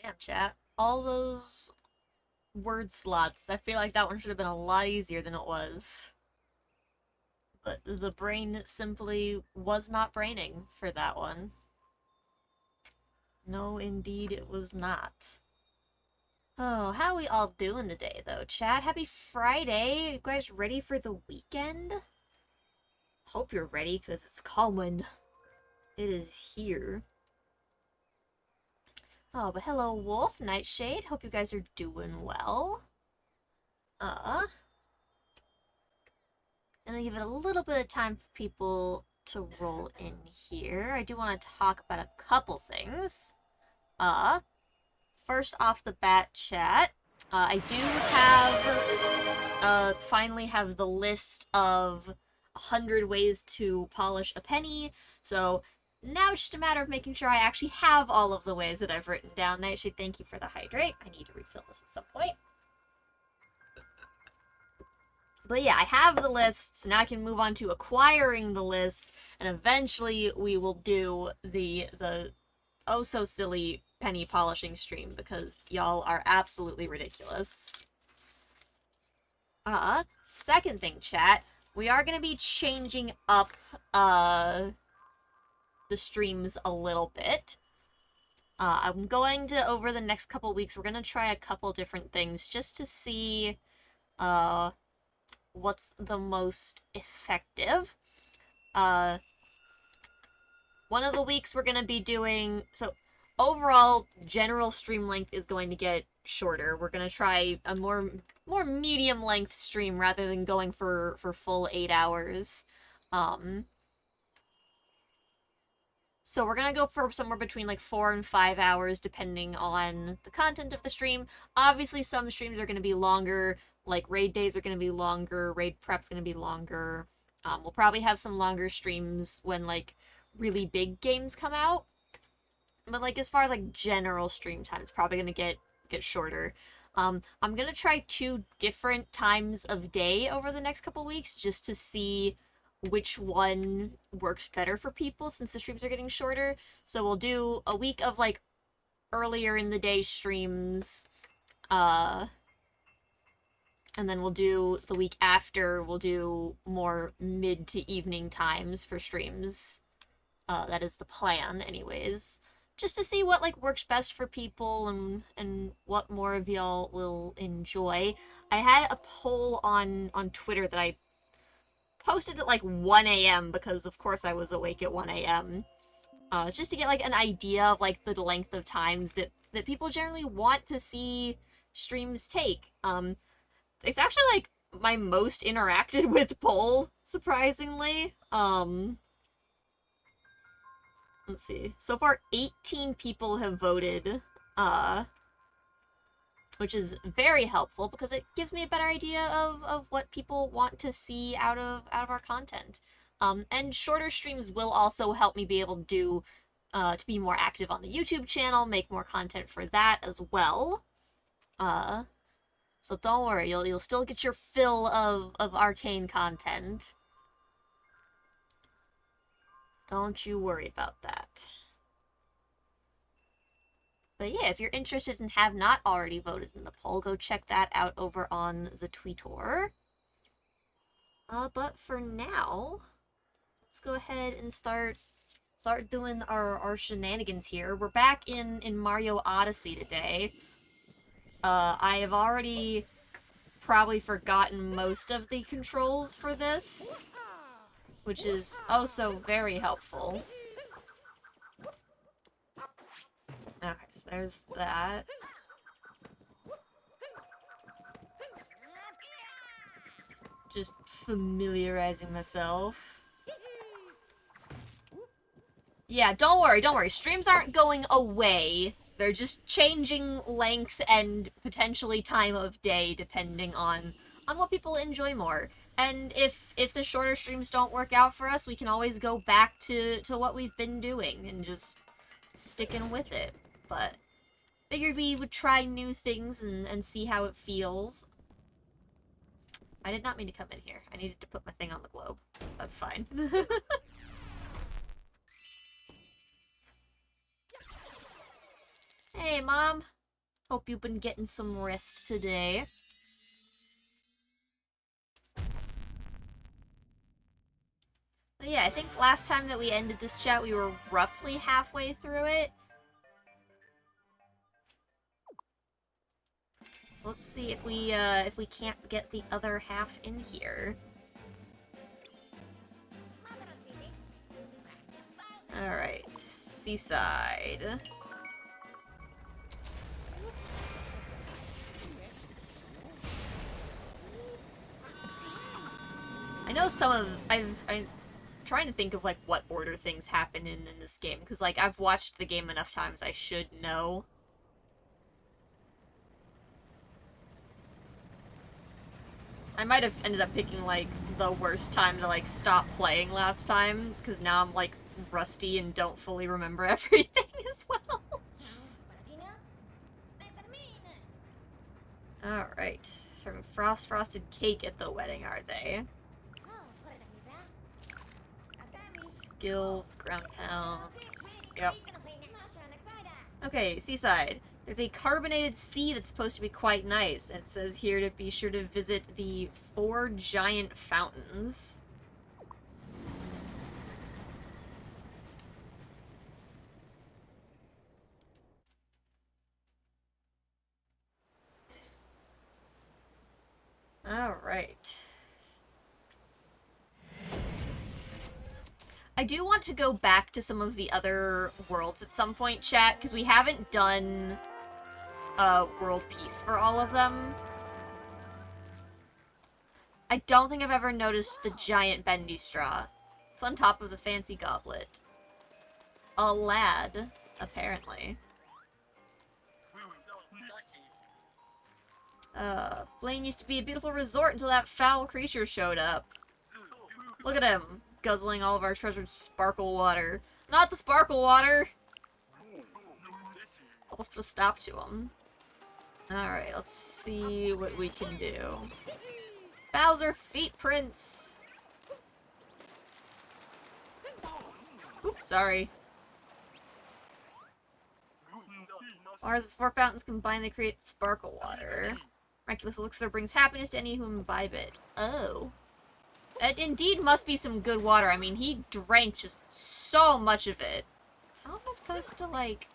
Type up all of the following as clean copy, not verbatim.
Damn, chat. All those word slots. I feel like that one should have been a lot easier than it was. But the brain simply was not braining for that one. No, indeed, it was not. Oh, how we all doing today, though, chat? Happy Friday! You guys ready for the weekend? Hope you're ready, because it's coming. It is here. Oh, but hello, Wolf, Nightshade. Hope you guys are doing well. Gonna give it a little bit of time for people to roll in here. I do want to talk about a couple things. First off the bat, chat, I do have, finally have the list of 100 ways to polish a penny. So Now it's just a matter of making sure I actually have all of the ways that I've written down. Nightshade, thank you for the hydrate. I need to refill this at some point. But yeah, I have the list, so now I can move on to acquiring the list, and eventually we will do the oh so silly penny polishing stream, because y'all are absolutely ridiculous. Second thing, chat, we are gonna be changing up, the streams a little bit. I'm going to, over the next couple weeks, we're gonna try a couple different things just to see, what's the most effective. One of the weeks we're gonna be doing, so overall general stream length is going to get shorter. We're gonna try a more medium length stream rather than going for full 8 hours. So we're gonna go for somewhere between like 4 and 5 hours depending on the content of the stream. Obviously some streams are gonna be longer, like raid days are gonna be longer, raid prep's gonna be longer. We'll probably have some longer streams when like really big games come out. But like as far as like general stream time, it's probably gonna get shorter. I'm gonna try 2 different times of day over the next couple weeks just to see which one works better for people since the streams are getting shorter. So we'll do a week of like earlier in the day streams, and then we'll do the week after, we'll do more mid to evening times for streams. That is the plan anyways. Just to see what like works best for people and what more of y'all will enjoy. I had a poll on Twitter that I posted at like 1 a.m. because of course I was awake at 1 a.m. Just to get like an idea of like the length of times that people generally want to see streams take. It's actually like my most interacted with poll, surprisingly. Let's see. So far 18 people have voted, which is very helpful because it gives me a better idea of what people want to see out of our content. And shorter streams will also help me be able to do, to be more active on the YouTube channel, make more content for that as well. So don't worry, you'll still get your fill of arcane content. Don't you worry about that. But yeah, if you're interested and have not already voted in the poll, go check that out over on the Twitter. But for now, let's go ahead and start doing our shenanigans here. We're back in Mario Odyssey today. I have already probably forgotten most of the controls for this, which is also very helpful. Okay, so there's that. Just familiarizing myself. Yeah, don't worry. Streams aren't going away. They're just changing length and potentially time of day depending on what people enjoy more. And if the shorter streams don't work out for us, we can always go back to what we've been doing and just sticking with it. But figured we would try new things and see how it feels. I did not mean to come in here. I needed to put my thing on the globe. That's fine. Hey, Mom. Hope you've been getting some rest today. But yeah, I think last time that we ended this chat, we were roughly halfway through it. So let's see if we can't get the other half in here. Alright, seaside. I know some of... I'm trying to think of, like, what order things happen in this game, because, like, I've watched the game enough times I should know. I might have ended up picking, like, the worst time to, like, stop playing last time, because now I'm, like, rusty and don't fully remember everything as well. Alright. Serving frosted cake at the wedding, are they? Skills, ground pounds. Yep. Okay, seaside. There's a carbonated sea that's supposed to be quite nice. It says here to be sure to visit the 4 giant fountains. Alright. I do want to go back to some of the other worlds at some point, chat, because we haven't done world peace for all of them. I don't think I've ever noticed the giant bendy straw. It's on top of the fancy goblet. A lad, apparently. Blaine used to be a beautiful resort until that foul creature showed up. Look at him, guzzling all of our treasured sparkle water. Not the sparkle water! Almost put a stop to him. Alright, let's see what we can do. Bowser feet prints! Oops, sorry. Waters of 4 fountains combined, they create sparkle water. Miraculous elixir brings happiness to any who imbibe it. Oh. It indeed must be some good water. I mean, he drank just so much of it. How am I supposed to, like,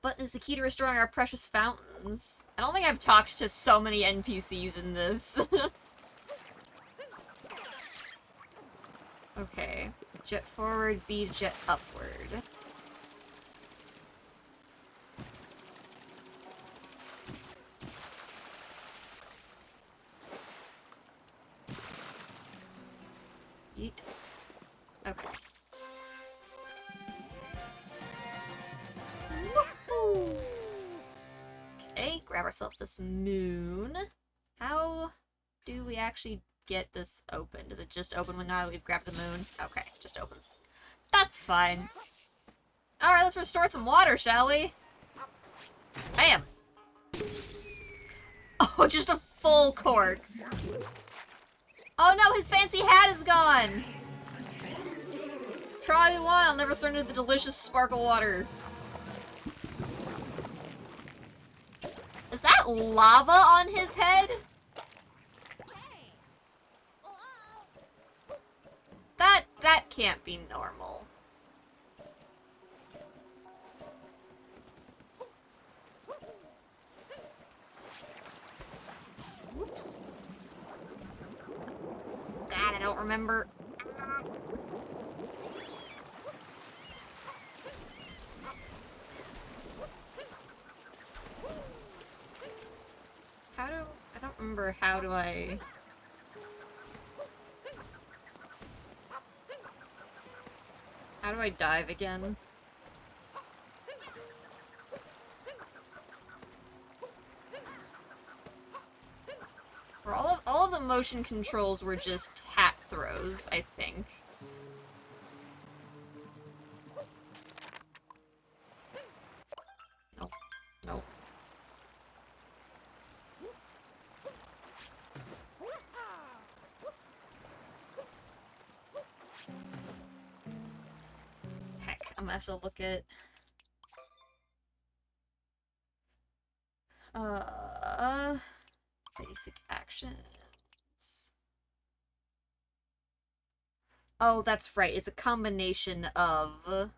Button is the key to restoring our precious fountains. I don't think I've talked to so many NPCs in this. Okay. Jet forward, B, jet upward. Yeet. Okay. Woohoo! Okay, grab ourselves this moon. How do we actually get this open? Does it just open when now that we've grabbed the moon? Okay, just opens. That's fine. Alright, let's restore some water, shall we? Bam! Oh, just a full cork. Oh no, his fancy hat is gone! Try one, I'll never surrender the delicious sparkle water. Is that lava on his head? That can't be normal. Whoops. God, I don't remember. I don't remember how do I... How do I dive again? Or all of the motion controls were just hat throws, I think. Nope. Nope. Heck, I'm gonna have to look at... Basic actions. Oh, that's right. It's a combination of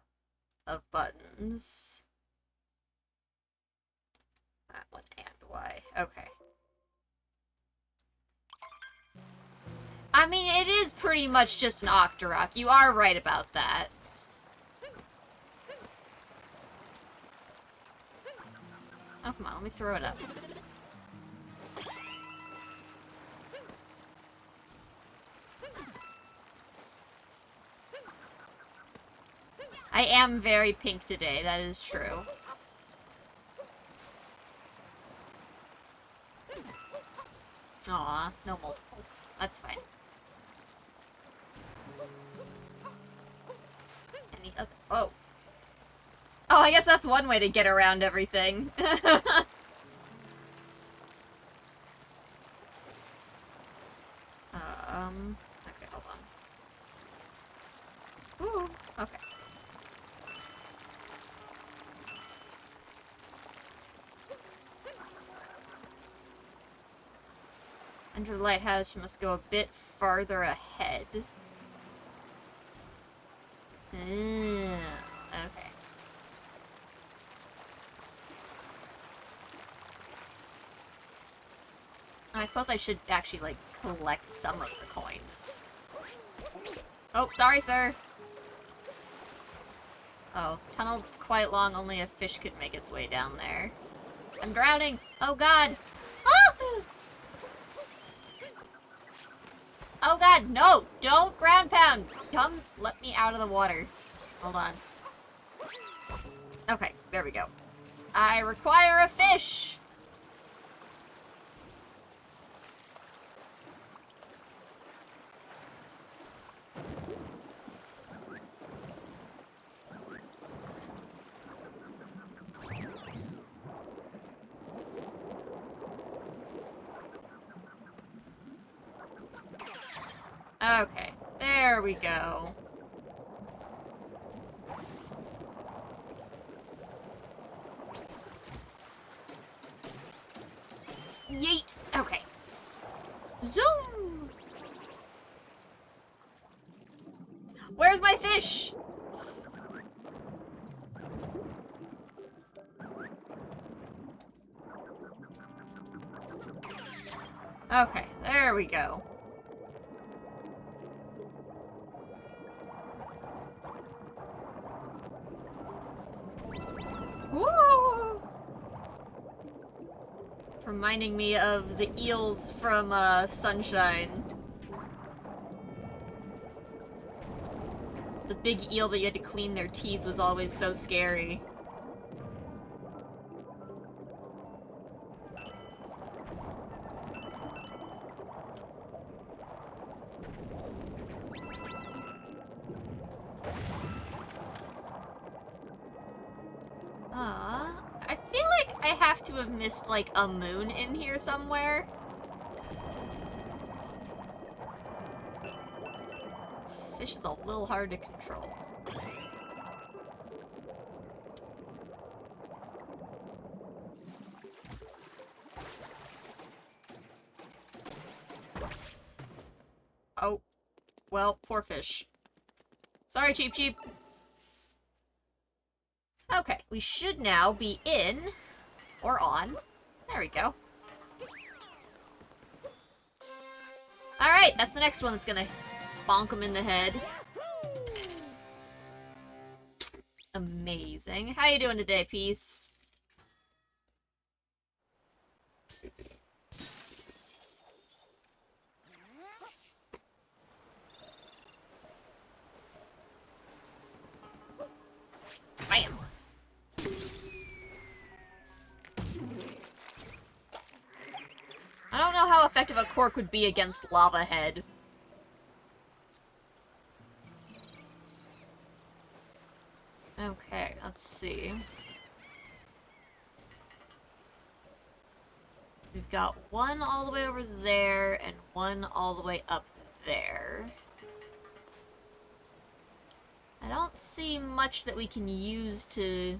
buttons. That one and Y. Okay. I mean, it is pretty much just an Octorok. You are right about that. Oh, come on. Let me throw it up. I am very pink today, that is true. Aw, no multiples. That's fine. Any other— oh. Oh, I guess that's one way to get around everything. Okay, hold on. Ooh, okay. Enter the lighthouse, you must go a bit farther ahead. Okay. I suppose I should actually, like, collect some of the coins. Oh, sorry, sir. Oh, tunnel's quite long, only a fish could make its way down there. I'm drowning! Oh god! Ah! Oh god, no! Don't ground pound! Come, let me out of the water. Hold on. Okay, there we go. I require a fish! Okay, there we go. Yeet! Okay. Zoom! Where's my fish? Okay, there we go. Woo! Reminding me of the eels from, Sunshine. The big eel that you had to clean their teeth was always so scary. I feel like I have to have missed, like, a moon in here somewhere. Fish is a little hard to control. Oh. Well, poor fish. Sorry, Cheep Cheep. Okay, we should now be in, or on. There we go. Alright, that's the next one that's gonna bonk him in the head. Amazing. How you doing today, Peace? Bam! I don't know how effective a cork would be against Lava Head. Okay, let's see. We've got one all the way over there, and one all the way up there. I don't see much that we can use to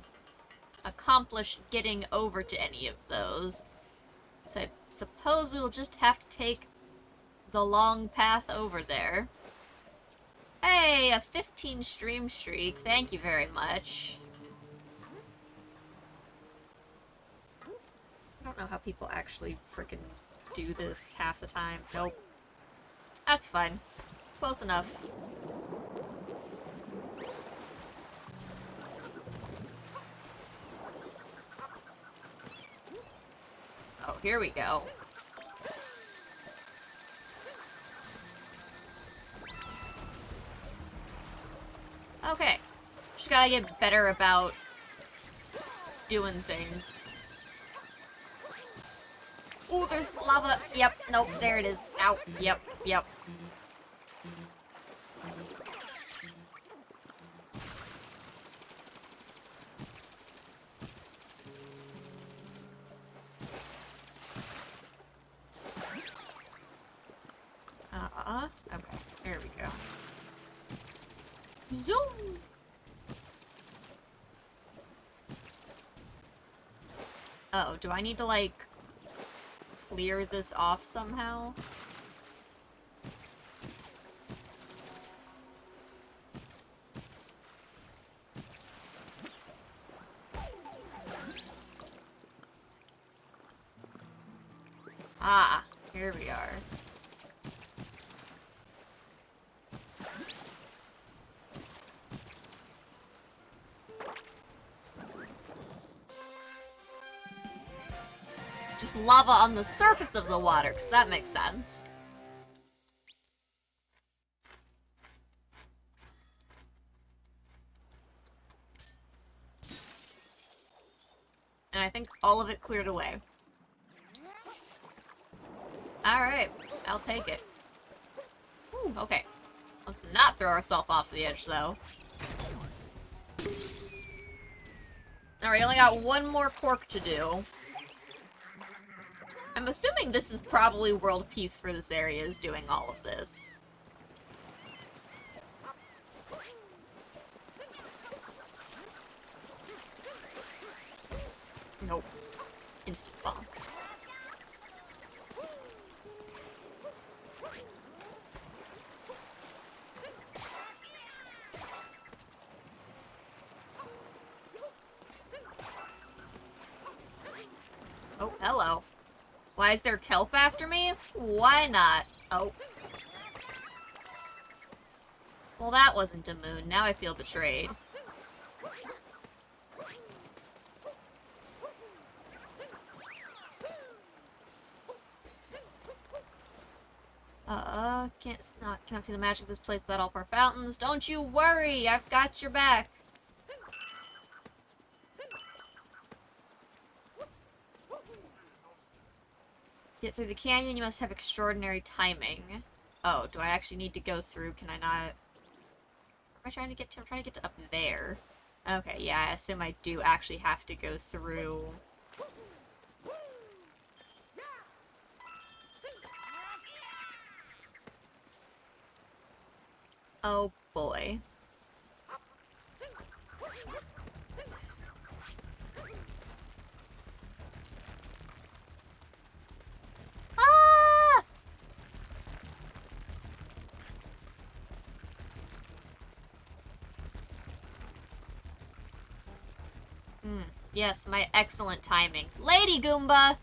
accomplish getting over to any of those. So I suppose we will just have to take the long path over there. Hey, a 15 stream streak. Thank you very much. I don't know how people actually frickin' do this half the time. Nope. That's fine. Close enough. Oh, here we go. Okay. just gotta get better about doing things. Ooh, there's lava. Yep, nope, there it is. Ow, yep, yep. Okay, there we go. Zoom! Oh, do I need to, like, clear this off somehow? Ah, here we are. Just lava on the surface of the water, because that makes sense. And I think all of it cleared away. Alright, I'll take it. Ooh, okay. Let's not throw ourselves off the edge, though. Alright, only got one more cork to do. I'm assuming this is probably world peace for this area is doing all of this. Nope. Instant bonk. Oh, hello. Why is there kelp after me? Why not? Oh. Well, that wasn't a moon. Now I feel betrayed. Can't see the magic of this place without all four fountains. Don't you worry, I've got your back. Get through the canyon, you must have extraordinary timing. Oh, do I actually need to go through? Can I not? Where am I trying to get to? I'm trying to get to up there. Okay, yeah, I assume I do actually have to go through. Oh boy. Ah! Yes, my excellent timing. Lady Goomba!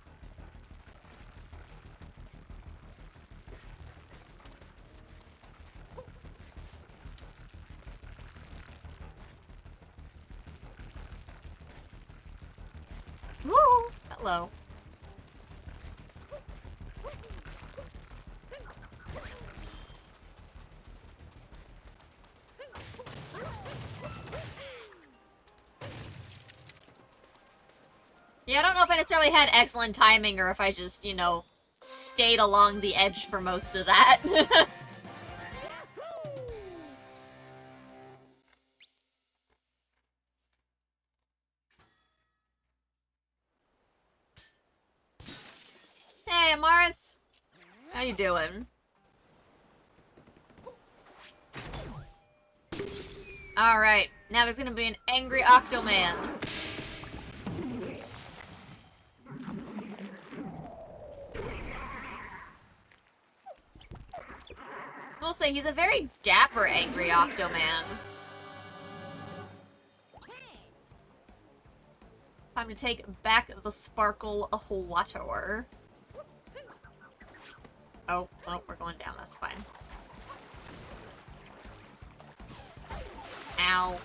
Woo! Hello. Yeah, I don't know if I necessarily had excellent timing or if I just, you know, stayed along the edge for most of that. Hey, Amaris! How you doing? Alright, now there's gonna be an angry Octoman. I will say, he's a very dapper angry Octoman. Time to take back the sparkle of water. Oh, well, we're going down, that's fine. Ow.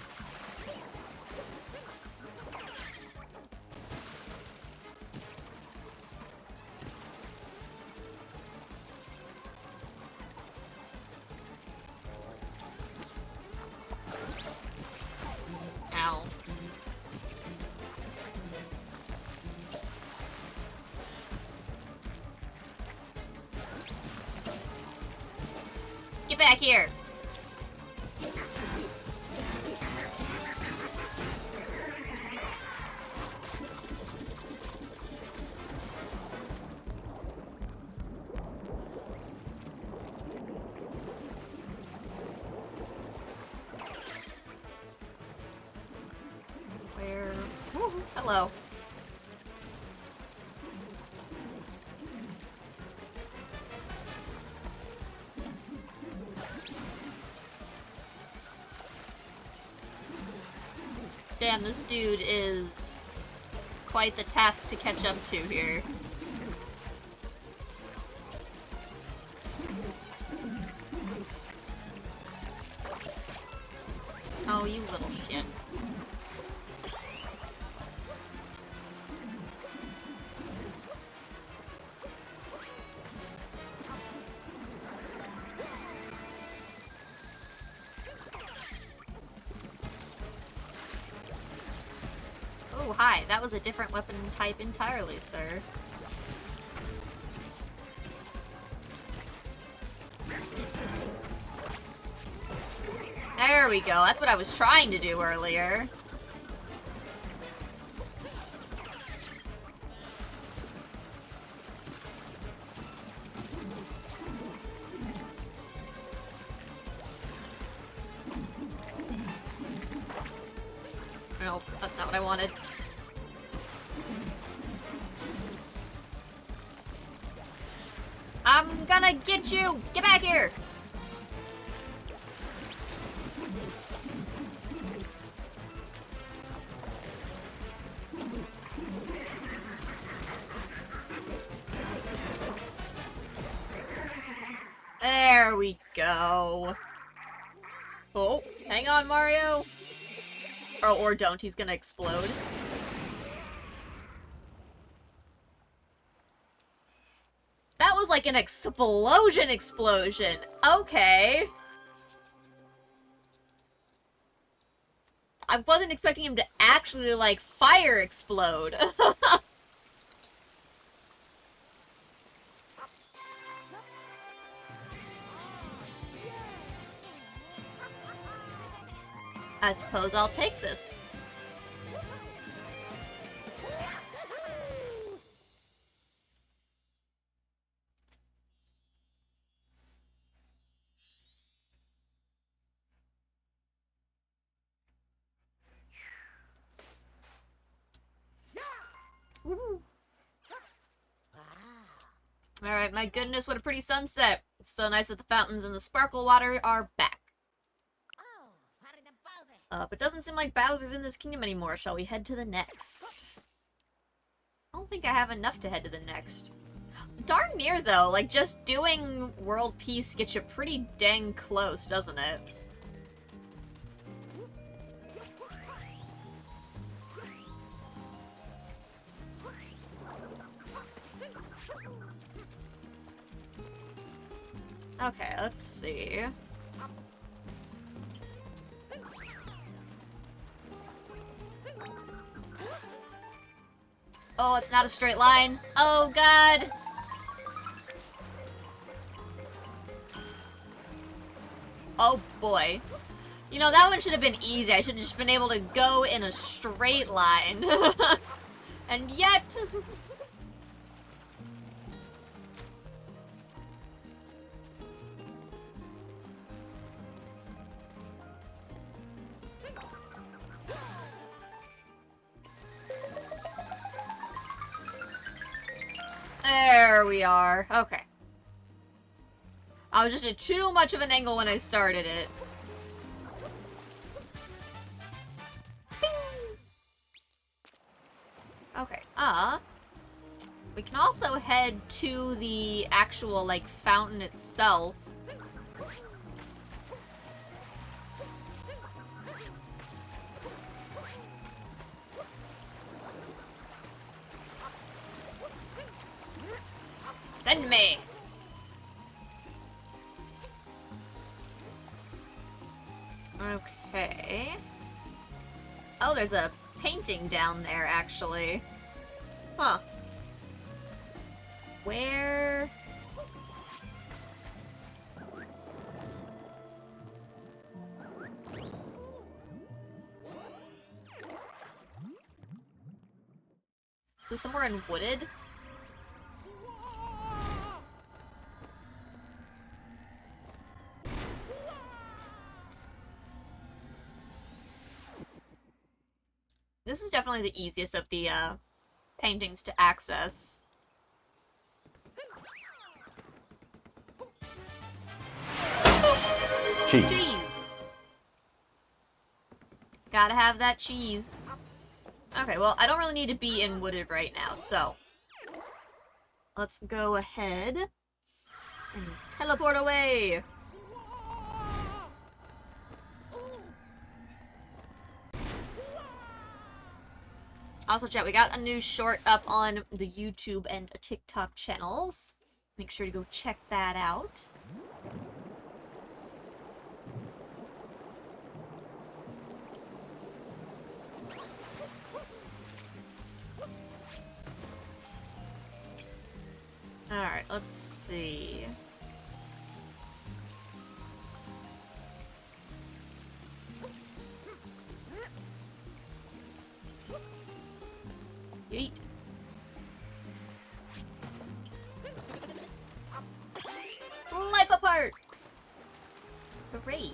back here! Where? Woo, hello. Damn, this dude is quite the task to catch up to here. Oh, you little shit. Oh, hi. That was a different weapon type entirely, sir. There we go. That's what I was trying to do earlier. Nope, that's not what I wanted. I'm gonna get you! Get back here! There we go. Oh, hang on, Mario. Oh, or don't, he's gonna explode. That was like an explosion! Okay. I wasn't expecting him to actually, like, fire explode. I suppose I'll take this. Alright, my goodness, what a pretty sunset. It's so nice that the fountains and the sparkle water are back. But doesn't seem like Bowser's in this kingdom anymore. Shall we head to the next? I don't think I have enough to head to the next. Darn near, though. Like, just doing world peace gets you pretty dang close, doesn't it? Okay, let's see. Oh, it's not a straight line. Oh, God. Oh, boy. You know, that one should have been easy. I should have just been able to go in a straight line. And yet... There we are. Okay. I was just at too much of an angle when I started it. Okay, we can also head to the actual, like, fountain itself. Send me! Okay. Oh, there's a painting down there, actually. Huh. Where... So somewhere in Wooded? This is definitely the easiest of the, paintings to access. Cheese! Gotta have that cheese. Okay, well, I don't really need to be in Wooded right now, so... let's go ahead and teleport away! Also, chat, we got a new short up on the YouTube and TikTok channels. Make sure to go check that out. Alright, let's see. Yeet. Life apart! Hooray!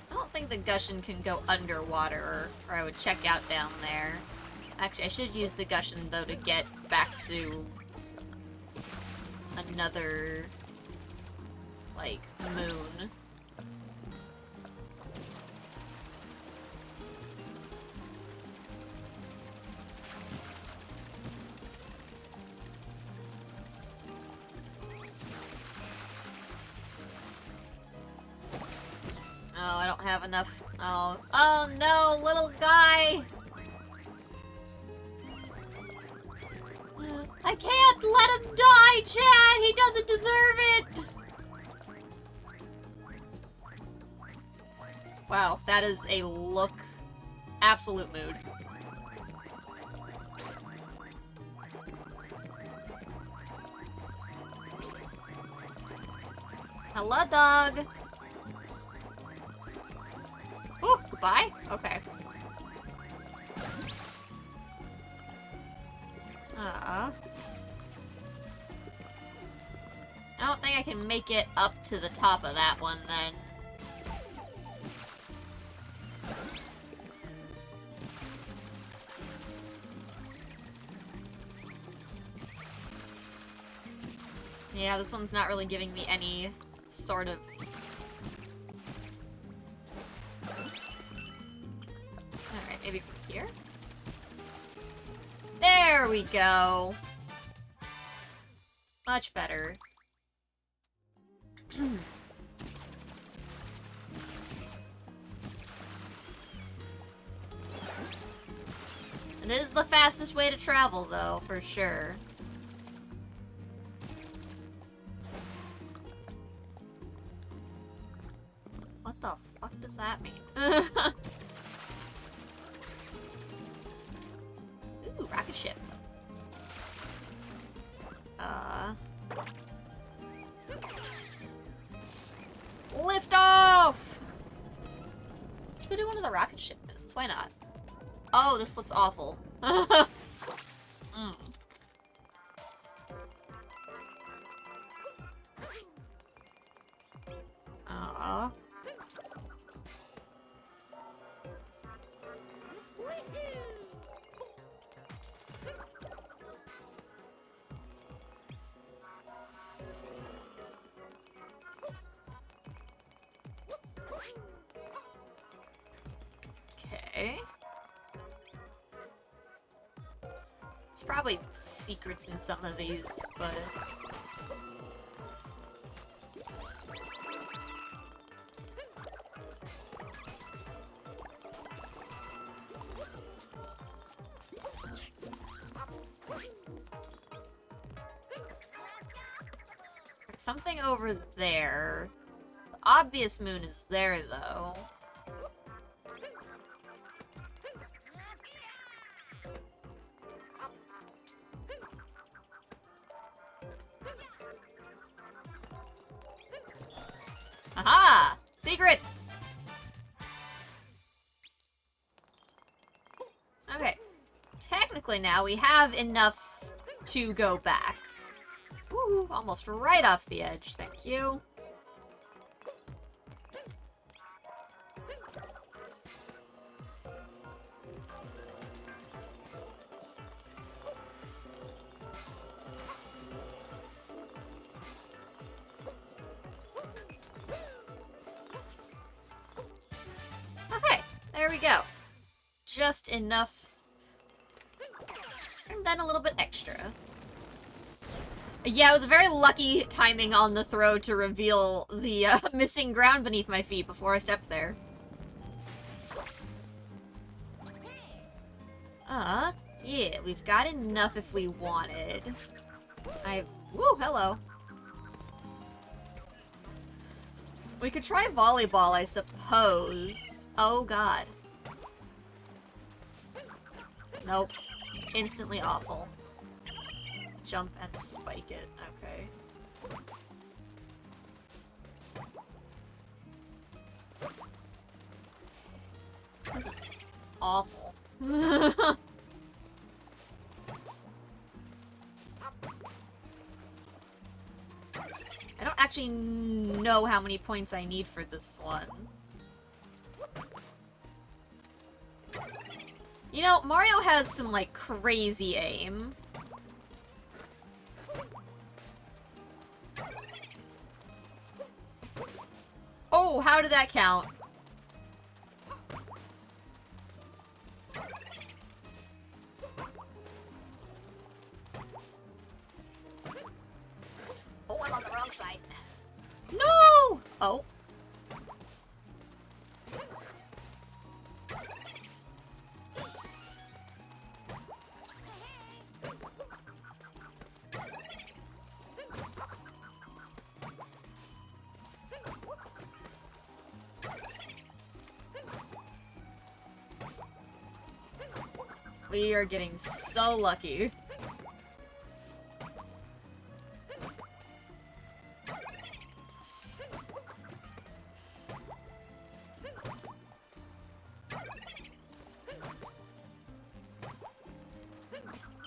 I don't think the Gushin can go underwater, or I would check out down there. Actually, I should use the Gushin, though, to get back to another, like, moon. Oh, I don't have enough. Oh. Oh no, little guy! I can't let him die, Chad! He doesn't deserve it! Wow, that is a look. Absolute mood. Hello, dog! Oh, goodbye? Okay. I don't think I can make it up to the top of that one, then. Yeah, this one's not really giving me any sort of... Alright, maybe from here? There we go! Much better. It is the fastest way to travel, though, for sure. What the fuck does that mean? Ooh, rocket ship. Lift off! Let's go do one of the rocket ship moves. Why not? Oh, this looks awful. Aww. Okay. There's probably secrets in some of these, but... There's something over there. The obvious moon is there, though. Aha! Secrets! exactly now. We have enough to go back. Ooh, almost right off the edge. Thank you. Okay, there we go. Just enough. And then a little bit extra. Yeah, it was a very lucky timing on the throw to reveal the missing ground beneath my feet before I stepped there. Yeah, we've got enough if we wanted. Woo, hello. We could try volleyball, I suppose. Oh, God. Nope. Instantly awful. Jump and spike it. Okay. This is awful. I don't actually know how many points I need for this one. You know, Mario has some, like, crazy aim. Oh, how did that count? Oh, I'm on the wrong side. No! Oh. We are getting so lucky.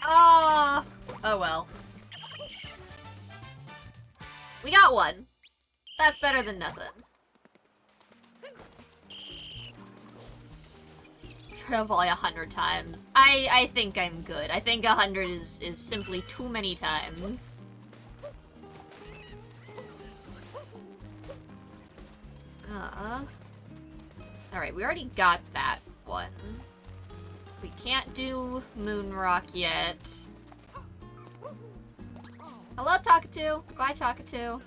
Ah! Oh well. We got one. That's better than nothing. Try to volley 100 times. I think I'm good. I think 100 is simply too many times. Alright, we already got that one. We can't do Moon Rock yet. Hello, Talkatoo. Bye, Talkatoo.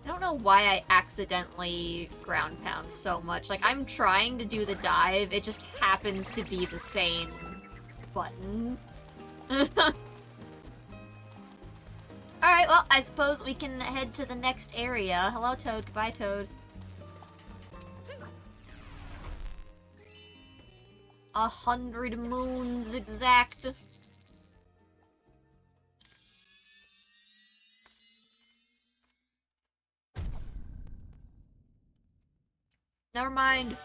I don't know why I accidentally ground pound so much. Like, I'm trying to do the dive, it just happens to be the same button. Alright, well, I suppose we can head to the next area. Hello, Toad. Goodbye, Toad. 100 moons exact. Never mind.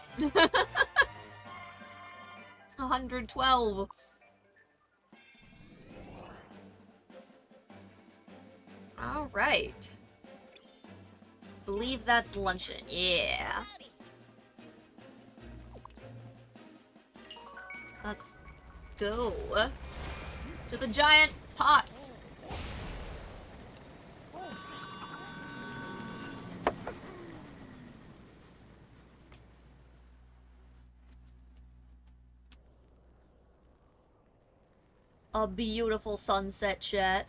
112. Alright. Believe that's luncheon. Yeah. Let's go to the giant pot. A beautiful sunset, chat.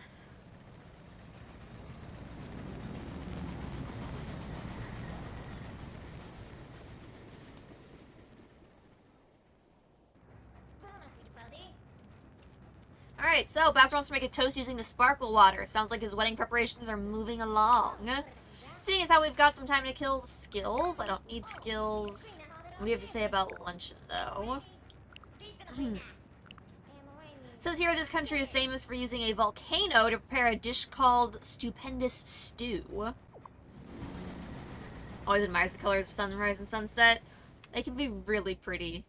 Alright, so Bowser wants to make a toast using the sparkle water. Sounds like his wedding preparations are moving along. Seeing as how we've got some time to kill skills, I don't need skills. What do you have to say about luncheon, though? Says here this country is famous for using a volcano to prepare a dish called stupendous stew. Always admires the colors of sunrise and sunset. They can be really pretty.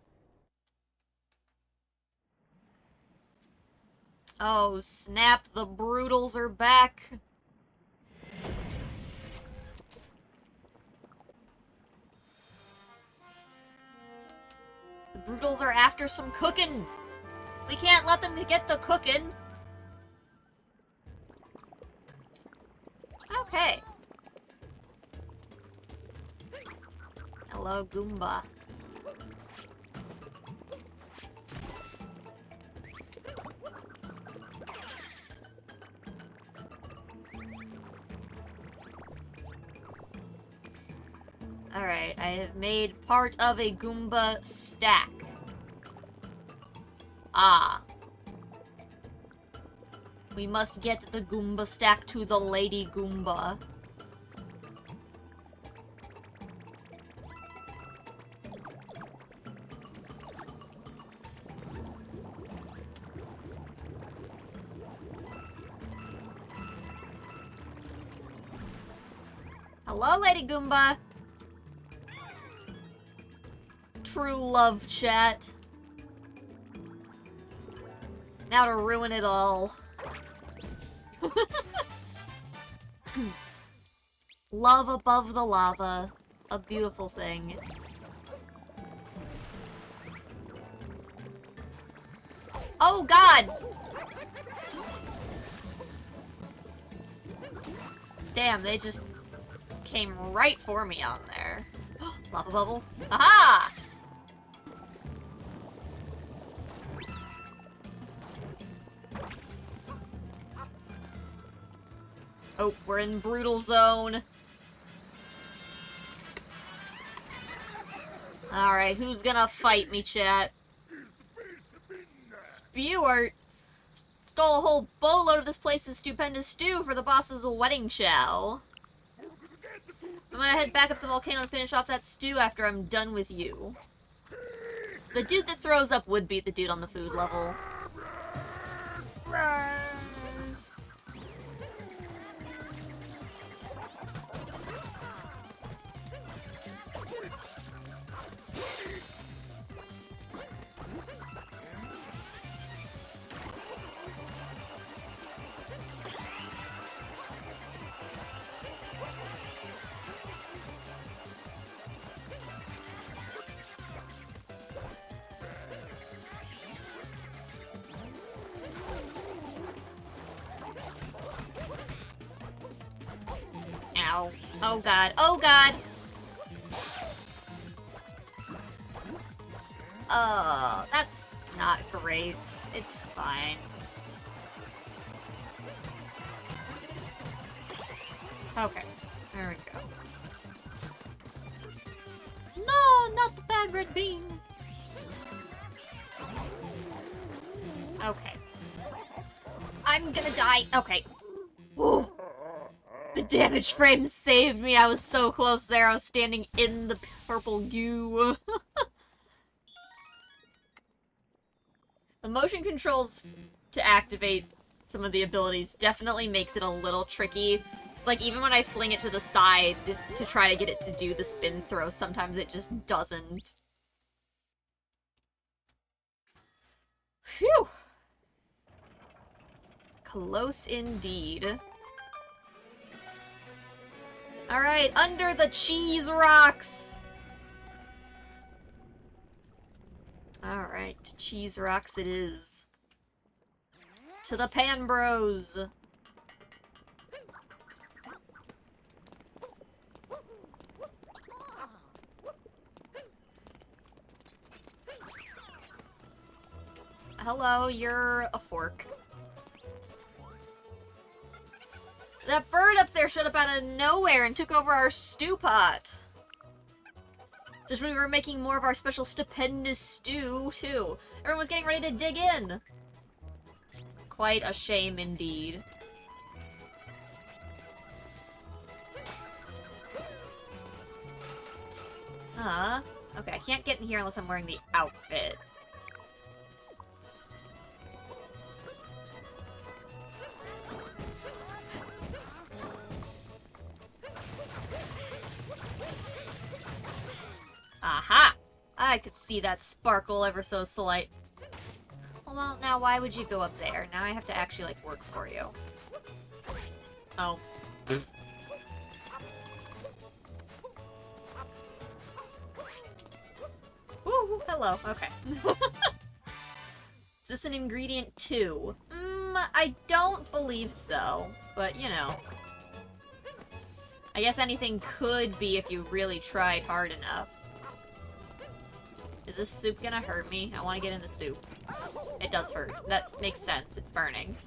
Oh, snap, the Brutals are back. The Brutals are after some cooking. We can't let them get the cooking. Okay. Hello, Goomba. Alright, I have made part of a Goomba stack. Ah. We must get the Goomba stack to the Lady Goomba. Hello, Lady Goomba! True love, chat. Now to ruin it all. Love above the lava. A beautiful thing. Oh god! Damn, they just came right for me on there. Lava bubble. Aha! Oh, we're in brutal zone. Alright, who's gonna fight me, chat? Spewart stole a whole boatload of this place's stupendous stew for the boss's wedding chow. I'm gonna head back up the volcano and finish off that stew after I'm done with you. The dude that throws up would be the dude on the food level. Ow. Oh god. Oh god! Oh, that's not great. It's fine. Okay. There we go. No, not the bad red bean! Okay. I'm gonna die. Okay. Ooh. The damage frame saved me. I was so close there. I was standing in the purple goo. The motion controls to activate some of the abilities definitely makes it a little tricky. It's like even when I fling it to the side to try to get it to do the spin throw, sometimes it just doesn't. Phew! Close indeed. Alright, under the cheese rocks! Alright, cheese rocks it is. To the Pan Bros! Hello, you're a fork. That bird up there showed up out of nowhere and took over our stew pot. Just when we were making more of our special stupendous stew, too. Everyone was getting ready to dig in. Quite a shame indeed. Okay, I can't get in here unless I'm wearing the outfit. Aha! I could see that sparkle ever so slight. Well, now why would you go up there? Now I have to actually, like, work for you. Oh. Ooh, hello. Okay. Is this an ingredient too? I don't believe so. But, you know. I guess anything could be if you really tried hard enough. Is this soup gonna hurt me? I want to get in the soup. It does hurt. That makes sense. It's burning.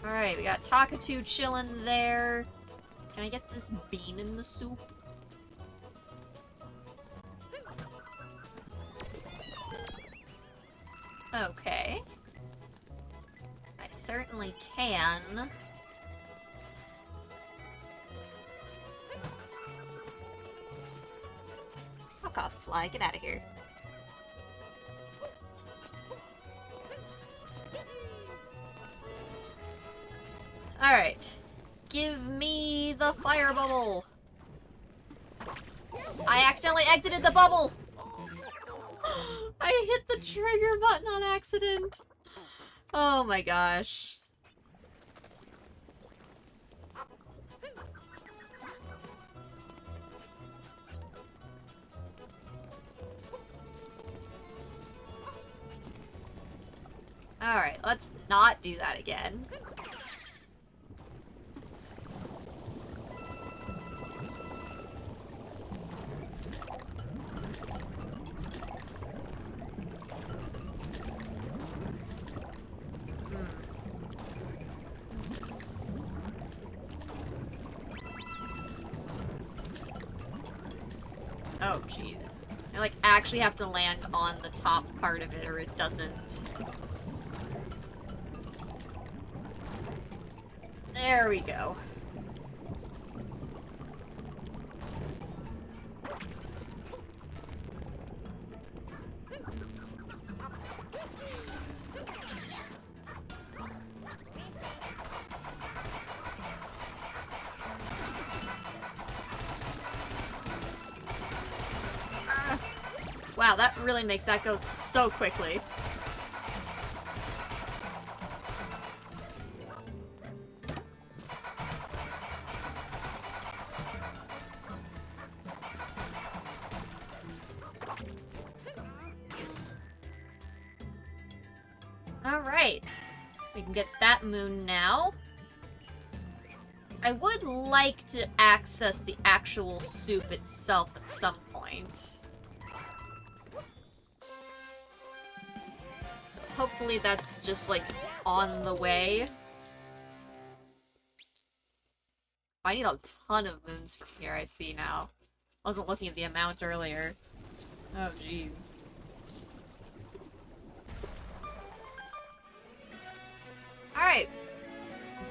Alright, we got Takatu chilling there. Can I get this bean in the soup? Okay. I certainly can. Fuck off, fly. Get out of here. Alright. Give me the fire bubble. I accidentally exited the bubble! I hit the trigger button on accident. Oh my gosh. Alright, let's not do that again. Oh, jeez. I, like, actually have to land on the top part of it or it doesn't. There we go. Wow, that really makes that go so quickly. Alright. We can get that moon now. I would like to access the actual soup itself at some point. Hopefully that's just, like, on the way. I need a ton of moons from here, I see now. I wasn't looking at the amount earlier. Oh, jeez. Alright.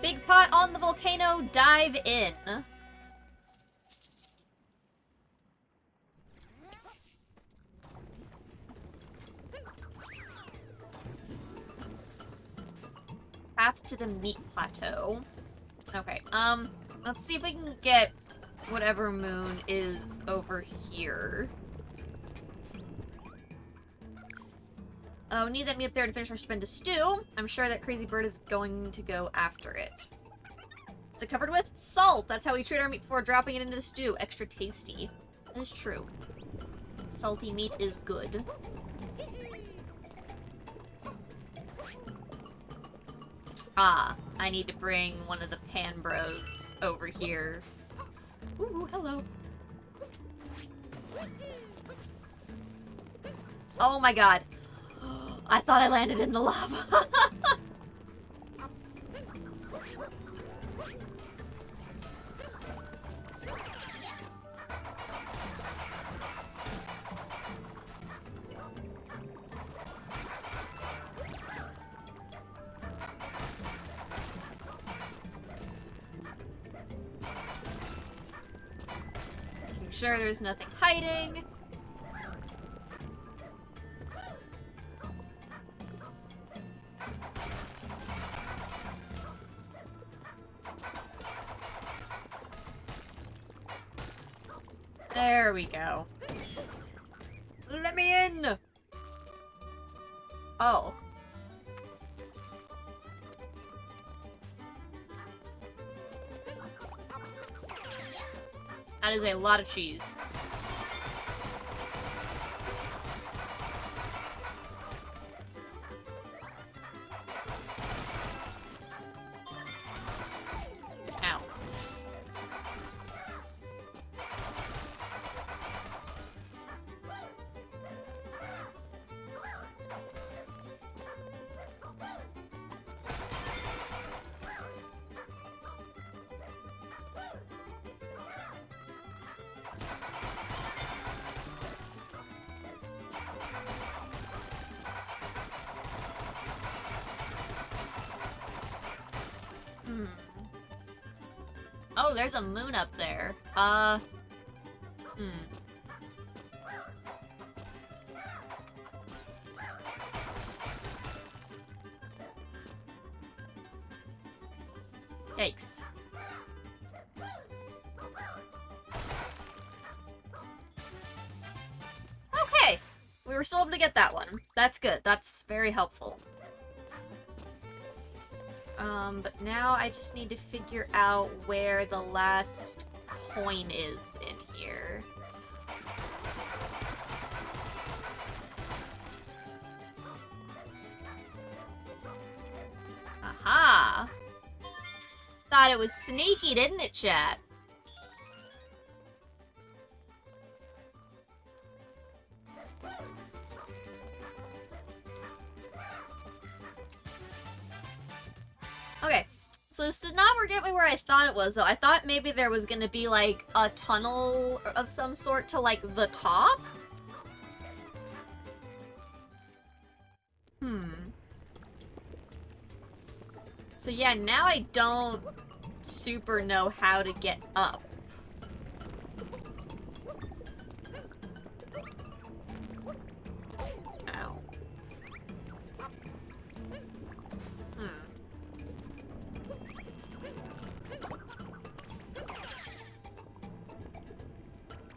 Big pot on the volcano, dive in. Path to the meat plateau. Okay, let's see if we can get whatever moon is over here. We need that meat up there to finish our stupendous stew. I'm sure that crazy bird is going to go after it. Is it covered with salt? That's how we treat our meat before dropping it into the stew. Extra tasty. That is true. Salty meat is good. Ah, I need to bring one of the pan bros over here. Ooh, hello. Oh my god. I thought I landed in the lava. Making sure there's nothing hiding. There we go. Let me in! Oh. That is a lot of cheese. Ow. Oh, there's a moon up there. Yikes. Okay! We were still able to get that one. That's good. That's very helpful. But now I just need to figure out where the last coin is in here. Aha! Thought it was sneaky, didn't it, chat? Okay, so this did not get me where I thought it was, though. I thought maybe there was gonna be, like, a tunnel of some sort to, like, the top? So yeah, now I don't super know how to get up. Ow.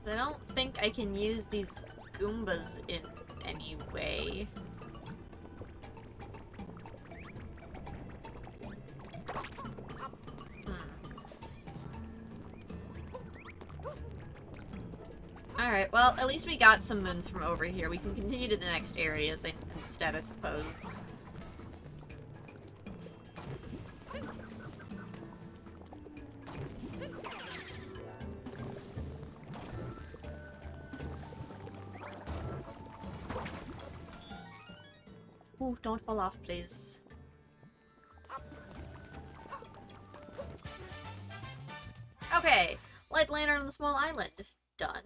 I don't think I can use these Goombas in any way. Alright, well, at least we got some moons from over here. We can continue to the next areas instead, I suppose. Ooh, don't fall off, please. Okay, light lantern on the small island. Done.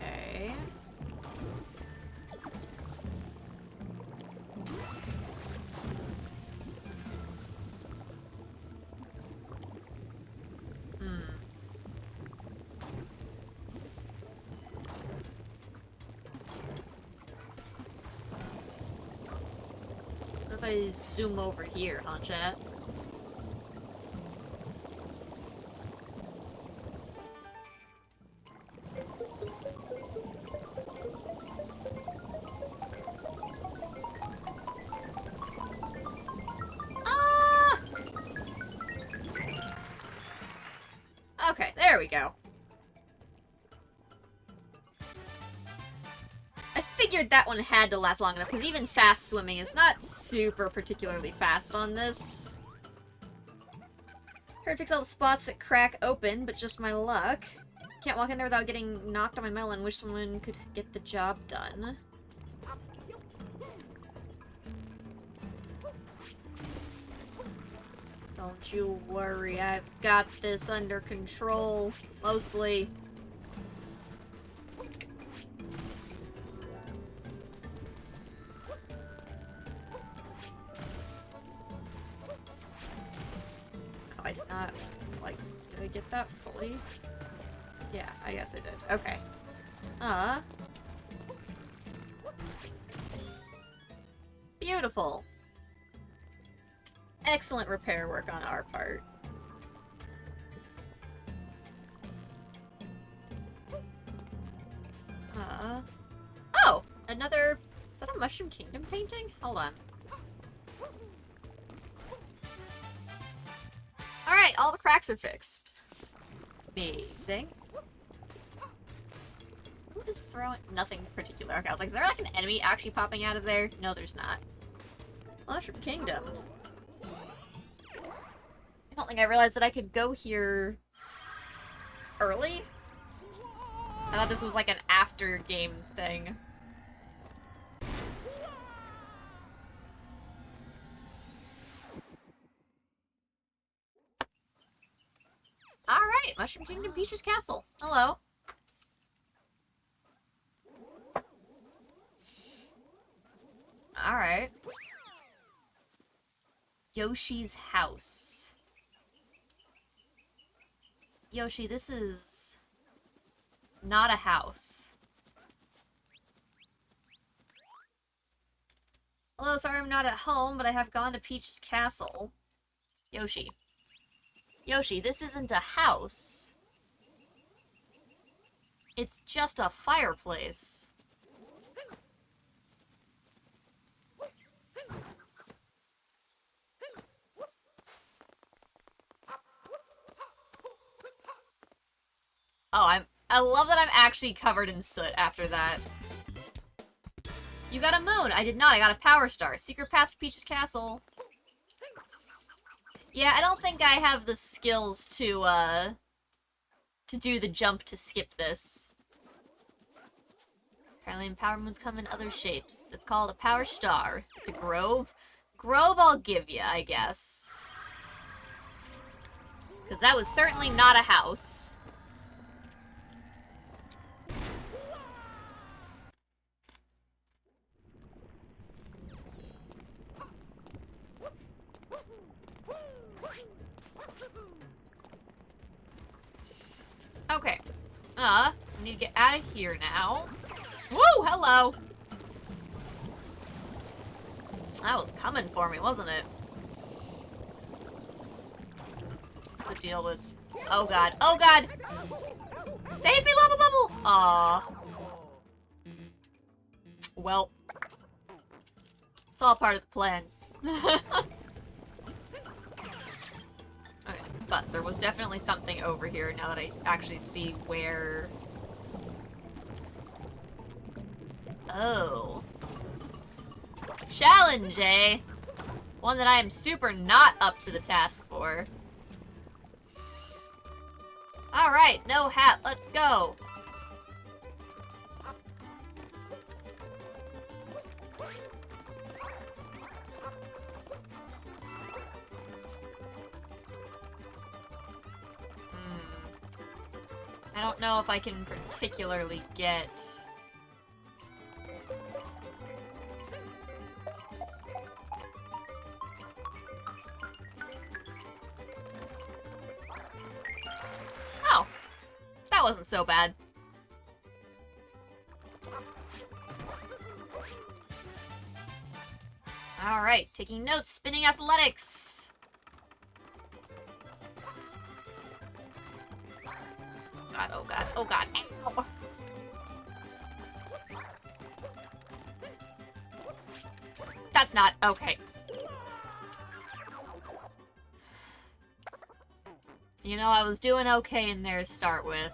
Okay. What if I zoom over here, huh, chat? Okay, there we go. I figured that one had to last long enough, because even fast swimming is not super particularly fast on this. Try to fix all the spots that crack open, but just my luck. Can't walk in there without getting knocked on my melon. Wish someone could get the job done. Don't you worry, I've got this under control, mostly. Oh, I did not, like, did I get that fully? Yeah, I guess I did. Okay. Beautiful. Excellent repair work on our part. Oh! Another... Is that a Mushroom Kingdom painting? Hold on. Alright, all the cracks are fixed. Amazing. Who is throwing... Nothing particular. Okay, I was like, is there like an enemy actually popping out of there? No, there's not. Mushroom Kingdom. I don't think I realized that I could go here... early? I thought this was like an after-game thing. Alright, Mushroom Kingdom Peach's Castle. Hello. Alright. Yoshi's house. Yoshi, this is... not a house. Hello, sorry I'm not at home, but I have gone to Peach's Castle. Yoshi. Yoshi, this isn't a house. It's just a fireplace. Oh, I love that I'm actually covered in soot after that. You got a moon! I did not, I got a power star. Secret path to Peach's Castle. Yeah, I don't think I have the skills to do the jump to skip this. Apparently power moons come in other shapes. It's called a power star. It's a grove. Grove I'll give you, I guess. Because that was certainly not a house. Okay. So we need to get out of here now. Woo! Hello! That was coming for me, wasn't it? What's the deal with... Oh god. Oh god! Save me, Lava Bubble! Aww. Well. It's all part of the plan. Okay, but there was definitely something over here now that I actually see where... Oh. Challenge, eh? One that I am super not up to the task for. Alright, no hat, let's go. I don't know if I can particularly get... Oh! That wasn't so bad. Alright, taking notes, spinning athletics! God, oh god, oh god. Ow. That's not okay. You know, I was doing okay in there to start with.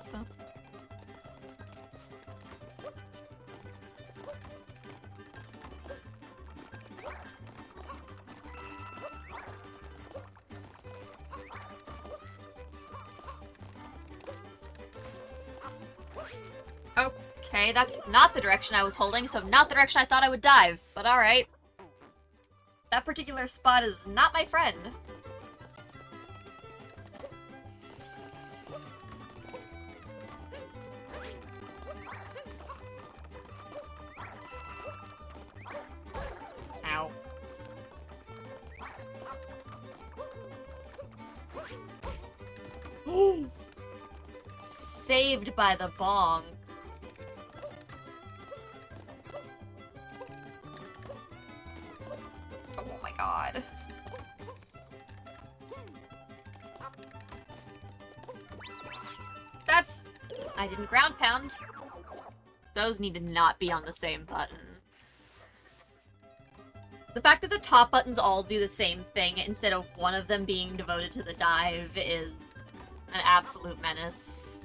Okay, that's not the direction I was holding, so not the direction I thought I would dive. But alright. That particular spot is not my friend. Ow. Ooh. Saved by the bong. Oh my god. That's... I didn't ground pound. Those need to not be on the same button. The fact that the top buttons all do the same thing instead of one of them being devoted to the dive is an absolute menace.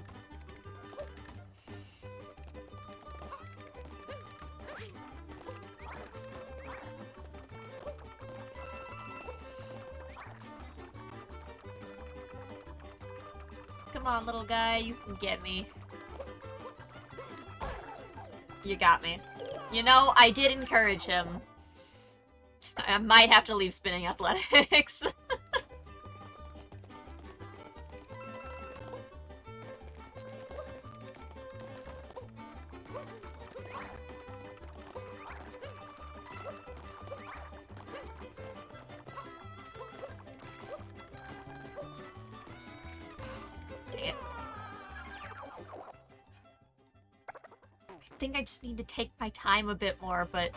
Come on, little guy, you can get me. You got me. You know, I did encourage him. I might have to leave spinning athletics. I think I just need to take my time a bit more, but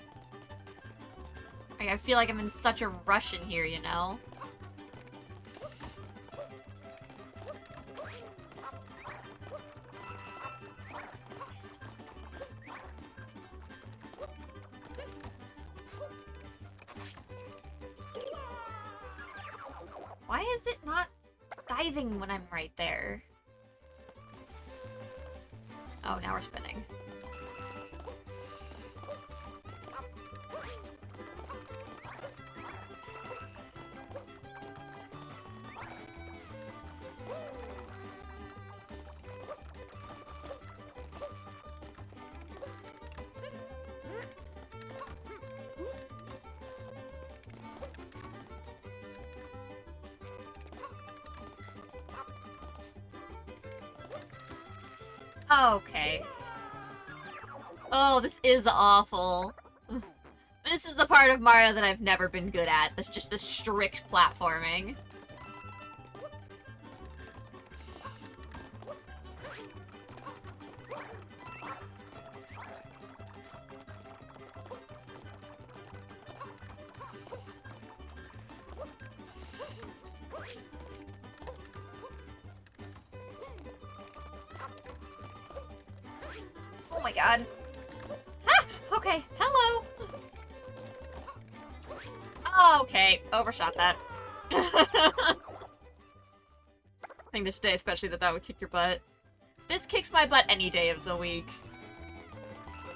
I feel like I'm in such a rush in here, you know? Why is it not diving when I'm right there? Oh, now we're spinning. Okay. Oh, this is awful. This is the part of Mario that I've never been good at. That's just the strict platforming. Oh my god. Ah! Okay, hello! Okay, overshot that. I think this day especially that would kick your butt. This kicks my butt any day of the week.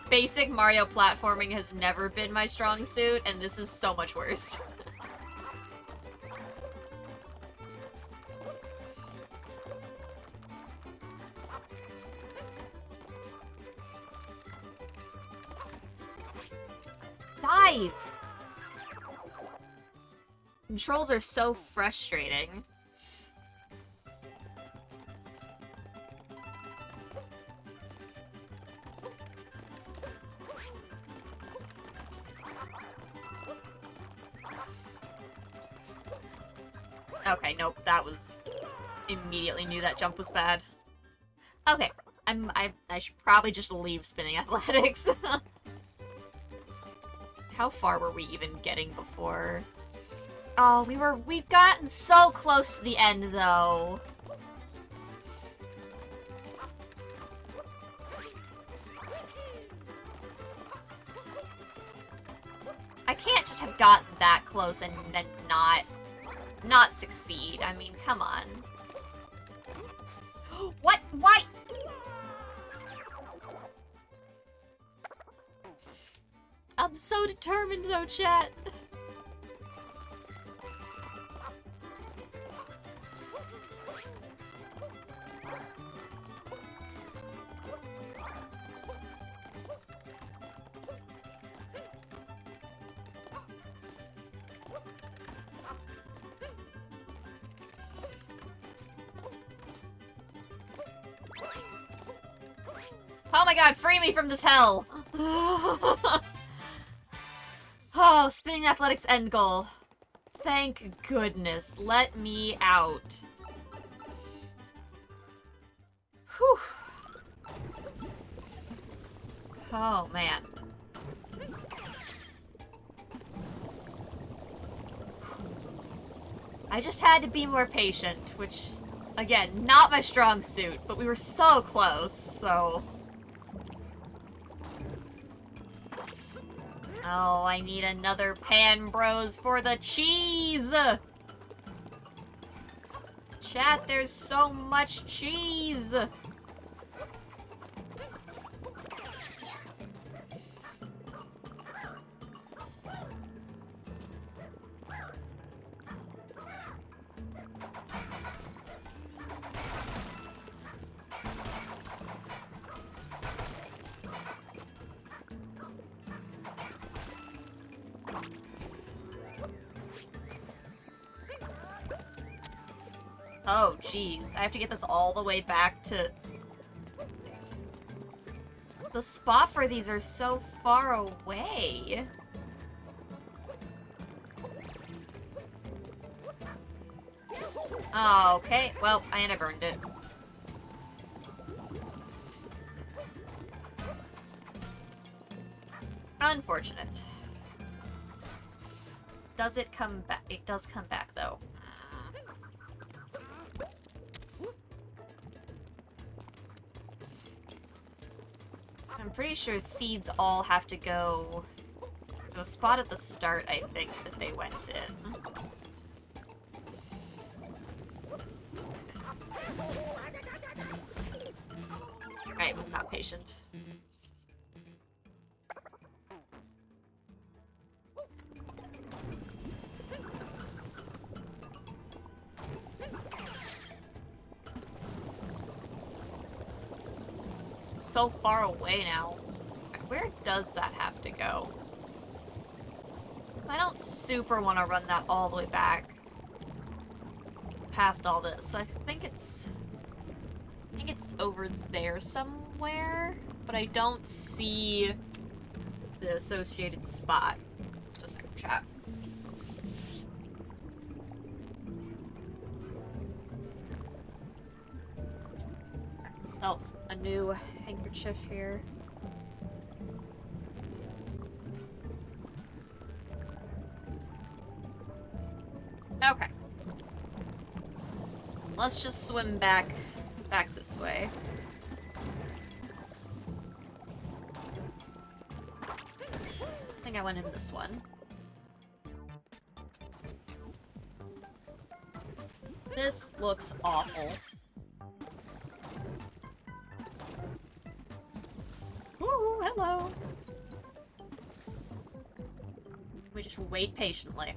Basic Mario platforming has never been my strong suit, and this is so much worse. Dive! Controls are so frustrating. Okay, nope, that was... Immediately knew that jump was bad. Okay, I should probably just leave spinning athletics. How far were we even getting before? Oh, we've gotten so close to the end, though. I can't just have gotten that close and then not succeed. I mean, come on. What? Why? I'm so determined, though, chat. Oh my god, free me from this hell! Oh, spinning athletics end goal. Thank goodness. Let me out. Whew. Oh, man. I just had to be more patient, which Again, not my strong suit, but we were so close, so... Oh, I need another pan bros for the cheese! Chat, there's so much cheese! Oh, jeez. I have to get this all the way back to... The spot for these are so far away. Oh, okay. Well, and I burned it. Unfortunate. Does it come back? It does come back, though. I'm pretty sure seeds all have to go... There's a spot at the start, I think, that they went in. I was not patient. So far away now. Where does that have to go? I don't super want to run that all the way back past all this. I think it's over there somewhere, but I don't see the associated spot. Just a second, chat. Myself a new handkerchief here. Okay. Let's just swim back this way. I think I went in this one. This looks awful. Ooh, hello. We just wait patiently.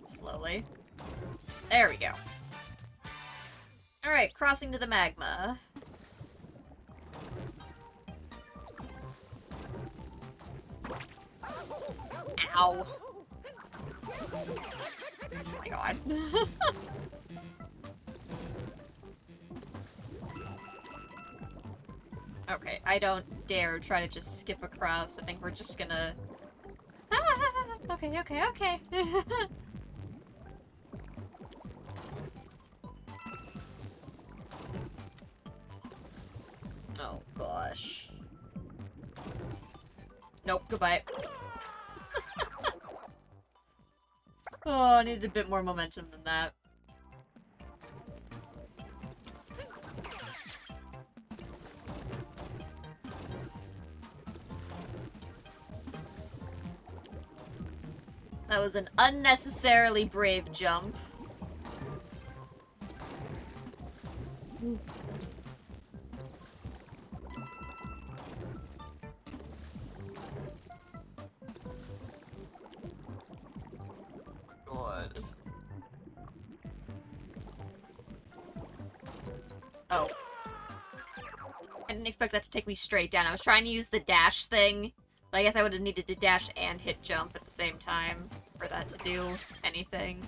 Slowly. There we go. Alright, crossing to the magma. Ow. Oh my god. Okay, I don't dare try to just skip across. I think we're just gonna... Okay. Oh, gosh. Nope, goodbye. Oh, I needed a bit more momentum than that. That was an unnecessarily brave jump. Ooh. God. Oh. I didn't expect that to take me straight down. I was trying to use the dash thing, but I guess I would have needed to dash and hit jump at the same time for that to do anything.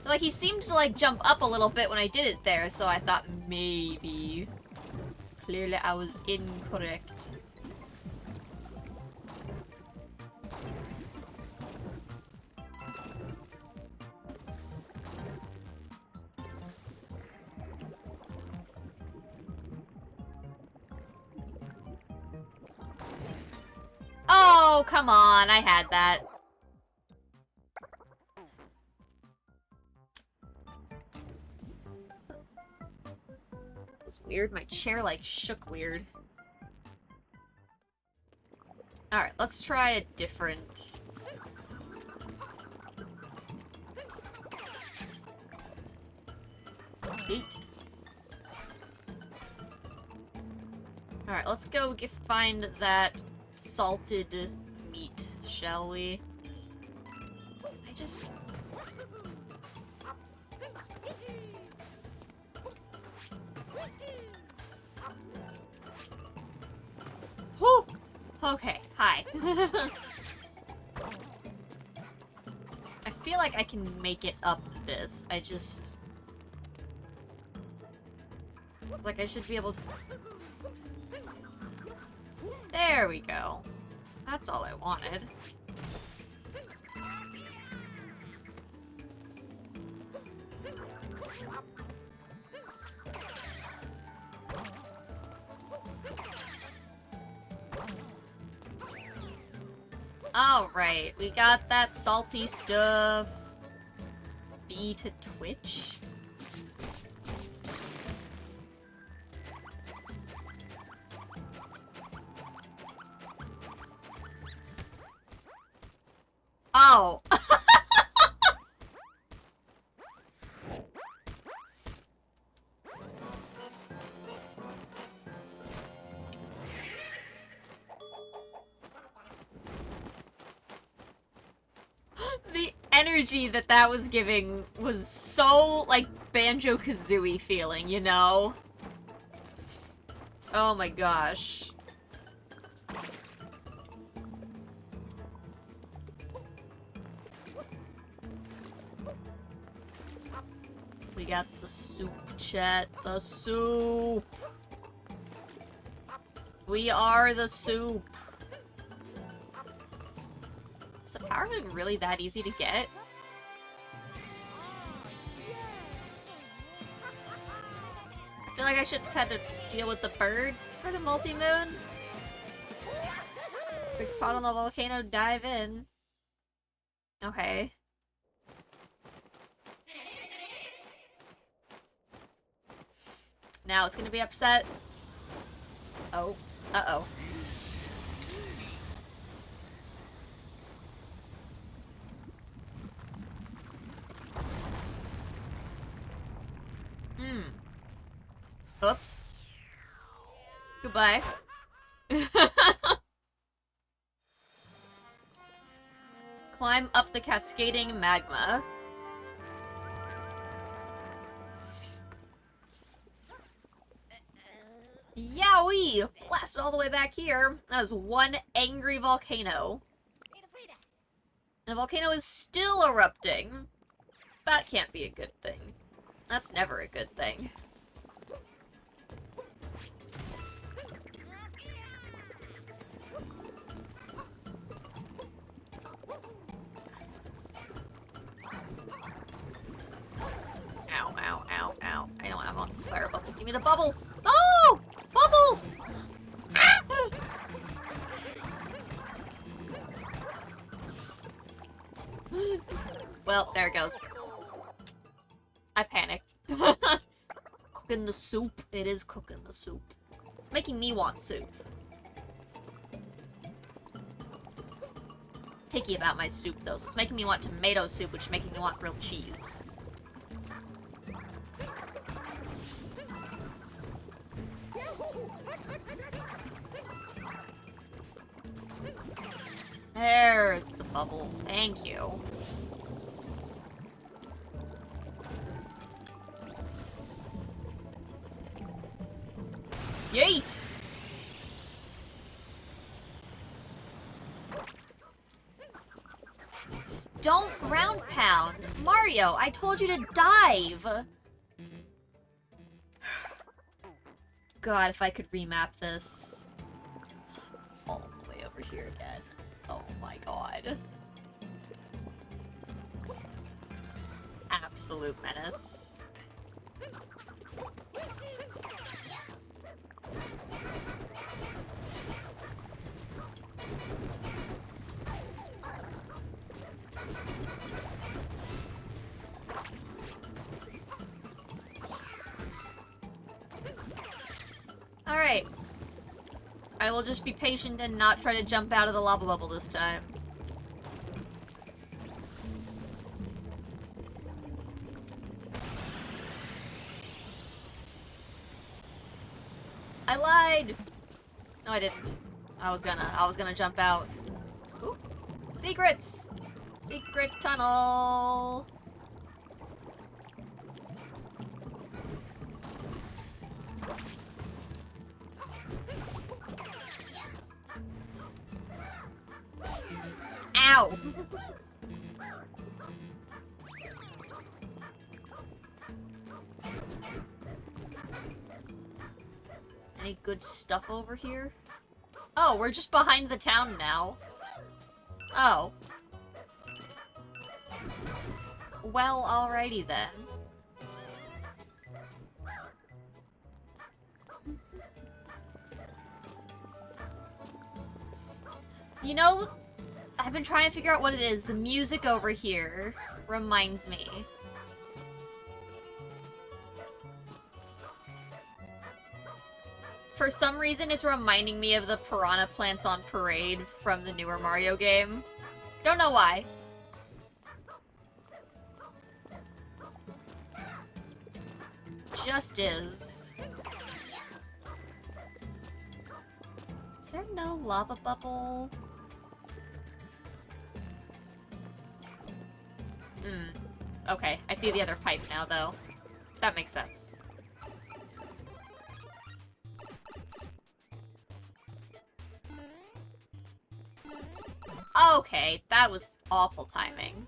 Like, he seemed to, like, jump up a little bit when I did it there, so I thought maybe... clearly I was incorrect. Oh, come on, I had that. It was weird, my chair like shook weird. Alright, let's try a different... Eight. Alright, let's go find that salted meat, shall we? I just... Whew! Okay, hi. I feel like I can make it up this. I just... Like, I should be able to... There we go. That's all I wanted. Alright, we got that salty stuff. B to Twitch. Oh! The energy that was giving was so, like, Banjo-Kazooie feeling, you know? Oh my gosh. We got the soup, chat. The soup! We are the soup! Is the power moon really that easy to get? I feel like I shouldn't have had to deal with the bird for the multi-moon. Quick pot on the volcano, dive in. Okay. Now it's gonna be upset. Oh. Uh-oh. Oops. Goodbye. Climb up the cascading magma. Yowie! Blasted all the way back here. That is one angry volcano. And the volcano is still erupting. That can't be a good thing. That's never a good thing. Ow, ow, ow, ow. I want this fire bubble. Give me the bubble! Oh! Bubble! Well, there it goes. I panicked. Cooking the soup. It is cooking the soup. It's making me want soup. Picky about my soup, though, so it's making me want tomato soup, which is making me want grilled cheese. There's the bubble. Thank you. Yeet! Don't ground pound! Mario, I told you to dive! God, if I could remap this. All the way over here again. Oh my god. Absolute menace. Alright. I will just be patient and not try to jump out of the lava bubble this time. I lied! No, I didn't. I was gonna jump out. Ooh. Secrets! Secret tunnel! Ow! Any good stuff over here? Oh, we're just behind the town now. Oh. Well, alrighty then. You know, I've been trying to figure out what it is. The music over here reminds me. For some reason, it's reminding me of the piranha plants on Parade from the newer Mario game. Don't know why. Just is. Is there no lava bubble? Okay, I see the other pipe now, though. That makes sense. Okay, that was awful timing.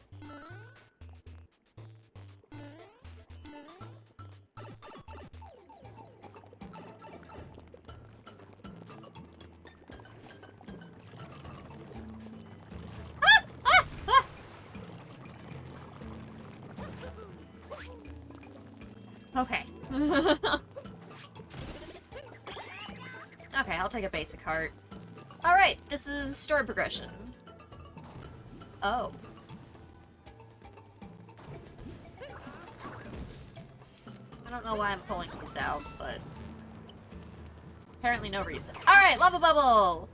Okay. Okay, I'll take a basic heart. Alright, this is story progression. Oh. I don't know why I'm pulling these out, but... apparently no reason. Alright, lava bubble!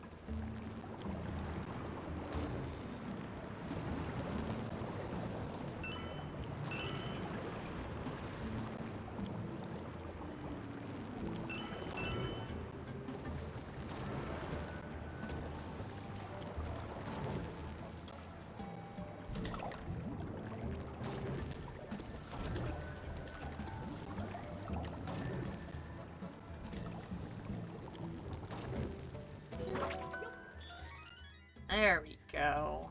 There we go.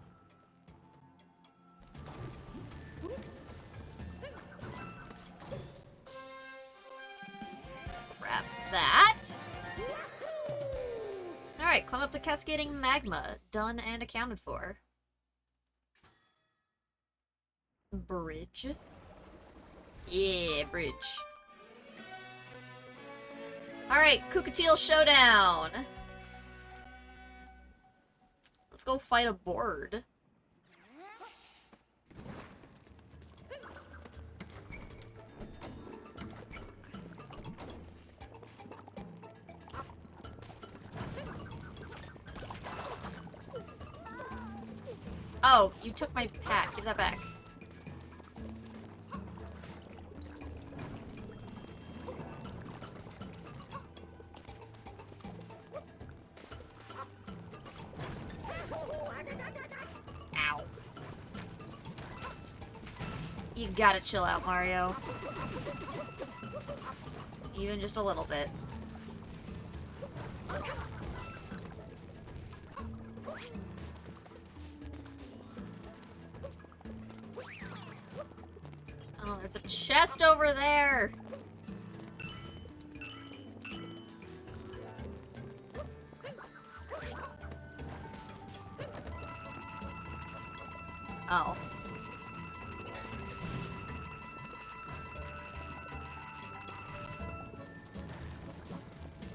Grab that. Alright, climb up the cascading magma. Done and accounted for. Bridge. Yeah, bridge. Alright, Kukateel Showdown! Let's go fight a board. Oh, you took my pack. Give that back. Ow. You gotta chill out, Mario. Even just a little bit. Oh, there's a chest over there! Oh.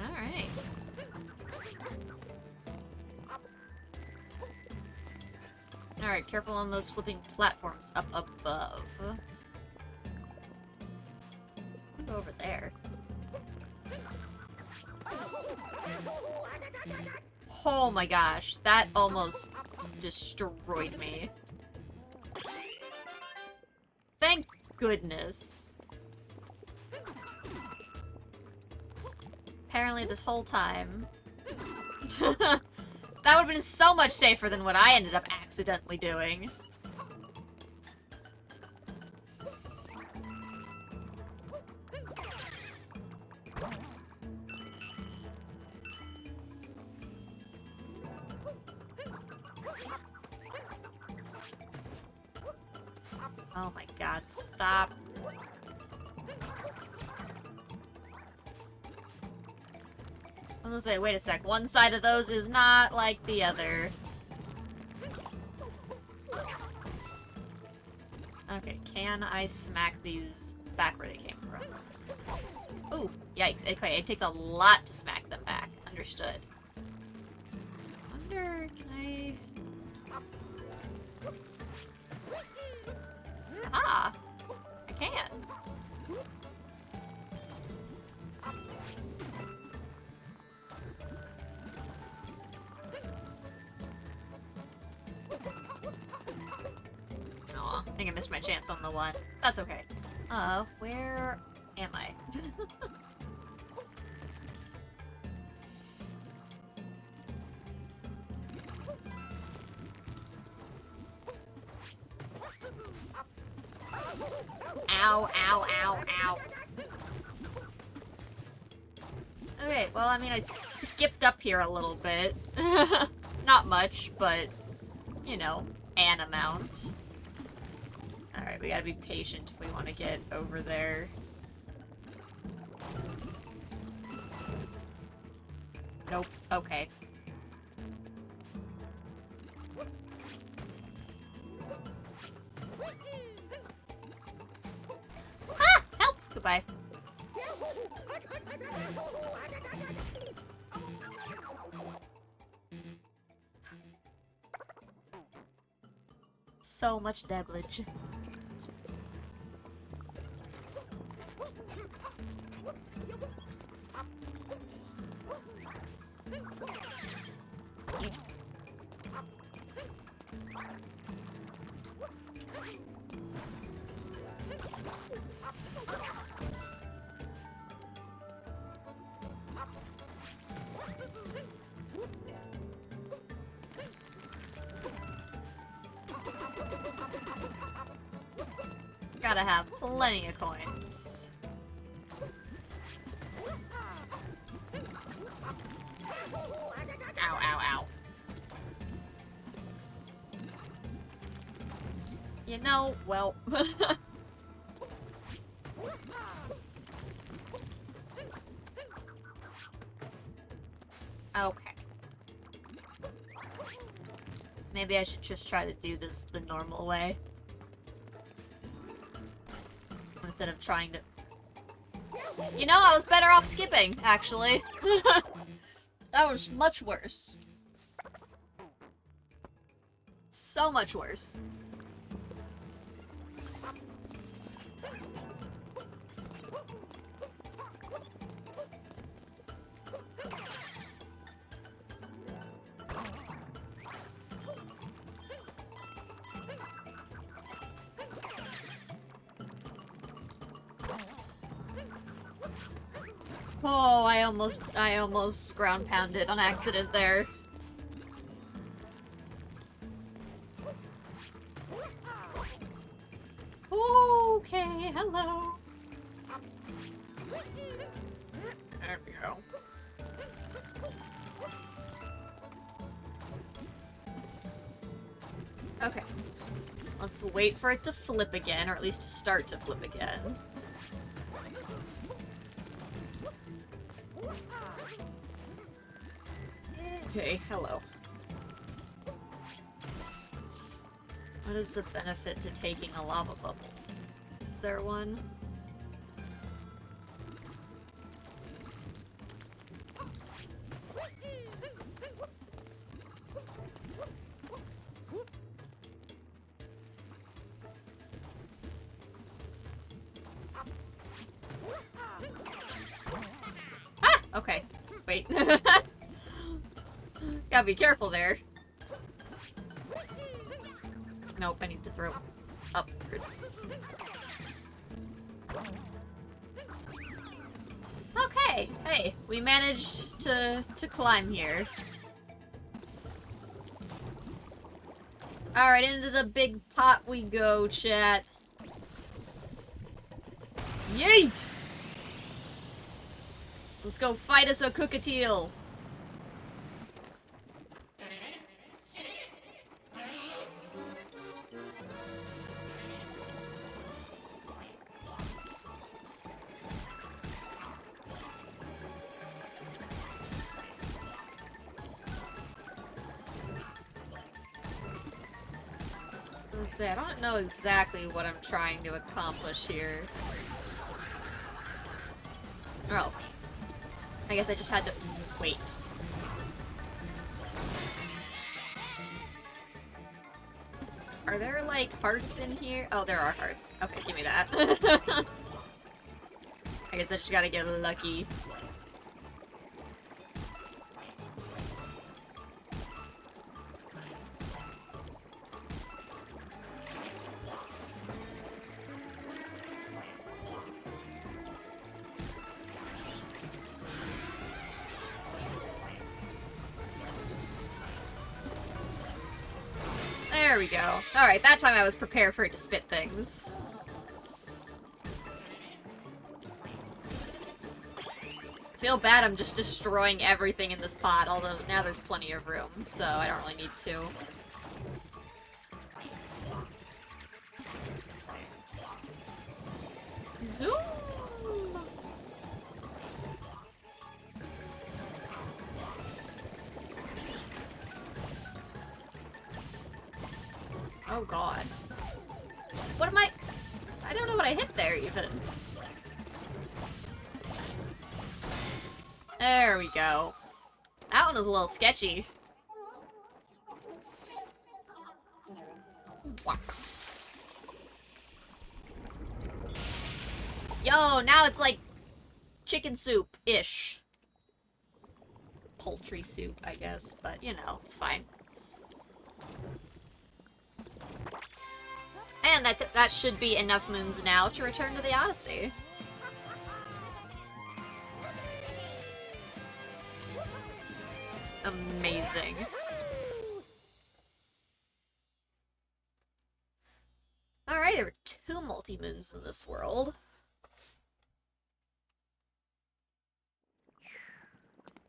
Alright. Alright, careful on those flipping platforms up above. I'll go over there. Oh my gosh, that almost destroyed me. Thank goodness. Apparently this whole time. That would have been so much safer than what I ended up accidentally doing. Oh my god, stop. I'm gonna say, wait a sec, one side of those is not like the other. Okay, can I smack these back where they came from? Ooh, yikes. Okay, it takes a lot to smack them back. Understood. Wonder, can I... Ah! I can. Aw, I think I missed my chance on the one. That's okay. Where am I? Ow, ow, ow, ow. Okay, well, I mean, I skipped up here a little bit. Not much, but, you know, an amount. Alright, we gotta be patient if we want to get over there. Nope. Okay. Ah! Help! Goodbye. So much devillage. Gotta have plenty of coins. Ow, ow, ow. You know, well... Okay. Maybe I should just try to do this the normal way. Instead of trying to... You know, I was better off skipping, actually. That was much worse. So much worse. Oh, I almost ground pounded on accident there. Okay, hello. There we go. Okay. Let's wait for it to flip again, or at least to start to flip again. Okay, hello. What is the benefit to taking a lava bubble? Is there one? Ah! Okay. Wait. Gotta be careful there. Nope, I need to throw upwards. Okay, hey, we managed to climb here. Alright, into the big pot we go, chat. Yeet! Let's go fight us a cockatiel. I don't know exactly what I'm trying to accomplish here. Oh. I guess I just had to wait. Are there, like, hearts in here? Oh, there are hearts. Okay, give me that. I guess I just gotta get lucky. There we go. Alright, that time I was prepared for it to spit things. Feel bad I'm just destroying everything in this pot, although now there's plenty of room, so I don't really need to. Zoom! Oh god. What am I don't know what I hit there, even. There we go. That one was a little sketchy. Wow. Yo, now it's like chicken soup-ish. Poultry soup, I guess, but you know, it's fine. And that should be enough moons now to return to the Odyssey. Amazing. Alright, there were 2 multi-moons in this world.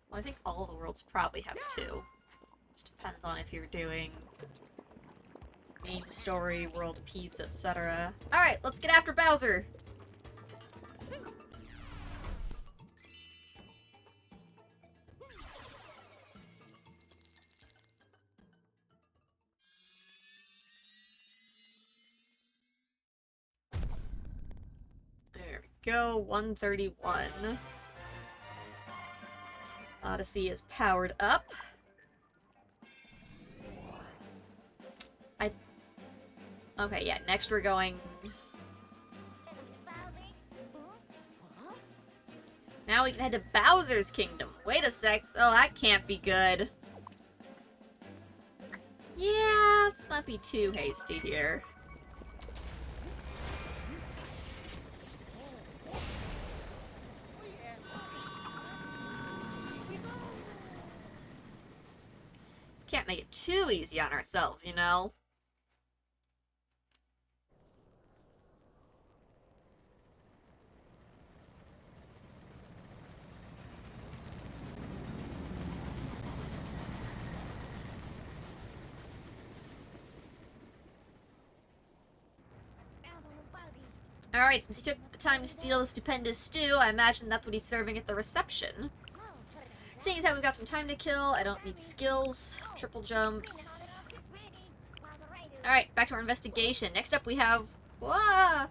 Well, I think all the worlds probably have 2. Just depends on if you're doing main story, world peace, etc. Alright, let's get after Bowser! There we go, 131. Odyssey is powered up. Okay, yeah, next we're going... Now we can head to Bowser's Kingdom. Wait a sec. Oh, that can't be good. Yeah, let's not be too hasty here. Can't make it too easy on ourselves, you know? Alright, since he took the time to steal the stupendous stew, I imagine that's what he's serving at the reception. Seeing as how we've got some time to kill, I don't need skills, triple jumps. Alright, back to our investigation. Next up we have... Whoa!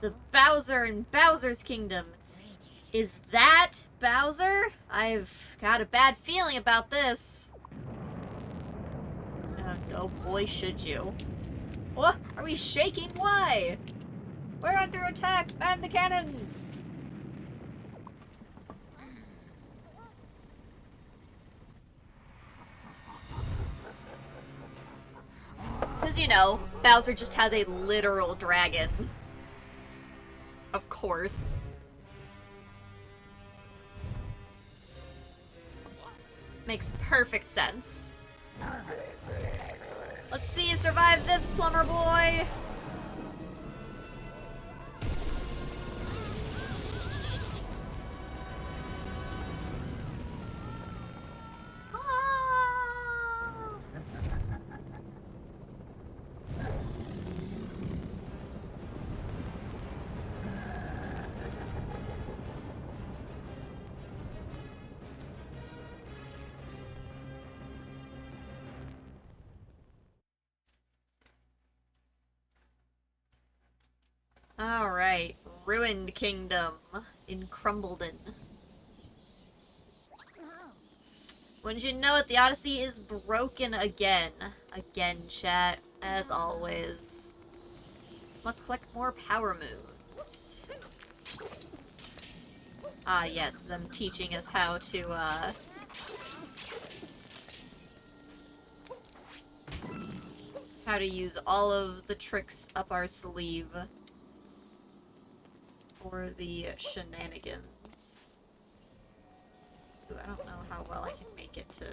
The Bowser in Bowser's Kingdom. Is that Bowser? I've got a bad feeling about this. Oh boy, should you. What? Are we shaking? Why? We're under attack! Man the cannons! Because, you know, Bowser just has a literal dragon. Of course. Makes perfect sense. Let's see you survive this, plumber boy! Alright, Ruined Kingdom in Crumbledon. Wouldn't you know it, the Odyssey is broken again. Again, chat, as always. Must collect more power moons. Ah yes, them teaching us how to use all of the tricks up our sleeve. For the shenanigans. Ooh, I don't know how well I can make it to...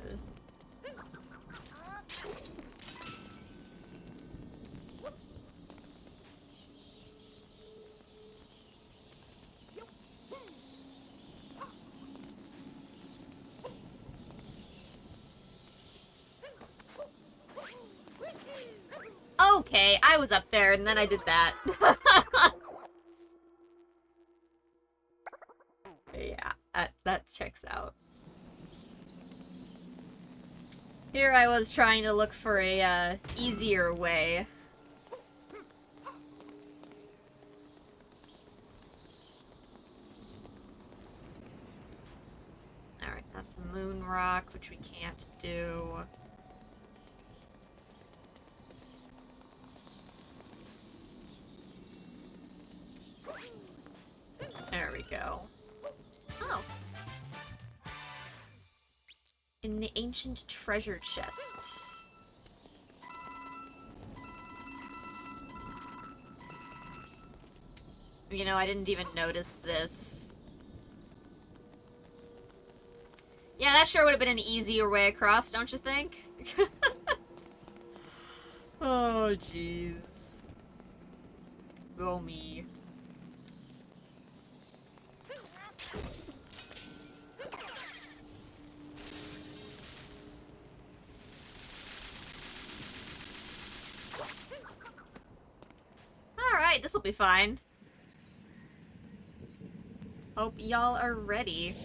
Okay, I was up there and then I did that. Yeah, that checks out. Here I was trying to look for a, easier way. Alright, that's Moon Rock, which we can't do. There we go. Oh. In the ancient treasure chest. You know, I didn't even notice this. Yeah, that sure would have been an easier way across, don't you think? Oh, jeez. Go me. Alright, this'll be fine. Hope y'all are ready.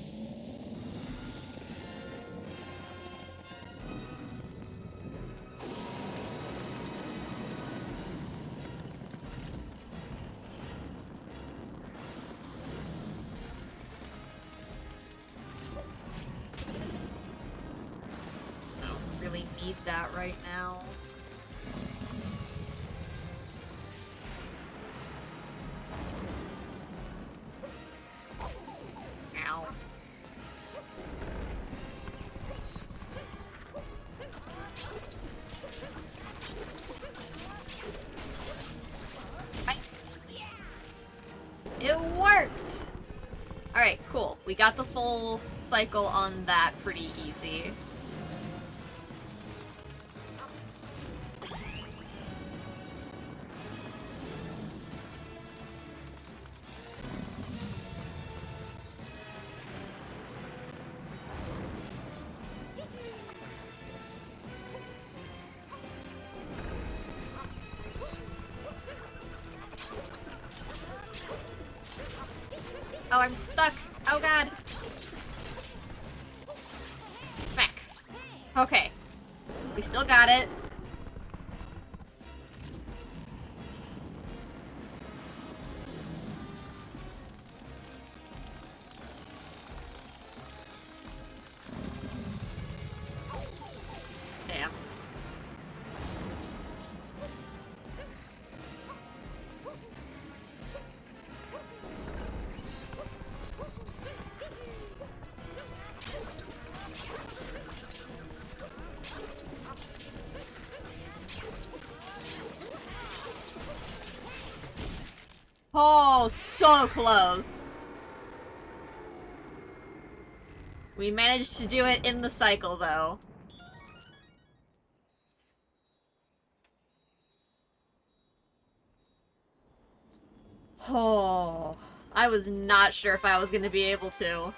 I don't really need that right now. It worked! Alright, cool. We got the full cycle on that pretty easy. Oh, I'm stuck. Oh god. Smack. Okay. We still got it. Oh, so close. We managed to do it in the cycle, though. Oh, I was not sure if I was going to be able to.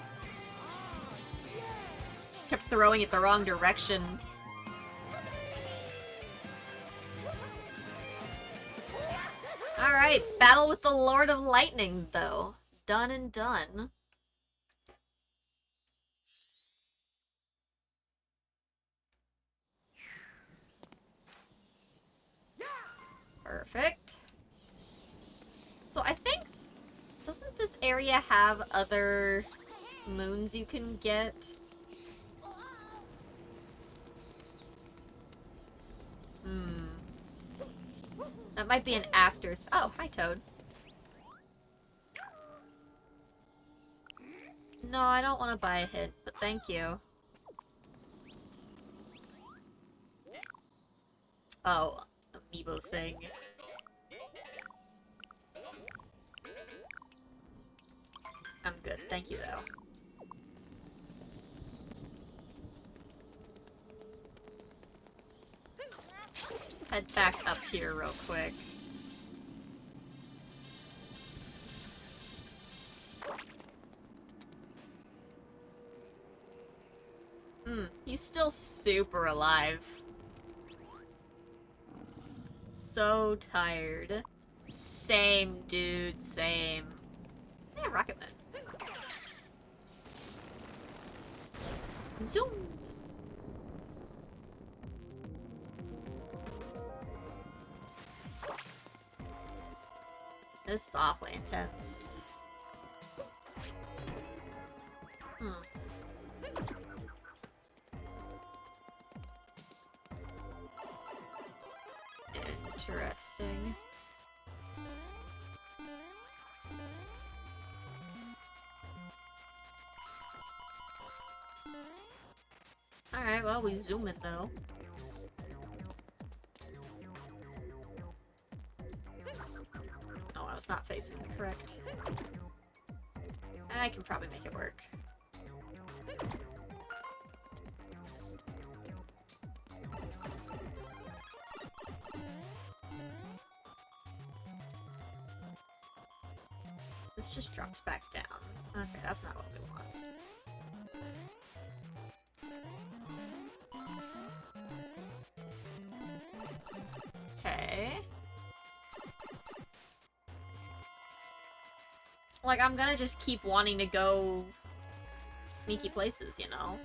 Kept throwing it the wrong direction. Alright, battle with the Lord of Lightning, though. Done and done. Perfect. So I think... Doesn't this area have other moons you can get? That might be an after... Oh, hi, Toad. No, I don't want to buy a hint, but thank you. Oh, amiibo thing. I'm good, thank you, though. Head back up here real quick. He's still super alive. So tired. Same, dude, same. Yeah, Rocket Man. Zoom! This is awfully intense. Interesting. Alright, well, we zoom it though. Oh, I was not facing the correct. I can probably make it work. This just drops back down. Okay, that's not what we want. Okay. Like, I'm gonna just keep wanting to go sneaky places, you know?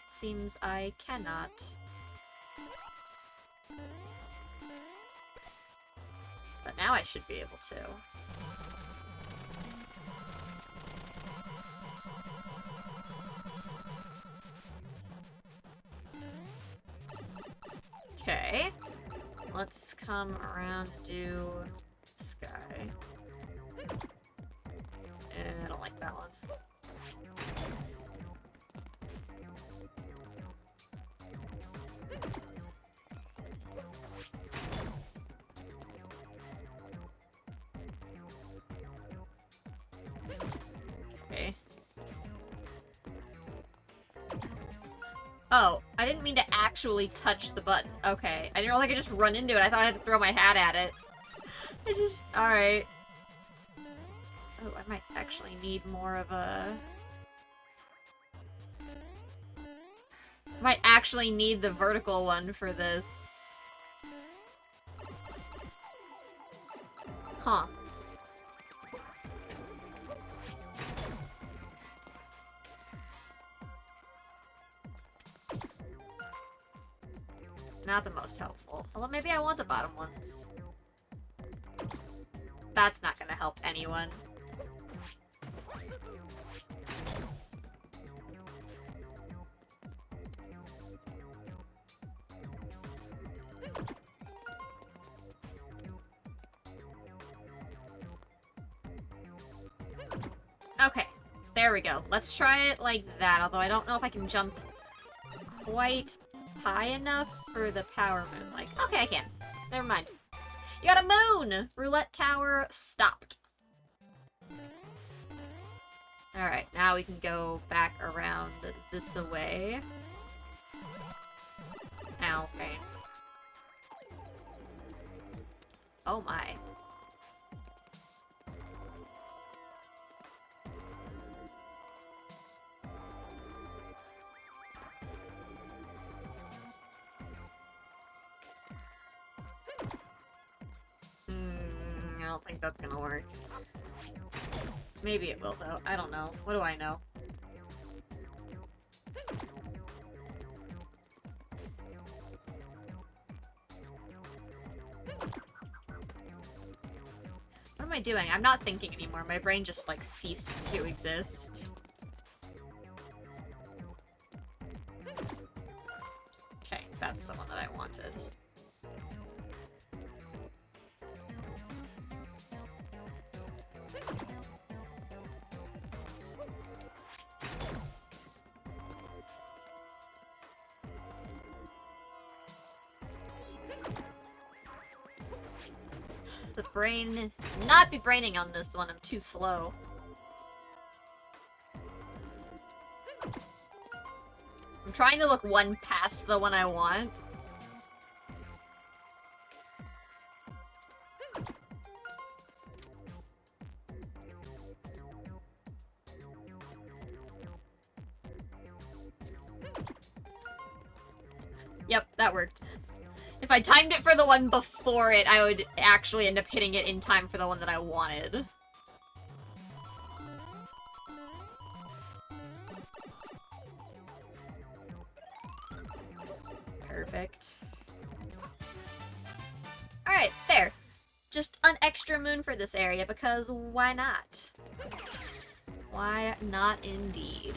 Seems I cannot. But now I should be able to. Okay. Let's come around and do this guy. I don't like that one. Okay. Oh, I didn't mean to actually touch the button. Okay. I didn't know I could just run into it. I thought I had to throw my hat at it. Alright. Oh, I might actually need more of a... Might actually need the vertical one for this. Huh. Not the most helpful. Although maybe I want the bottom ones. That's not gonna help anyone. Okay, there we go. Let's try it like that, although I don't know if I can jump quite high enough for the power move. Like, okay, I can. Never mind. You got a moon! Roulette tower stopped. Alright, now we can go back around this way. Ow, okay. Oh my. I don't think that's gonna work. Maybe it will, though. I don't know. What do I know? What am I doing? I'm not thinking anymore. My brain just, like, ceased to exist. Okay, that's the one that I wanted. The brain... Not be braining on this one, I'm too slow. I'm trying to look one past the one I want. Yep, that worked. If I timed it for the one before it, I would actually end up hitting it in time for the one that I wanted. Perfect. Alright, there. Just an extra moon for this area, because why not? Why not indeed?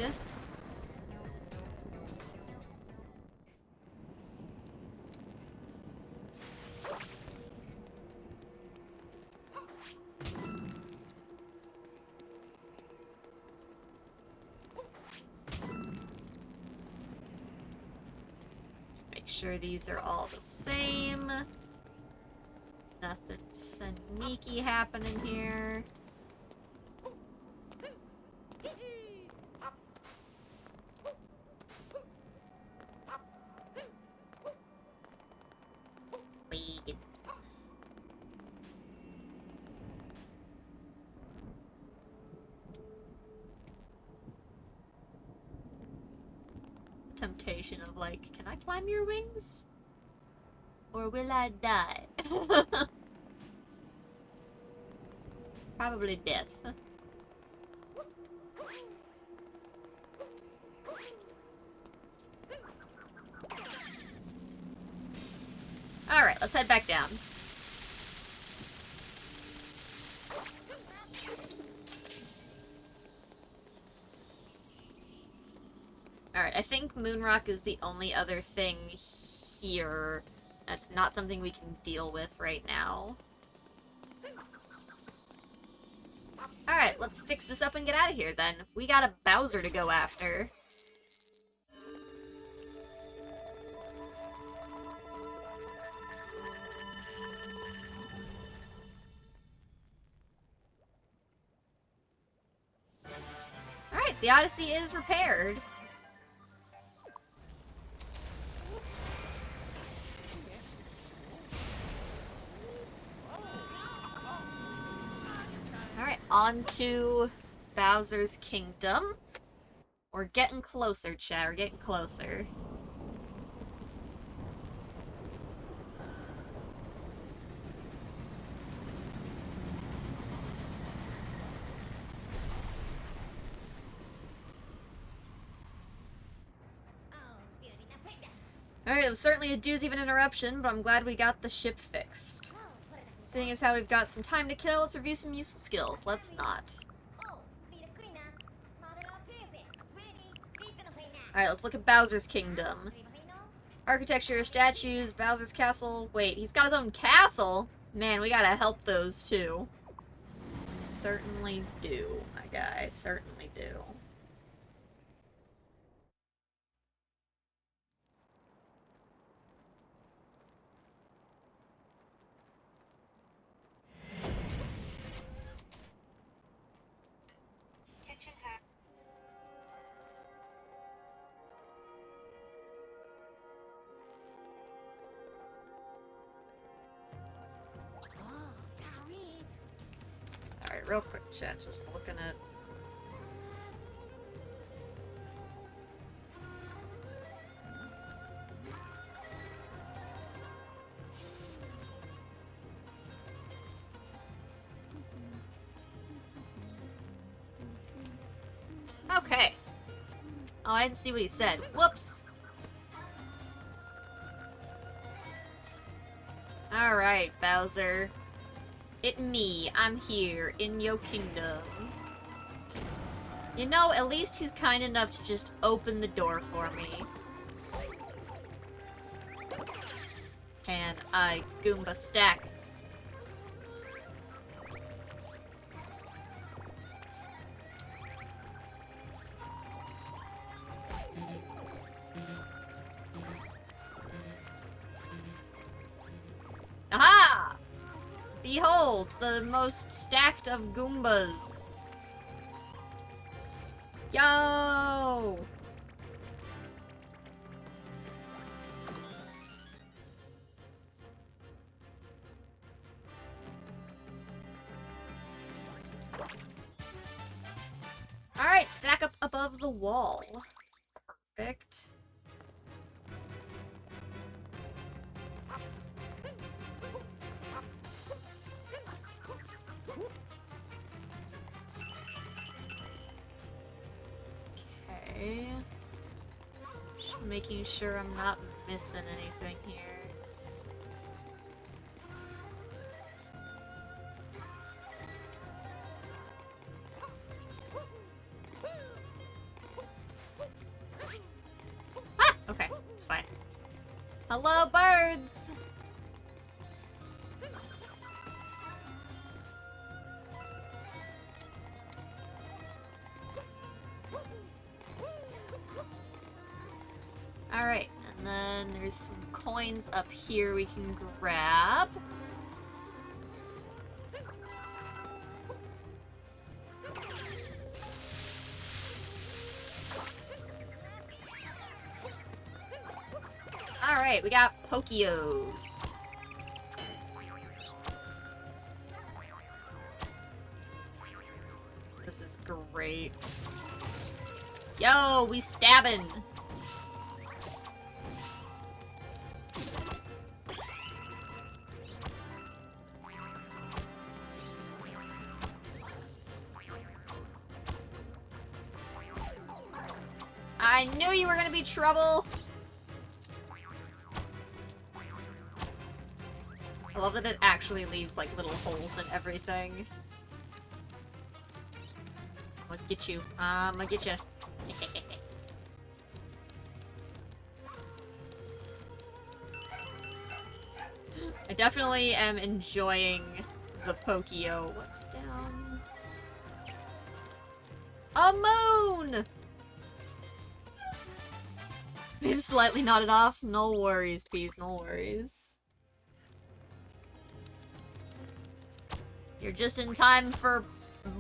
Make sure these are all the same. Nothing sneaky happening here. Wait. Temptation of like, can I climb your wings? Or will I die? Probably death. Alright, let's head back down. Alright, I think Moonrock is the only other thing here that's not something we can deal with right now. Alright, let's fix this up and get out of here then. We got a Bowser to go after. Alright, the Odyssey is repaired. Alright, on to Bowser's Kingdom. We're getting closer, chat. We're getting closer. Alright, it was certainly a doozy of an interruption, but I'm glad we got the ship fixed. Seeing as how we've got some time to kill, let's review some useful skills. Let's not. Alright, let's look at Bowser's Kingdom. Architecture, statues, Bowser's Castle. Wait, he's got his own castle? Man, we gotta help those too. Certainly do, my guy. Certainly do. Alright, real quick, chat, just looking at... Okay. Oh, I didn't see what he said. Whoops! Alright, Bowser. It me. I'm here, in your kingdom. You know, at least he's kind enough to just open the door for me. Can I Goomba stack? Aha! Behold, the most stacked of Goombas. Yo! Alright, stack up above the wall. Perfect. Okay. Just making sure I'm not missing anything here. Ah! Okay, it's fine. Hello, birds! Alright, and then there's some coins up here we can grab. Alright, we got Pokios. This is great. Yo, we stabbing! I knew you were gonna be trouble! I love that it actually leaves, like, little holes and everything. I'm gonna get you. I'm gonna get you. I definitely am enjoying the Pokio. What's down? A moon! We've slightly nodded off. No worries, peas, no worries. You're just in time for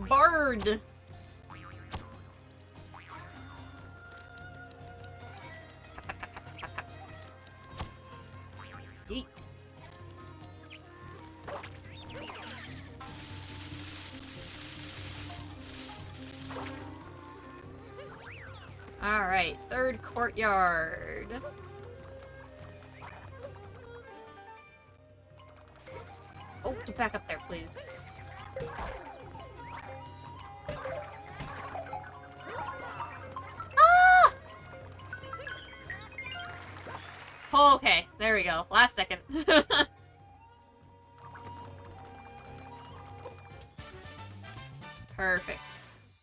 bird. Yeet. Alright, third courtyard. Oh, get back up there, please. Ah! Oh, okay, there we go. Last second. Perfect.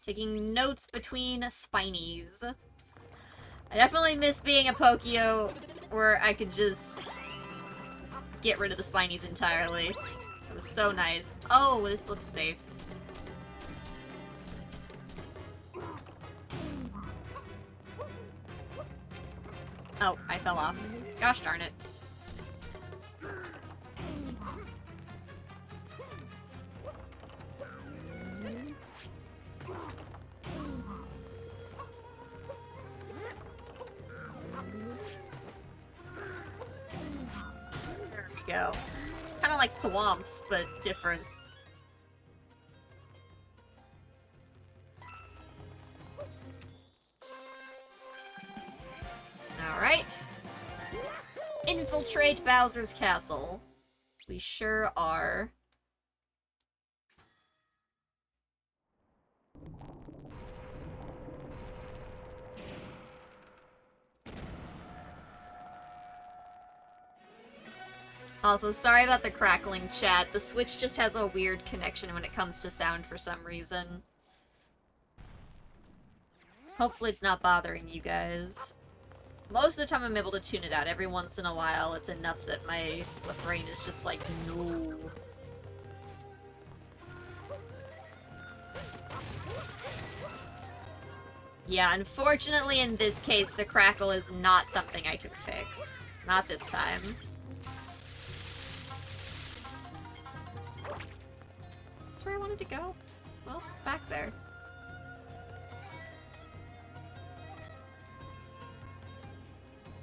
Taking notes between spinies. I definitely miss being a Pokio where I could just get rid of the spinies entirely. It was so nice. Oh, this looks safe. Oh, I fell off. Gosh darn it. There we go. It's kind of like Thwomps, but different. Alright. Infiltrate Bowser's castle. We sure are. Also, sorry about the crackling, chat. The Switch just has a weird connection when it comes to sound for some reason. Hopefully it's not bothering you guys. Most of the time I'm able to tune it out. Every once in a while it's enough that my brain is just like, no. Yeah, unfortunately in this case, the crackle is not something I can fix. Not this time. Is this where I wanted to go? What else was back there?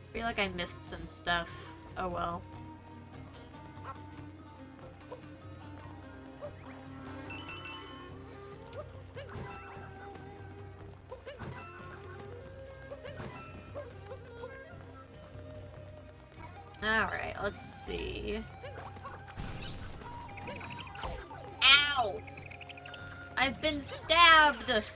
I feel like I missed some stuff. Oh well. Alright, let's see. Ow! I've been stabbed!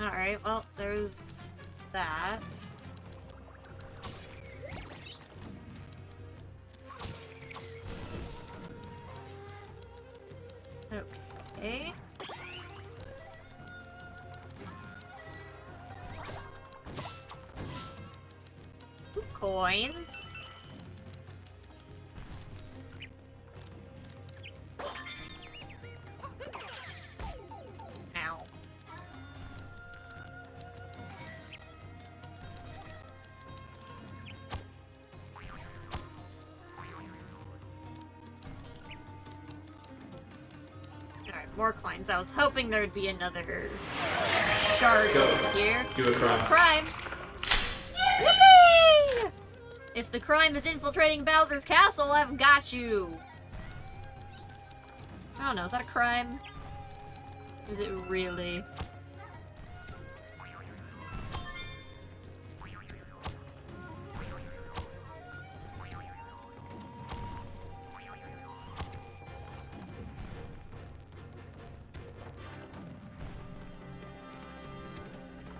Alright, well, there's that. Okay. Ooh, coins. Ow. More coins. I was hoping there would be another shard over here. Do a crime. Crime! Yippee! If the crime is infiltrating Bowser's castle, I've got you! I don't know, is that a crime? Is it really?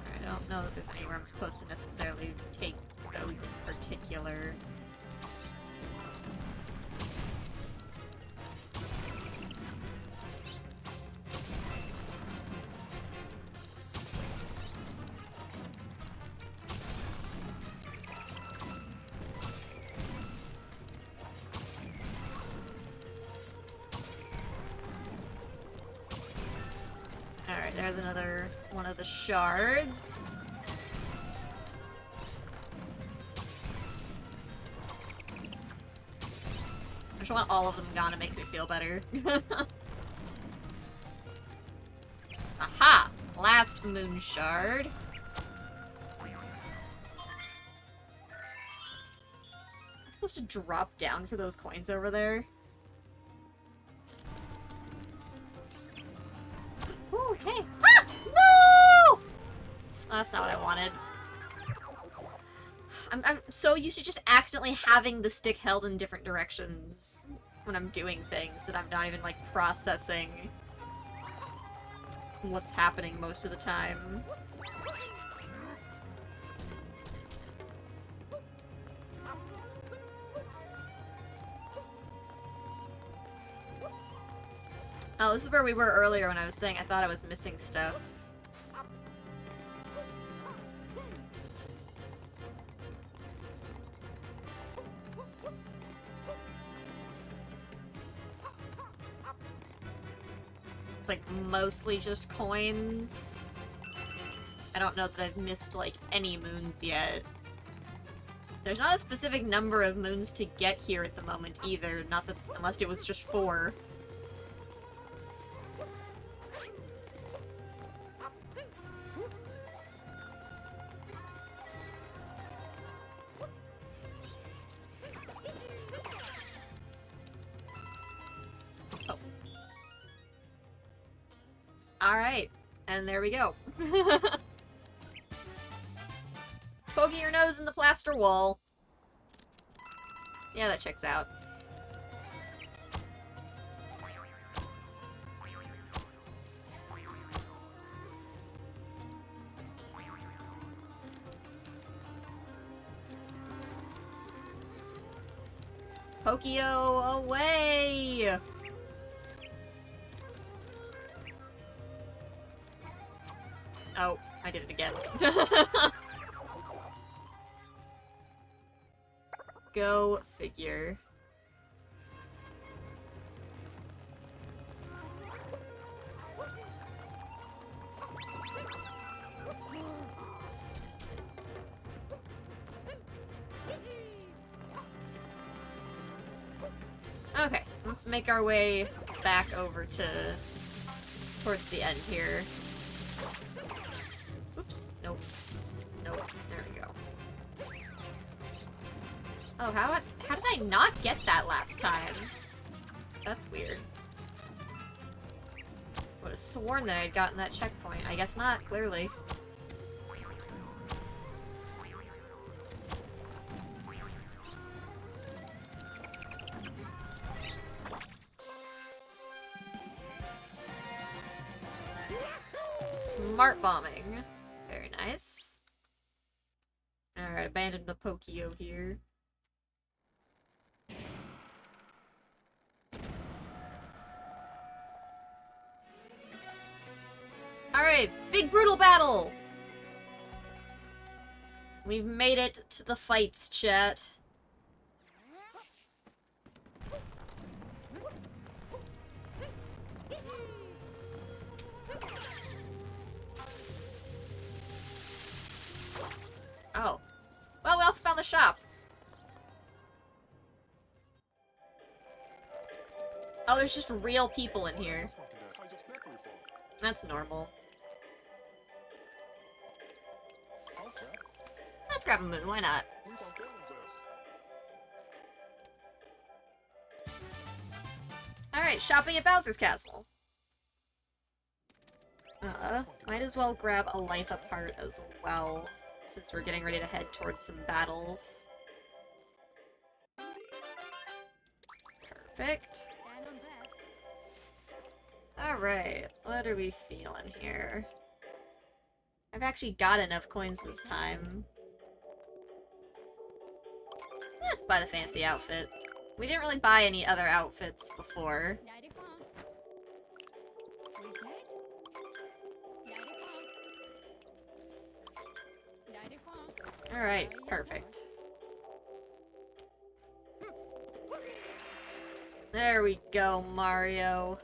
I don't know that there's anywhere I'm supposed to necessarily take those in particular. Alright, there's another one of the shards. I just want all of them gone, it makes me feel better. Aha! Last moon shard. Am I supposed to drop down for those coins over there? Ooh, okay. Ah! No! That's not what I wanted. I'm so used to just accidentally having the stick held in different directions when I'm doing things that I'm not even, like, processing what's happening most of the time. Oh, this is where we were earlier when I was saying I thought I was missing stuff. It's like mostly just coins. I don't know that I've missed like any moons yet. There's not a specific number of moons to get here at the moment either, not that's unless it was just 4. Oh. Alright, and there we go. Poking your nose in the plaster wall. Yeah, that checks out. Pokio, away! Oh, I did it again. Go figure. Okay, let's make our way back over to towards the end here. Oops, nope. Nope, there we go. Oh, how did I not get that last time? That's weird. Would have sworn that I'd gotten that checkpoint. I guess not, clearly. Smart bombing. Very nice. Alright, abandon the Pokio here. Alright, big brutal battle! We've made it to the fights, chat. Oh. Well, we also found the shop. Oh, there's just real people in here. That's normal. Let's grab a moon, why not? Alright, shopping at Bowser's Castle. Might as well grab a life apart as well, since we're getting ready to head towards some battles. Perfect. Alright, what are we feeling here? I've actually got enough coins this time. Let's buy the fancy outfit. We didn't really buy any other outfits before. Alright, perfect. There we go, Mario.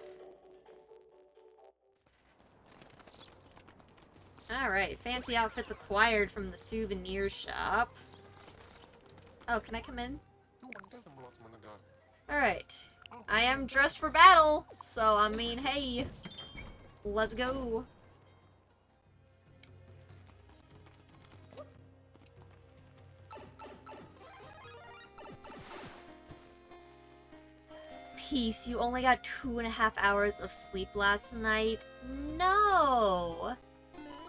Alright, fancy outfits acquired from the souvenir shop. Oh, can I come in? Alright. I am dressed for battle, so I mean, hey. Let's go. Peace, you only got 2.5 hours of sleep last night? No!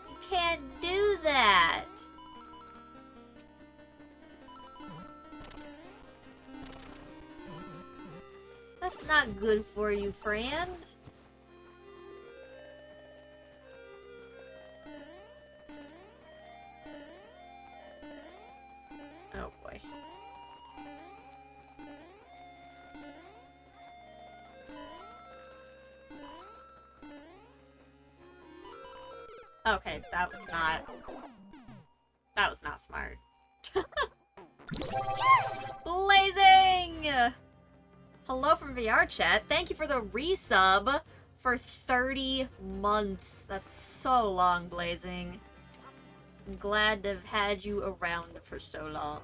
You can't do that! That's not good for you, friend. Oh boy. Okay, that was not smart. Blazing! Hello from VR chat. Thank you for the resub for 30 months. That's so long, Blazing. I'm glad to have had you around for so long.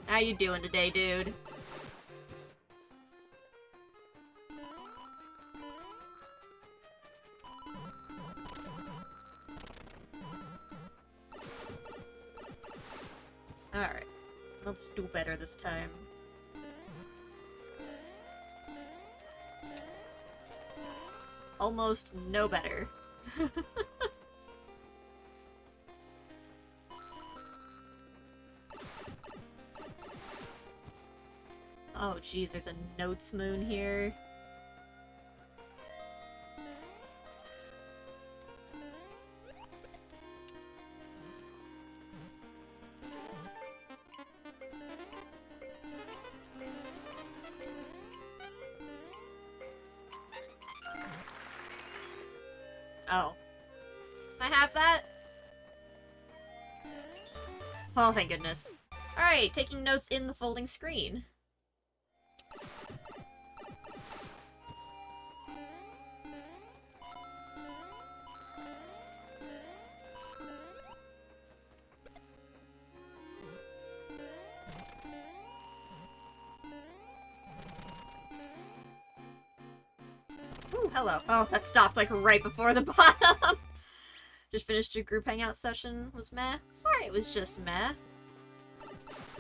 How you doing today, dude? Alright. Let's do better this time. Almost no better. Oh jeez, there's a Notes Moon here. Oh. Can I have that? Oh, thank goodness. Alright, taking notes in the folding screen. Ooh, hello. Oh, that stopped like right before the bottom. Just finished your group hangout session. Was meh? Sorry, it was just meh.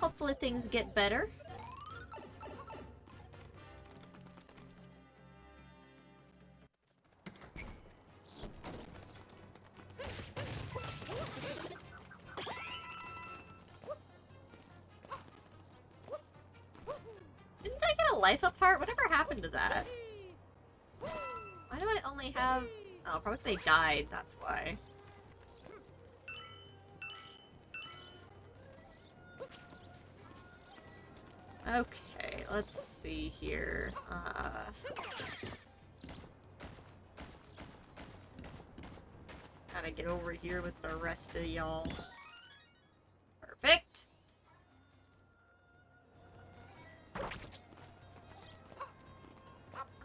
Hopefully things get better. Didn't I get a life up heart? Whatever happened to that? Why do I only have... Oh, probably because they died, that's why. Okay, let's see here. Gotta get over here with the rest of y'all. Perfect!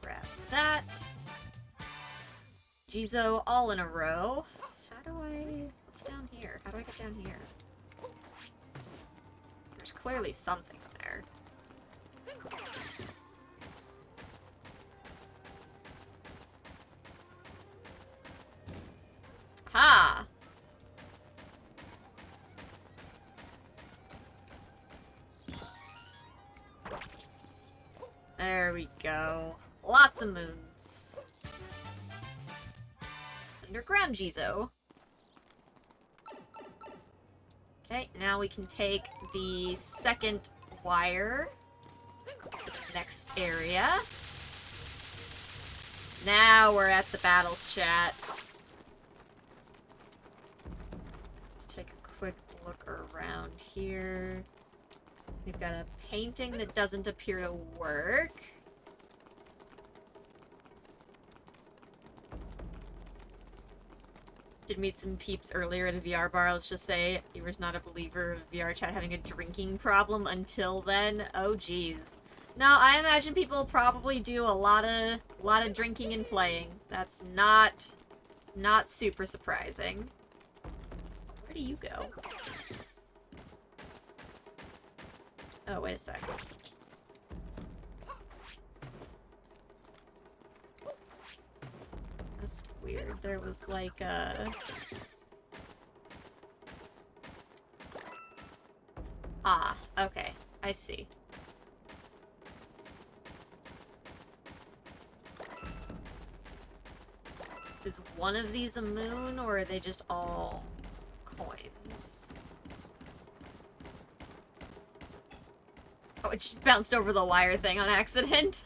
Grab that. Jizo all in a row. How do I... What's down here? How do I get down here? There's clearly something there. Ha! There we go. Lots of moons. Underground Jizo. Okay, now we can take the second wire to the next area. Now we're at the battles, chat. Let's take a quick look around here. We've got a painting that doesn't appear to work. Did meet some peeps earlier at a VR bar. Let's just say he was not a believer of VR chat having a drinking problem until then. Oh geez. No, I imagine people probably do a lot of drinking and playing. That's not super surprising. Where do you go? Oh, wait a sec. That's weird. There was like a... Ah, okay. I see. Is one of these a moon, or are they just all coins? Oh, it just bounced over the wire thing on accident.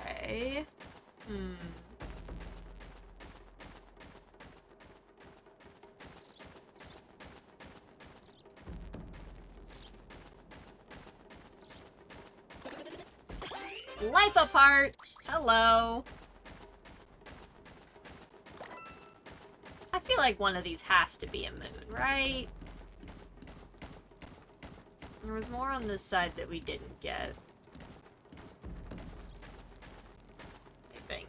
Okay. Life apart! Hello! I feel like one of these has to be a moon, right? There was more on this side that we didn't get. I think.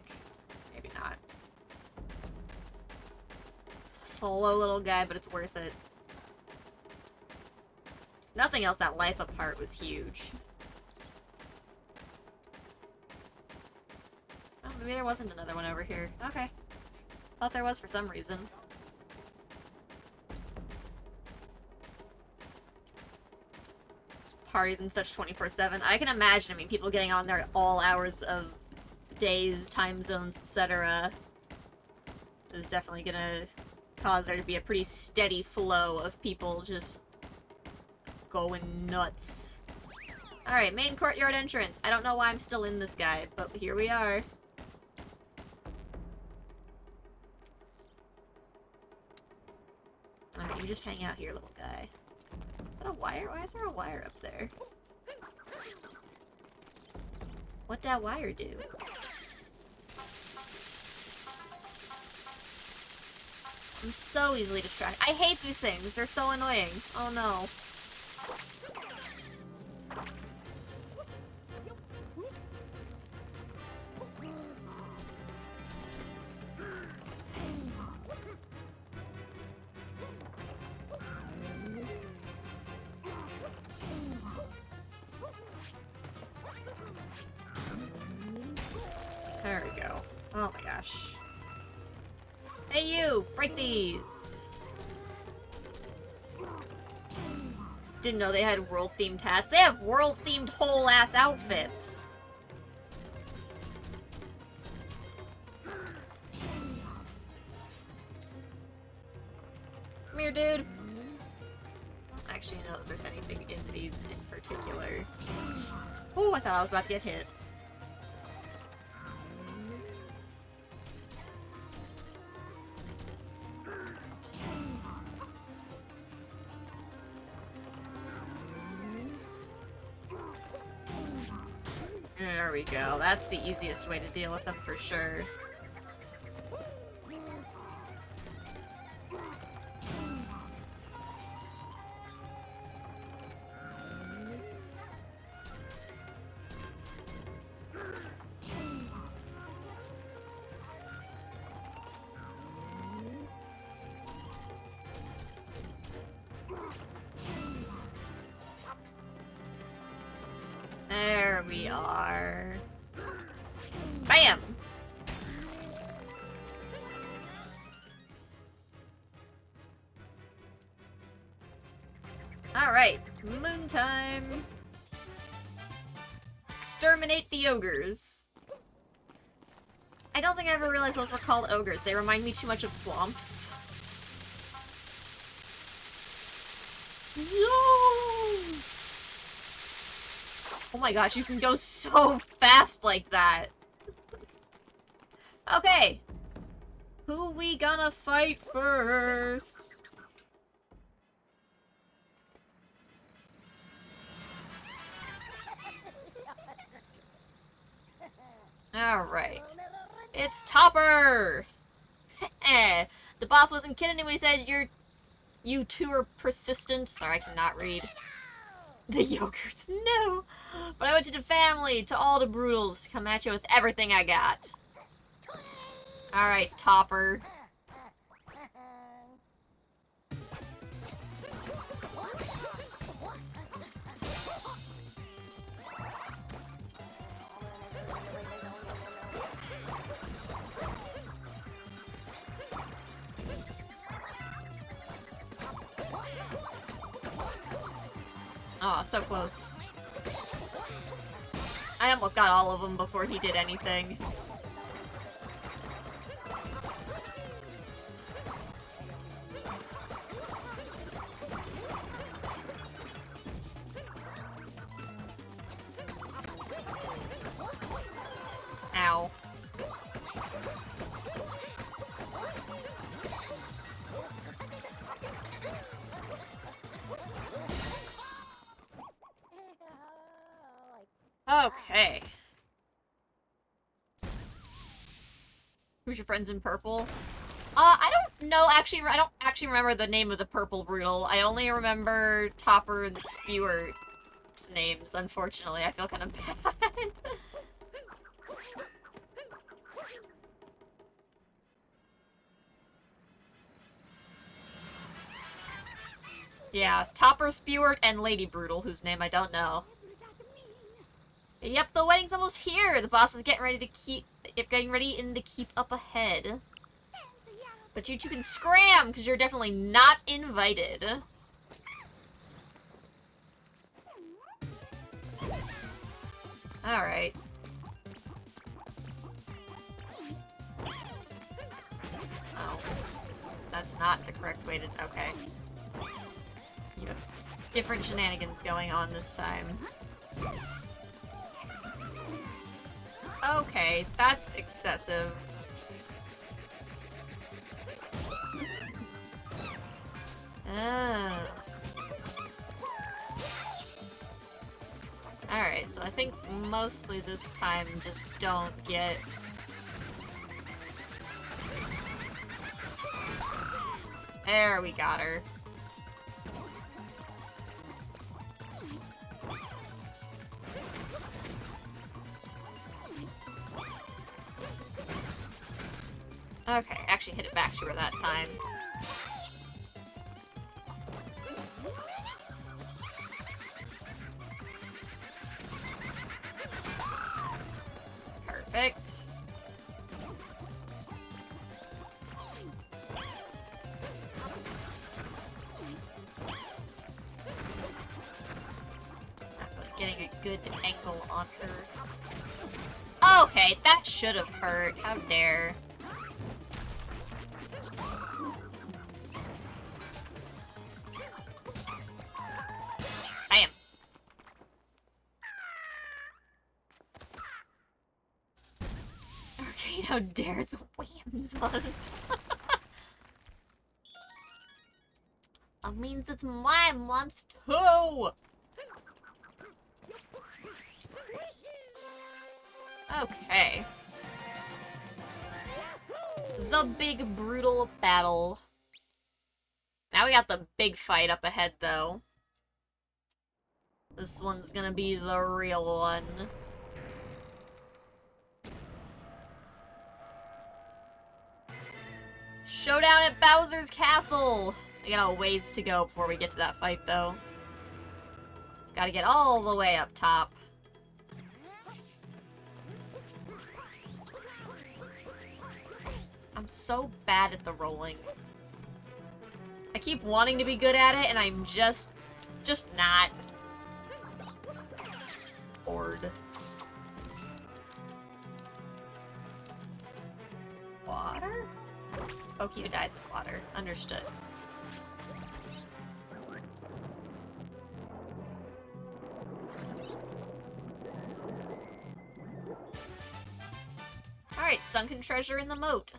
Maybe not. It's a solo little guy, but it's worth it. Nothing else, that life apart was huge. Oh, maybe there wasn't another one over here. Okay. Thought there was for some reason. This parties and such 24/7. I can imagine, I mean, people getting on there at all hours of days, time zones, etc. is definitely gonna cause there to be a pretty steady flow of people just going nuts. Alright, main courtyard entrance. I don't know why I'm still in this guy, but here we are. Alright, you just hang out here, little guy. Is that a wire? Why is there a wire up there? What'd that wire do? I'm so easily distracted. I hate these things. They're so annoying. Oh no. There we go. Oh my gosh. Hey you! Break these! Didn't know they had world-themed hats. They have world-themed whole-ass outfits! Come here, dude! I don't actually know if there's anything in these in particular. Oh, I thought I was about to get hit. There we go. That's the easiest way to deal with them for sure. There we are. Bam! Alright, moon time. Exterminate the ogres. I don't think I ever realized those were called ogres. They remind me too much of thwomps. No! Oh my gosh, you can go so fast like that. Okay. Who we gonna fight first? Alright. It's Topper! The boss wasn't kidding when he said you two are persistent. Sorry, I cannot read. The yogurts, no! But I went to the family, to all the Brutals, to come at you with everything I got. Alright, Topper. Oh, so close. I almost got all of them before he did anything. Ow. Okay. Who's your friends in purple? I don't know, I don't actually remember the name of the purple brutal. I only remember Topper and the Spewer. correct names, unfortunately. I feel kind of bad. Yeah, Topper Spewart and Lady Brutal, whose name I don't know. Yep, the wedding's almost here. The boss is getting ready to keep up ahead. But you two can scram, because you're definitely not invited. Alright. Oh. That's not the correct way to... Okay. You have different shenanigans going on this time. Okay, that's excessive. Alright, so I think mostly this time just don't get... There, we got her. Okay, actually hit it back to her that time. Perfect. Getting a good angle on her. Okay, that should have hurt. How dare. Bam. Okay, how dare it's whams on. That means it's my month too! Okay. The big brutal battle. Now we got the big fight up ahead, though. This one's gonna be the real one. Showdown at Bowser's Castle! We got a ways to go before we get to that fight, though. Gotta get all the way up top. I'm so bad at the rolling. I keep wanting to be good at it, and I'm just not. Bored. Water? Pokey dies in water. Understood. Alright, sunken treasure in the moat.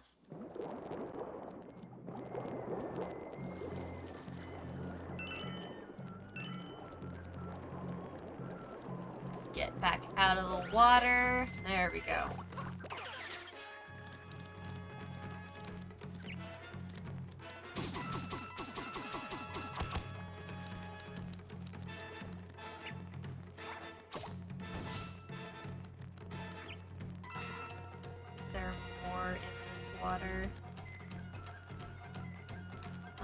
Let's get back out of the water. There we go. Is there more in this water?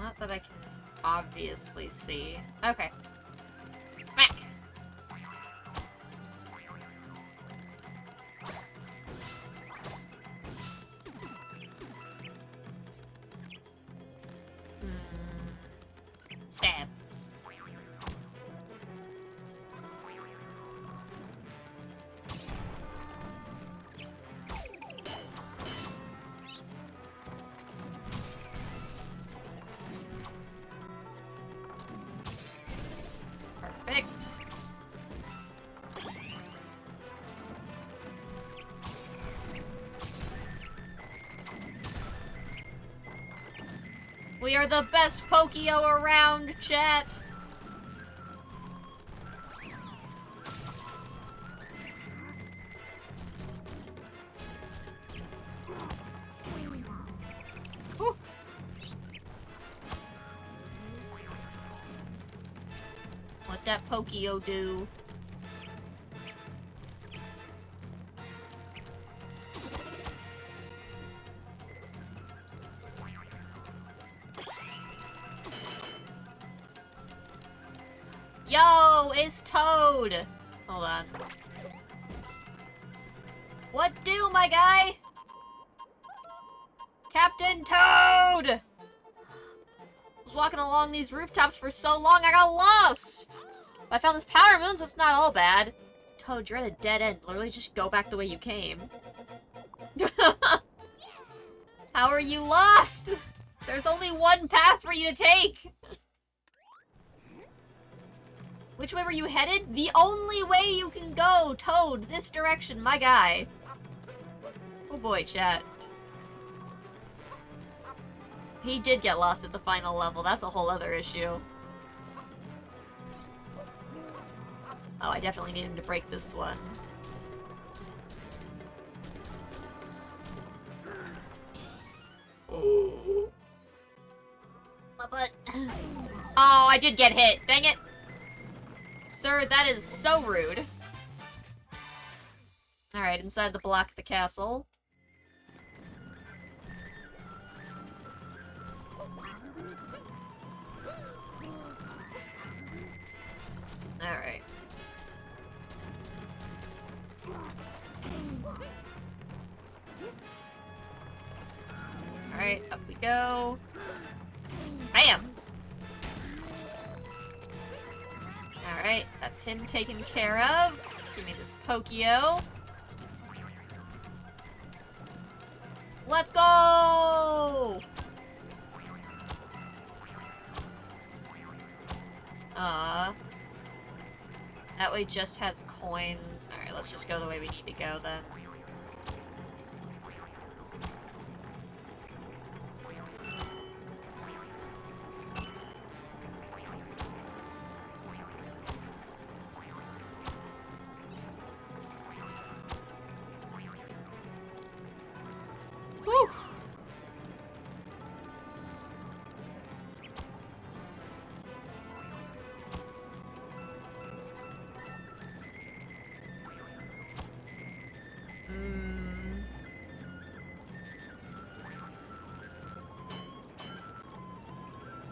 Not that I can obviously see. Okay. Smack! Stab. Perfect. We are the best Pokio around, chat! Whew. What that Pokio do? Yo, it's Toad! Hold on. What do, my guy? Captain Toad! I was walking along these rooftops for so long, I got lost! But I found this power moon, so it's not all bad. Toad, you're at a dead end. Literally just go back the way you came. How are you lost? There's only one path for you to take! Which way were you headed? The only way you can go, Toad, this direction, my guy. Oh boy, chat. He did get lost at the final level, that's a whole other issue. Oh, I definitely need him to break this one. Oh. My butt. Oh, I did get hit, dang it. Sir, that is so rude. Alright, inside the block of the castle. Alright. Alright, up we go. Bam! Alright, that's him taken care of. Give me this Pokio. Let's go! That way just has coins. Alright, let's just go the way we need to go then. Whew!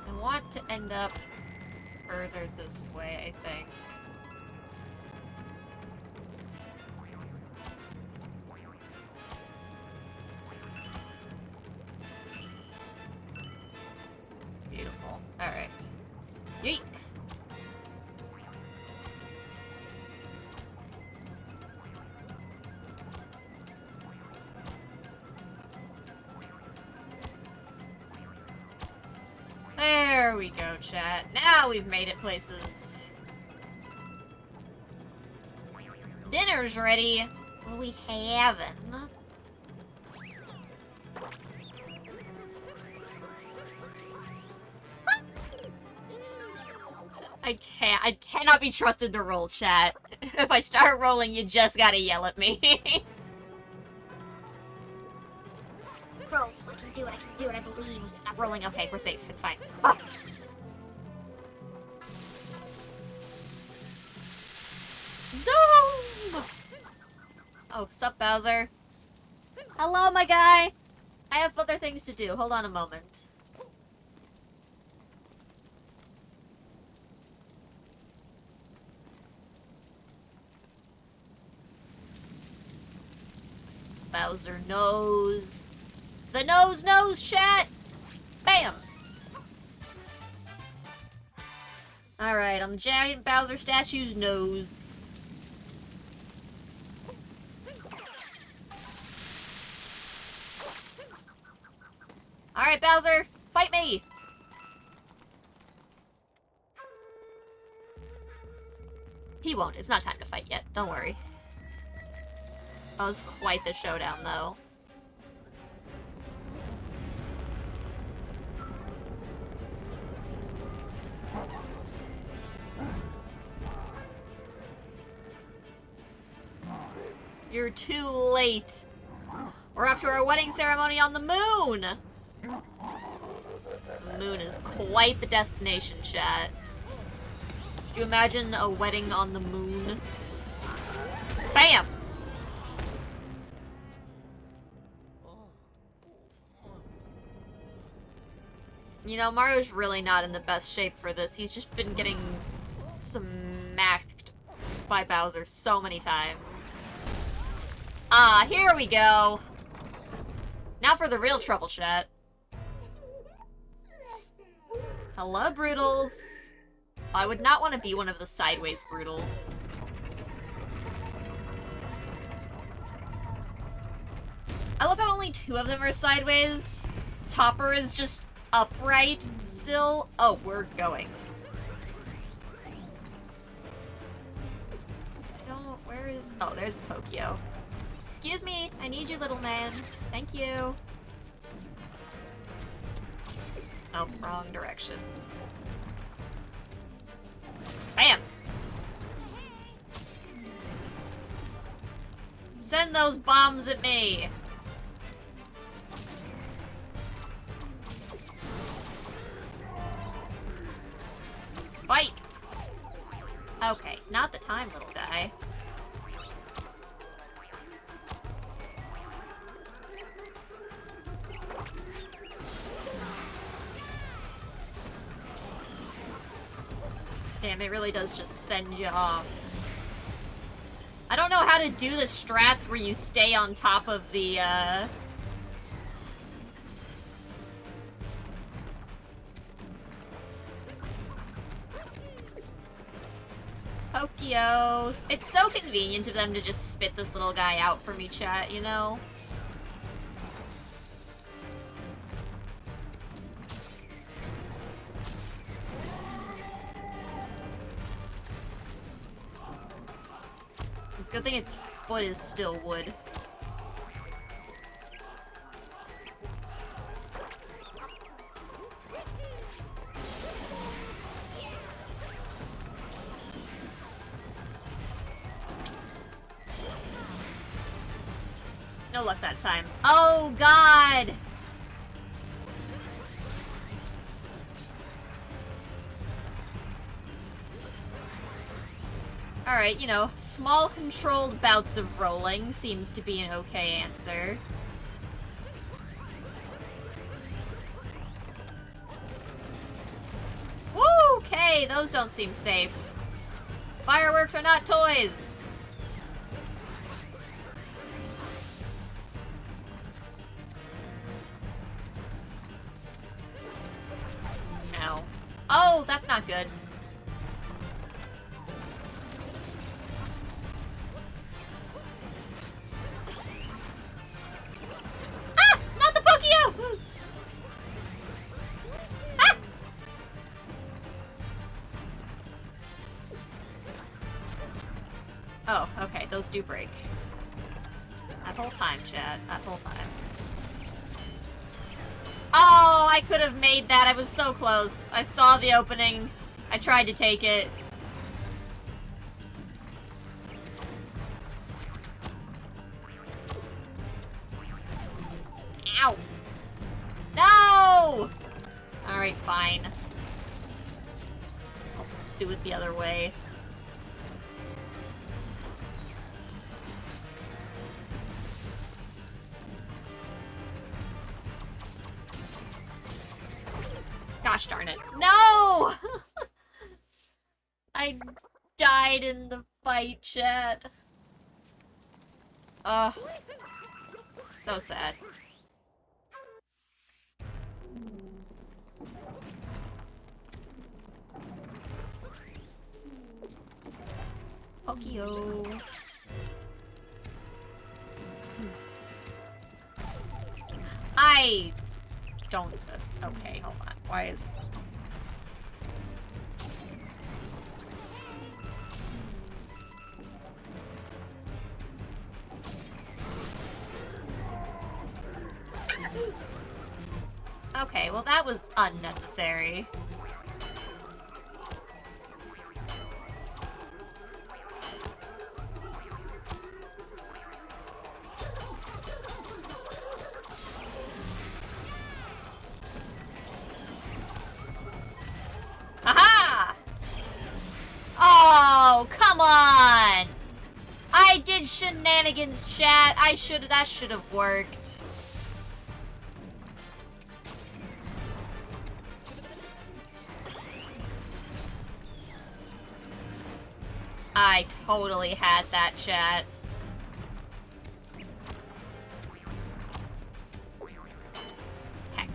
I want to end up further this way, I think. Beautiful. Alright. Yeet! There we go, chat. Now we've made it places. Dinner's ready. What are we having? I cannot be trusted to roll, chat. If I start rolling, you just gotta yell at me. Roll. I can do it, I believe. Stop rolling. Okay, we're safe. It's fine. Oh. Zoom! Oh, sup, Bowser? Hello, my guy! I have other things to do. Hold on a moment. Bowser knows. The nose knows, chat! Bam! Alright, on the giant Bowser statue's nose. Alright, Bowser, fight me! He won't. It's not time to fight yet. Don't worry. That was quite the showdown, though. You're too late. We're off to our wedding ceremony on the moon! The moon is quite the destination, chat. Could you imagine a wedding on the moon? Bam! You know, Mario's really not in the best shape for this. He's just been getting smacked by Bowser so many times. Ah, here we go. Now for the real trouble, chat. Hello, Broodals. I would not want to be one of the sideways Broodals. I love how only 2 of them are sideways. Topper is just upright still. Oh, we're going. Where is... Oh, there's the Pokio. Excuse me, I need you, little man. Thank you. Oh, wrong direction. Bam! Send those bombs at me! Fight! Okay, not the time, little guy. Damn, it really does just send you off. I don't know how to do the strats where you stay on top of the, Pokio. It's so convenient of them to just spit this little guy out for me, chat, you know? It's a good thing its foot is still wood. No luck that time. Oh, God! Alright, you know, small controlled bouts of rolling seems to be an okay answer. Woo! Okay, those don't seem safe. Fireworks are not toys! Ow. Oh, that's not good. Ah! Not the Pokio! Ah! Oh, okay, those do break. That whole time, chat. That whole time. Oh, I could have made that. I was so close. I saw the opening. I tried to take it. Ow! No! Alright, fine. I'll do it the other way. Gosh darn it. No! I died in the fight, chat. Ugh. So sad. Pokio. I don't... Okay, hold on. Why is... Okay, well that was unnecessary. Aha! Oh, come on! I did shenanigans, chat. That should have worked. I totally had that, chat. Heck.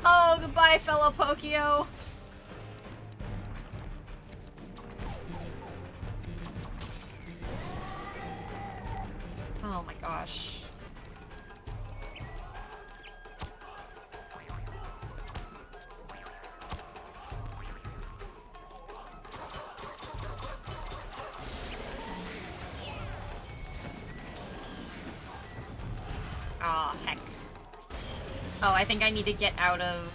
Oh, goodbye, fellow Pokio. Oh my gosh. Aw, heck. Oh, I think I need to get out of...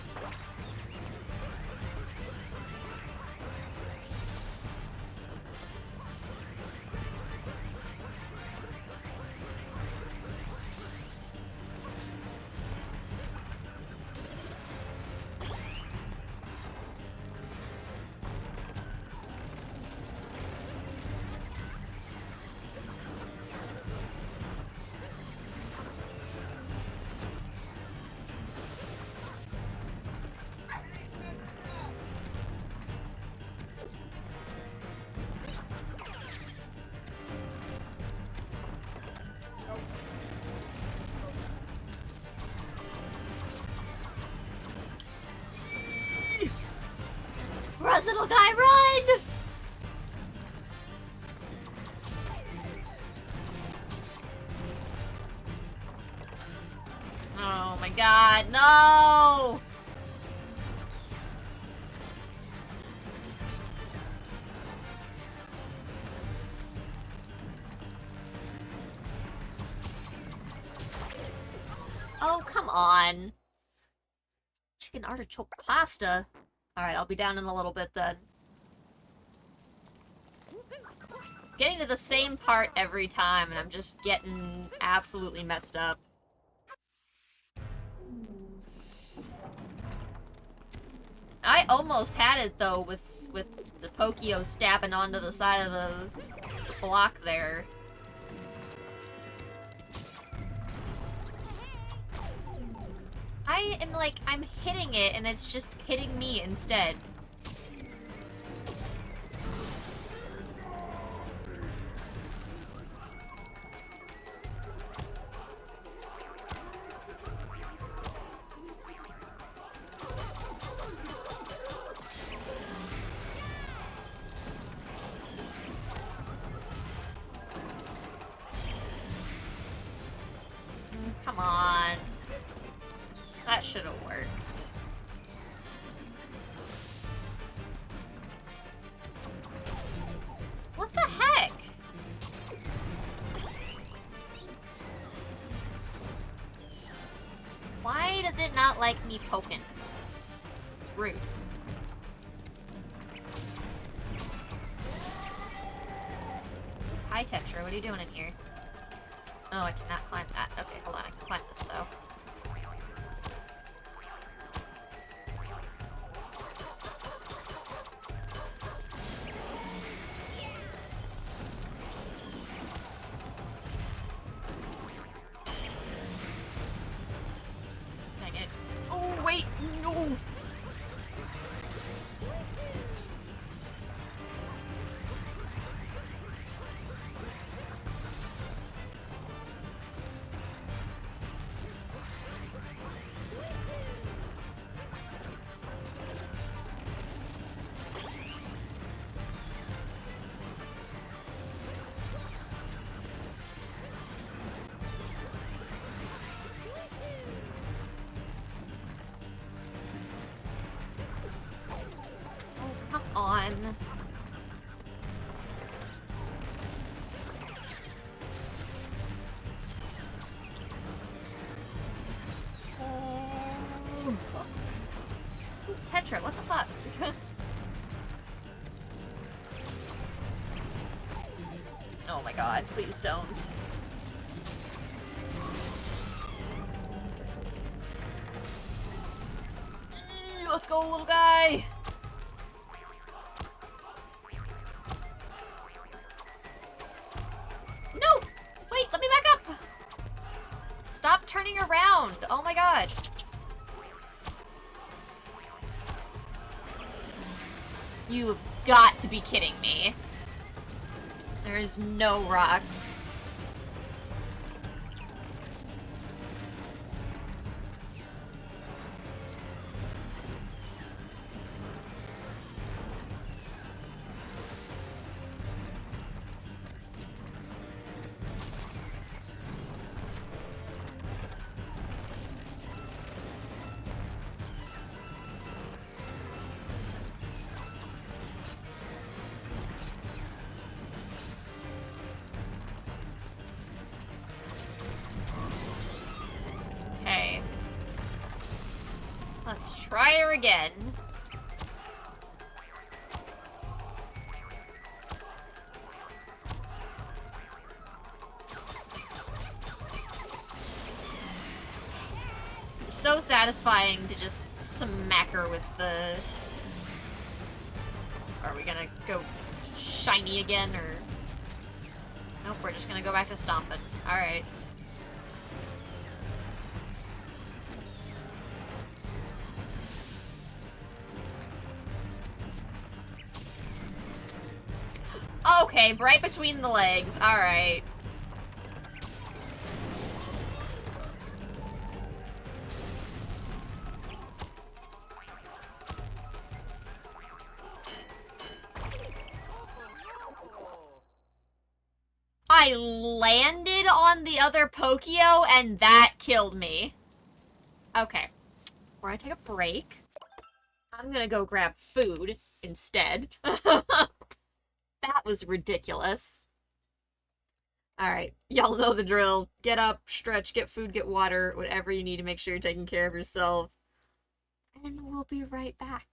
Run, little guy, run! Oh my god, no! Oh, come on. Chicken artichoke pasta. Alright, I'll be down in a little bit then. Getting to the same part every time, and I'm just getting absolutely messed up. I almost had it, though, with the Pokio stabbing onto the side of the block there. I am like, I'm hitting it, and it's just hitting me instead. Come on. That should have worked. What the heck? Why does it not like me poking? Rude. Hi, Tetra. What are you doing in here? Oh, I cannot climb that. Okay, hold on. I can climb this, though. Dang it. Oh, wait! No! On. Oh. Tetra, what the fuck? Oh my god, please don't. Let's go, little guy! No! Wait, let me back up! Stop turning around! Oh my god. You have got to be kidding me. There is no rocks. Okay. Let's try her again. It's so satisfying to just smack her with the... Are we gonna go shiny again, or... Nope, we're just gonna go back to stomping. Alright. Okay, right between the legs. Alright. I landed on the other Pokio, and that killed me. Okay. Before I take a break, I'm gonna go grab food instead. That was ridiculous. Alright, y'all know the drill. Get up, stretch, get food, get water, whatever you need to make sure you're taking care of yourself. And we'll be right back.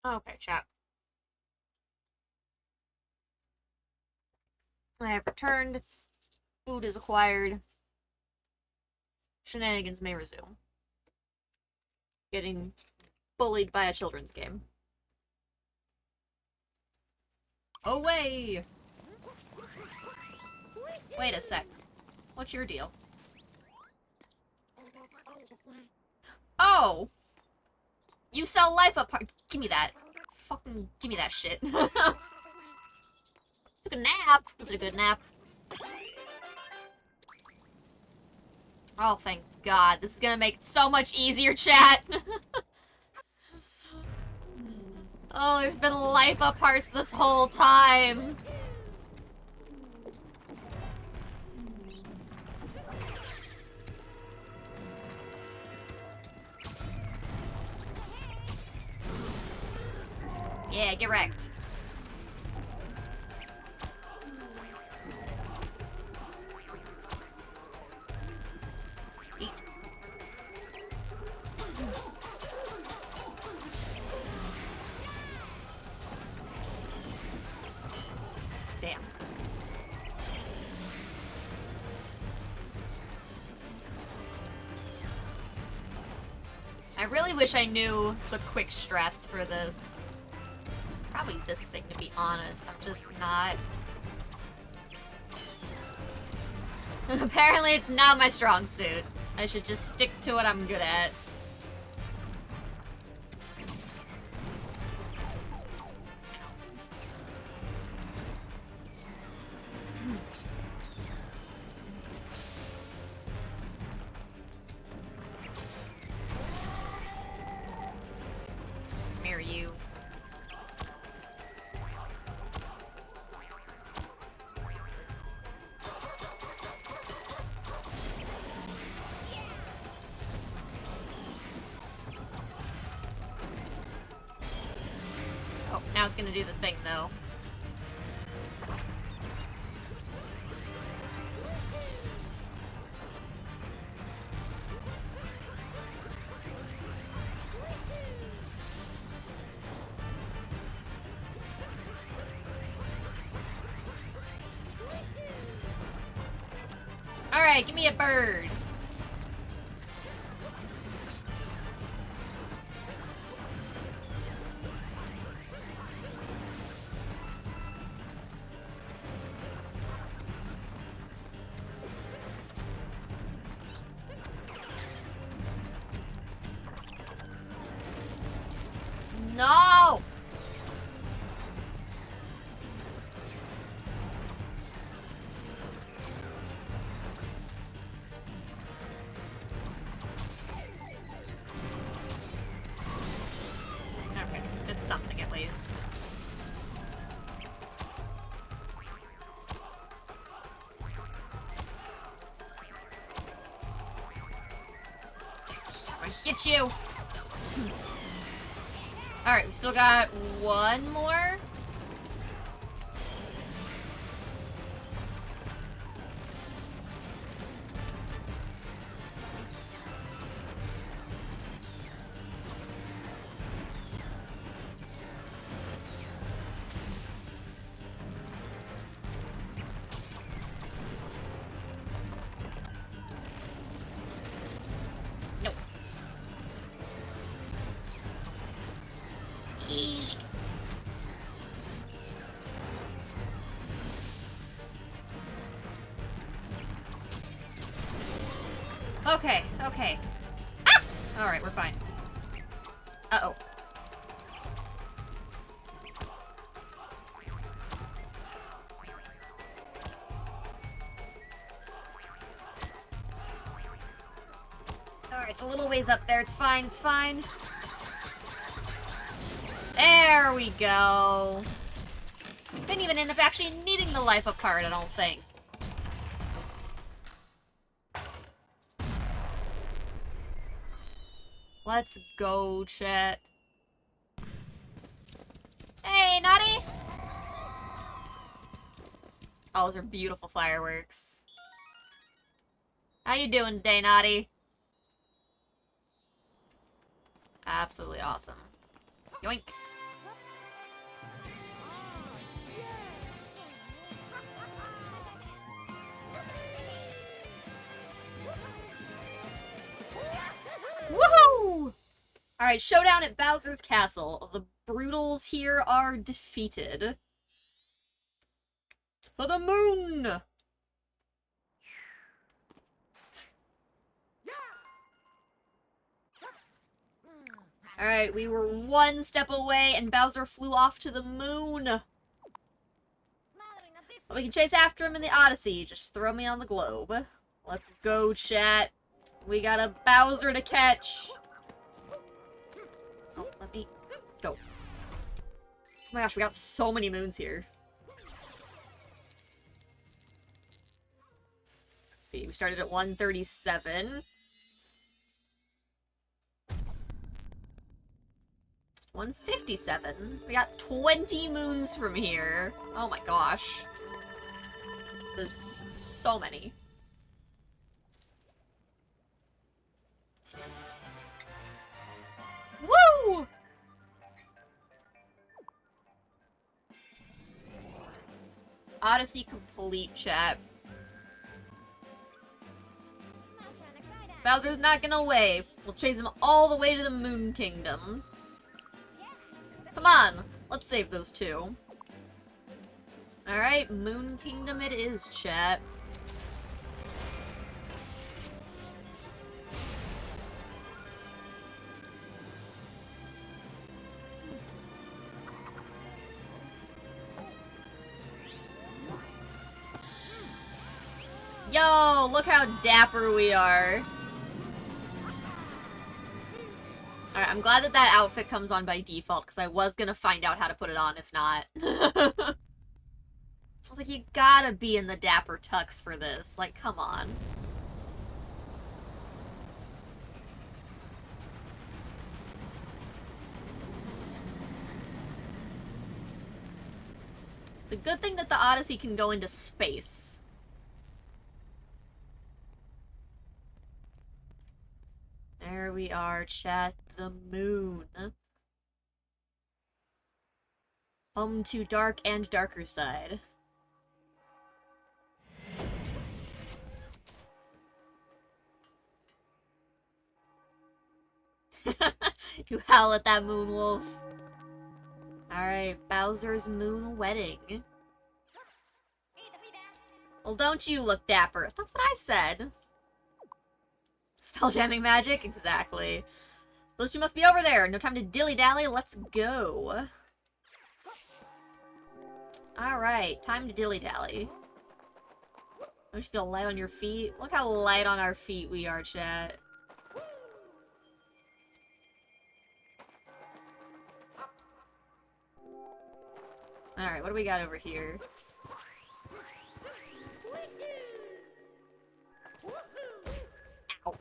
Okay, chat. I have returned. Food is acquired. Shenanigans may resume. Getting bullied by a children's game. Away! Wait a sec. What's your deal? Oh! You sell life apart. Give me that. Fucking give me that shit. Took a nap. Was it a good nap? Oh, thank God. This is gonna make it so much easier, chat. Oh, there's been life aparts this whole time. Yeah, get wrecked. Eat. Damn. I really wish I knew the quick strats for this. It's probably this thing, to be honest. I'm just not. Apparently it's not my strong suit. I should just stick to what I'm good at. Now it's gonna do the thing, though. Alright, give me a bird. No! Okay, it's something at least. I get you! Alright, we still got one more. Nope. Okay, okay. Ah! Alright, we're fine. Uh-oh. Alright, it's a little ways up there. It's fine, it's fine. There we go. Didn't even end up actually needing the life up card, I don't think. Let's go, chat. Hey, Naughty! Oh, those are beautiful fireworks. How you doing today, Naughty? Absolutely awesome. Yoink. Woohoo! Alright, showdown at Bowser's Castle. The Brutals here are defeated. To the moon! Alright, we were one step away and Bowser flew off to the moon. But we can chase after him in the Odyssey. Just throw me on the globe. Let's go, chat. We got a Bowser to catch. Oh, let me go. Oh my gosh, we got so many moons here. Let's see, we started at 137. 157. We got 20 moons from here. Oh my gosh. There's so many. Woo! Odyssey complete, chat. Bowser's not gonna wait. We'll chase him all the way to the Moon Kingdom. Come on! Let's save those two. Alright, Moon Kingdom it is, chat. Yo, look how dapper we are. Alright, I'm glad that that outfit comes on by default, because I was gonna find out how to put it on if not. I was like, you gotta be in the dapper tux for this. Like, come on. It's a good thing that the Odyssey can go into space. There we are, chat. The moon. Home to dark and darker side. You howl at that moon wolf. Alright, Bowser's Moon Wedding. Well, don't you look dapper. That's what I said. Spell jamming magic? Exactly. Those two must be over there. No time to dilly-dally. Let's go. Alright, time to dilly-dally. Don't you feel light on your feet? Look how light on our feet we are, chat. Alright, what do we got over here? Ow.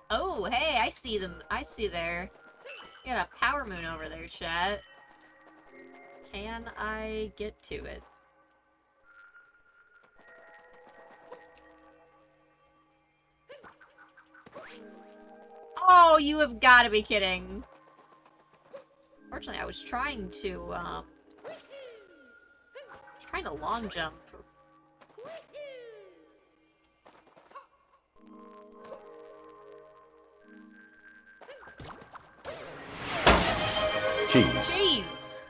Oh, hey, I see them. I see there. You got a power moon over there, chat. Can I get to it? Oh, you have got to be kidding. Fortunately, I was trying to long jump. Jeez.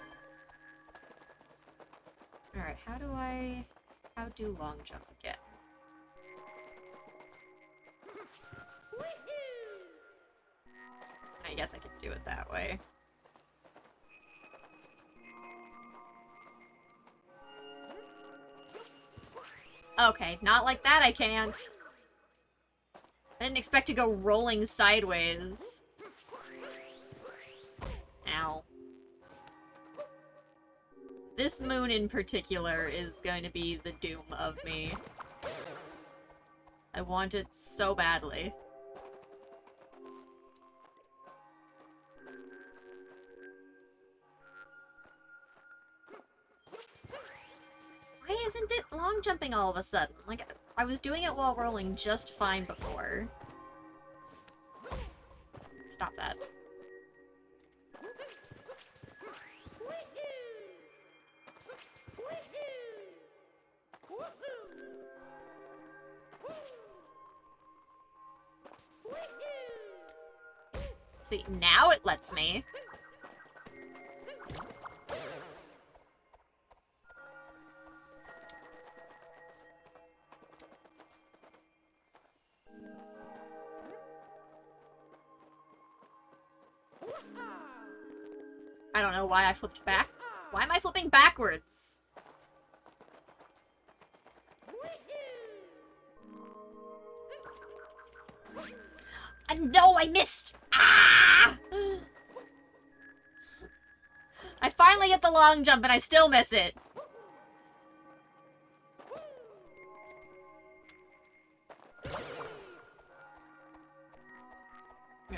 Alright, how do long jump again? I guess I can do it that way. Okay, not like that I can't. I didn't expect to go rolling sideways. Ow. This moon in particular is going to be the doom of me. I want it so badly. Why isn't it long jumping all of a sudden? Like, I was doing it while rolling just fine before. Stop that. See, now it lets me. I don't know why I flipped back. Why am I flipping backwards? No, I missed! Ah! I finally get the long jump and I still miss it.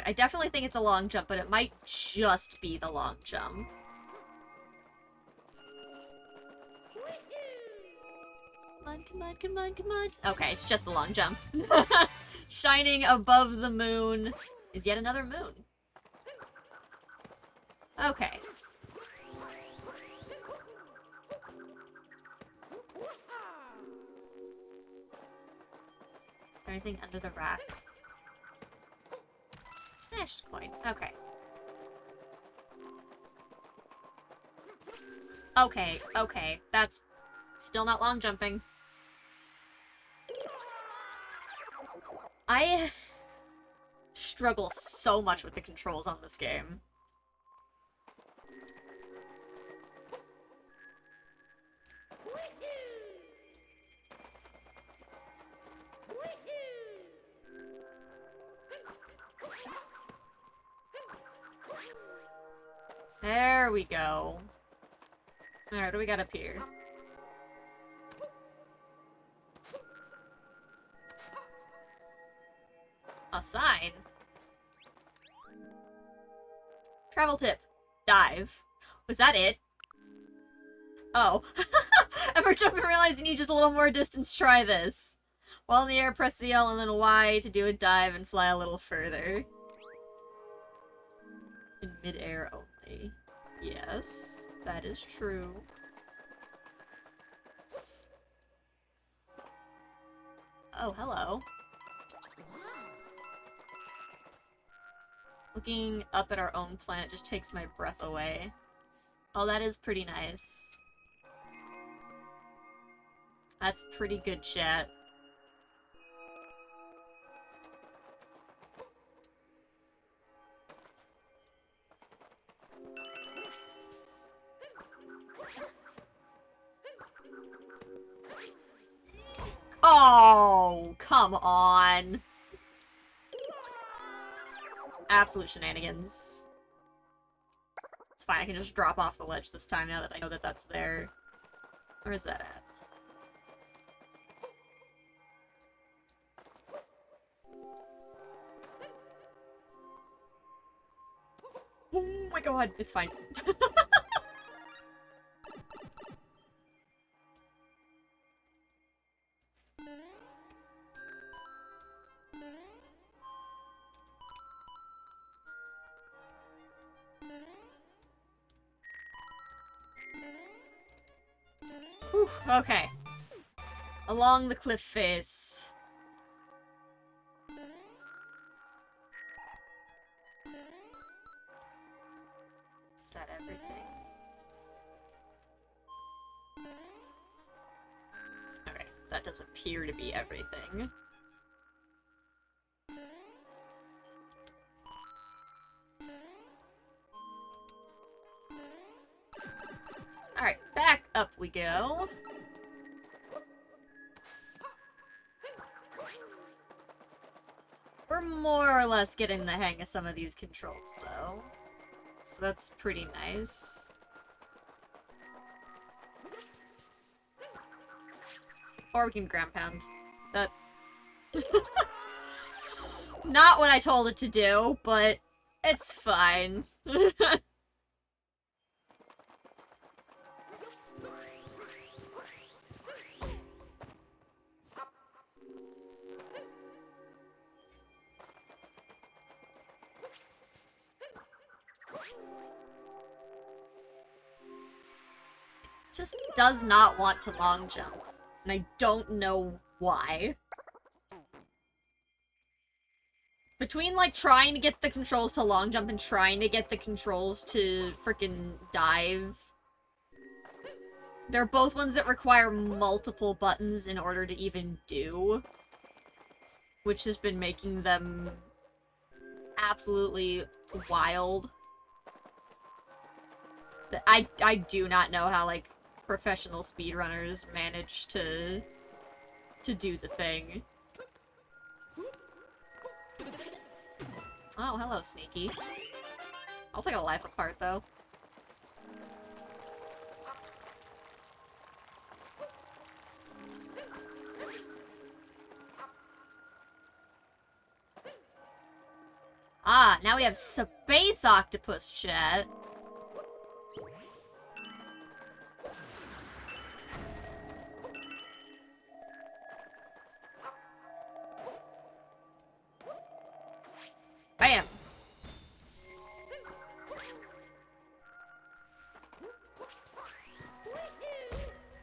I definitely think it's a long jump, but it might just be the long jump. Come on, come on, come on, come on. Okay, it's just the long jump. Shining above the moon is yet another moon. Okay. Anything under the rack? Smashed coin. Okay. Okay, okay. That's still not long jumping. I struggle so much with the controls on this game. There we go. Alright, what do we got up here? A sign? Travel tip. Dive. Was that it? Oh. Ever jump and realize you need just a little more distance, try this. While in the air, press the L and then Y to do a dive and fly a little further. In mid-air only. Yes, that is true. Oh, hello. Looking up at our own planet just takes my breath away. Oh, that is pretty nice. That's pretty good, chat. Oh, come on. Absolute shenanigans. It's fine, I can just drop off the ledge this time now that I know that that's there. Where is that at? Oh my god, it's fine. Whew, okay. Along the cliff face. Is that everything? Okay, that does appear to be everything. Alright, back up we go. We're more or less getting the hang of some of these controls, though. So that's pretty nice. Or we can ground pound. That... Not what I told it to do, but it's fine. Just does not want to long jump. And I don't know why. Between, like, trying to get the controls to long jump and trying to get the controls to frickin' dive, they're both ones that require multiple buttons in order to even do. Which has been making them absolutely wild. I do not know how, like, professional speedrunners manage to do the thing. Oh, hello, Sneaky. I'll take a life apart, though. Ah, now we have Space Octopus, chat. Bam!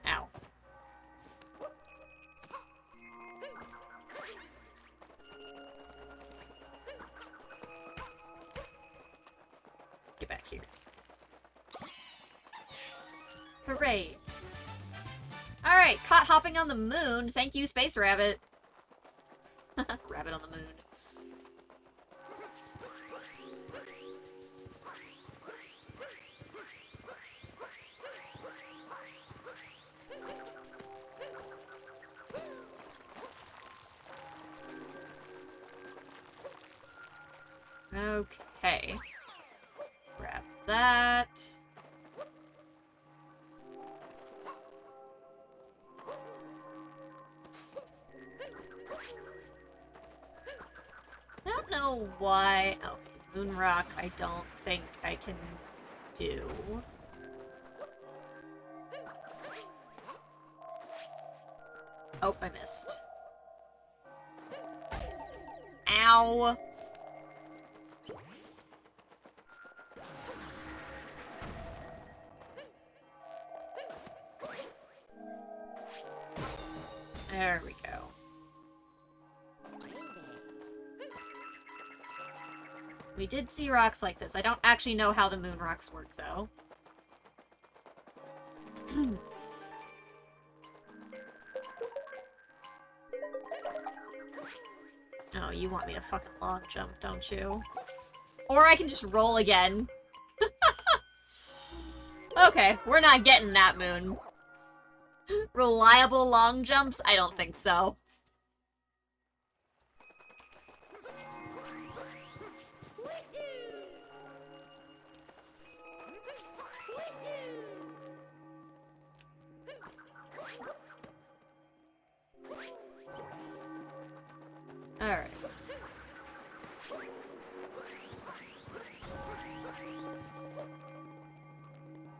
Ow. Get back here. Hooray! Alright, caught hopping on the moon. Thank you, Space Rabbit. Rabbit on the moon. Okay. Grab that. I don't know why... Oh, Moon Rock, I don't think I can do. Oh, I missed. Ow! There we go. We did see rocks like this. I don't actually know how the moon rocks work, though. Oh, you want me to fucking long jump, don't you? Or I can just roll again. Okay, we're not getting that moon. Reliable long jumps? I don't think so. Alright.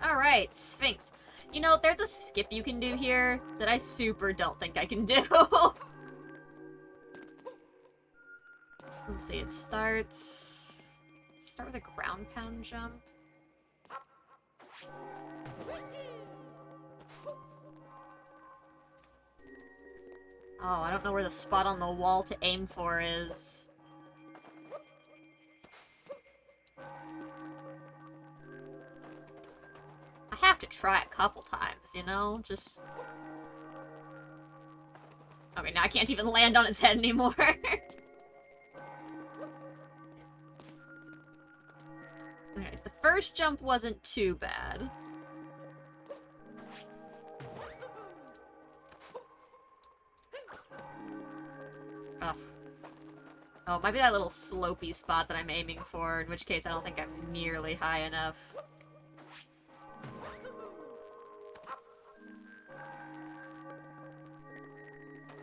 Alright, Sphinx. You know, there's a skip you can do here that I super don't think I can do. Let's see, it starts... Start with a ground pound jump. Oh, I don't know where the spot on the wall to aim for is. I have to try a couple times, you know? Just... Okay, now I can't even land on its head anymore. Alright, the first jump wasn't too bad. Ugh. Oh, it might be that little slopey spot that I'm aiming for, in which case I don't think I'm nearly high enough.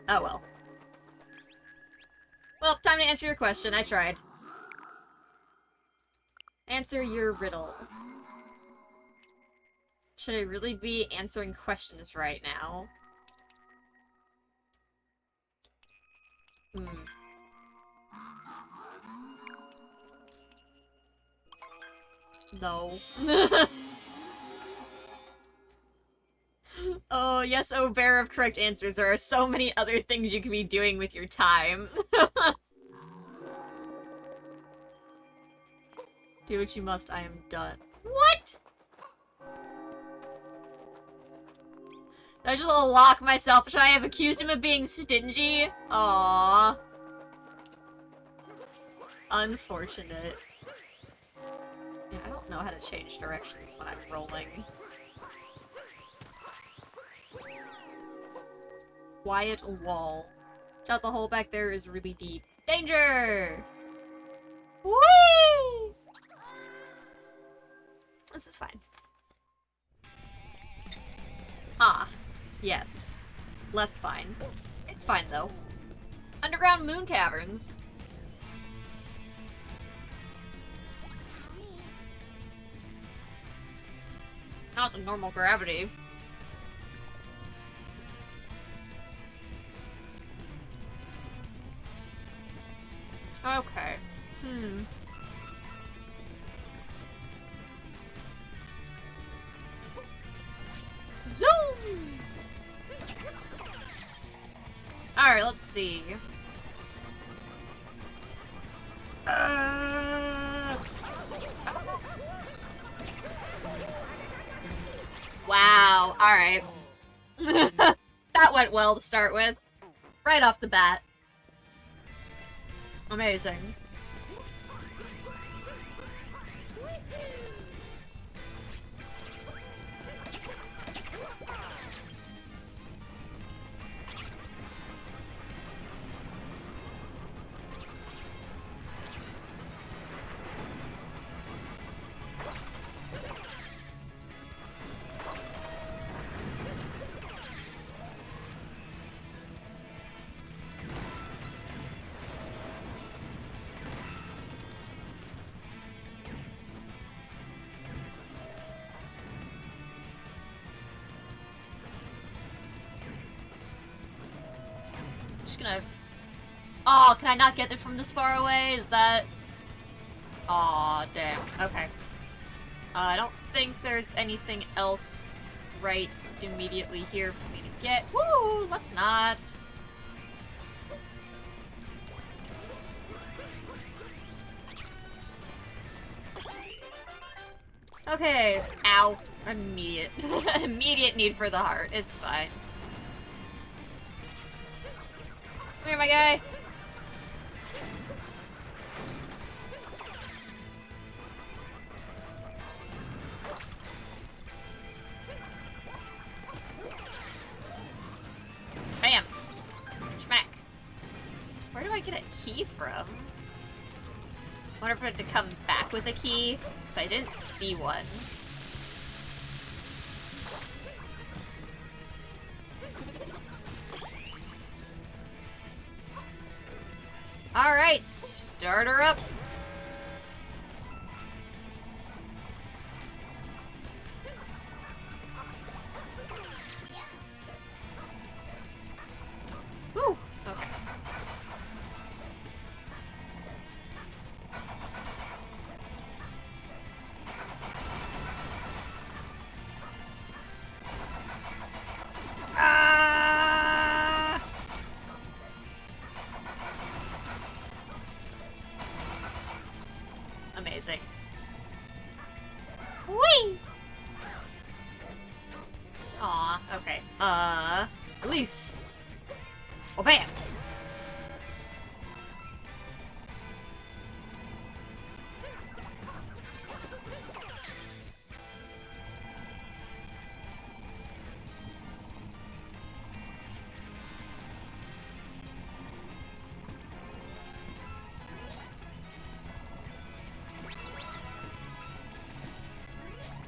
Oh well. Well, time to answer your question. I tried. Answer your riddle. Should I really be answering questions right now? No. Oh, yes, oh, bearer of correct answers. There are so many other things you could be doing with your time. Do what you must, I am done. What? Did I just lock myself? Should I have accused him of being stingy? Aww. Unfortunate. Yeah, I don't know how to change directions when I'm rolling. Quiet wall. Shot, the hole back there is really deep. Danger! Whee! This is fine. Ah, yes. Less fine. It's fine, though. Underground moon caverns. Not the normal gravity. Okay. Zoom! Alright, let's see. Wow, alright. That went well to start with. Right off the bat. Amazing. just gonna... Oh, can I not get it from this far away? Is that... Aw, damn. Okay. I don't think there's anything else right immediately here for me to get. Woo! Let's not. Okay. Ow. Immediate. Immediate need for the heart. It's fine. Come here, my guy. Bam! Schmack. Where do I get a key from? I wonder for it to come back with a key, because I didn't see one. Alright, start her up. Whew, okay. Ah! Amazing. Whee! Aw, okay. Release. Oh, bam!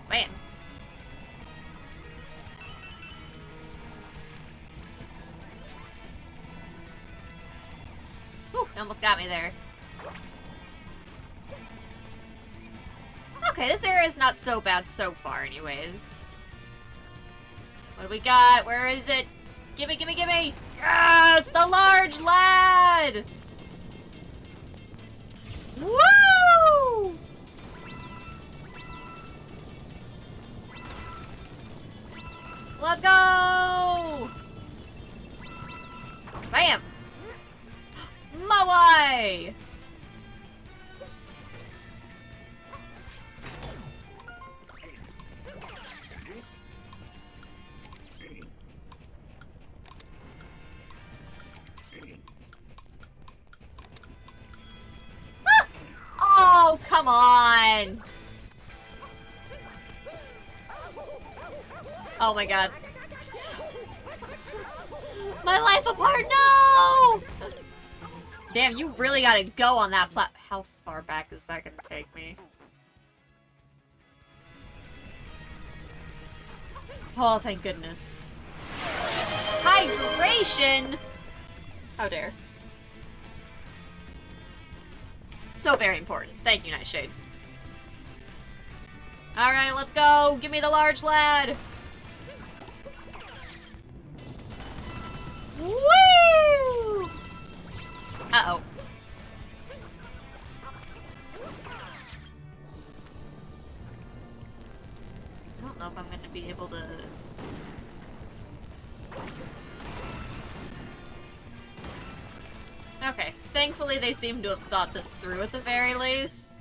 Bam! Whew, almost got me there. Okay, this area is not so bad so far anyways. What do we got? Where is it? Gimme, gimme, gimme! Yes! The large lad! Woo! Let's go! Bam! Moai! Ah! Oh, come on! Oh my god. My life apart, no! Damn, you really gotta go on that How far back is that gonna take me? Oh, thank goodness. Hydration! How dare. So very important. Thank you, Nightshade. Alright, let's go! Give me the large lad! Woo! Uh-oh. I don't know if I'm gonna be able to... Okay. Thankfully, they seem to have thought this through at the very least.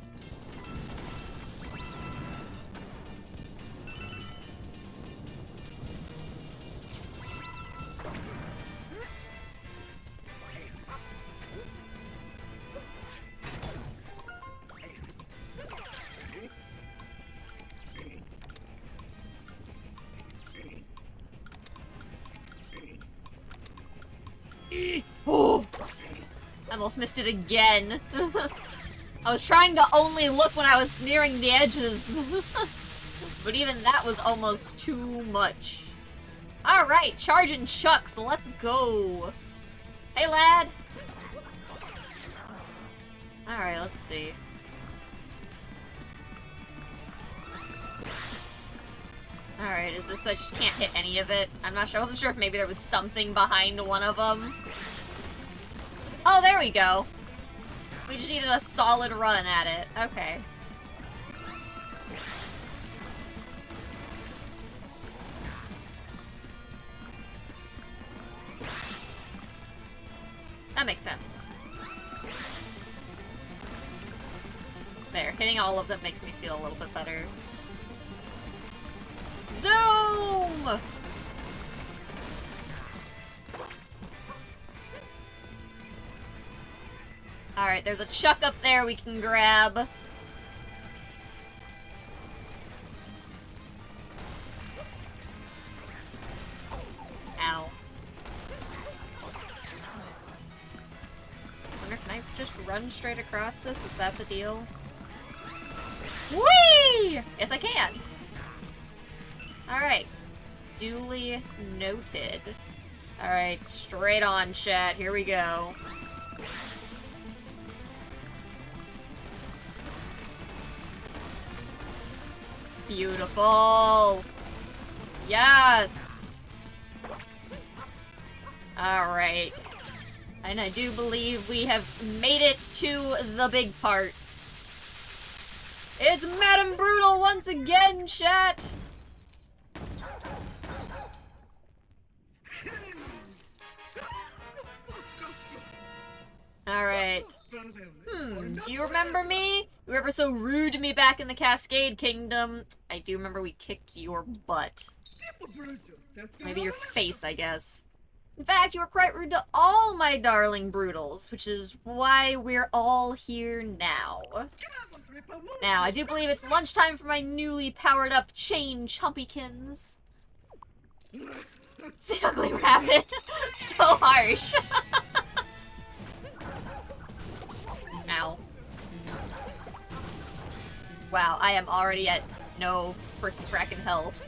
Oh! I almost missed it again. I was trying to only look when I was nearing the edges. But even that was almost too much. Alright, charge and chucks, let's go. Hey, lad! Alright, let's see. Alright, is this so I just can't hit any of it? I'm not sure. I wasn't sure if maybe there was something behind one of them. Oh, there we go. We just needed a solid run at it. Okay. That makes sense. There, hitting all of them makes me feel a little bit better. Zoom! Alright, there's a chuck up there we can grab. Ow. Wonder, can I just run straight across this? Is that the deal? Whee! Yes, I can. Alright. Duly noted. Alright, straight on, chat. Here we go. Beautiful. Yes. Alright. And I do believe we have made it to the big part. It's Madame Brutal once again, chat! Alright. Do you remember me? You were ever so rude to me back in the Cascade Kingdom. I do remember we kicked your butt. Maybe your face, I guess. In fact, you were quite rude to all my darling Brutals, which is why we're all here now. Now, I do believe it's lunchtime for my newly powered up chain chumpykins. It's the ugly rabbit. So harsh. Ow. Wow, I am already at no frickin' health.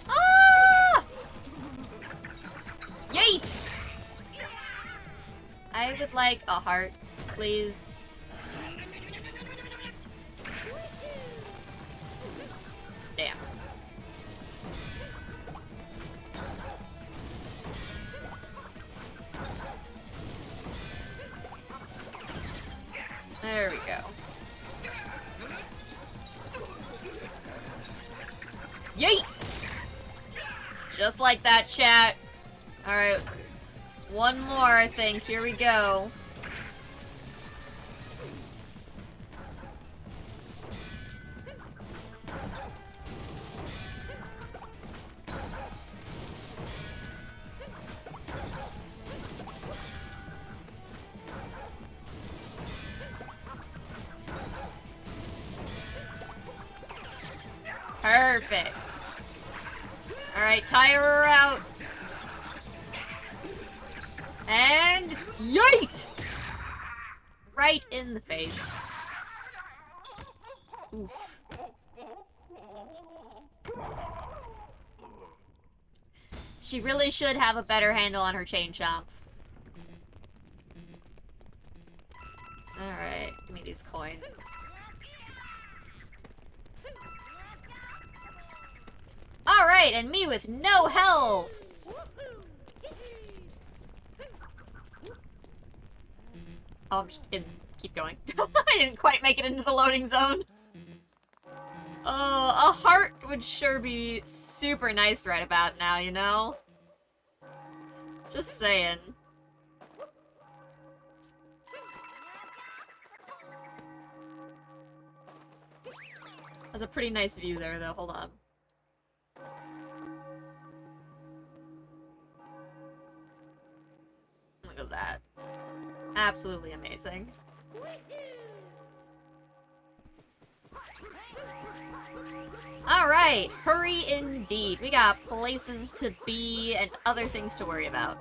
Ah! Yeet! I would like a heart, please. Damn. There we go. Yeet! Just like that, chat. Alright. One more, I think. Here we go. Perfect. Alright, tire her out. And yeet! Right in the face. Oof. She really should have a better handle on her chain chomp. Alright, give me these coins. Alright, and me with no health! Oh, I'm just gonna keep going. I didn't quite make it into the loading zone. Oh, a heart would sure be super nice right about now, you know? Just saying. That's a pretty nice view there, though. Hold on. Look at that. Absolutely amazing. Alright, hurry indeed. We got places to be and other things to worry about.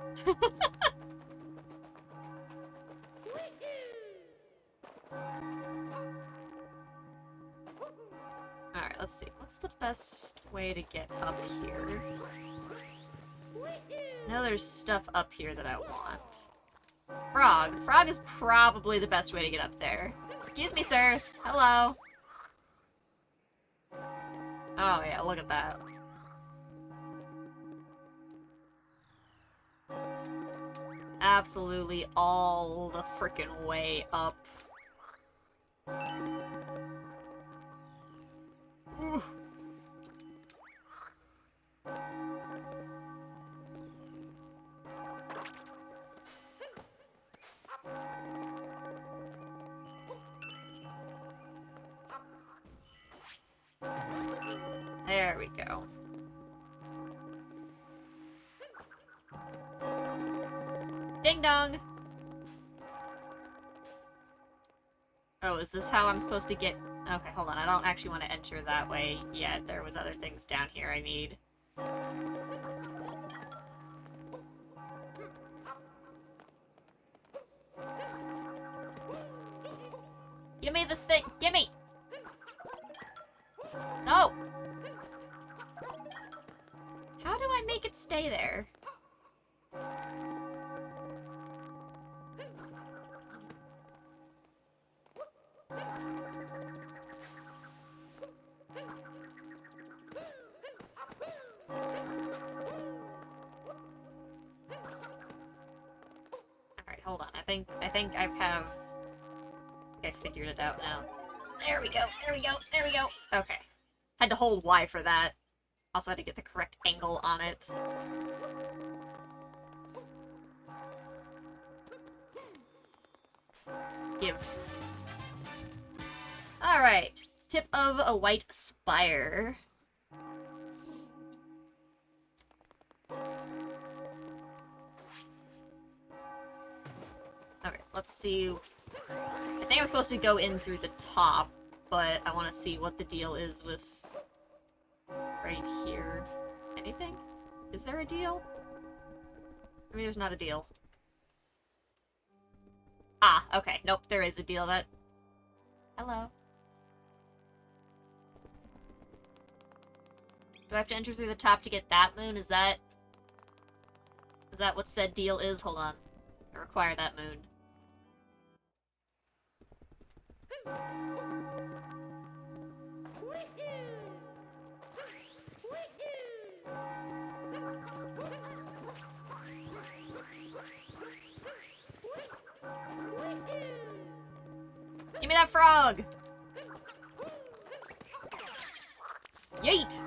Alright, let's see. What's the best way to get up here? I know there's stuff up here that I want. Frog. Frog is probably the best way to get up there. Excuse me, sir. Hello. Oh yeah, look at that. absolutely all the frickin' way up. Ooh. There we go. Ding dong! Oh, is this how I'm supposed to get... Okay, hold on. I don't actually want to enter that way yet. There was other things down here I need. Give me the thing! Gimme! No! How do I make it stay there? Alright, hold on. I think I figured it out now. There we go, there we go, there we go! Okay. Had to hold Y for that. Also had to get the correct angle on it. Give. Alright. Tip of a white spire. Okay, let's see. I think I'm supposed to go in through the top, but I want to see what the deal is with right here. Anything? Is there a deal? I mean, there's not a deal. Ah, okay. Nope, there is a deal. That... Hello. Do I have to enter through the top to get that moon? Is that what said deal is? Hold on. I require that moon. Give me that frog! Yeet!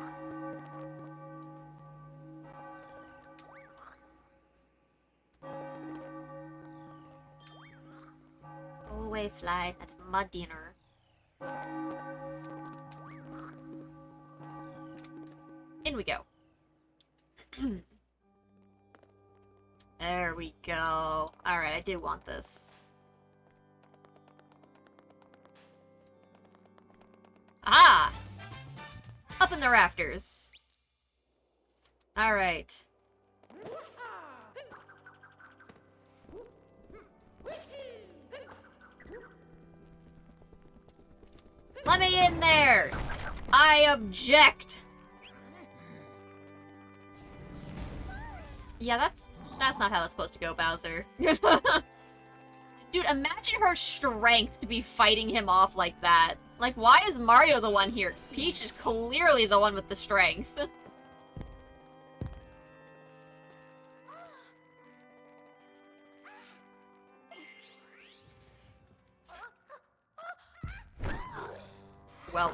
Go away, fly. That's my dinner. In we go. There we go. Alright, I do want this. Ah! Up in the rafters. Alright. Let me in there! I object! Yeah, that's not how that's supposed to go, Bowser. Dude, imagine her strength to be fighting him off like that. Like, why is Mario the one here? Peach is clearly the one with the strength. Well.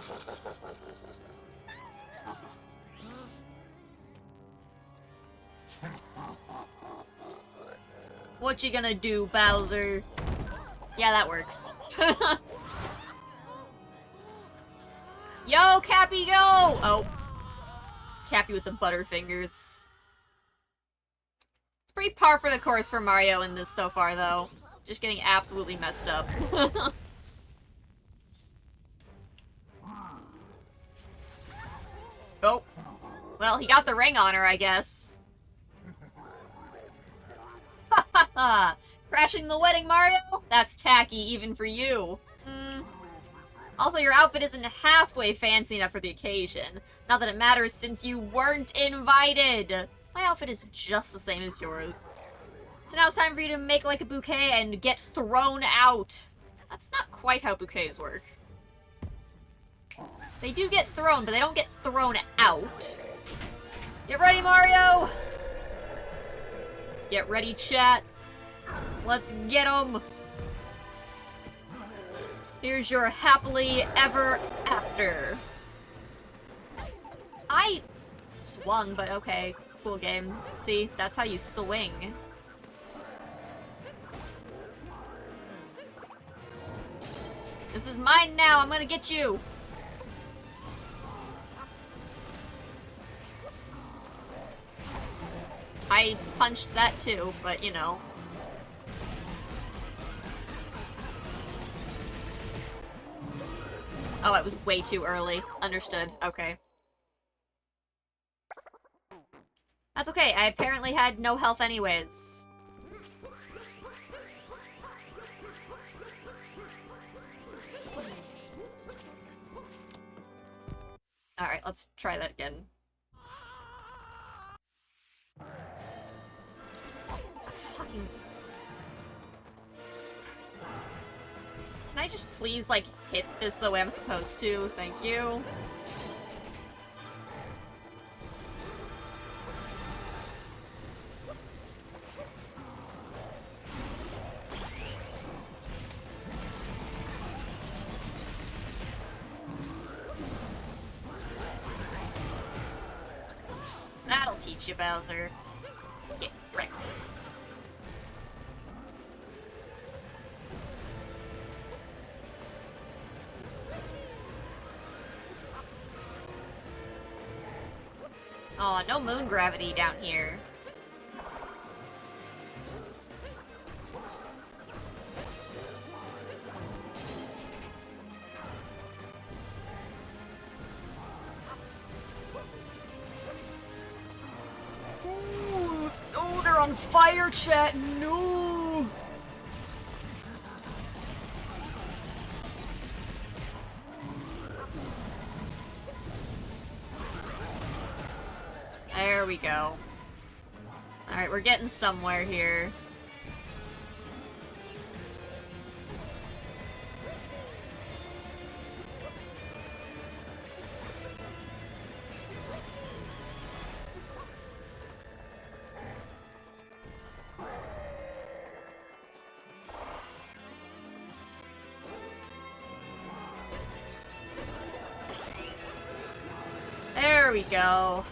What you gonna do, Bowser? Yeah, that works. Yo, Cappy, go! Oh. Cappy with the butterfingers. It's pretty par for the course for Mario in this so far, though. Just getting absolutely messed up. Oh. Well, he got the ring on her, I guess. Ha ha ha! Crashing the wedding, Mario? That's tacky, even for you. Also, your outfit isn't halfway fancy enough for the occasion. Not that it matters since you weren't invited. My outfit is just the same as yours. So now it's time for you to make like a bouquet and get thrown out. That's not quite how bouquets work. They do get thrown, but they don't get thrown out. Get ready, Mario! Get ready, chat. Let's get him! Here's your happily ever after. I swung, but okay. Cool game. See, that's how you swing. This is mine now, I'm gonna get you! I punched that too, but you know. Oh, it was way too early. Understood. Okay. That's okay, I apparently had no health anyways. Alright, let's try that again. Fucking... Can I just please, like, hit this the way I'm supposed to? Thank you. That'll teach you, Bowser. Get wrecked. Aw, no moon gravity down here. Ooh. Oh, they're on fire, chat! No! There we go. Alright, we're getting somewhere here. There we go.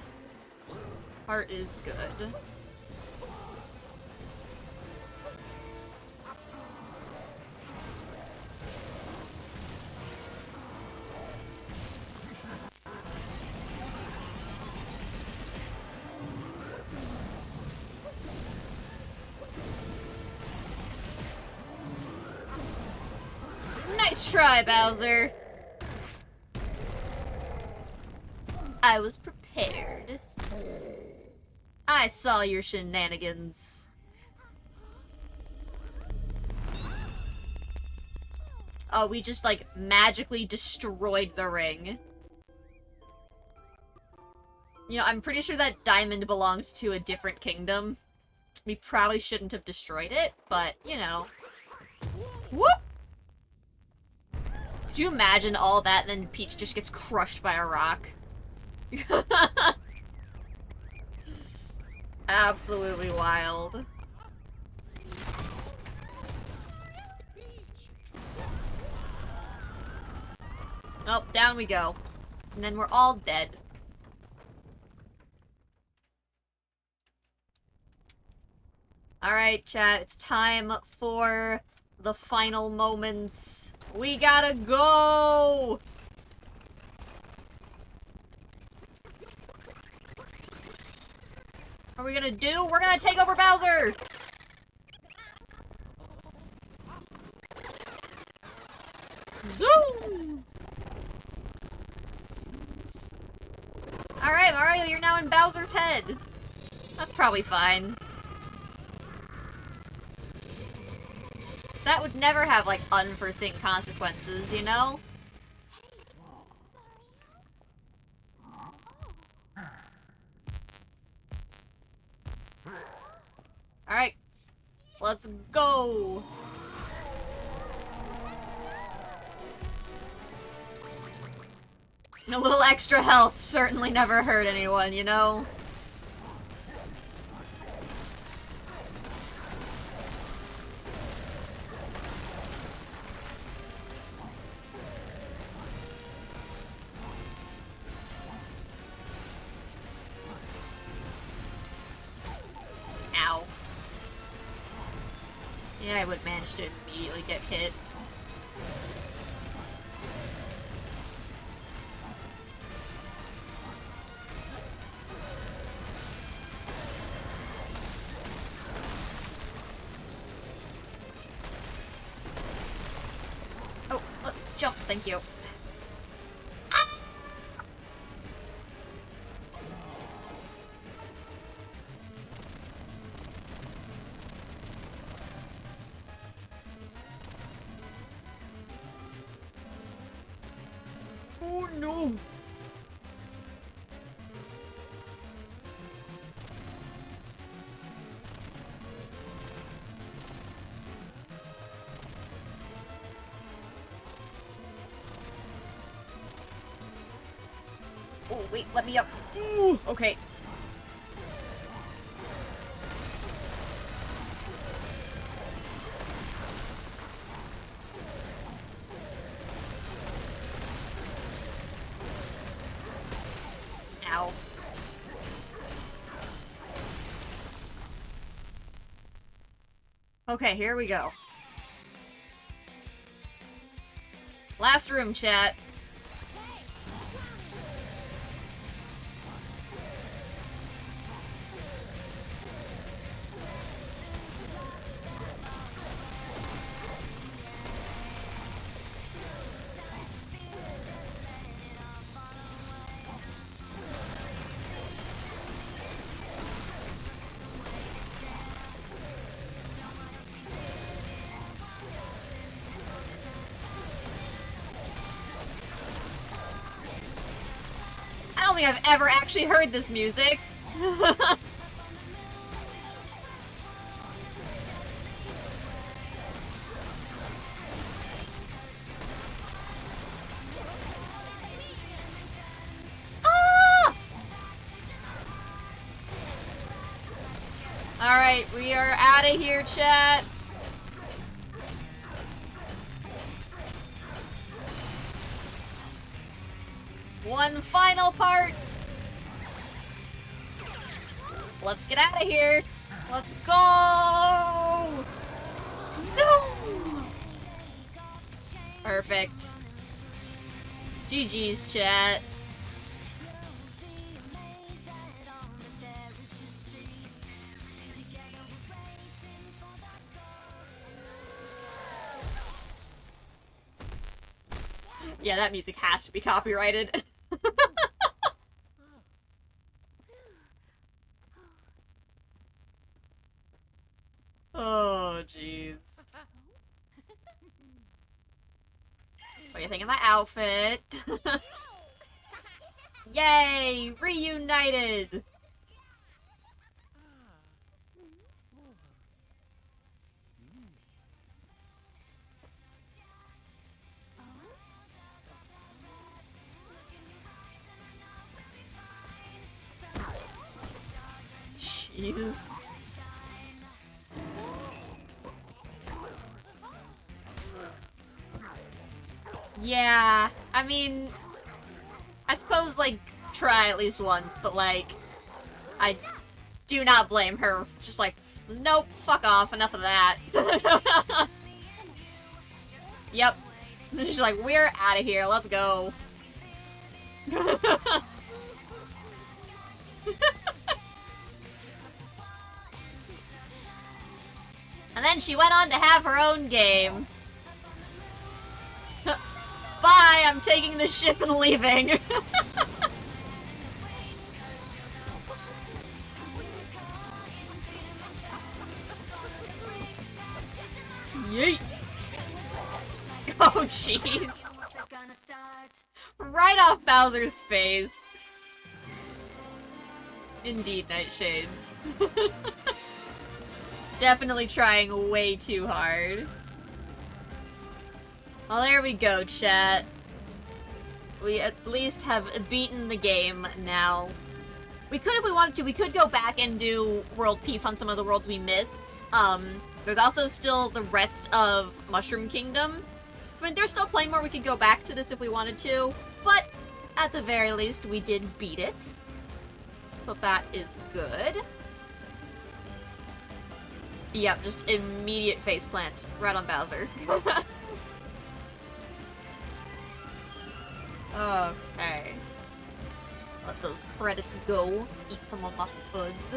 Heart is good. Nice try, Bowser. I was prepared. I saw your shenanigans. Oh, we just, like, magically destroyed the ring. You know, I'm pretty sure that diamond belonged to a different kingdom. We probably shouldn't have destroyed it, but, you know. Whoop! Could you imagine all that and then Peach just gets crushed by a rock? Absolutely wild. Oh, down we go. And then we're all dead. Alright, chat, it's time for the final moments. We gotta go! What are we gonna do? We're gonna take over Bowser! Zoom! Alright, Mario, you're now in Bowser's head. That's probably fine. That would never have, like, unforeseen consequences, you know? Alright. Let's go! A little extra health certainly never hurt anyone, you know? that I would manage to immediately get hit. Oh, let's jump, thank you. Oh no! Oh wait, let me up. Ooh, okay. Ow. Okay, here we go. Last room, chat. I don't think I've ever actually heard this music. Ah! Alright, we are out of here, chat. One final part. Let's get out of here. Let's go. Zoom. Perfect. GG's, chat. Yeah, that music has to be copyrighted. Oh, jeez. What do you think of my outfit? Yay! Reunited! Jeez. Yeah, I mean, I suppose, like, try at least once, but, like, I do not blame her. Just like, nope, fuck off, enough of that. Yep. She's like, we're out of here, let's go. And then she went on to have her own game. Bye, I'm taking the ship and leaving. Yeet. Oh, jeez. Right off Bowser's face. Indeed, Nightshade. Definitely trying way too hard. Well, there we go, chat. We at least have beaten the game now. We could, if we wanted to, we could go back and do World Peace on some of the worlds we missed. There's also still the rest of Mushroom Kingdom. So, I mean, there's still plenty more we could go back to this if we wanted to. But, at the very least, we did beat it. So that is good. Yep, just immediate faceplant right on Bowser. Okay. Let those credits go. Eat some of my foods.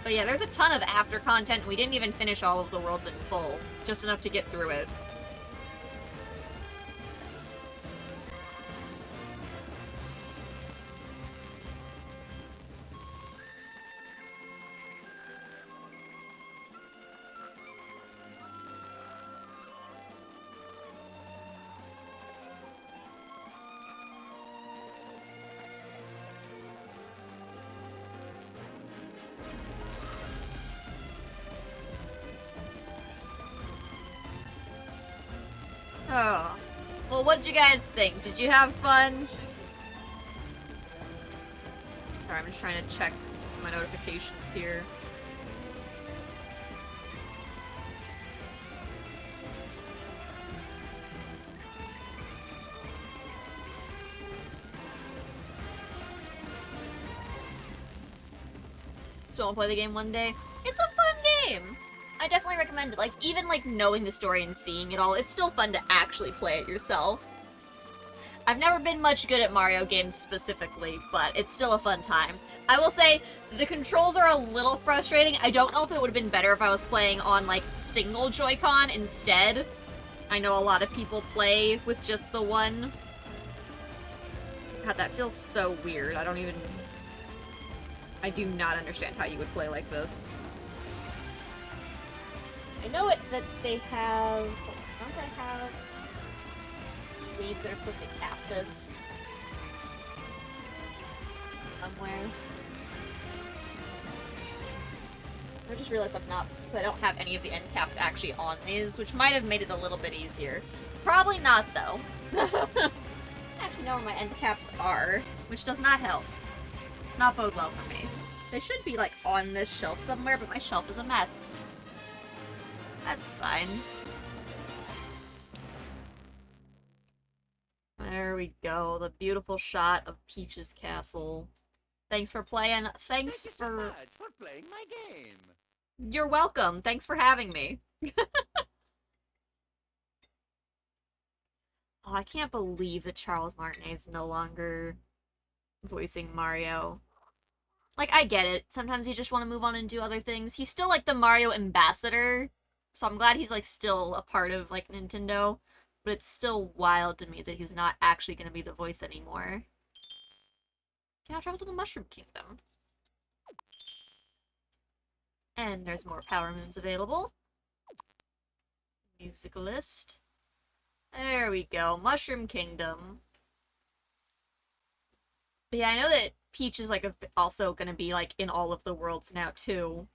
But yeah, there's a ton of after content. We didn't even finish all of the worlds in full. Just enough to get through it. Oh. Well, what did you guys think? Did you have fun? Alright, I'm just trying to check my notifications here. So I'll play the game one day. It's a fun game! I definitely recommend it. Like, even, like, knowing the story and seeing it all, it's still fun to actually play it yourself. I've never been much good at Mario games specifically, but it's still a fun time. I will say, the controls are a little frustrating. I don't know if it would have been better if I was playing on, like, single Joy-Con instead. I know a lot of people play with just the one. God, that feels so weird. I do not understand how you would play like this. I know that they have... Don't I have sleeves that are supposed to cap this somewhere? I just realized I don't have any of the end caps actually on these, which might have made it a little bit easier. Probably not, though. I actually know where my end caps are, which does not help. It's not bode well for me. They should be, like, on this shelf somewhere, but my shelf is a mess. That's fine. There we go. The beautiful shot of Peach's castle. Thanks for playing. Thanks Thank you for... so much for playing my game. You're welcome. Thanks for having me. Oh, I can't believe that Charles Martinet is no longer voicing Mario. Like, I get it. Sometimes you just want to move on and do other things. He's still, like, the Mario ambassador. So I'm glad he's, like, still a part of, like, Nintendo. But it's still wild to me that he's not actually going to be the voice anymore. Can I travel to the Mushroom Kingdom? And there's more Power Moons available. Music list. There we go. Mushroom Kingdom. But yeah, I know that Peach is, like, also gonna be, like, in all of the worlds now, too.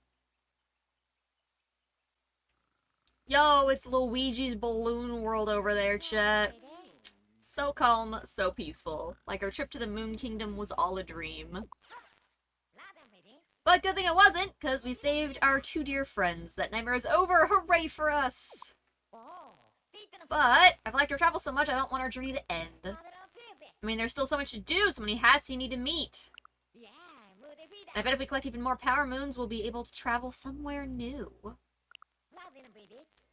Yo, it's Luigi's Balloon World over there, chat. So calm, so peaceful. Like our trip to the Moon Kingdom was all a dream. But good thing it wasn't, because we saved our two dear friends. That nightmare is over! Hooray for us! But I've liked our travel so much I don't want our journey to end. I mean, there's still so much to do, so many hats you need to meet. I bet if we collect even more Power Moons, we'll be able to travel somewhere new.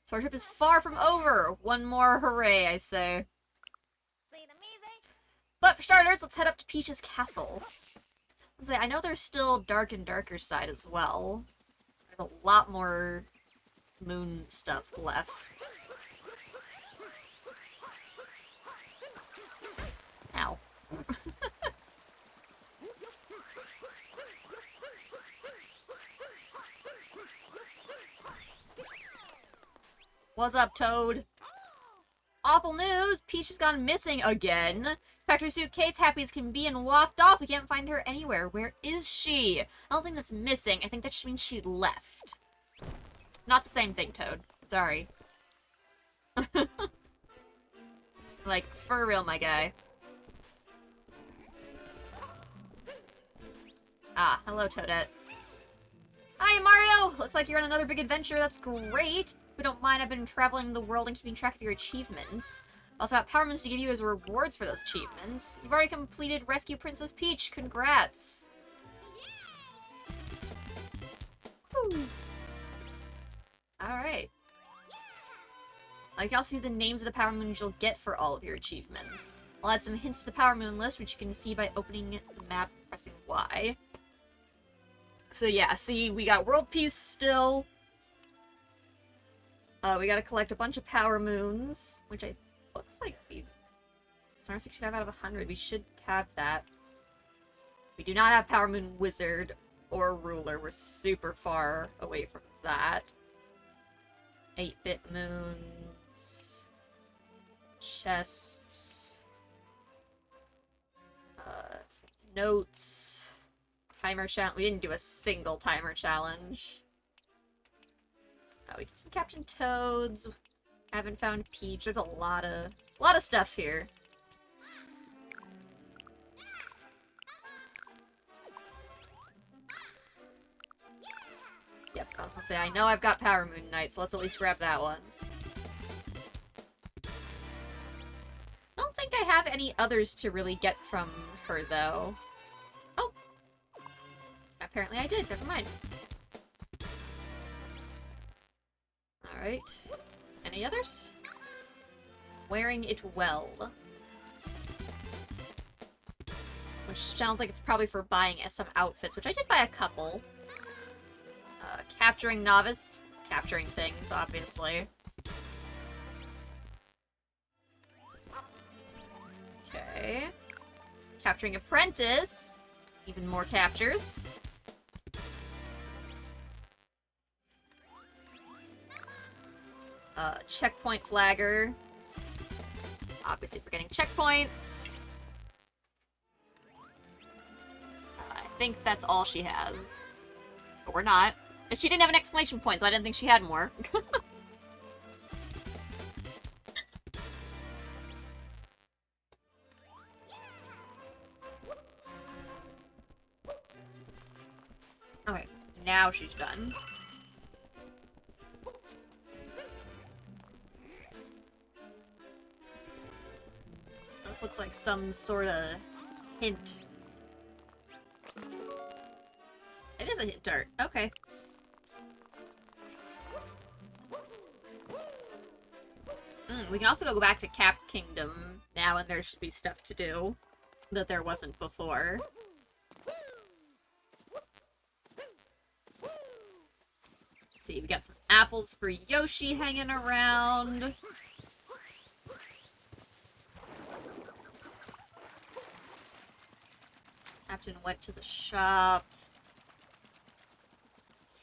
So our trip is far from over. One more hooray, I say. But for starters, let's head up to Peach's castle. I know there's still Dark and Darker Side as well. There's a lot more moon stuff left. Ow. What's up, Toad? Awful news! Peach has gone missing again. Packed her suitcase, happy as can be, and walked off. We can't find her anywhere. Where is she? I don't think that's missing. I think that just means she left. Not the same thing, Toad. Sorry. Like, for real, my guy. Ah, hello, Toadette. Hi, Mario! Looks like you're on another big adventure. That's great. If you don't mind, I've been traveling the world and keeping track of your achievements. I also got Power Moons to give you as rewards for those achievements. You've already completed Rescue Princess Peach. Congrats! Whew. Alright. You can also see the names of the power moons you'll get for all of your achievements. I'll add some hints to the power moon list, which you can see by opening the map and pressing Y. So yeah, see, we got world peace still. We gotta collect a bunch of power moons, which looks like we've 165 out of 100. We should have that. We do not have power moon wizard or ruler. We're super far away from that. 8-bit moons. Chests. Notes. Timer challenge. We didn't do a single timer challenge. We did some Captain Toads. Haven't found Peach. There's a lot of stuff here. Yep, I was gonna say, I know I've got Power Moon Knight, so let's at least grab that one. I don't think I have any others to really get from her, though. Oh! Apparently I did, never mind. Alright. Any others? Wearing it well. Which sounds like it's probably for buying some outfits, which I did buy a couple. Capturing novice. Capturing things, obviously. Okay. Capturing apprentice. Even more captures. Checkpoint flagger. Obviously for getting checkpoints. I think that's all she has. But we're not. And she didn't have an exclamation point, so I didn't think she had more. Okay, now she's done. This looks like some sort of hint. It is a hint dart. Okay. We can also go back to Cap Kingdom now, and there should be stuff to do that there wasn't before. Let's see, we got some apples for Yoshi hanging around. Captain went to the shop.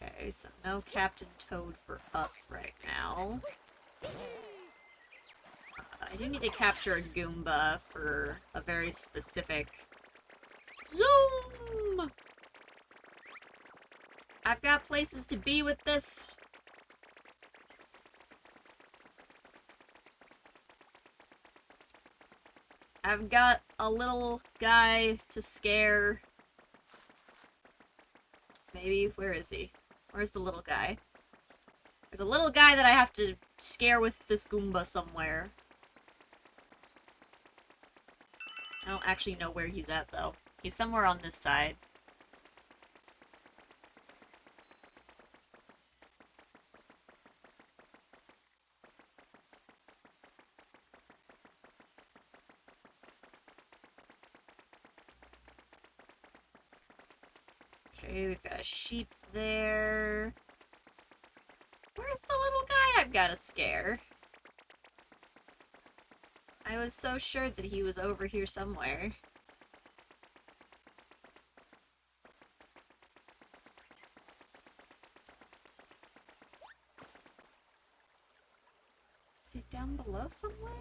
Okay, so no Captain Toad for us right now. I do need to capture a Goomba for a very specific... Zoom! I've got places to be with this. I've got a little guy to scare. Maybe, where is he? Where's the little guy? There's a little guy that I have to scare with this Goomba somewhere. I don't actually know where he's at, though. He's somewhere on this side. Okay, we've got a sheep there. Where's the little guy I've got to scare? I was so sure that he was over here somewhere. Is he down below somewhere?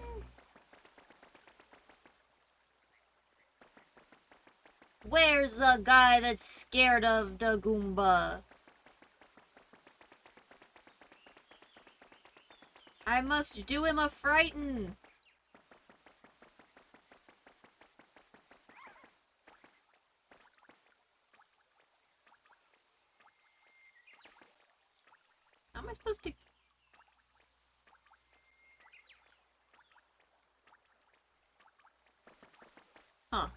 Where's the guy that's scared of the Goomba? I must do him a frighten. How am I supposed to... Huh.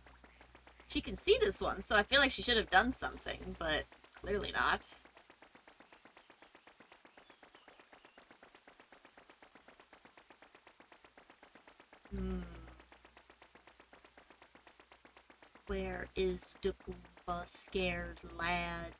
She can see this one, so I feel like she should have done something, but clearly not. Where is the Goomba scared lad?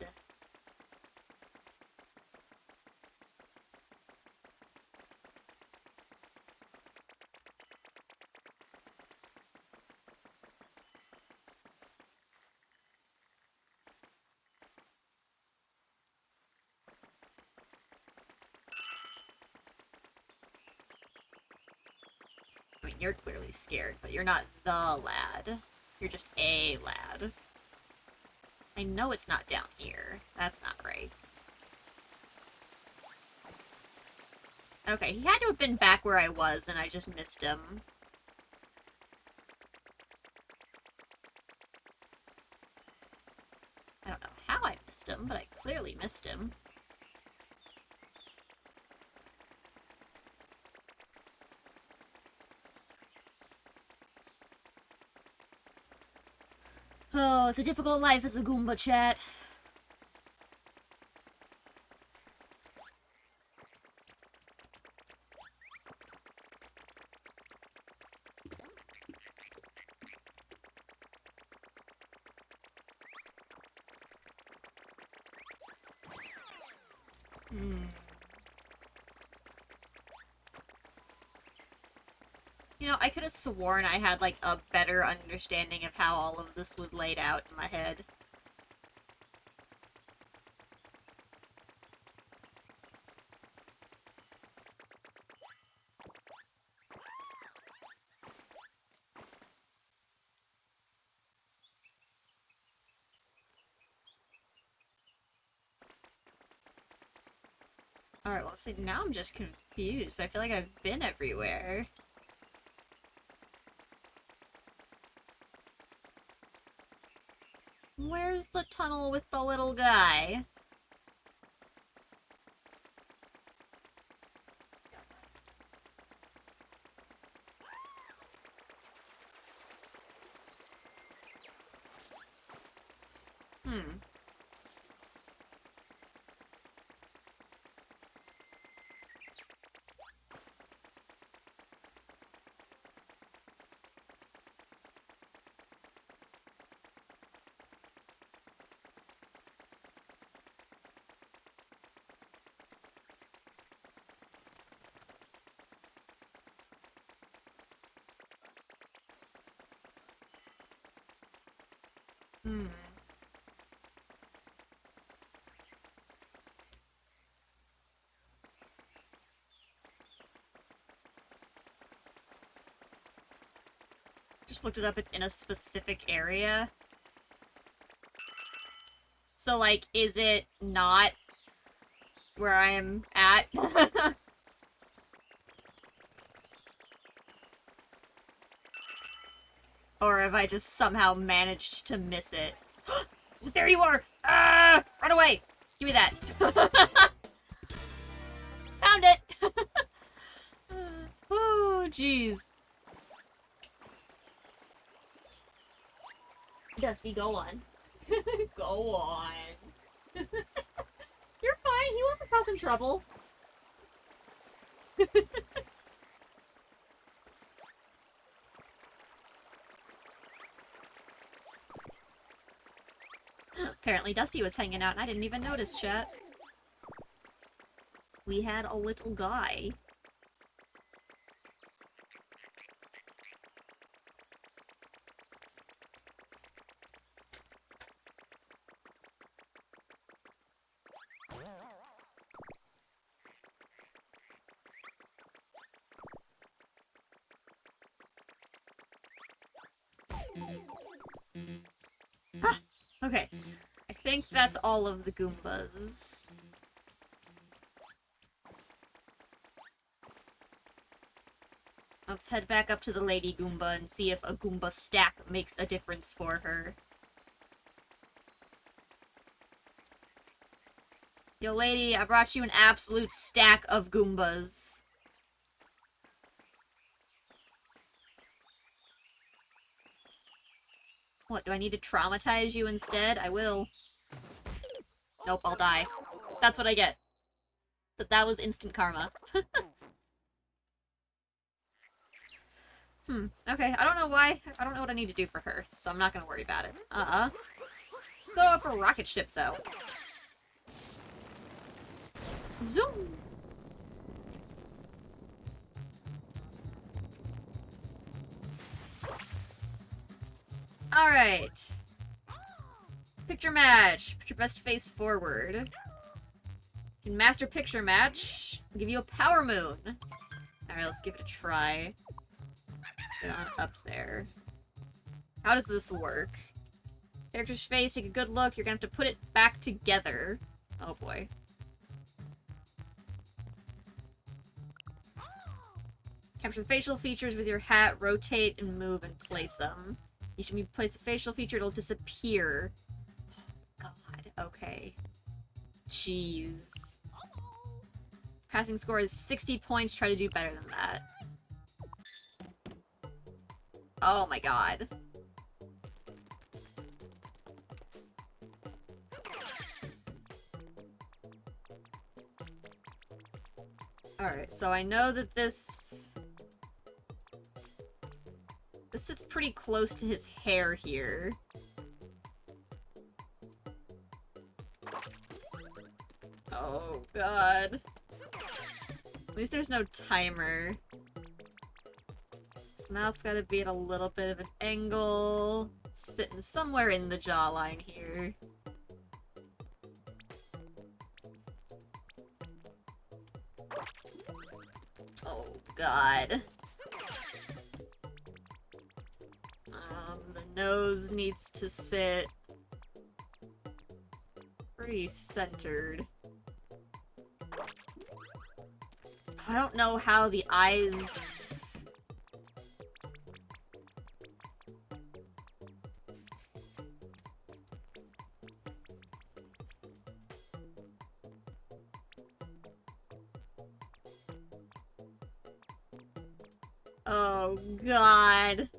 I mean, you're clearly scared, but you're not the lad. You're just a lad. I know it's not down here. That's not right. Okay, he had to have been back where I was, and I just missed him. I don't know how I missed him, but I clearly missed him. Oh, it's a difficult life as a Goomba, chat. You know, I could have sworn I had, like, a better understanding of how all of this was laid out in my head. Alright, well, see, now I'm just confused. I feel like I've been everywhere. Where's the tunnel with the little guy? Hmm. Hmm. Just looked it up, it's in a specific area. So, like, is it not where I am at? Or have I just somehow managed to miss it? There you are! Ah! Run away! Give me that! Found it! Oh, jeez. Dusty, go on. Go on. You're fine, he wasn't causing trouble. Apparently Dusty was hanging out and I didn't even notice, chat. We had a little guy. Ah, okay. I think that's all of the Goombas. Let's head back up to the Lady Goomba and see if a Goomba stack makes a difference for her. Yo, lady, I brought you an absolute stack of Goombas. What, do I need to traumatize you instead? I will. Nope, I'll die. That's what I get. That was instant karma. Okay, I don't know why. I don't know what I need to do for her, so I'm not gonna worry about it. Let's go up a rocket ship, though. Zoom! Alright. Picture match. Put your best face forward. You can master picture match. I'll give you a power moon. Alright, let's give it a try. Get on up there. How does this work? Character's face, take a good look. You're gonna have to put it back together. Oh boy. Capture the facial features with your hat, rotate and move and place them. Each time you place a facial feature, it'll disappear. Oh, God, okay. Jeez. Passing score is 60 points, try to do better than that. Oh my god. Alright, so I know that this sits pretty close to his hair here. Oh god. At least there's no timer. His mouth's gotta be at a little bit of an angle. Sitting somewhere in the jawline here. Oh god. The nose needs to sit pretty centered. I don't know how the eyes... Oh god.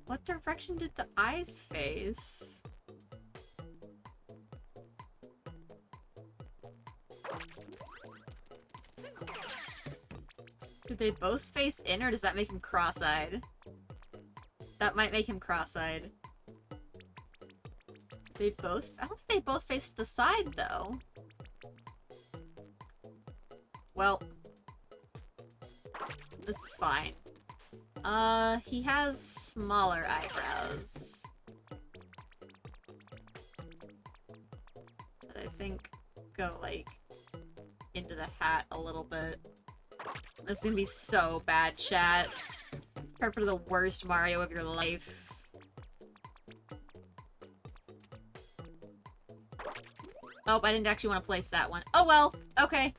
What direction did the eyes face? Did they both face in, or does that make him cross-eyed? That might make him cross-eyed. They both? I don't think they both faced the side, though. Well. This is fine. He has smaller eyebrows. That I think go, like, into the hat a little bit. This is gonna be so bad, chat. Prepare for the worst Mario of your life. Oh, I didn't actually want to place that one. Oh well, okay.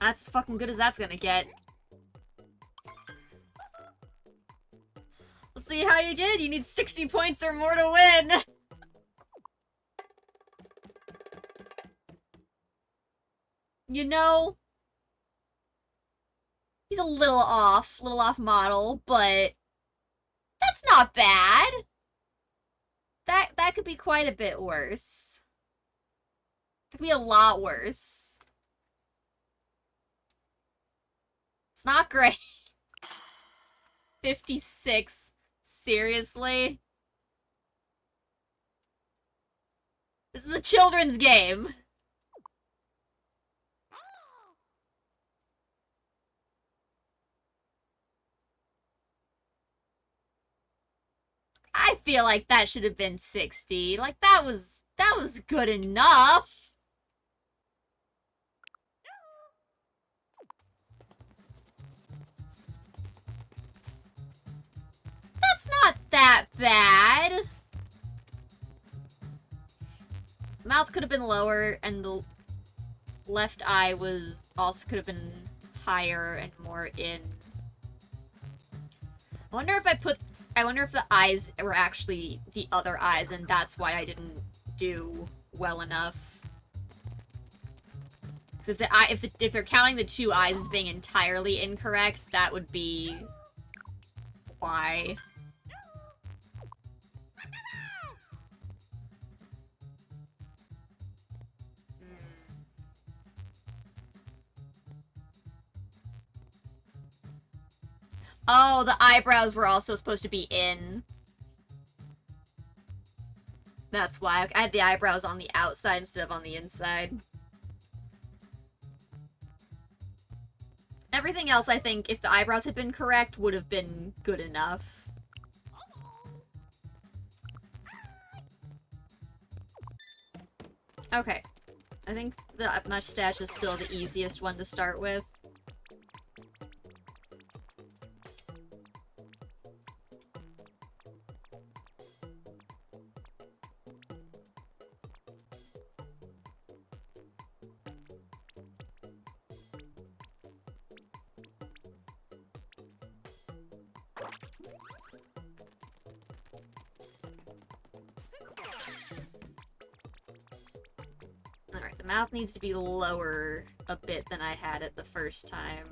That's fucking good as that's gonna get. Let's see how you did. You need 60 points or more to win. You know, he's a little off model, but that's not bad. That could be quite a bit worse. It could be a lot worse. It's not great. 56. Seriously? This is a children's game. I feel like that should have been 60. Like, that was good enough. That's not that bad. Mouth could have been lower, and the left eye was also could have been higher and more in. I wonder if the eyes were actually the other eyes, and that's why I didn't do well enough. Because if they're counting the two eyes as being entirely incorrect, that would be why. Oh, the eyebrows were also supposed to be in. That's why I had the eyebrows on the outside instead of on the inside. Everything else, I think, if the eyebrows had been correct, would have been good enough. Okay. I think the mustache is still the easiest one to start with. Alright, the mouth needs to be lower a bit than I had it the first time.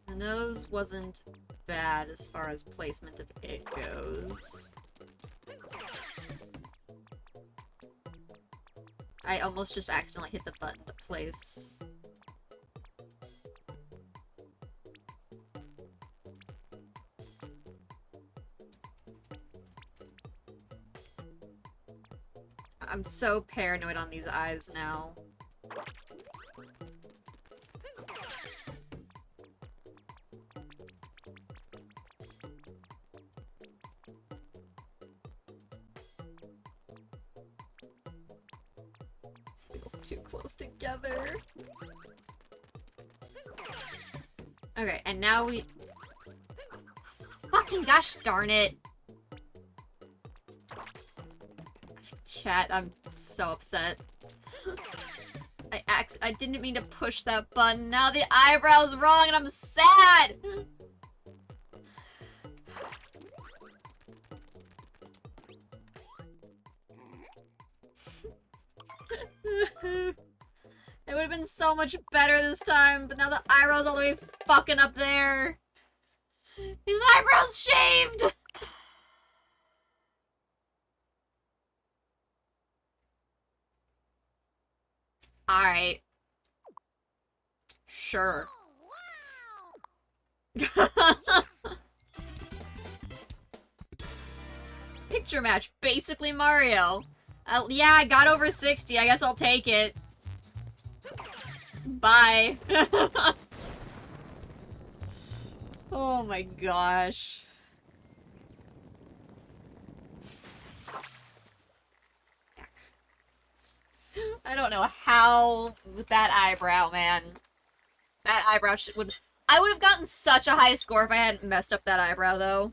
The nose wasn't bad as far as placement of it goes. I almost just accidentally hit the button to place. I'm so paranoid on these eyes now. This feels too close together. Okay, and now we... Fucking gosh darn it! Chat, I'm so upset. I didn't mean to push that button. Now the eyebrow's wrong and I'm sad! It would have been so much better this time, but now the eyebrow's all the way fucking up there. His eyebrows shaved! Alright. Sure. Picture match, basically Mario. Yeah, I got over 60. I guess I'll take it. Bye. Oh my gosh. I don't know how with that eyebrow, man. That eyebrow would... I would have gotten such a high score if I hadn't messed up that eyebrow, though.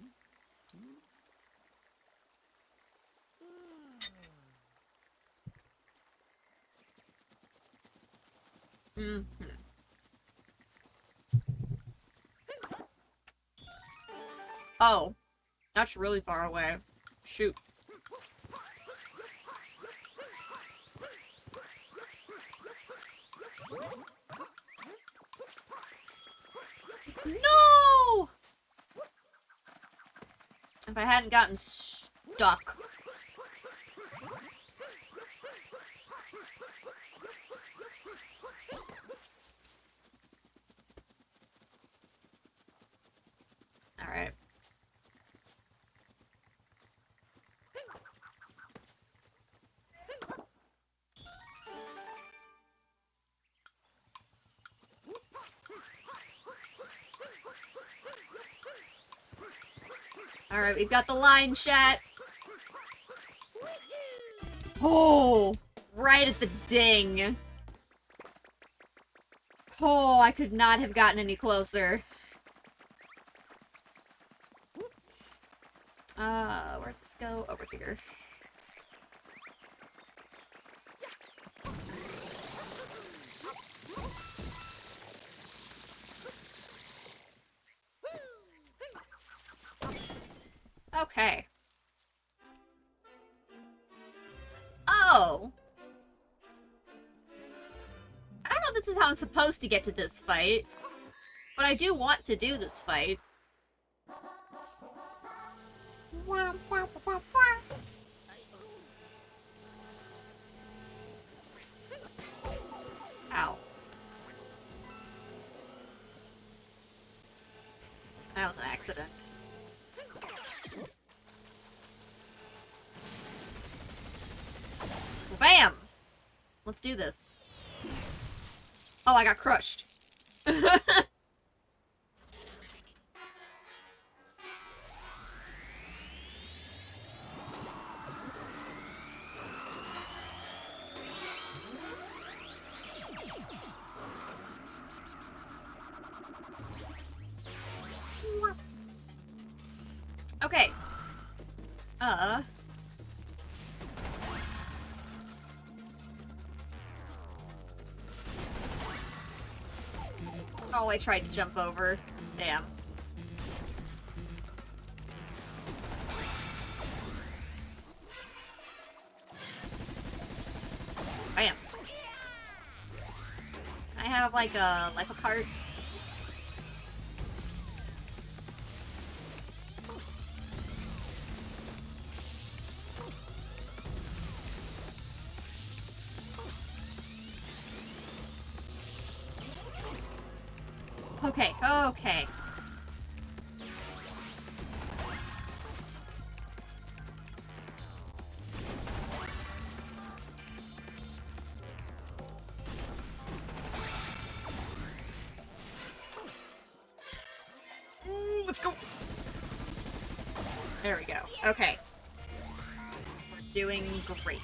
Mm-hmm. Oh. That's really far away. Shoot. No! If I hadn't gotten stuck. Alright. Alright, we've got the line, chat. Oh! Right at the ding. Oh, I could not have gotten any closer. Where'd this go? Over here. Okay. Oh! I don't know if this is how I'm supposed to get to this fight, but I do want to do this fight. That was an accident. Bam! Let's do this. Oh, I got crushed. Okay. Oh, I tried to jump over. Damn. Bam. I have, like, a life apart. Okay, okay. Let's go! There we go. Okay. We're doing great.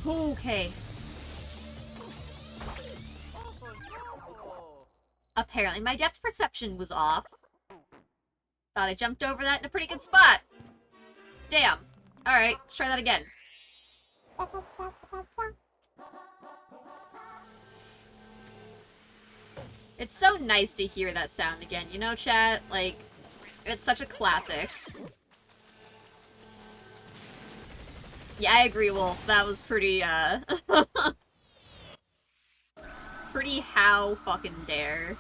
Okay. Apparently my depth perception was off. Thought I jumped over that in a pretty good spot. Damn. Alright, let's try that again. It's so nice to hear that sound again, you know, chat? Like, it's such a classic. Yeah, I agree, Wolf. That was pretty, pretty how fucking dare.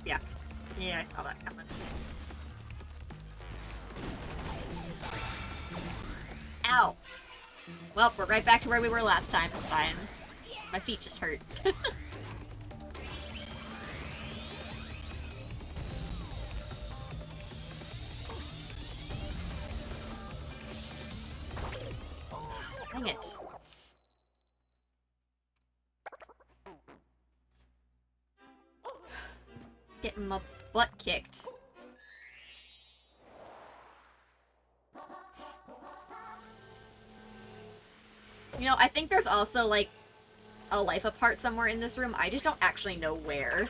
Yeah. Yeah, I saw that coming. Ow! Well, we're right back to where we were last time. It's fine. My feet just hurt. Dang it. Getting my butt kicked. You know, I think there's also, like, a life apart somewhere in this room. I just don't actually know where.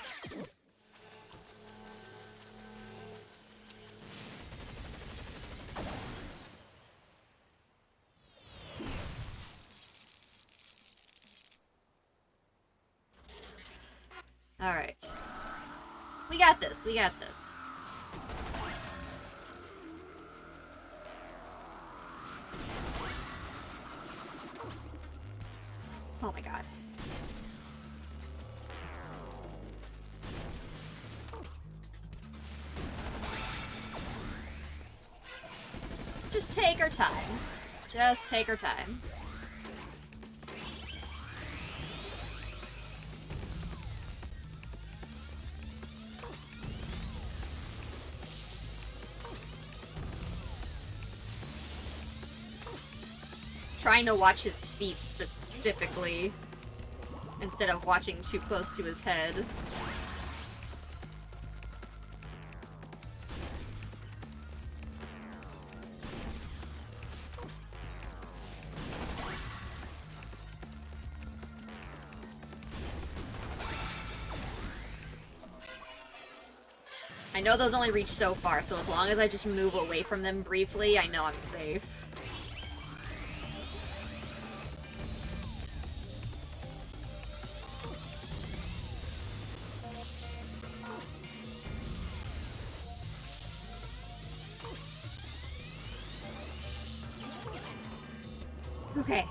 Alright. We got this, we got this. Oh my god. Just take our time. Just take our time. Trying to watch his feet specifically instead of watching too close to his head. I know those only reach so far, so as long as I just move away from them briefly, I know I'm safe. Okay.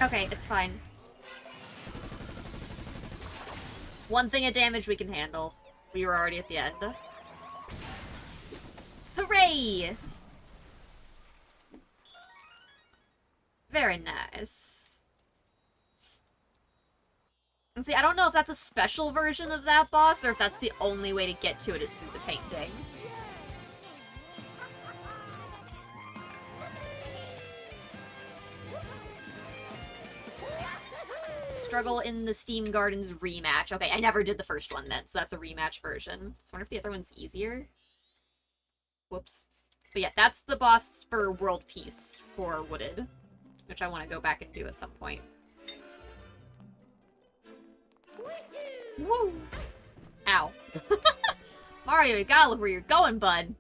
Okay, it's fine. One thing of damage we can handle. We were already at the end. Hooray! Very nice. And see, I don't know if that's a special version of that boss, or if that's the only way to get to it is through the painting. Struggle in the Steam Gardens rematch. Okay, I never did the first one then, so that's a rematch version. So I wonder if the other one's easier. Whoops. But yeah, that's the boss for World Peace for Wooded, which I want to go back and do at some point. Woo! Ow. Mario, you gotta look where you're going, bud.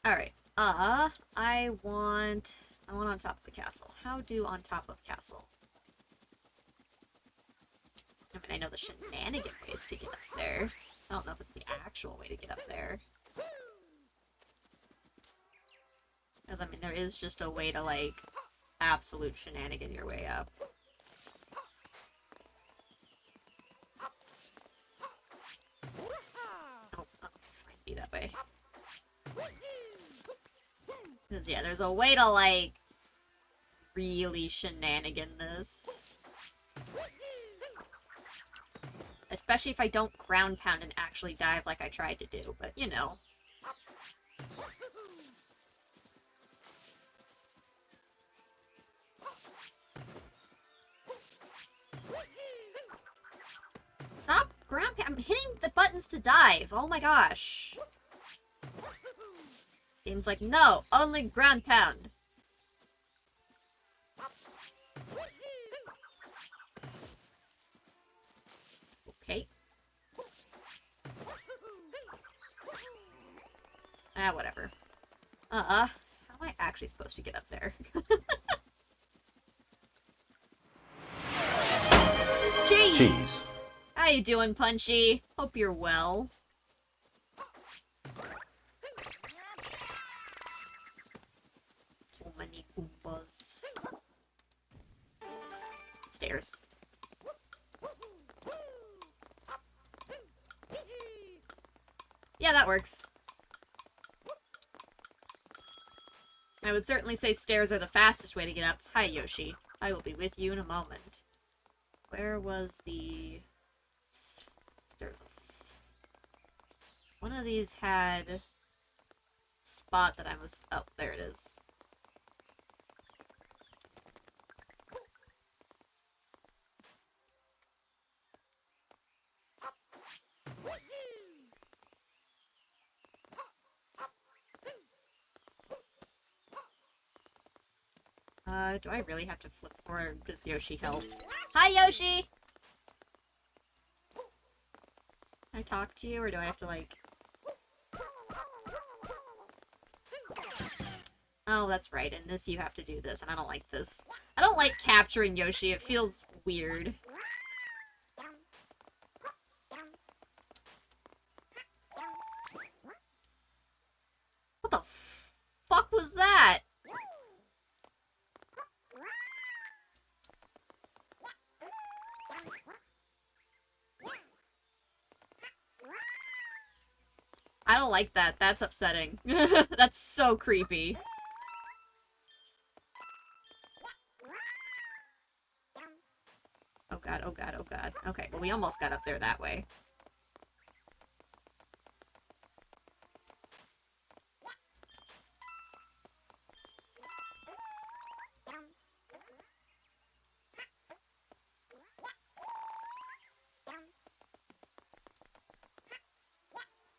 Alright. I want on top of the castle. How do on top of castle? I mean, I know the shenanigan ways to get up there. I don't know if it's the actual way to get up there. Because, I mean, there is just a way to, like, absolute shenanigan your way up. Oh, might be that way. Because, yeah, there's a way to, like, really shenanigan this. Especially if I don't ground pound and actually dive like I tried to do, but, you know. Stop ground pound. I'm hitting the buttons to dive. Oh my gosh. Game's like, no, only ground pound. Okay. Whatever. How am I actually supposed to get up there? Jeez! How you doing, Punchy? Hope you're well. So many Goombas. Stairs. Yeah, that works. I would certainly say stairs are the fastest way to get up. Hi, Yoshi. I will be with you in a moment. Where was the... There's a... One of these had... a spot that I was... Oh, there it is. Do I really have to flip, or does Yoshi help? Hi, Yoshi! Can I talk to you, or do I have to, like... Oh, that's right, in this you have to do this, and I don't like this. I don't like capturing Yoshi, it feels weird. What the fuck was that? I don't like that. That's upsetting. That's so creepy. Oh god, oh god, oh god. Okay, well we almost got up there that way.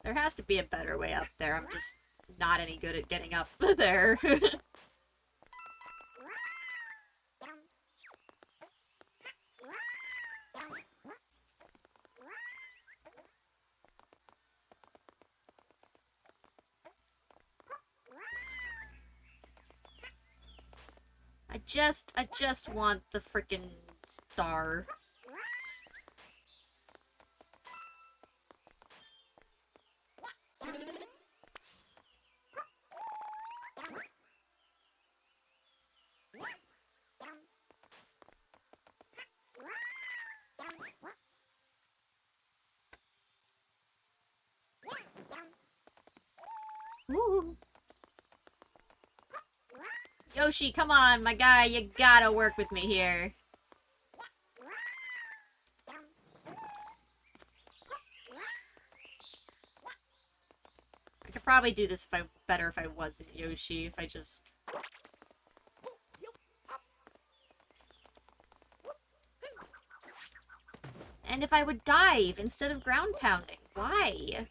There has to be a better way up there. I'm just not any good at getting up there. I just want the frickin' star. Woo. Yoshi, come on, my guy, you gotta work with me here. I could probably do this better if I wasn't Yoshi, if I just... And if I would dive instead of ground pounding. Why?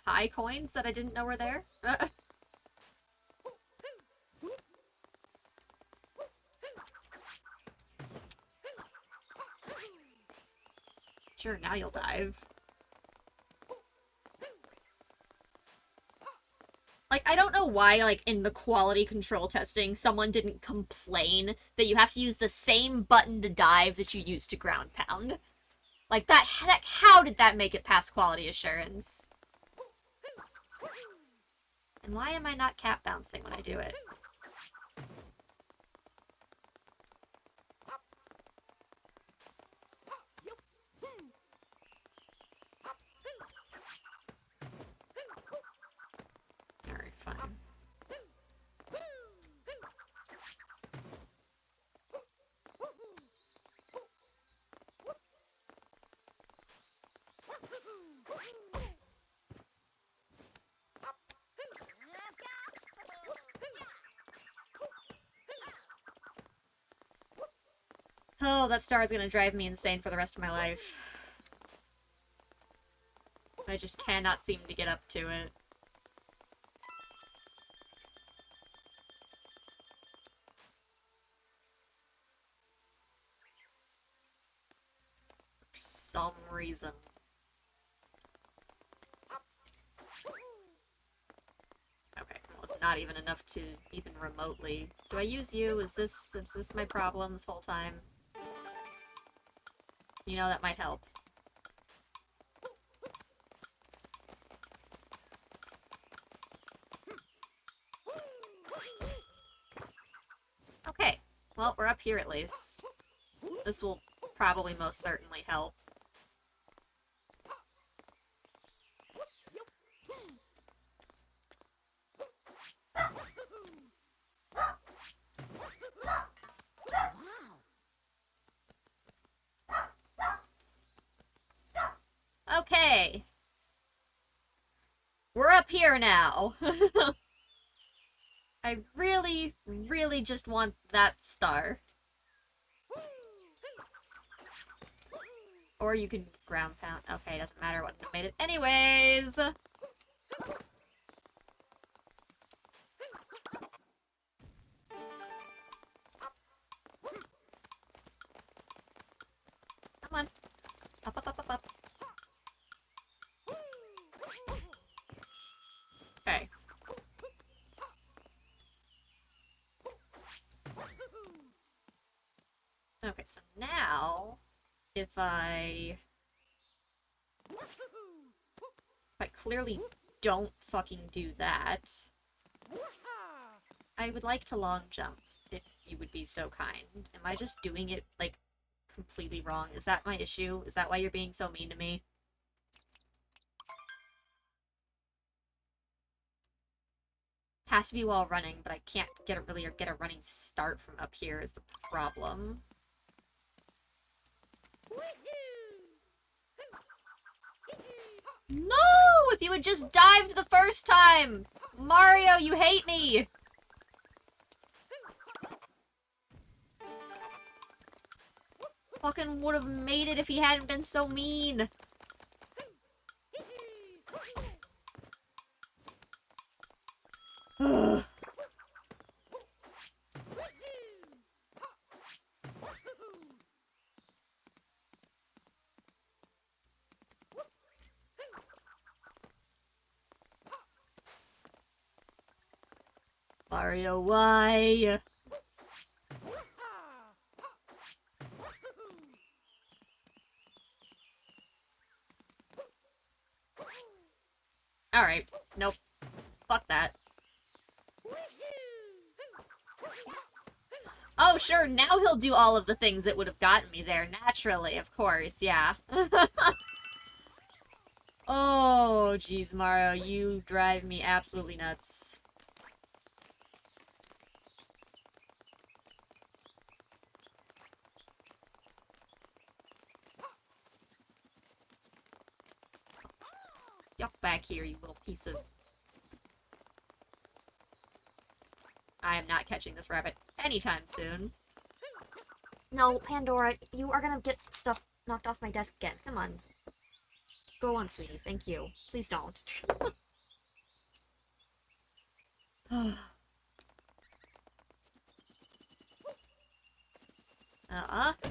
High coins that I didn't know were there? Sure, now you'll dive. Like, I don't know why, like, in the quality control testing, someone didn't complain that you have to use the same button to dive that you use to ground pound. Like, how did that make it past quality assurance? And why am I not cat bouncing when I do it? Alright, fine. Oh, that star is gonna drive me insane for the rest of my life. I just cannot seem to get up to it. For some reason. Okay, well, it's not even enough to even remotely... Do I use you? Is this my problem this whole time? You know, that might help. Okay, well, we're up here at least. This will probably most certainly help. Okay. We're up here now. I really, really just want that star. Or you can ground pound. Okay, doesn't matter, wouldn't have made it anyways. Come on. Up, up, up, up, up. Okay. Okay, so now, if I clearly don't fucking do that, I would like to long jump, if you would be so kind. Am I just doing it, like, completely wrong? Is that my issue? Is that why you're being so mean to me? Has to be while running, but I can't get a running start from up here is the problem. No! If you had just dived the first time! Mario, you hate me! fucking would have made it if he hadn't been so mean. Ugh. Mario, why? Alright, nope. Fuck that. Oh, sure, now he'll do all of the things that would have gotten me there, naturally, of course, yeah. Oh, jeez, Mario, you drive me absolutely nuts. Yuck back here, you little piece of... I am not catching this rabbit anytime soon. No, Pandora, you are gonna get stuff knocked off my desk again. Come on. Go on, sweetie. Thank you. Please don't.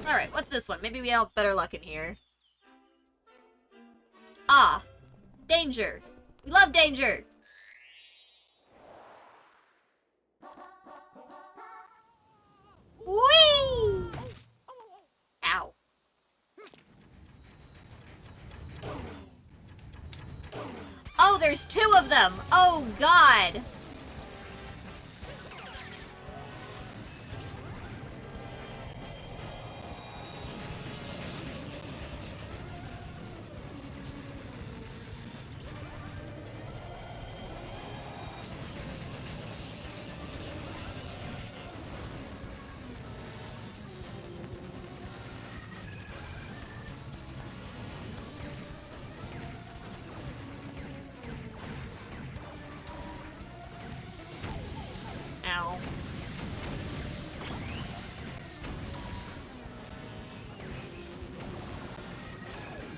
Alright, what's this one? Maybe we have better luck in here. Ah! Danger! We love danger! Whee! Ow. Oh, there's two of them! Oh, God! Ow.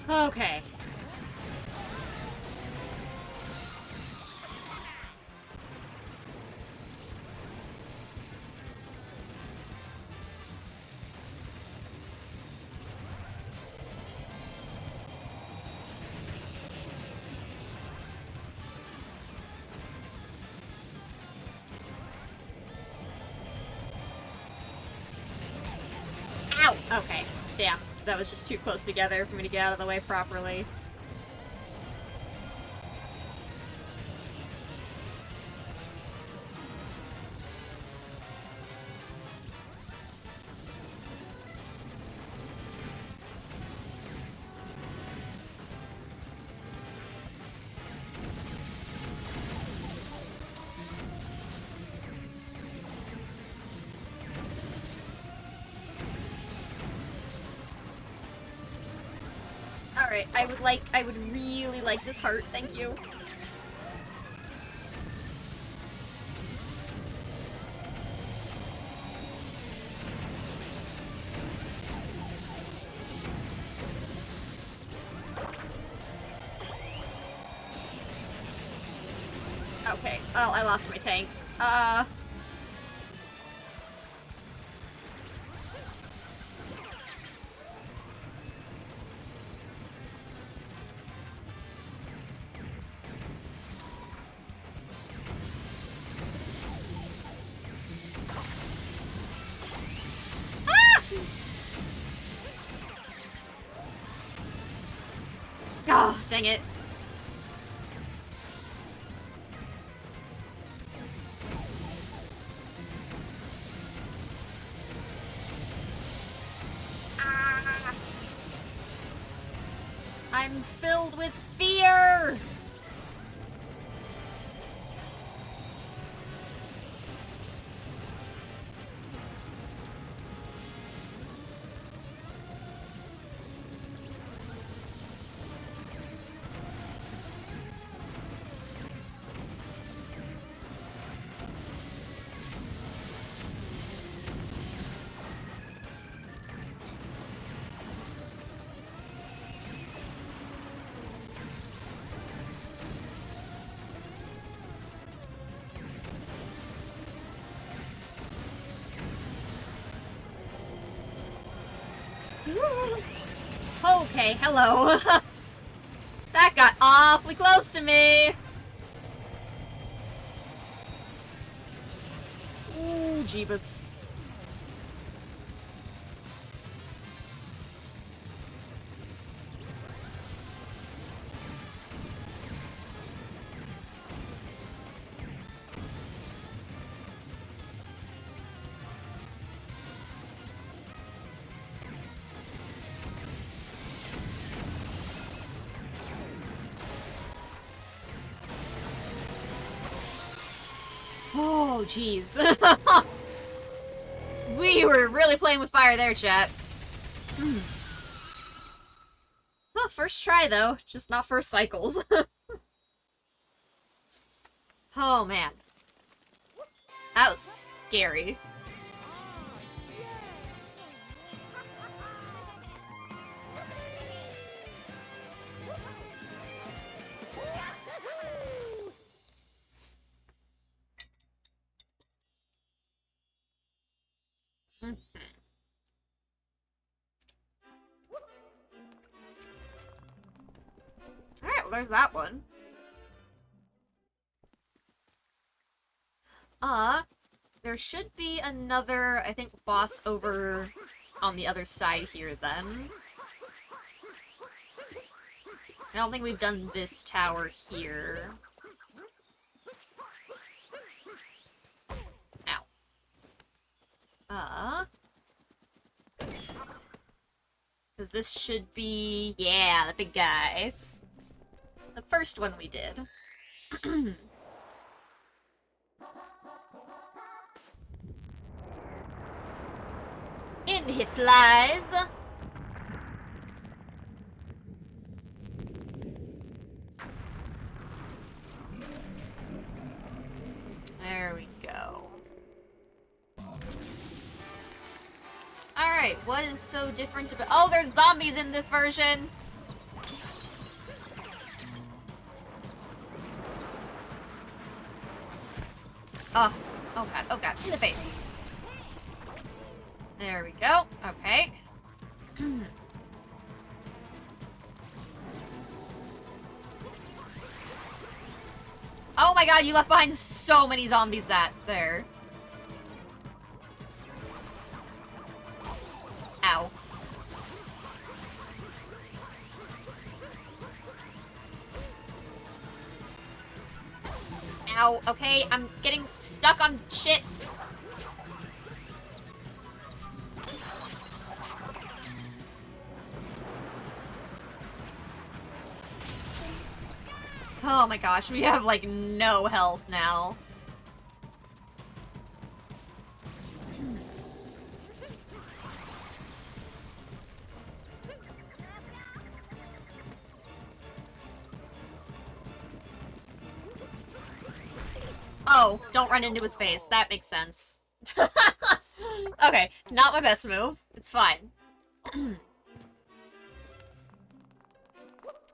Okay. Ow! Okay. Damn. That was just too close together for me to get out of the way properly. Alright, I would really like this heart, thank you. Okay, oh, I lost my tank. Oh, dang it. Ah. I'm filled with fear! Okay, hello. That got awfully close to me. Ooh, Jeebus. Oh, jeez. We were really playing with fire there, chat. Oh, first try, though. Just not first cycles. Oh, man. That was scary. Alright, well, there's that one. There should be another, I think, boss over on the other side here, then. I don't think we've done this tower here. Ow. Because this should be... yeah, the big guy. The first one we did. In he flies! There we go. Alright, what is so different about- oh, there's zombies in this version! Oh, oh god, in the face. There we go, okay. Oh my god, you left behind so many zombies there. Ow. Ow, okay, I'm getting stuck on shit. Oh my gosh, we have like no health now. Oh, don't run into his face. That makes sense. Okay, not my best move. It's fine.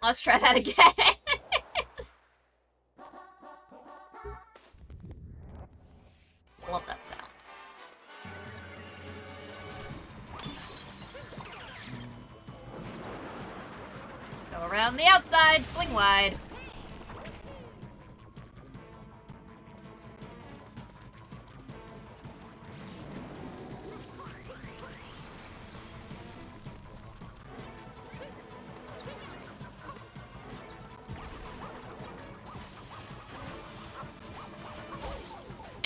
Let's try that again. Love that sound. Go around the outside, swing wide.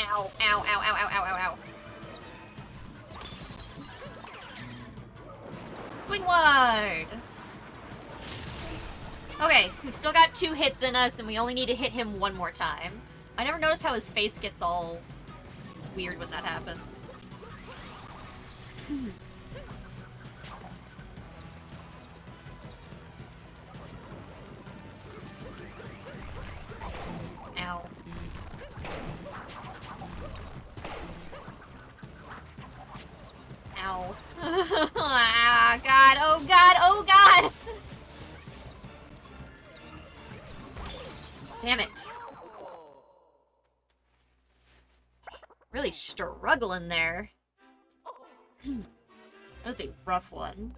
Ow, ow, ow, ow, ow, ow, ow, ow. Swing wide! Okay, we've still got 2 hits in us, and we only need to hit him 1 more time. I never noticed how his face gets all weird when that happens. Ow. Ow. Ah, God, oh god, oh god! Damn it. Really struggling there. That was a rough one.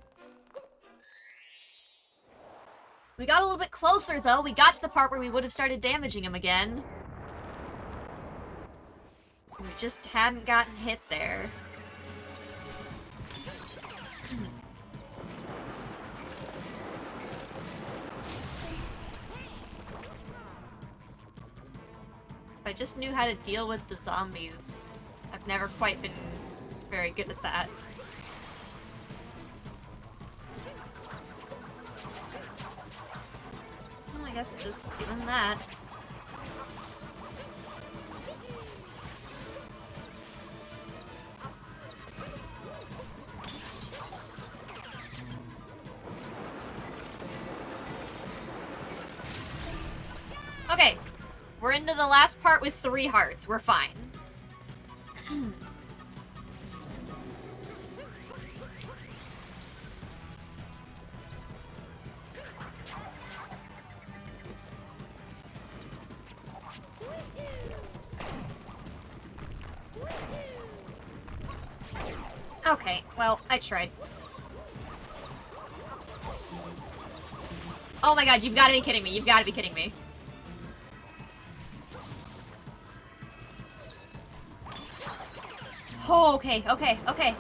We got a little bit closer, though. We got to the part where we would have started damaging him again. We just hadn't gotten hit there. If I just knew how to deal with the zombies. I've never quite been very good at that. Well, I guess just doing that. Okay, we're into the last part with 3 hearts. We're fine. Okay, well, I tried. Oh my god, you've gotta be kidding me. You've gotta be kidding me. Oh, okay, okay, okay.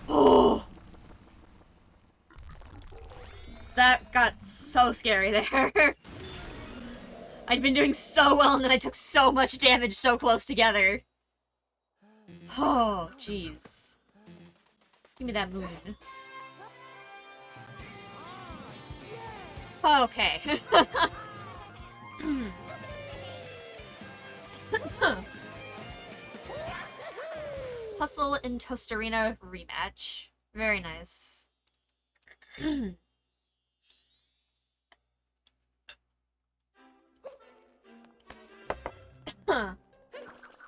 Oh! That got so scary there. I'd been doing so well and then I took so much damage so close together. Oh, jeez. Give me that moon. Okay. Hustle and Tostarina rematch. Very nice.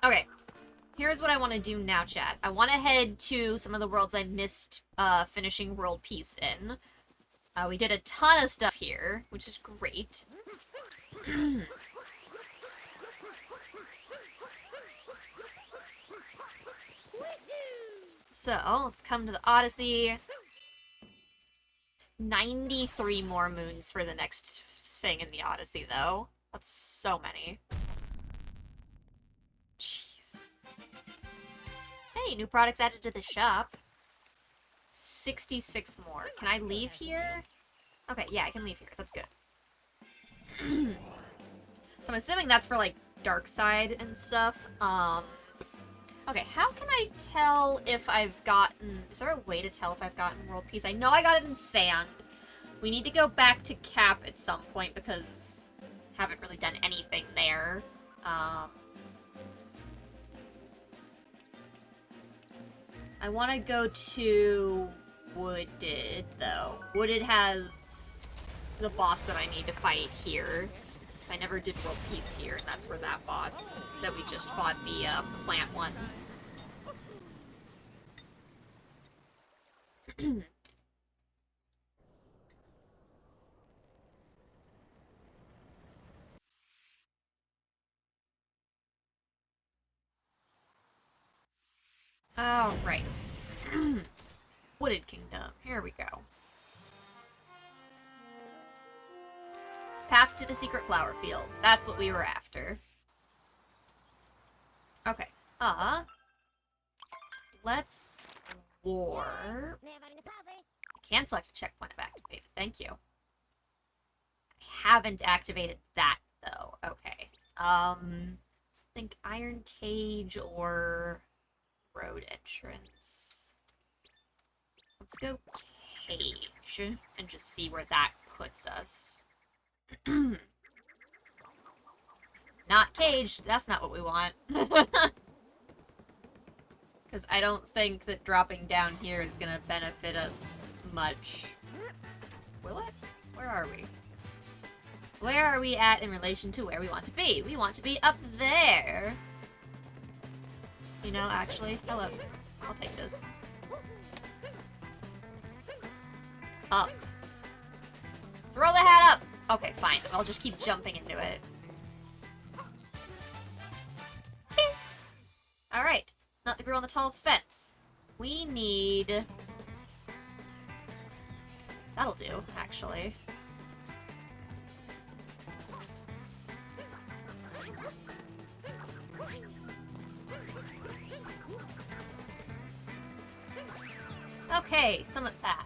Okay. Here's what I want to do now, chat. I want to head to some of the worlds I missed finishing World Peace in. We did a ton of stuff here, which is great. So, let's come to the Odyssey. 93 more moons for the next thing in the Odyssey, though. That's so many. Jeez. Hey, new products added to the shop. 66 more. Can I leave here? Okay, yeah, I can leave here. That's good. So I'm assuming that's for, like, Dark Side and stuff. Okay, how can I tell if I've gotten... Is there a way to tell if I've gotten World Peace? I know I got it in Sand. We need to go back to Cap at some point because I haven't really done anything there. I want to go to Wooded, though. Wooded has the boss that I need to fight here. I never did World Peace here, and that's where that boss that we just fought, the plant one. Oh, right. Wooded Kingdom. Here we go. Path to the Secret Flower Field. That's what we were after. Okay. Let's warp. I can select a checkpoint I've activated. Thank you. I haven't activated that, though. Okay. Think Iron Cage or road entrance. Let's go Cage and just see where that puts us. Not Cage. That's not what we want. Because I don't think that dropping down here is going to benefit us much. Will it? Where are we? Where are we at in relation to where we want to be? We want to be up there. You know, actually, hello. I'll take this. Up. Throw the hat up! Okay, fine. I'll just keep jumping into it. Alright. Not the girl on the tall fence. We need... That'll do, actually. Okay, summit path.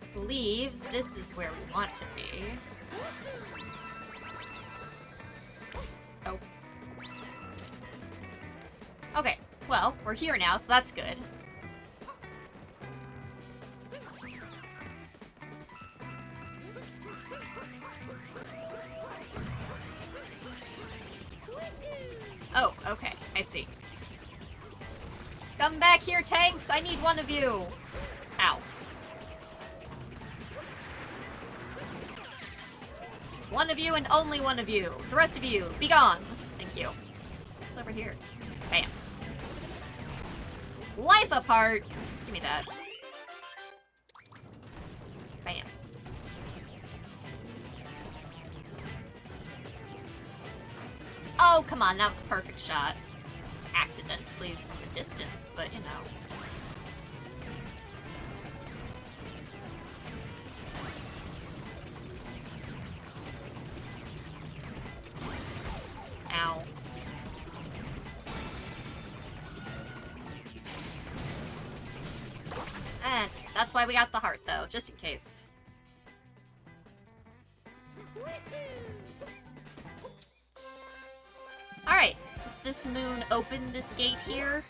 I believe this is where we want to be. Oh. Okay, well, we're here now, so that's good. Oh, okay, I see. Come back here, tanks! I need one of you! Ow. One of you and only one of you. The rest of you, be gone! Thank you. What's over here? Bam. Life apart! Give me that. Bam. Oh, come on, that was a perfect shot. It was accidentally from a distance, but you know. Ow. And that's why we got the heart, though, just in case. Alright, does this moon open this gate here?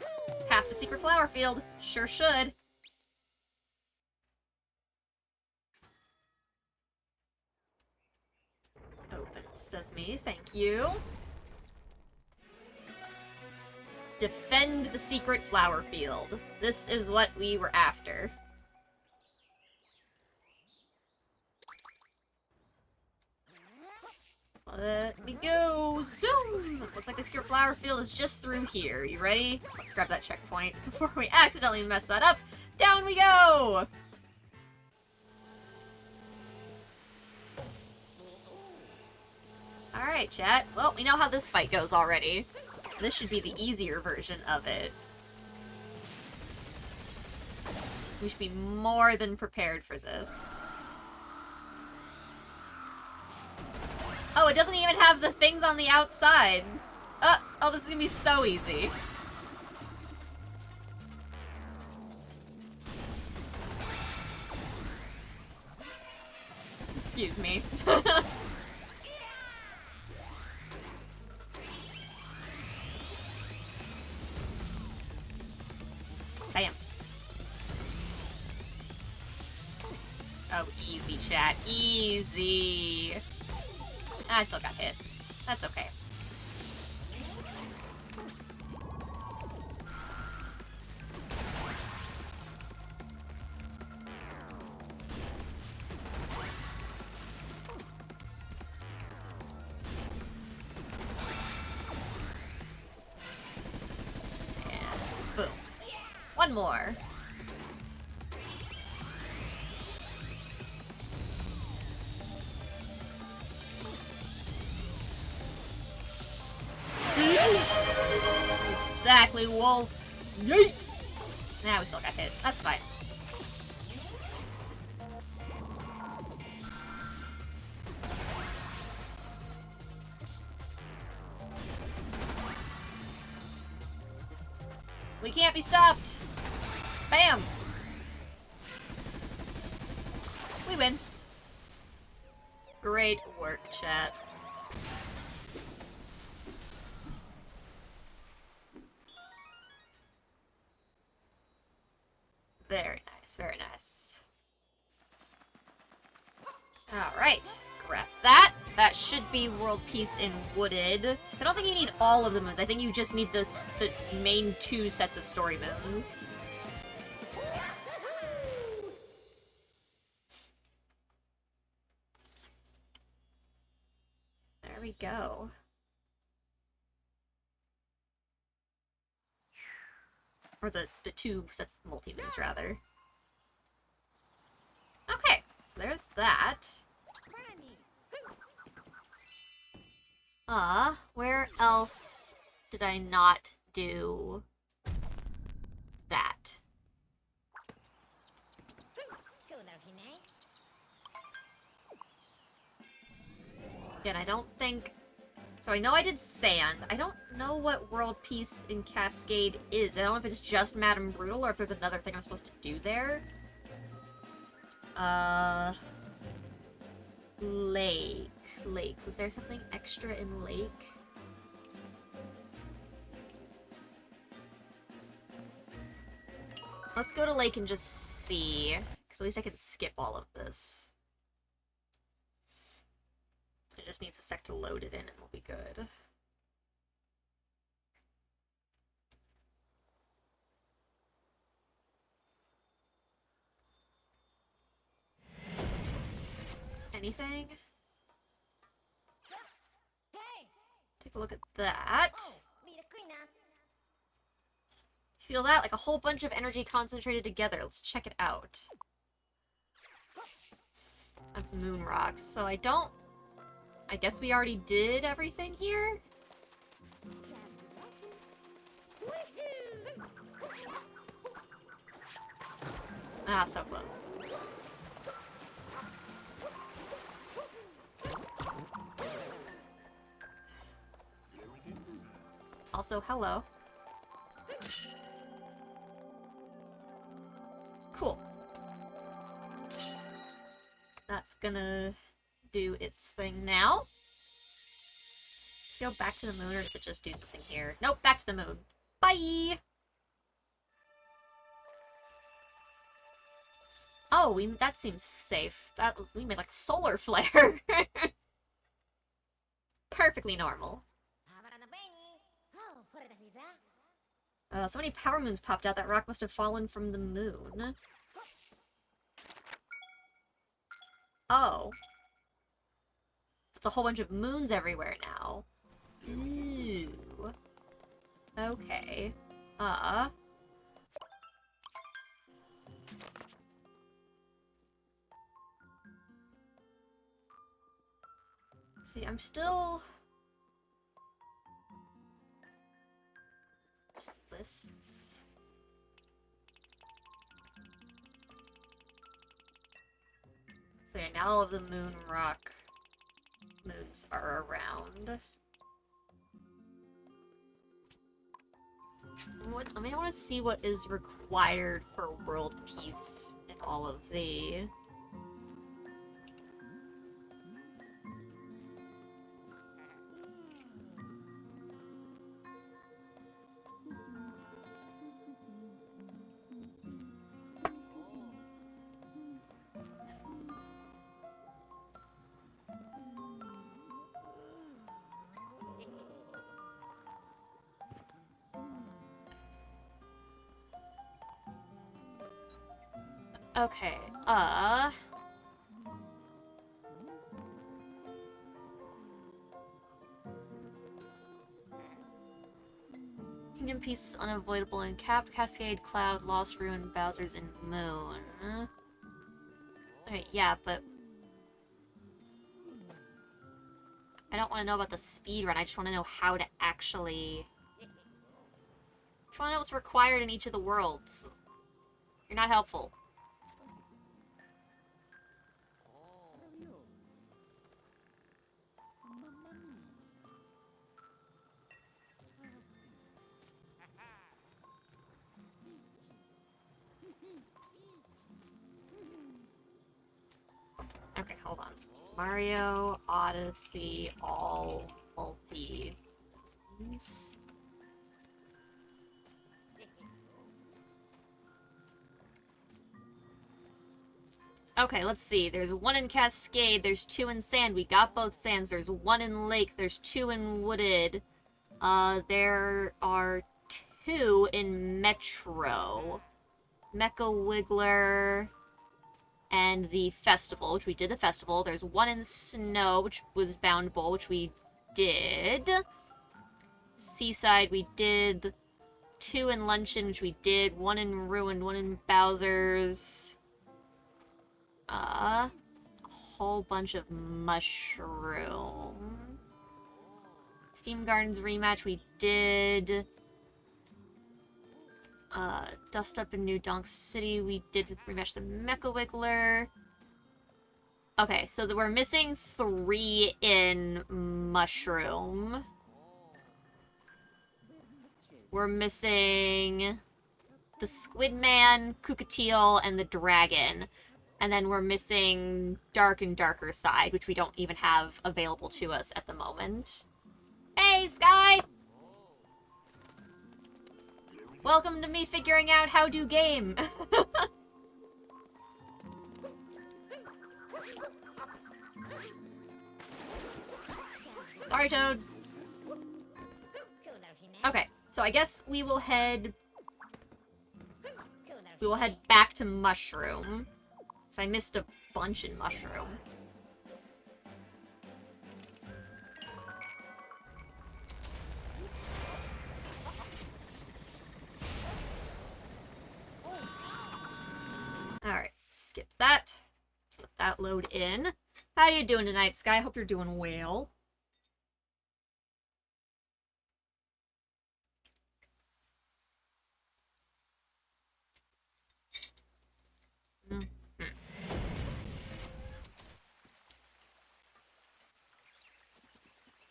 Path to Secret Flower Field. Sure should. Open sesame, thank you. Defend the Secret Flower Field. This is what we were after. Let me go! Zoom! Looks like the Secret Flower Field is just through here. You ready? Let's grab that checkpoint before we accidentally mess that up. Down we go! Alright, chat. Well, we know how this fight goes already. This should be the easier version of it. We should be more than prepared for this. Oh, it doesn't even have the things on the outside. Oh, this is gonna be so easy. Excuse me. Bam. Oh, easy, chat. Easy. I still got hit. That's okay. And boom. One more. Exactly, wolf. Yeet! Nah, we still got hit. That's fine. We can't be stopped! Bam! We win. Great work, chat. Very nice, very nice. Alright, grab that. That should be World Peace in Wooded. I don't think you need all of the moons. I think you just need the main 2 sets of story moons. There we go. Or the 2 sets of multi-moves, rather. Okay, so there's that. Where else did I not do that? Again, I don't think... So I know I did sand. I don't know what world peace in Cascade is. I don't know if it's just Madame Brutal or if there's another thing I'm supposed to do there. Lake. Lake. Was there something extra in Lake? Let's go to Lake and just see. Because at least I can skip all of this. It just needs a sec to load it in and we'll be good. Anything? Take a look at that. Feel that? Like a whole bunch of energy concentrated together. Let's check it out. That's moon rocks. So I guess we already did everything here? Ah, so close. Also, hello. Cool. That's gonna do its thing now. Let's go back to the moon, or does it just do something here? Nope, back to the moon. Bye! Oh, that seems safe. We made like a solar flare. Perfectly normal. So many power moons popped out. That rock must have fallen from the moon. Oh. It's a whole bunch of moons everywhere now. Ooh. Okay. See, I'm still... Lists. So yeah, now all of the moon rock moons are around. I mean, I want to see what is required for world peace in all of the... Okay, Kingdom Peace is unavoidable in Cap, Cascade, Cloud, Lost Ruin, Bowser's, and Moon. Okay, yeah, but... I don't want to know about the speed run, I just want to know how to actually... I just want to know what's required in each of the worlds. You're not helpful. Okay, hold on. Mario, Odyssey, all multi. Okay, let's see. There's one in Cascade, there's two in Sand. We got both Sands. There's one in Lake, there's two in Wooded. There are two in Metro. Mecha Wiggler and the Festival, which we did the Festival. There's one in Snow, which was Bound Bowl, which we did. Seaside, we did. Two in Luncheon, which we did. One in Ruin, one in Bowser's. A whole bunch of Mushroom. Steam Gardens rematch, we did. Dust Up in New Donk City, we did with rematch the Mecha Wiggler. Okay, so we're missing 3 in Mushroom. We're missing the Squidman, Kukateel, and the Dragon. And then we're missing Dark and Darker Side, which we don't even have available to us at the moment. Hey, Sky! Welcome to me figuring out how to game. Sorry, Toad. Okay, so I guess we will head back to Mushroom. Because I missed a bunch in Mushroom. Alright, skip that. Let that load in. How you doing tonight, Sky? Hope you're doing well.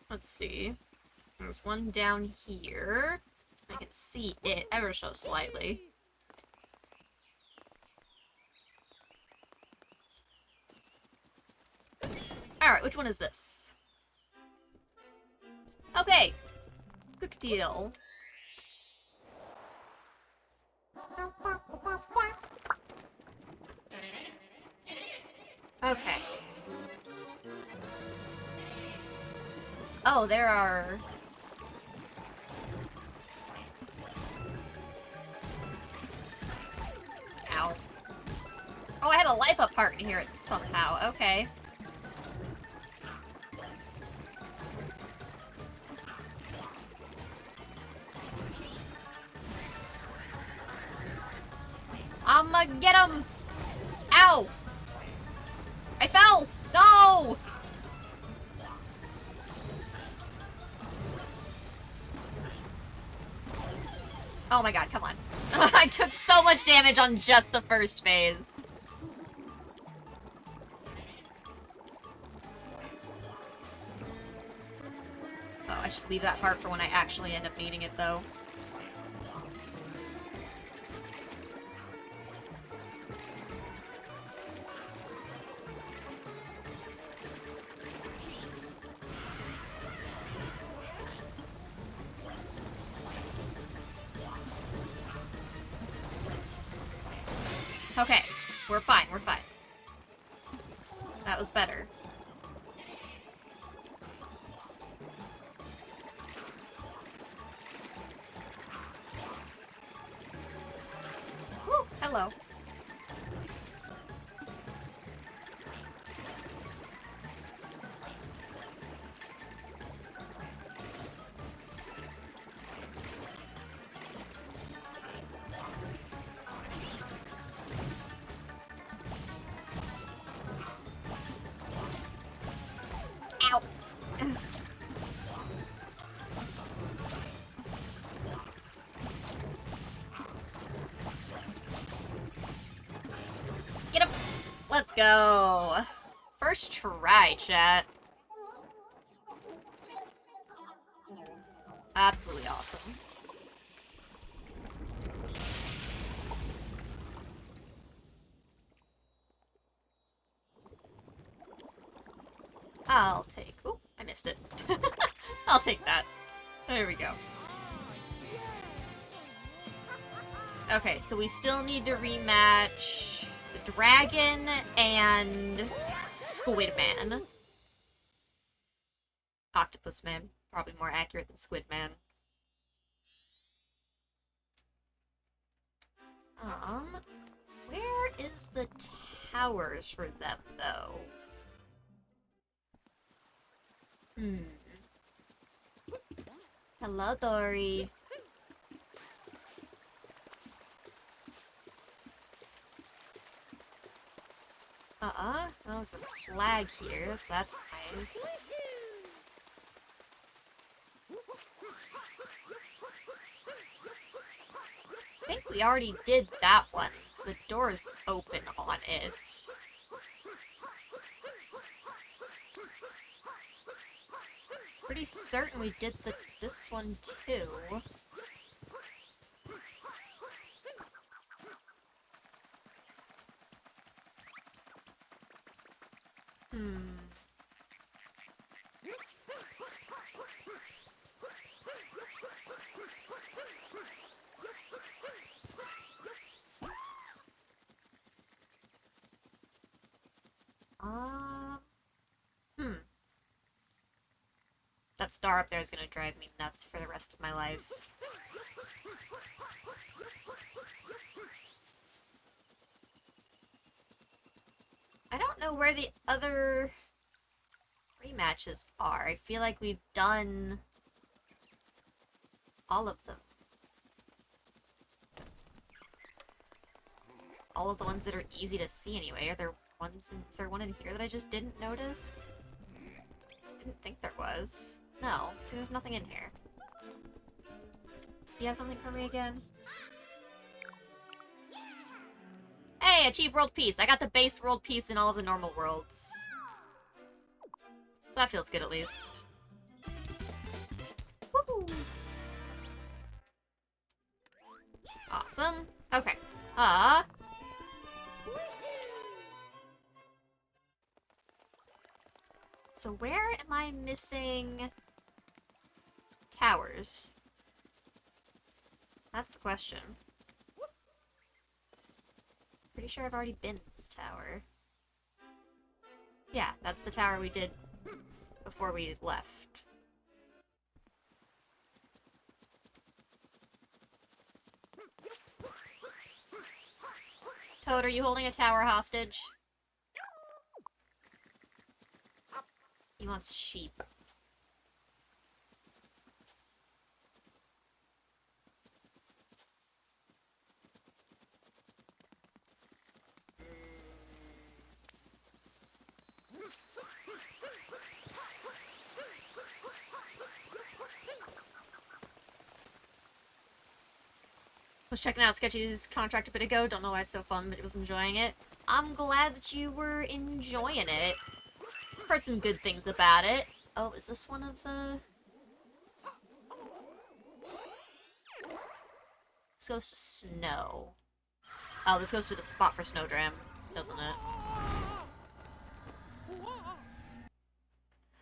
Let's see. There's one down here. I can see it ever so slightly. Alright, which one is this? Okay. Quick deal. Okay. Oh, there are... Ow. Oh, I had a life up part in here somehow. Okay. I'ma get him! Ow! I fell! No! Oh my god, come on. I took so much damage on just the first phase. Oh, I should leave that part for when I actually end up needing it, though. Okay, we're fine, we're fine. That was better. Woo, hello. Ow. Get him! Let's go! First try, chat. Absolutely awesome. I'll take... Ooh, I missed it. I'll take that. There we go. Okay, so we still need to rematch the Dragon and Squidman. Octopus Man. Probably more accurate than Squidman. Where is the towers for them, though? Hello, Dory. Oh, there's a flag here, so that's nice. I think we already did that one, so the door is open on it. Pretty certain we did this one too. That star up there is gonna drive me nuts for the rest of my life. I don't know where the other rematches are. I feel like we've done all of them. All of the ones that are easy to see anyway. Are there ones is there one in here that I just didn't notice? Didn't think there was. No. See, there's nothing in here. Do you have something for me again? Hey, achieve world peace. I got the base world peace in all of the normal worlds. So that feels good at least. Woohoo! Awesome. Okay. So where am I missing towers? That's the question. Pretty sure I've already been in this tower. Yeah, that's the tower we did before we left. Toad, are you holding a tower hostage? He wants sheep. Was checking out Sketchy's contract a bit ago. Don't know why it's so fun, but it was enjoying it. I'm glad that you were enjoying it. Heard some good things about it. Oh, is this one of the... This goes to snow. Oh, this goes to the spot for Snowdram, doesn't it?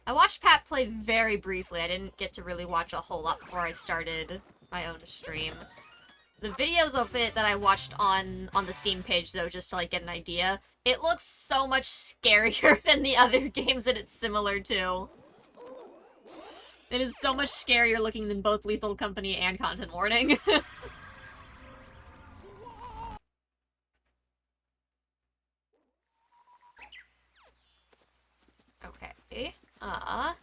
I watched Pat play very briefly. I didn't get to really watch a whole lot before I started my own stream. The videos of it that I watched on the Steam page, though, just to, like, get an idea, it looks so much scarier than the other games that it's similar to. It is so much scarier looking than both Lethal Company and Content Warning. Okay. Oh,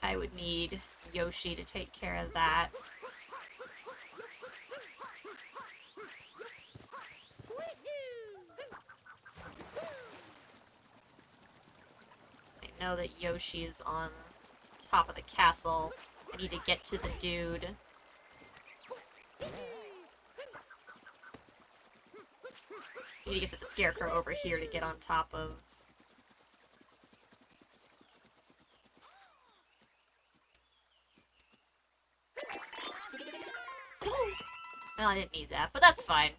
I would need Yoshi to take care of that. I know that Yoshi is on top of the castle. I need to get to the dude. I need to get to the scarecrow over here to get on top of... Well, I didn't need that, but that's fine.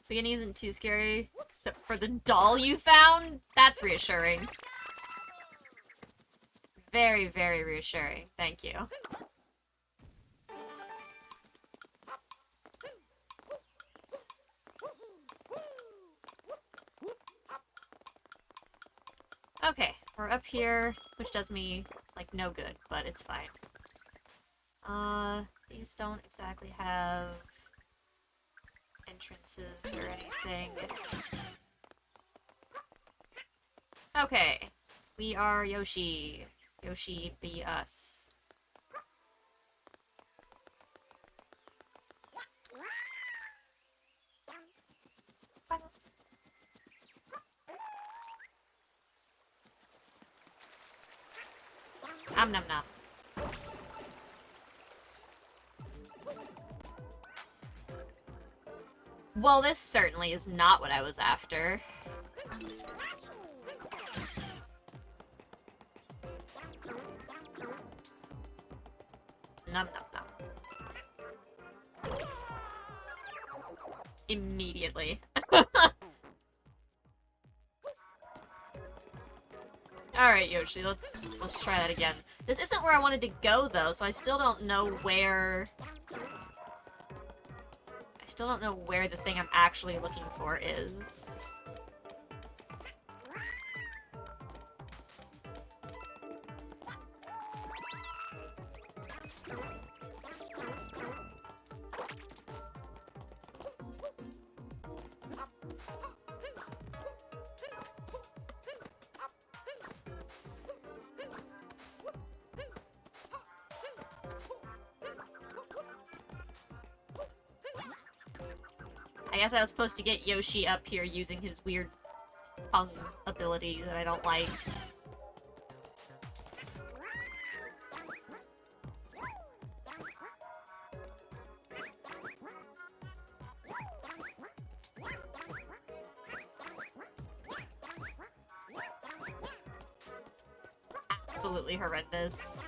Beginning isn't too scary, except for the doll you found? That's reassuring. Very, very reassuring. Thank you. Okay, we're up here, which does me, like, no good, but it's fine. These don't exactly have entrances or anything. Okay, we are Yoshi. Yoshi be us. Nom nom nom. Well, this certainly is not what I was after. Nom nom nom. Immediately. Alright, Yoshi, let's try that again. This isn't where I wanted to go, though, so I still don't know where... I still don't know where the thing I'm actually looking for is. I guess I was supposed to get Yoshi up here using his weird tongue ability that I don't like. Absolutely horrendous.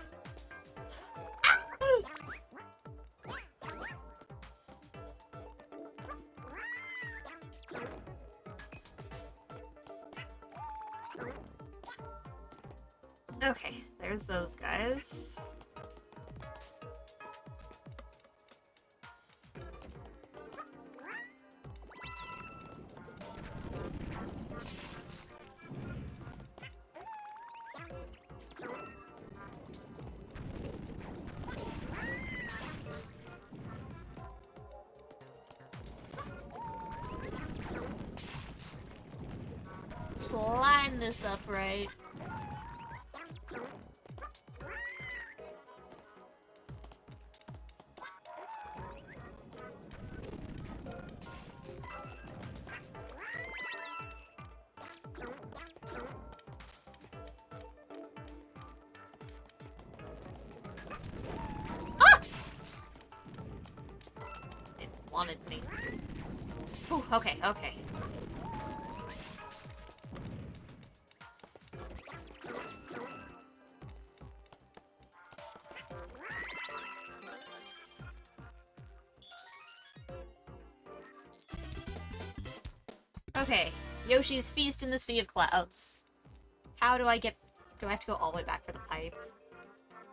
Okay, there's those guys. Just line this up right. Wanted me. Ooh, okay, okay. Okay, Yoshi's Feast in the Sea of Clouds. How do I get... Do I have to go all the way back for the pipe?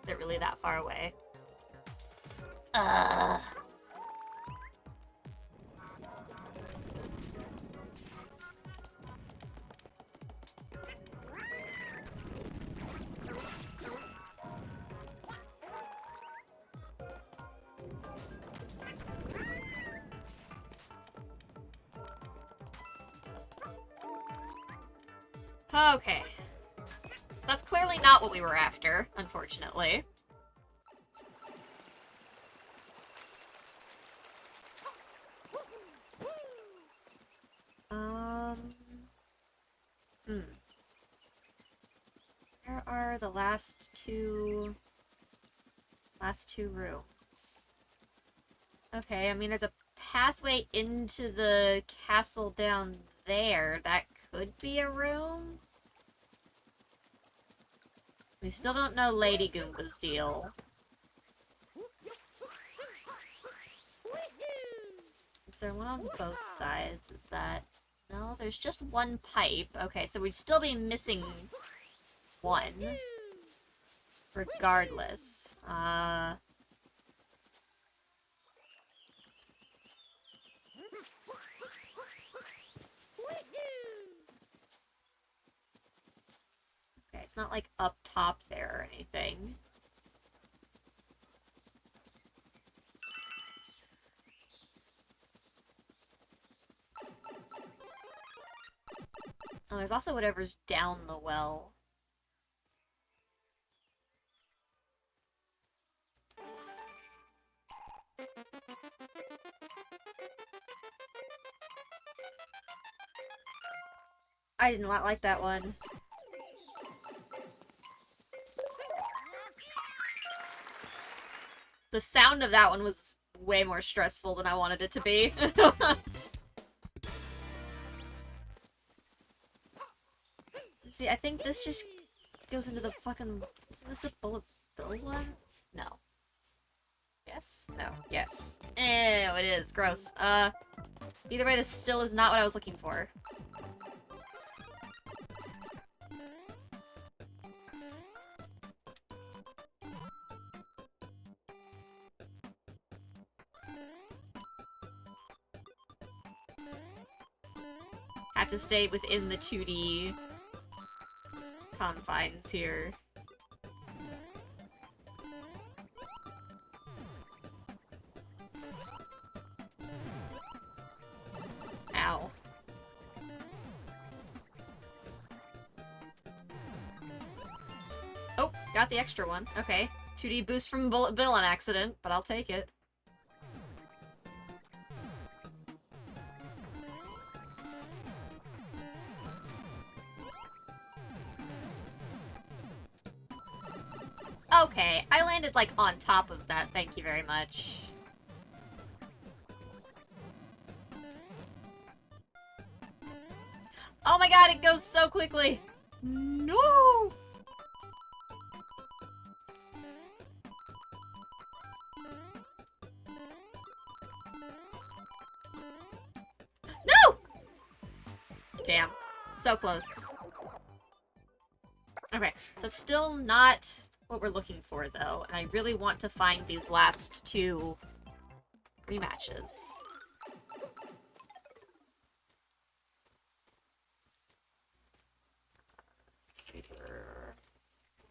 Is it really that far away? Okay. So that's clearly not what we were after, unfortunately. Where are the last two rooms? Okay, I mean, there's a pathway into the castle down there. That could be a room? We still don't know Lady Goomba's deal. Is there one on both sides? Is that... No, there's just one pipe. Okay, so we'd still be missing one. Regardless. Okay, it's not like up top there or anything. Oh, there's also whatever's down the well. I did not like that one. The sound of that one was way more stressful than I wanted it to be. See, I think this just goes into the fucking... Isn't this the bullet bill one? No. Yes? No. Yes. Ew, it is. Gross. Either way, this still is not what I was looking for. Have to stay within the 2D confines here. Ow. Oh, got the extra one. Okay. 2D boost from Bullet Bill on accident, but I'll take it. Okay, I landed, like, on top of that. Thank you very much. Oh my god, it goes so quickly! No! No! Damn. So close. Okay, so still not what we're looking for, though, and I really want to find these last two rematches. Super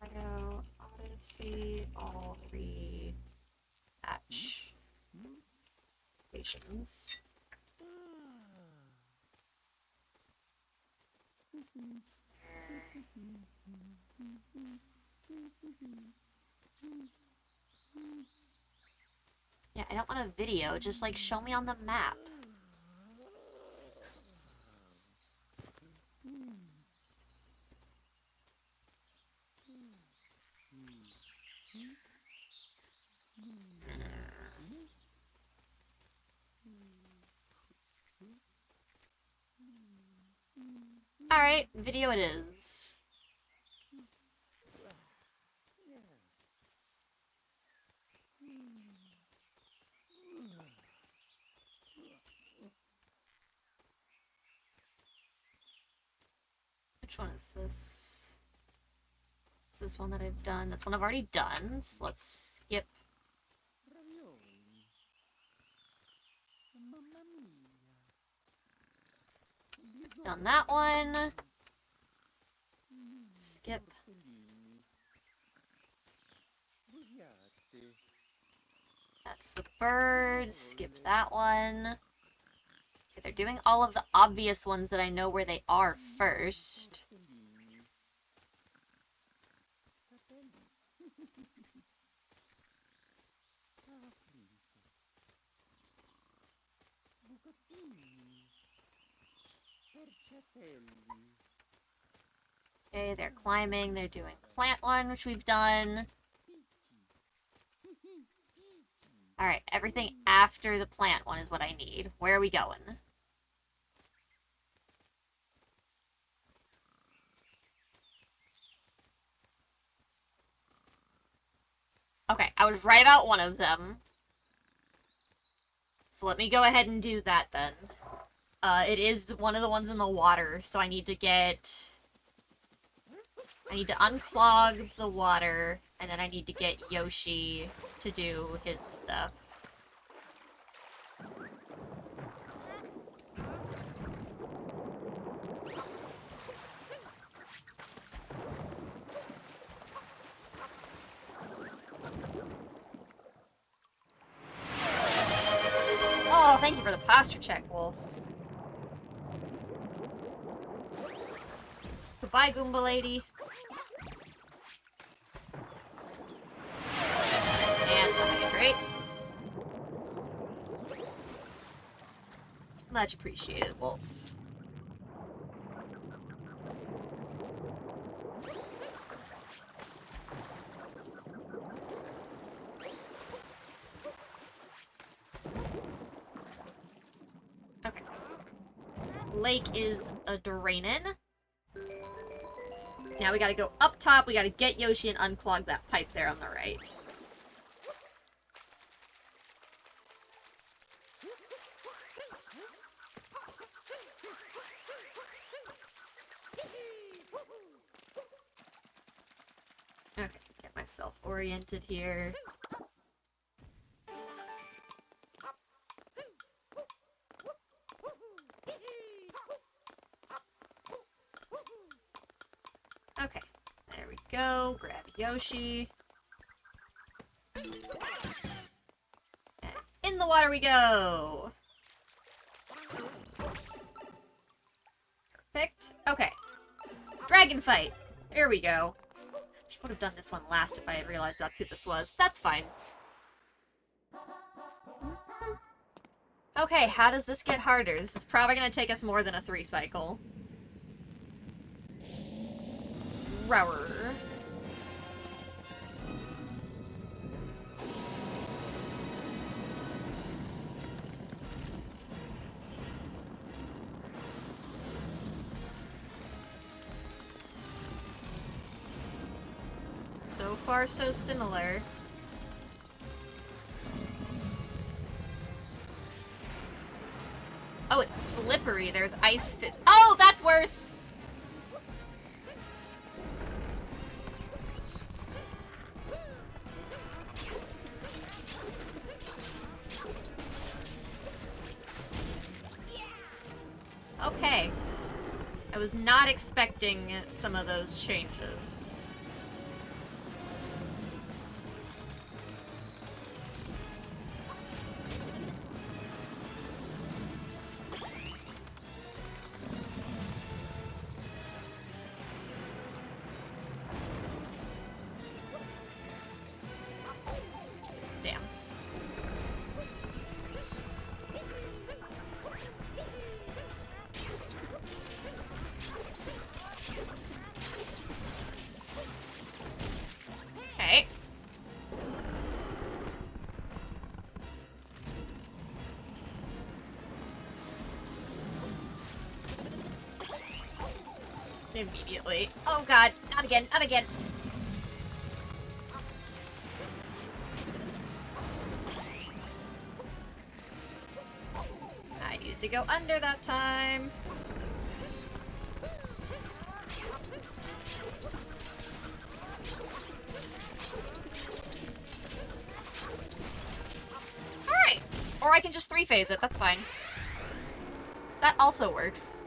Mario Odyssey, all three match stations. Yeah, I don't want a video, just like show me on the map. Alright, video it is. Which one is this? Is this one that I've done? That's one I've already done, so let's skip. Done that one. Skip. That's the bird. Skip that one. Okay, they're doing all of the obvious ones that I know where they are first. Okay, they're climbing. They're doing plant one, which we've done. Alright, everything after the plant one is what I need. Where are we going? Okay, I was right about one of them. So let me go ahead and do that then. It is one of the ones in the water, so I need to unclog the water, and then I need to get Yoshi to do his stuff. Oh, thank you for the posture check, Wolf. Goodbye, Goomba Lady. And hydrate. Much appreciated, Wolf. Lake is a drainin'. Now we gotta go up top, we gotta get Yoshi and unclog that pipe there on the right. Okay, get myself oriented here. Okay, there we go. Grab Yoshi. And in the water we go! Perfect. Okay. Dragon fight! There we go. I would have done this one last if I had realized that's who this was. That's fine. Okay, how does this get harder? This is probably gonna take us more than a 3 cycle. Rower. So far, so similar. Oh, it's slippery. There's ice fizz. Oh, that's worse! Okay. I was not expecting some of those changes. Damn. Okay. Immediately. Oh god, not again, not again. I needed to go under that time. Alright. Or I can just 3-phase it, that's fine. That also works.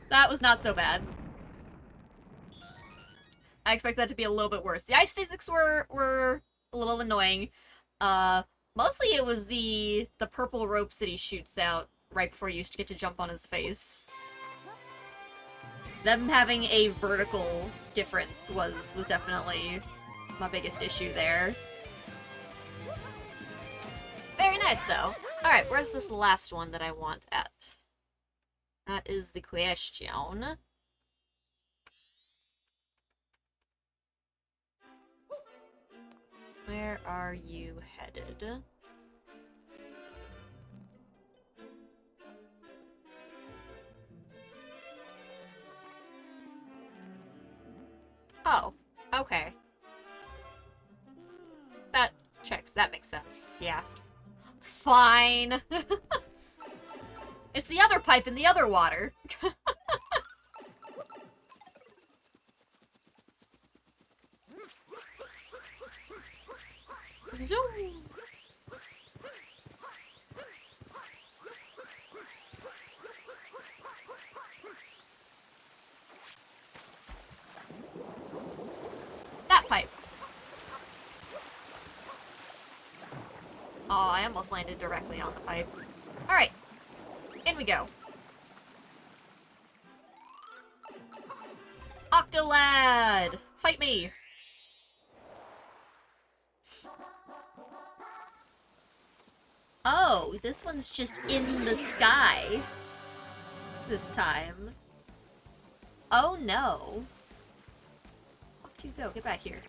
That was not so bad. I expect that to be a little bit worse. The ice physics were a little annoying. Mostly it was the purple ropes that he shoots out right before you get to jump on his face. Them having a vertical difference was definitely my biggest issue there. Very nice, though. Alright, where's this last one that I want at? That is the question. Where are you headed? Oh, okay. That checks. That makes sense. Yeah. Fine. It's the other pipe in the other water. Zoom. That pipe. Oh, I almost landed directly on the pipe. Alright. In we go. Octolad! Fight me! Oh, this one's just in the sky. This time. Oh no. Where'd you go? Get back here.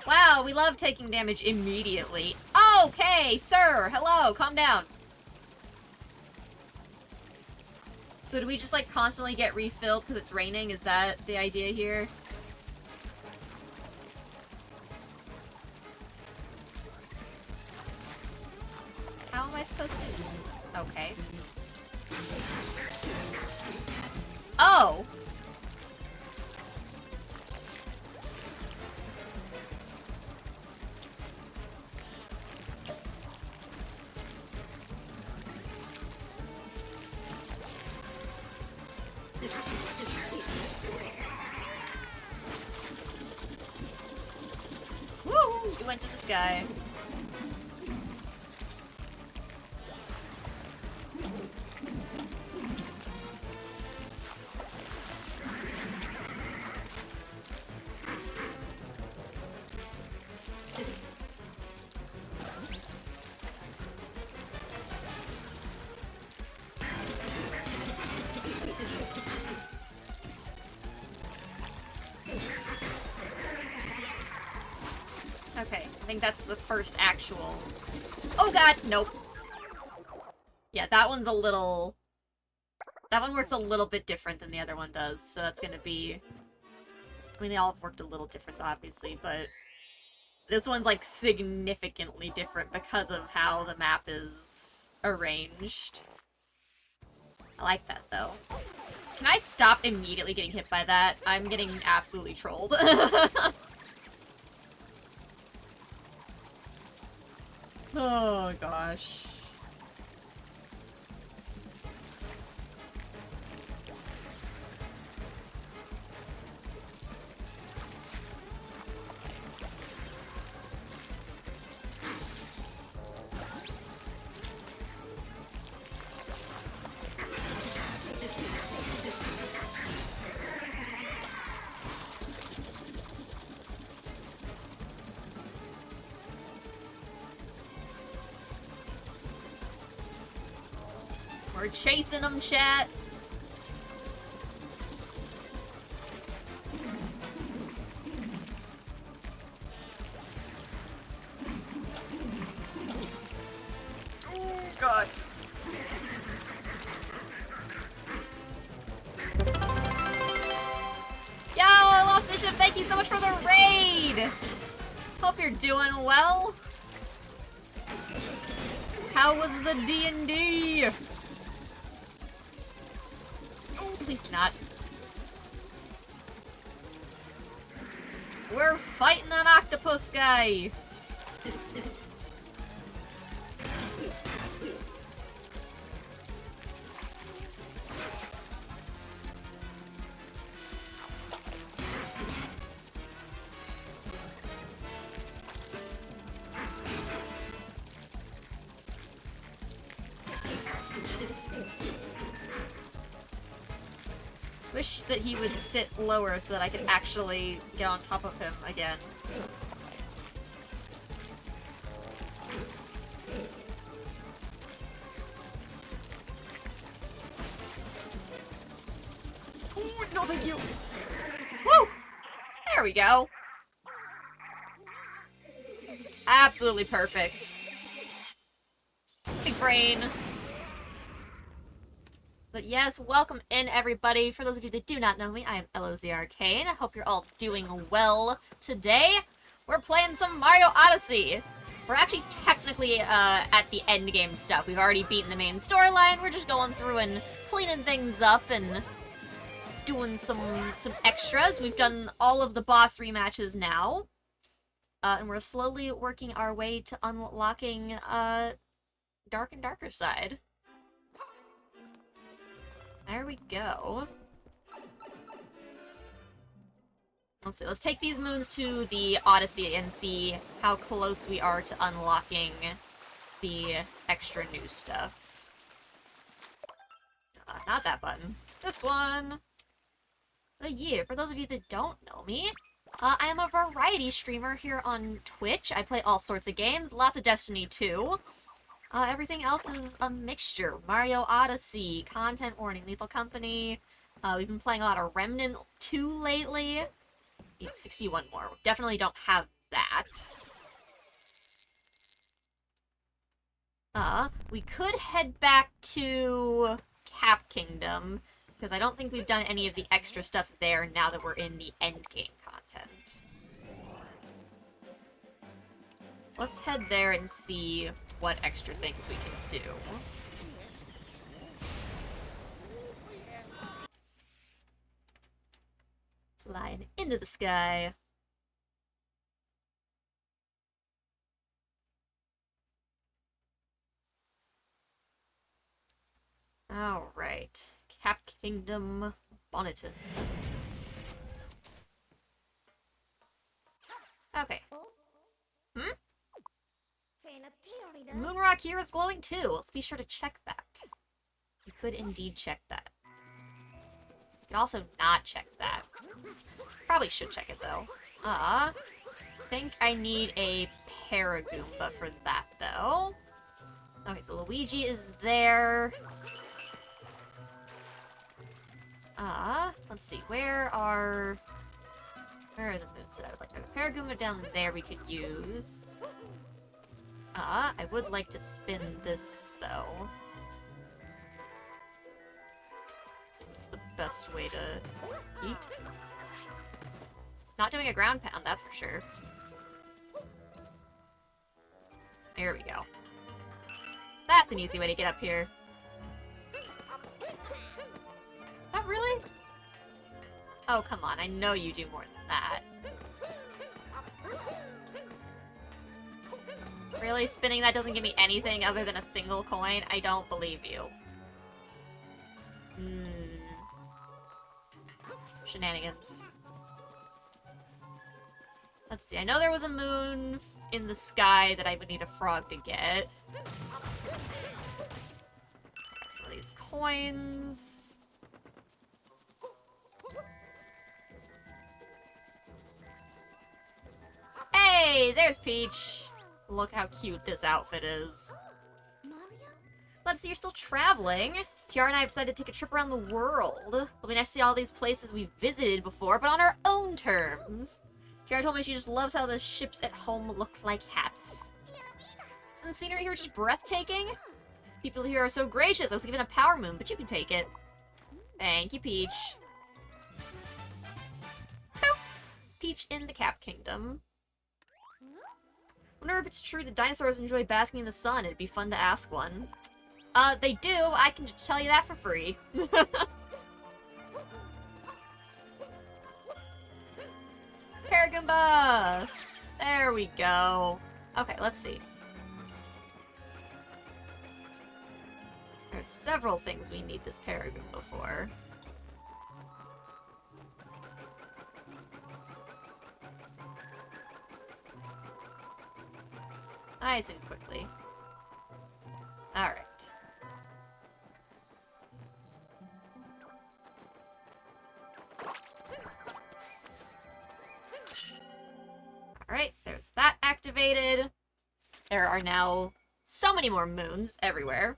Wow, we love taking damage immediately. Oh! Okay, sir! Hello, calm down. So do we just, like, constantly get refilled because it's raining? Is that the idea here? How am I supposed to... Okay. Oh! Woo! You went to the sky. Okay, I think that's the first actual... Oh god, nope. Yeah, that one's a little... That one works a little bit different than the other one does, so that's gonna be... I mean, they all have worked a little different, obviously, but... This one's, like, significantly different because of how the map is arranged. I like that, though. Can I stop immediately getting hit by that? I'm getting absolutely trolled. Oh, gosh. We're chasing them, chat. Oh, God. Yo, Lost Bishop, thank you so much for the raid! Hope you're doing well. How was the D&D? Oh, please do not. We're fighting an octopus guy! Wish that he would sit lower so that I could actually get on top of him again. Ooh, no thank you! Woo! There we go. Absolutely perfect. Big brain. But yes, welcome in everybody. For those of you that do not know me, I am LOZ Arcane. I hope you're all doing well today. We're playing some Mario Odyssey. We're actually technically at the end game stuff. We've already beaten the main storyline. We're just going through and cleaning things up and doing some extras. We've done all of the boss rematches now. And we're slowly working our way to unlocking Dark and Darker Side. There we go. Let's see, let's take these moons to the Odyssey and see how close we are to unlocking the extra new stuff. Not that button. This one! But yeah, for those of you that don't know me, I am a variety streamer here on Twitch. I play all sorts of games, lots of Destiny 2. Everything else is a mixture. Mario Odyssey, Content Warning, Lethal Company. We've been playing a lot of Remnant 2 lately. Need 61 more. Definitely don't have that. We could head back to Cap Kingdom, because I don't think we've done any of the extra stuff there now that we're in the endgame content. So let's head there and see what extra things we can do. Flying into the sky. Alright. Cap Kingdom, Bonneton. Okay. Moonrock here is glowing too. Let's be sure to check that. We could indeed check that. We could also not check that. Probably should check it though. I think I need a Paragoomba for that though. Okay, so Luigi is there. Let's see, where are the moons that I would like to have? A Paragoomba down there we could use. I would like to spin this, though. It's the best way to eat. Not doing a ground pound, that's for sure. There we go. That's an easy way to get up here. Not really? Oh, come on, I know you do more than that. Really? Spinning that doesn't give me anything other than a single coin? I don't believe you. Shenanigans. Let's see, I know there was a moon in the sky that I would need a frog to get. Some of these coins. Hey, there's Peach. Look how cute this outfit is. Let's see, you're still traveling. Tiara and I have decided to take a trip around the world. We'll be nice to see all these places we've visited before, but on our own terms. Tiara told me she just loves how the ships at home look like hats. Isn't the scenery here just breathtaking? People here are so gracious. I was given a power moon, but you can take it. Thank you, Peach. Boop. Peach in the Cap Kingdom. Wonder if it's true that dinosaurs enjoy basking in the sun. It'd be fun to ask one. They do. I can just tell you that for free. Paragoomba! There we go. Okay, let's see. There's several things we need this Paragoomba for. Nice and quickly. Alright. Alright, there's that activated. There are now so many more moons everywhere.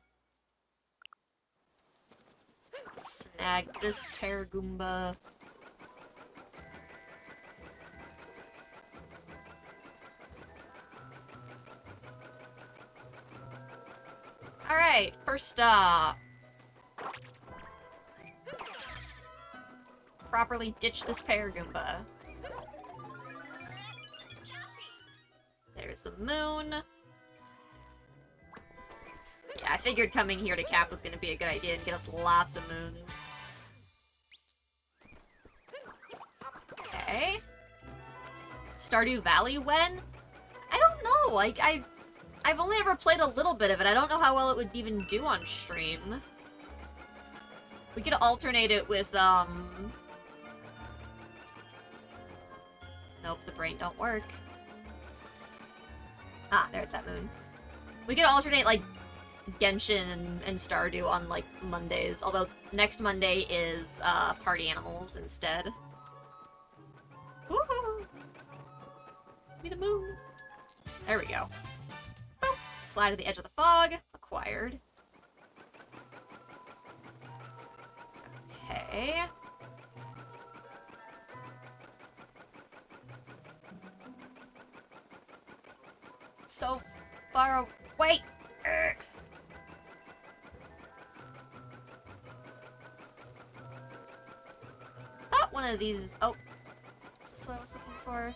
Snag this Paragoomba. Alright, first stop. Properly ditch this Paragoomba. There's the moon. Yeah, I figured coming here to Cap was gonna be a good idea and get us lots of moons. Okay. Stardew Valley when? I don't know, like, I've only ever played a little bit of it. I don't know how well it would even do on stream. We could alternate it with, Nope, the brain don't work. Ah, there's that moon. We could alternate, like, Genshin and Stardew on, like, Mondays. Although, next Monday is, Party Animals instead. Woohoo! Give me the moon. There we go. Boop. Fly to the edge of the fog. Acquired. Okay. So far away. one of these... Oh. Is this what I was looking for?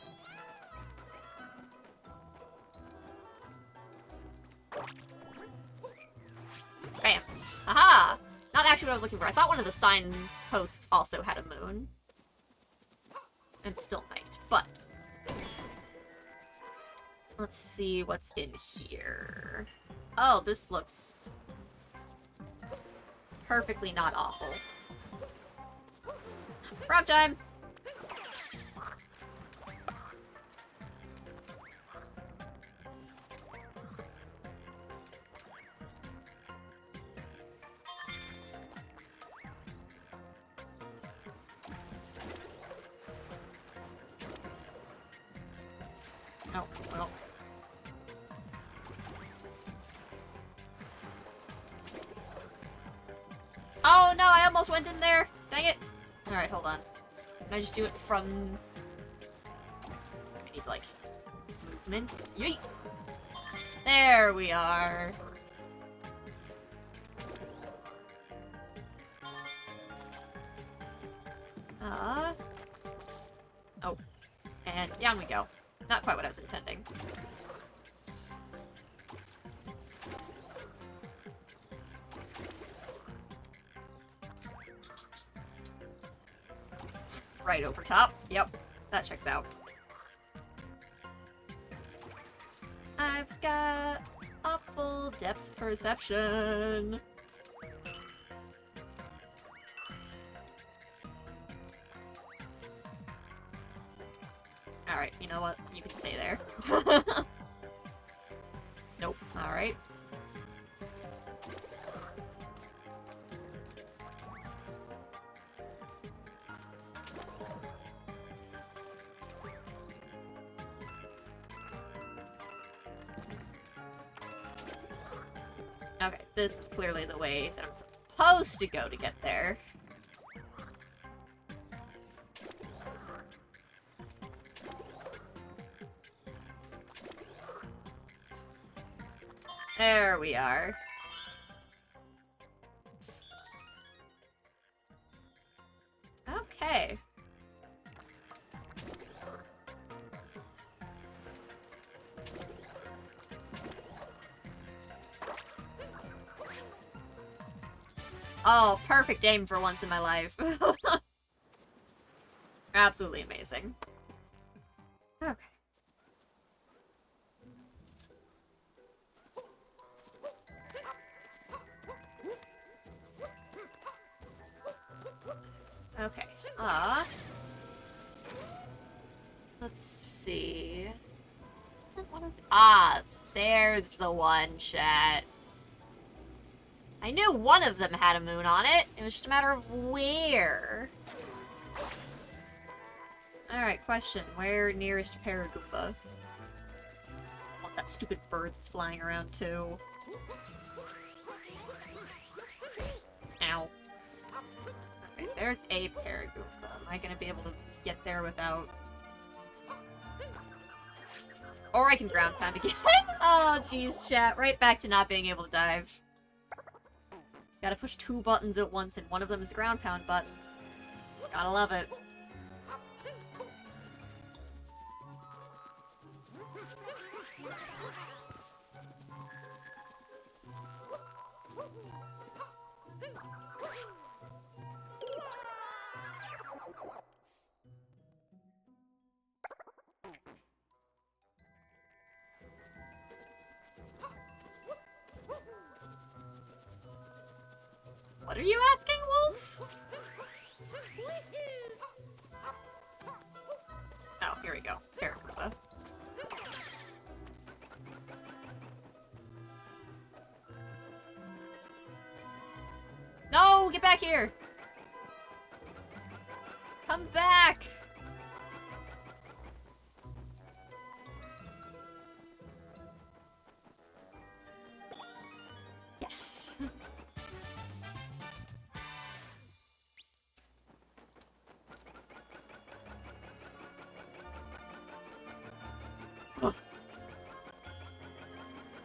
Bam. Aha! Not actually what I was looking for. I thought one of the signposts also had a moon. And still might, but... Let's see what's in here. Oh, this looks... perfectly not awful. Frog time! Oh, well. Oh no, I almost went in there! Dang it! Alright, hold on. Can I just do it from... I need, like, movement? Yeet! There we are! Oh. And down we go. Not quite what I was intending. Right over top. Yep, that checks out. I've got awful depth perception. Alright, you know what? You can stay there. Nope. Alright. Okay, this is clearly the way that I'm supposed to go to get there. There we are. Okay. Oh, perfect aim for once in my life. Absolutely amazing. Okay. Okay. Let's see. Ah, there's the one, chat. I knew one of them had a moon on it. It was just a matter of where. Alright, question. Where nearest Paragoomba? I want that stupid bird that's flying around too. Ow. Okay, there's a Paragoomba. Am I gonna be able to get there without... Or I can ground pound again. Oh, jeez, chat. Right back to not being able to dive. Gotta push 2 buttons at once, and one of them is the ground pound button. Gotta love it. What are you asking, Wolf? Oh, here we go. Paragoomba. No! Get back here! Come back! Yes!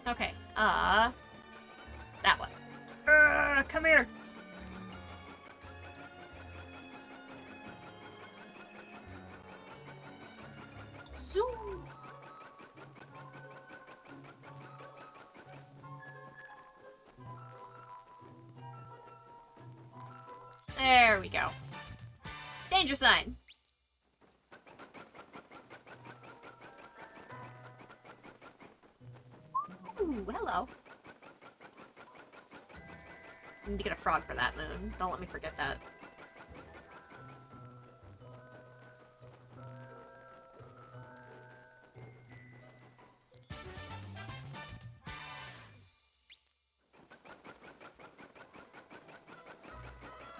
Okay, that one. Come here! There we go. Danger sign. Ooh, hello. I need to get a frog for that moon. Don't let me forget that.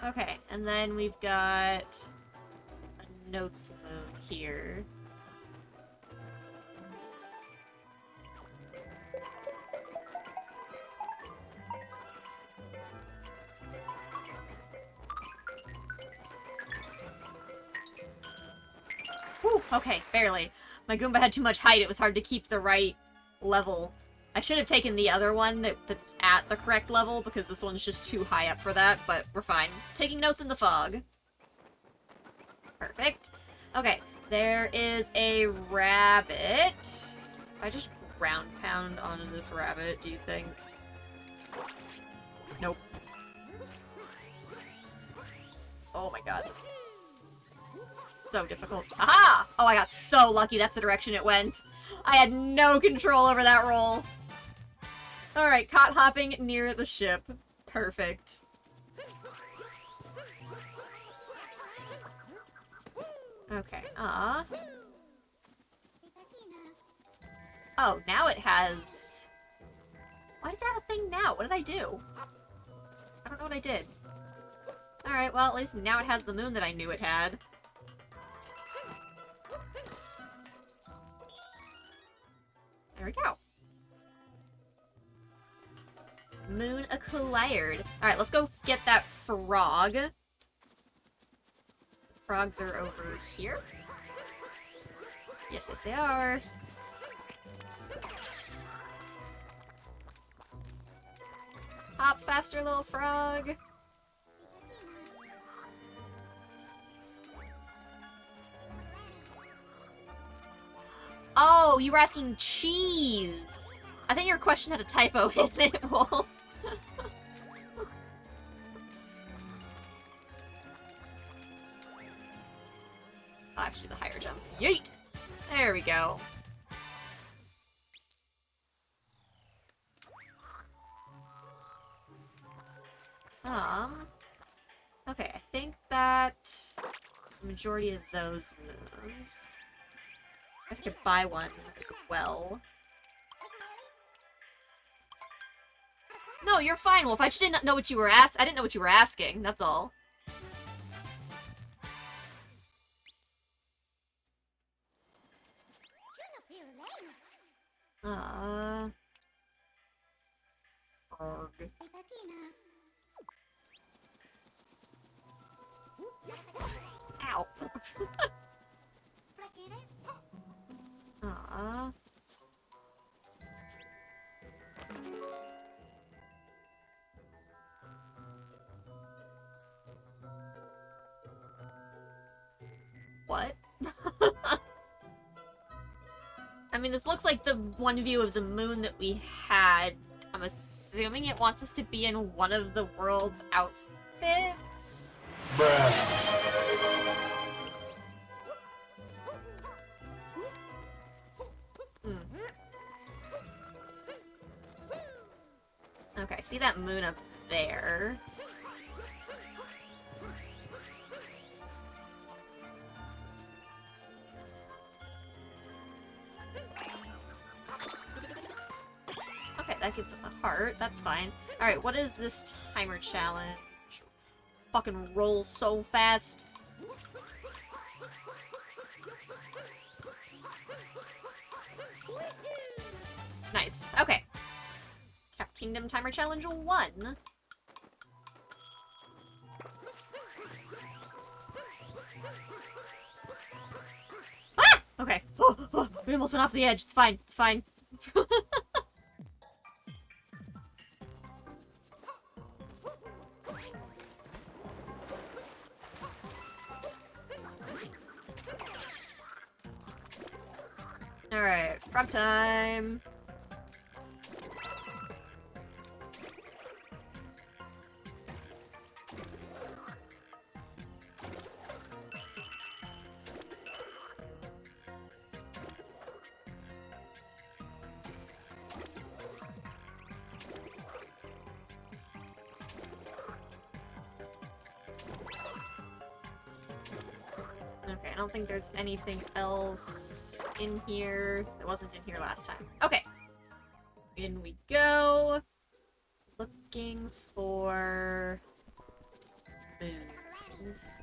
Okay, and then we've got a notes moon here. Whew, okay, barely. My Goomba had too much height, it was hard to keep the right level. I should have taken the other one that's at the correct level, because this one's just too high up for that, but we're fine. Taking notes in the fog. Perfect. Okay, there is a rabbit. If I just ground pound onto this rabbit, do you think? Nope. Oh my god, this is so difficult. Aha! Oh, I got so lucky that's the direction it went. I had no control over that roll. Alright, caught hopping near the ship. Perfect. Okay, oh, now it has... Why does it have a thing now? What did I do? I don't know what I did. Alright, well, at least now it has the moon that I knew it had. There we go. Moon acquired. Alright, let's go get that frog. Frogs are over here. Yes, yes, they are. Hop faster, little frog. Oh, you were asking cheese. I think your question had a typo in it. Well, actually, the higher jump. Yeet! There we go. Okay, I think that's the majority of those moves. I guess I could buy one as well. No, you're fine, Wolf. I just didn't know what you were I didn't know what you were asking, that's all. Org. Ow. What? I mean, this looks like the one view of the moon that we had. I'm assuming it wants us to be in one of the world's outfits? Bruh. Okay, see that moon up there? Okay, that gives us a heart. That's fine. Alright, what is this timer challenge? Fucking roll so fast. Nice. Okay. Cap Kingdom Timer Challenge 1. Ah! Okay. Oh, we almost went off the edge. It's fine. It's fine. Alright, frog time. Okay, I don't think there's anything else in here. It wasn't in here last time. Okay. In we go. Looking for moons.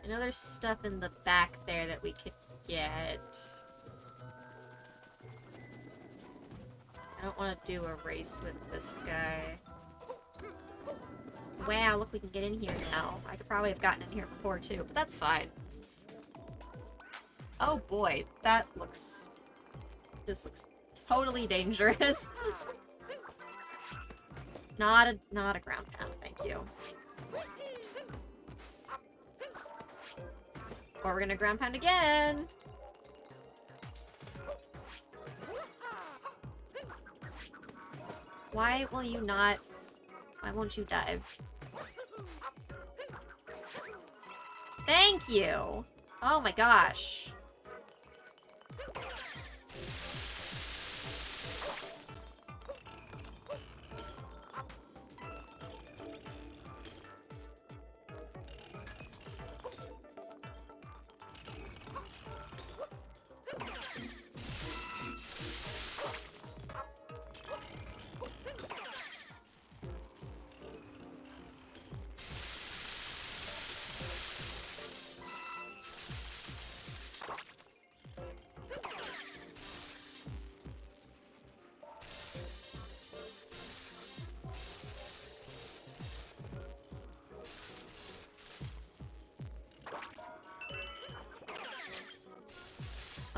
I know there's stuff in the back there that we could get. I don't want to do a race with this guy. Wow, look, we can get in here now. I could probably have gotten in here before, too, but that's fine. Oh boy, that looks... This looks totally dangerous. Not a ground pound, thank you. Or we're gonna ground pound again! Why will you not... Why won't you dive? Thank you! Oh my gosh.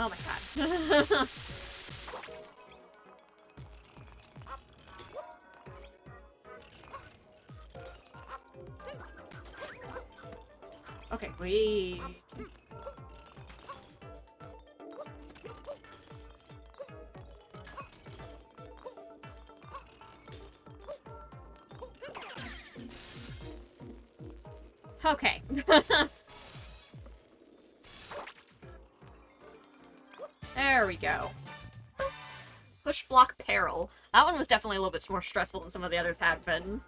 Oh my god. Okay, wait. Okay. There we go. Push block peril. That one was definitely a little bit more stressful than some of the others have been.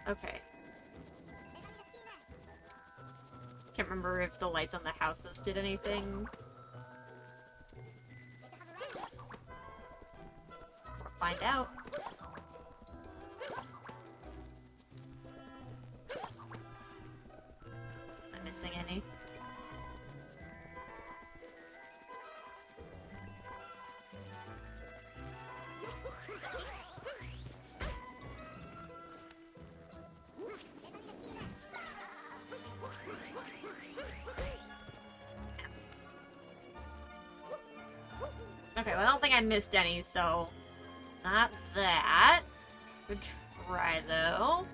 Okay. Can't remember if the lights on the houses did anything. We'll find out. Am I missing any? Okay, well, I don't think I missed any, so... Not that. Good try, though.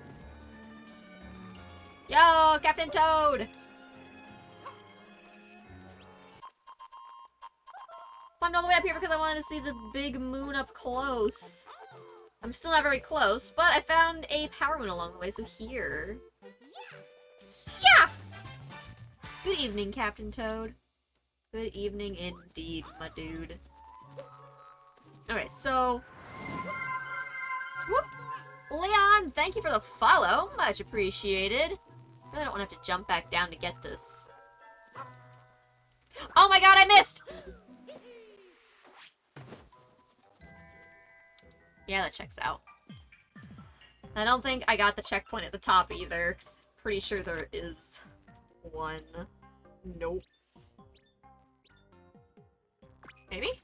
Yo, Captain Toad! Climbed all the way up here because I wanted to see the big moon up close. I'm still not very close, but I found a power moon along the way, so here. Yeah! Good evening, Captain Toad. Good evening indeed, my dude. Okay, so... Whoop! Leon, thank you for the follow. Much appreciated. Really don't want to have to jump back down to get this. Oh my god, I missed! Yeah, that checks out. I don't think I got the checkpoint at the top either. 'Cause pretty sure there is one. Nope. Maybe?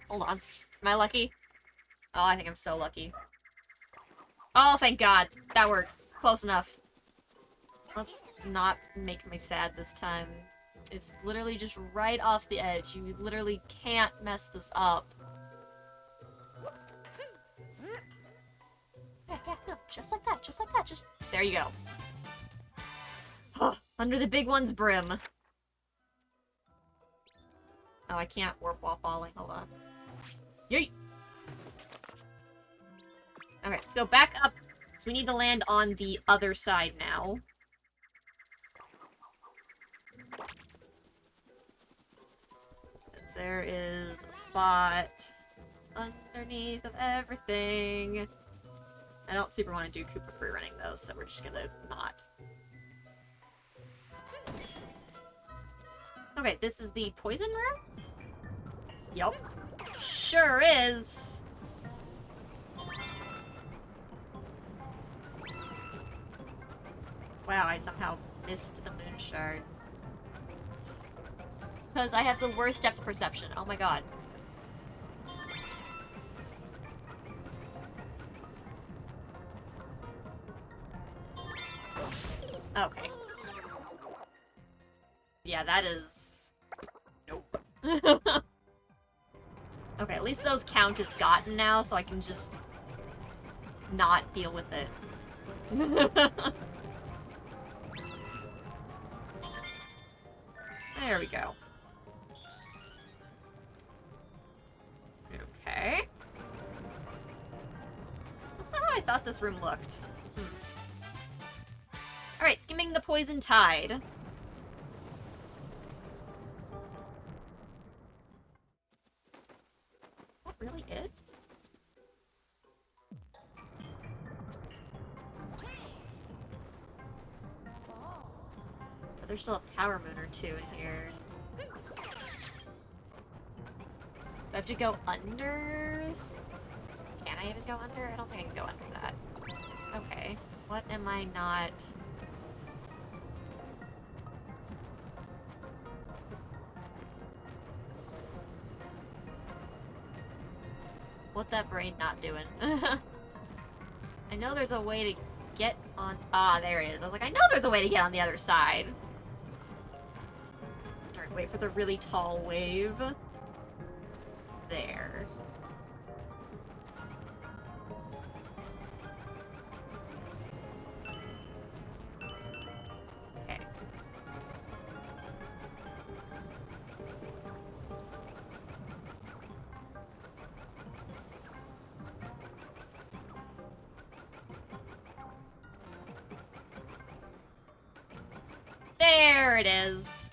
Hold on. Am I lucky? Oh, I think I'm so lucky. Oh, thank God. That works. Close enough. Let's not make me sad this time. It's literally just right off the edge. You literally can't mess this up. Yeah, no, just like that, just like that, just... There you go. Under the big one's brim. Oh, I can't warp while falling. Hold on. Yeet! Okay, let's go back up. So we need to land on the other side now. There is a spot underneath of everything. I don't super want to do Koopa free running though, so we're just gonna not. Okay, this is the poison room? Yup. Sure is! Wow, I somehow missed the moon shard. Because I have the worst depth perception. Oh my god. Okay. Yeah, that is... Nope. Okay, at least those count as gotten now, so I can just not deal with it. There we go. Okay. That's not how I thought this room looked. Alright, skimming the poison tide. Is that really it? But there's still a power moon or two in here. Do I have to go under? Can I even go under? I don't think I can go under that. Okay. What am I not... What that brain not doing? I know there's a way to get on... Ah, there it is. I was like, I know there's a way to get on the other side. Alright, wait for the really tall wave. There. Okay. There it is.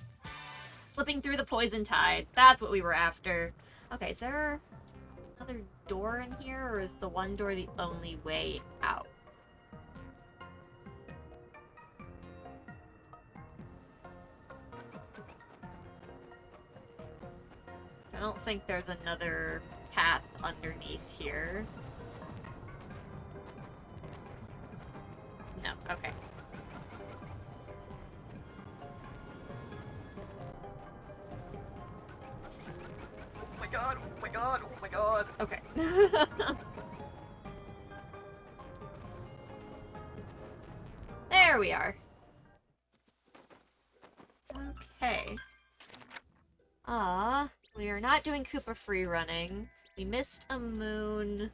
Slipping through the poison tide. That's what we were after. Okay, is there another door in here, or is the one door the only way out? I don't think there's another path underneath here. No, okay. Oh my god, oh my god, oh my god. Okay. There we are. Okay. We are not doing Koopa free running. We missed a moon.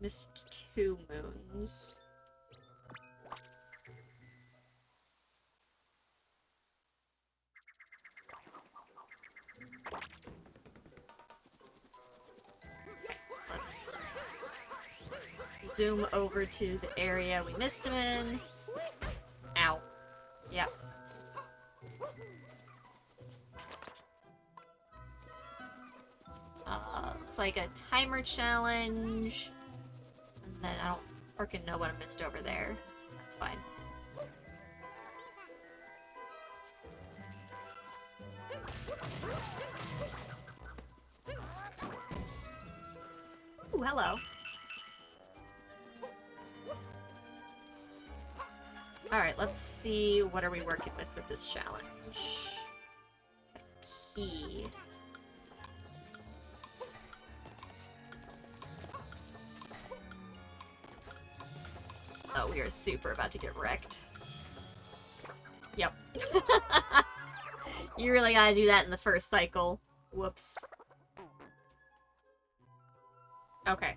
Missed 2 moons. Okay, let's zoom over to the area we missed him in. Ow. Yep. It's like a timer challenge. And then I don't freaking know what I missed over there. That's fine. Ooh, hello. Alright, let's see what are we working with this challenge. A key. Oh, we are super about to get wrecked. Yep. You really gotta do that in the first cycle. Whoops. Okay.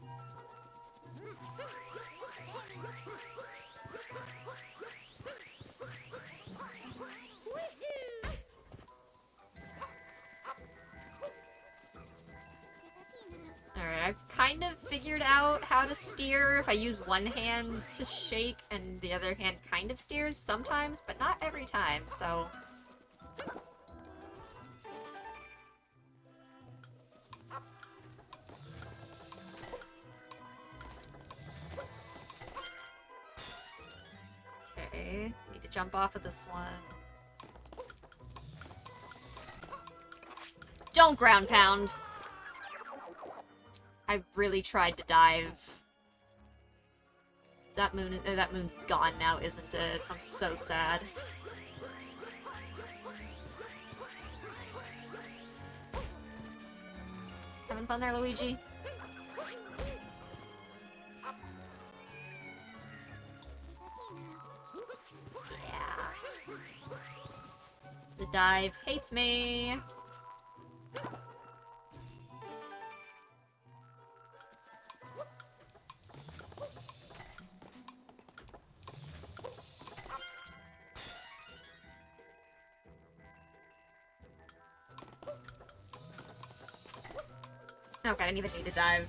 Alright, I've kind of figured out how to steer if I use one hand to shake and the other hand kind of steers sometimes, but not every time, so... Okay, need to jump off of this one. Don't ground pound! I really tried to dive. That moon's gone now, isn't it? I'm so sad. Having fun there, Luigi? Yeah. The dive hates me. Oh god, I didn't even need to dive.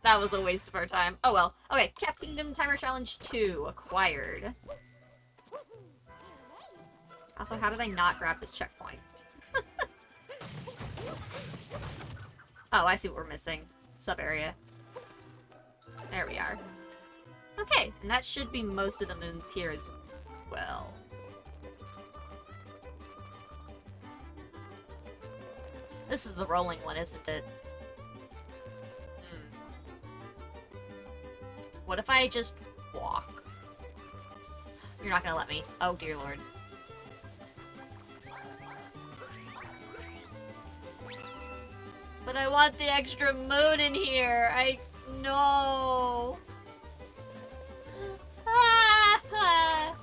That was a waste of our time. Oh well. Okay, Cap Kingdom Timer Challenge 2 acquired. Also, how did I not grab this checkpoint? Oh, I see what we're missing. Sub-area. There we are. Okay, and that should be most of the moons here as well. This is the rolling one, isn't it? What if I just walk? You're not gonna let me. Oh, dear lord. But I want the extra moon in here. No. I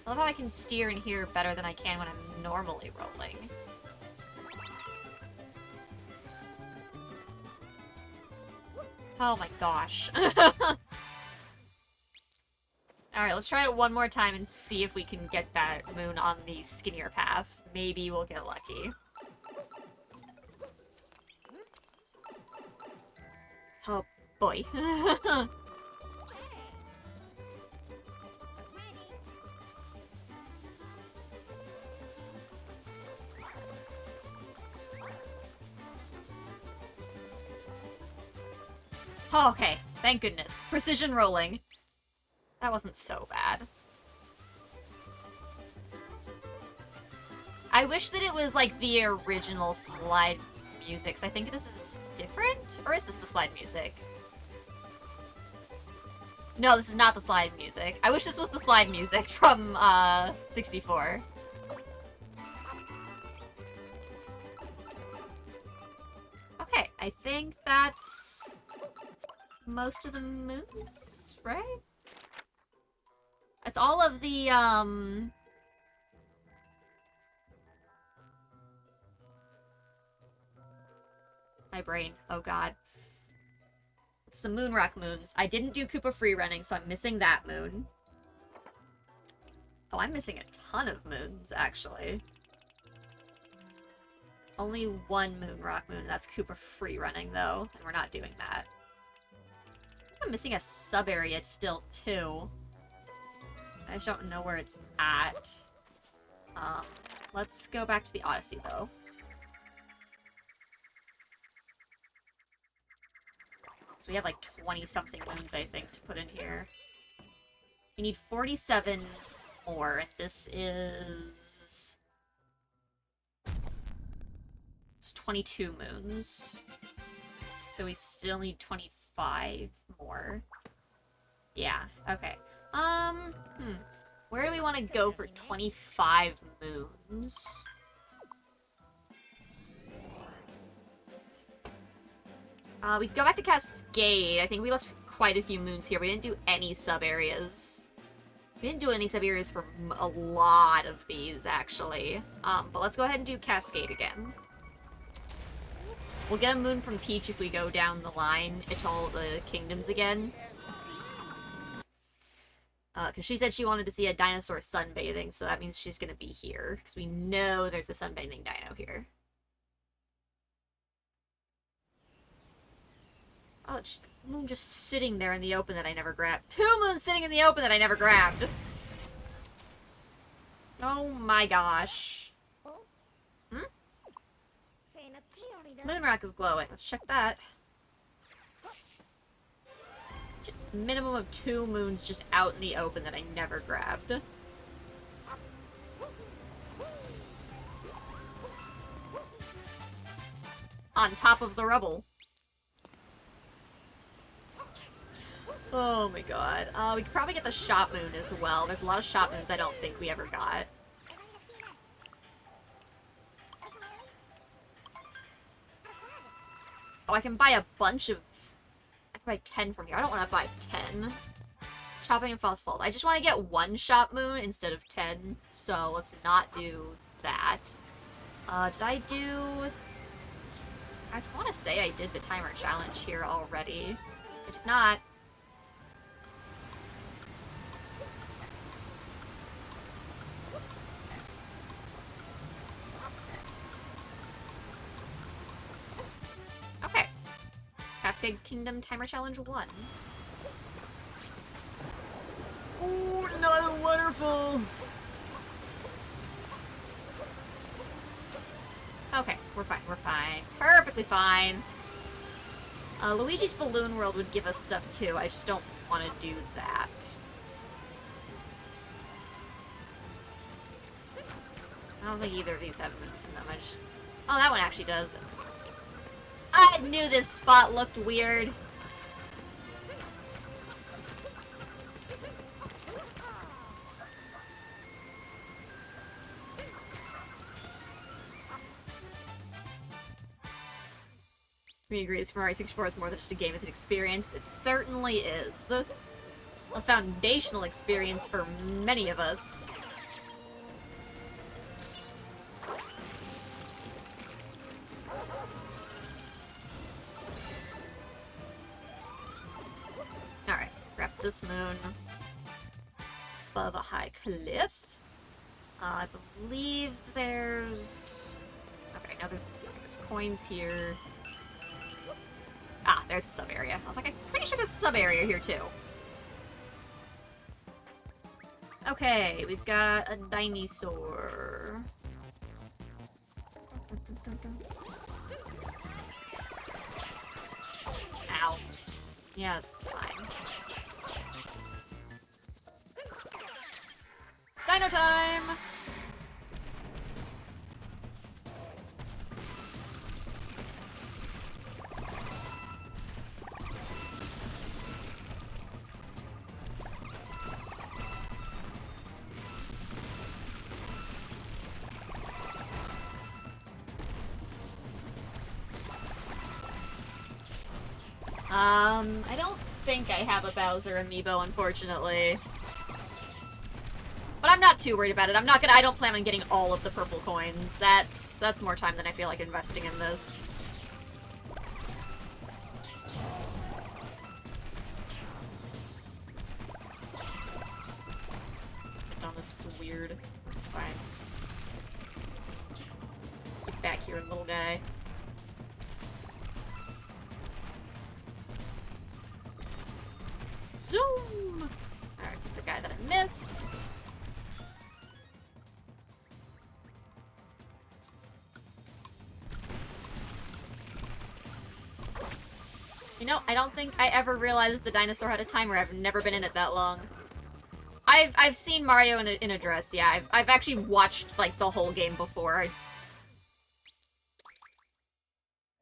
love how I can steer in here better than I can when I'm normally rolling. Oh my gosh. Alright, let's try it one more time and see if we can get that moon on the skinnier path. Maybe we'll get lucky. Oh boy. Oh, okay, thank goodness. Precision rolling. That wasn't so bad. I wish that it was like the original slide music, 'cause I think this is different? Or is this the slide music? No, this is not the slide music. I wish this was the slide music from 64. Okay, I think that's most of the moons, right? It's all of the, my brain. Oh god. It's the Moonrock moons. I didn't do Koopa free running, so I'm missing that moon. Oh, I'm missing a ton of moons, actually. Only one Moonrock moon. That's Koopa free running, though, and we're not doing that. I'm missing a sub-area still, too. I just don't know where it's at. Let's go back to the Odyssey, though. So we have like 20-something moons, I think, to put in here. We need 47 more. This is... It's 22 moons. So we still need 25 more. Yeah, okay. Where do we want to go for 25 moons? We can go back to Cascade. I think we left quite a few moons here. We didn't do any sub-areas. We didn't do any sub-areas for a lot of these, actually. But let's go ahead and do Cascade again. We'll get a moon from Peach if we go down the line into all the kingdoms again. Because she said she wanted to see a dinosaur sunbathing, so that means she's gonna be here. Because we know there's a sunbathing dino here. Oh, just moon just sitting there in the open that I never grabbed. 2 moons sitting in the open that I never grabbed! Oh my gosh. Hmm? Moonrock is glowing. Let's check that. minimum of 2 moons just out in the open that I never grabbed. On top of the rubble. Oh my god. We could probably get the shop moon as well. There's a lot of shop moons I don't think we ever got. Oh, I can buy a bunch of... I can buy 10 from here. I don't want to buy 10. Shopping in False Falls. I just want to get 1 shop moon instead of 10. So let's not do that. Did I do... I want to say I did the timer challenge here already. I did not. Okay. Cascade Kingdom Timer Challenge 1. Ooh, another waterfall! Okay, we're fine, we're fine. Perfectly fine. Luigi's Balloon World would give us stuff too, I just don't want to do that. I don't think either of these have moons in them, I just... Oh, that one actually does. I knew this spot looked weird. We agree, Super Mario 64 is more than just a game, it's an experience. It certainly is. A foundational experience for many of us. Alright, grab this moon above a high cliff. I believe there's... Okay, now there's coins here. Ah, there's the sub-area. I was like, I'm pretty sure there's a sub-area here, too. Okay, we've got a dinosaur. Ow. Yeah, that's fine. Dino time! I don't think I have a Bowser amiibo, unfortunately. But I'm not too worried about it. I don't plan on getting all of the purple coins. That's more time than I feel like investing in this. Oh, this is weird. That's fine. Get back here, little guy. Zoom! Alright, the guy that I missed. You know, I don't think I ever realized the dinosaur had a timer. I've never been in it that long. I've seen Mario in a dress, yeah. I've actually watched, like, the whole game before.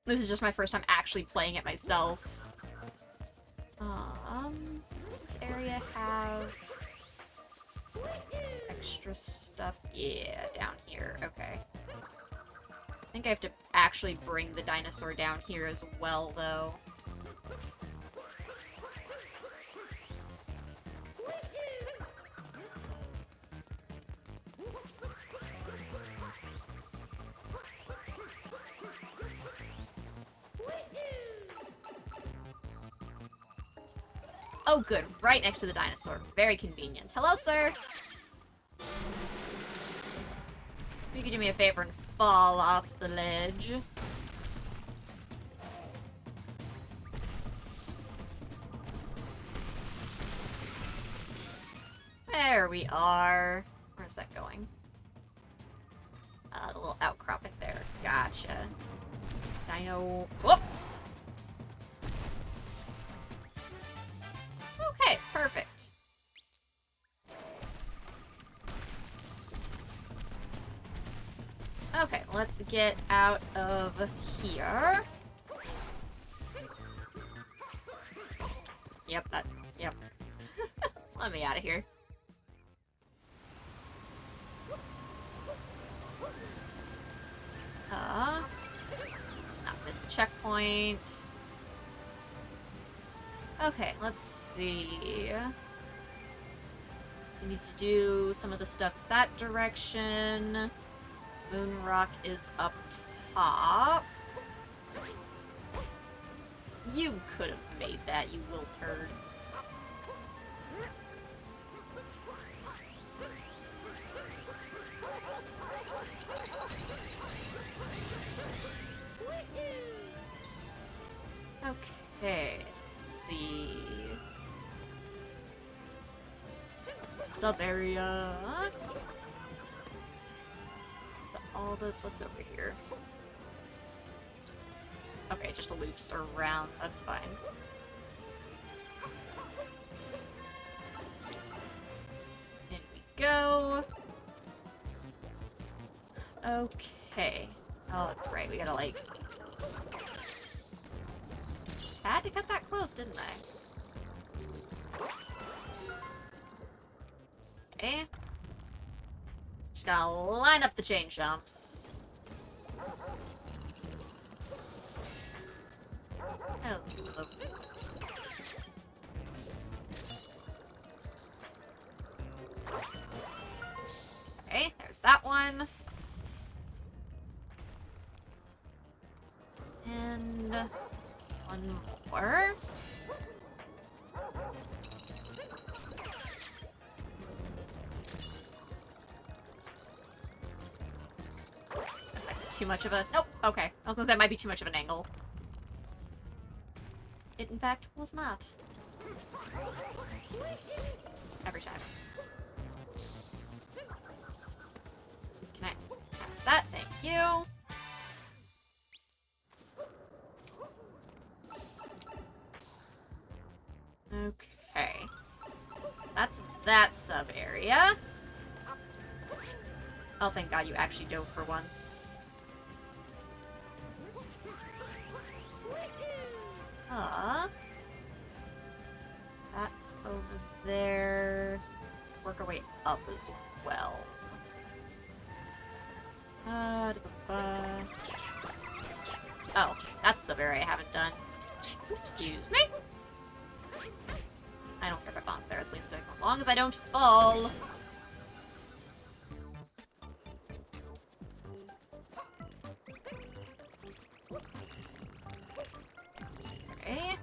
This is just my first time actually playing it myself. Does this area have extra stuff? Yeah, down here. Okay. I think I have to actually bring the dinosaur down here as well, though. Oh, good. Right next to the dinosaur. Very convenient. Hello, sir! You could do me a favor and fall off the ledge. There we are. Where's that going? The little outcropping there. Gotcha. Dino... Whoop! Okay, perfect. Okay, let's get out of here. Yep, yep. Let me out of here. Not miss a checkpoint. Okay, let's see. We need to do some of the stuff that direction. Moon Rock is up top. You could have made that, you little turd. Okay, let's see. Sub-area. So all those, what's over here? Okay, just loops around, that's fine. In we go. Okay. Oh, that's right, we gotta, like... I had to cut that close, didn't I? Okay. Just gotta line up the chain jumps. Oh. Okay, there's that one. And one more. Too much of a... Nope, okay. I was gonna say it might be too much of an angle. It, in fact, was not. Every time. Can I have that? Thank you. Okay. That's that sub-area. Oh, thank God you actually dove for once. That over there. Work our way up as well. Oh, that's a sub-area I haven't done. Excuse me. I don't care if I bonk there, at least as long as I don't fall. Okay.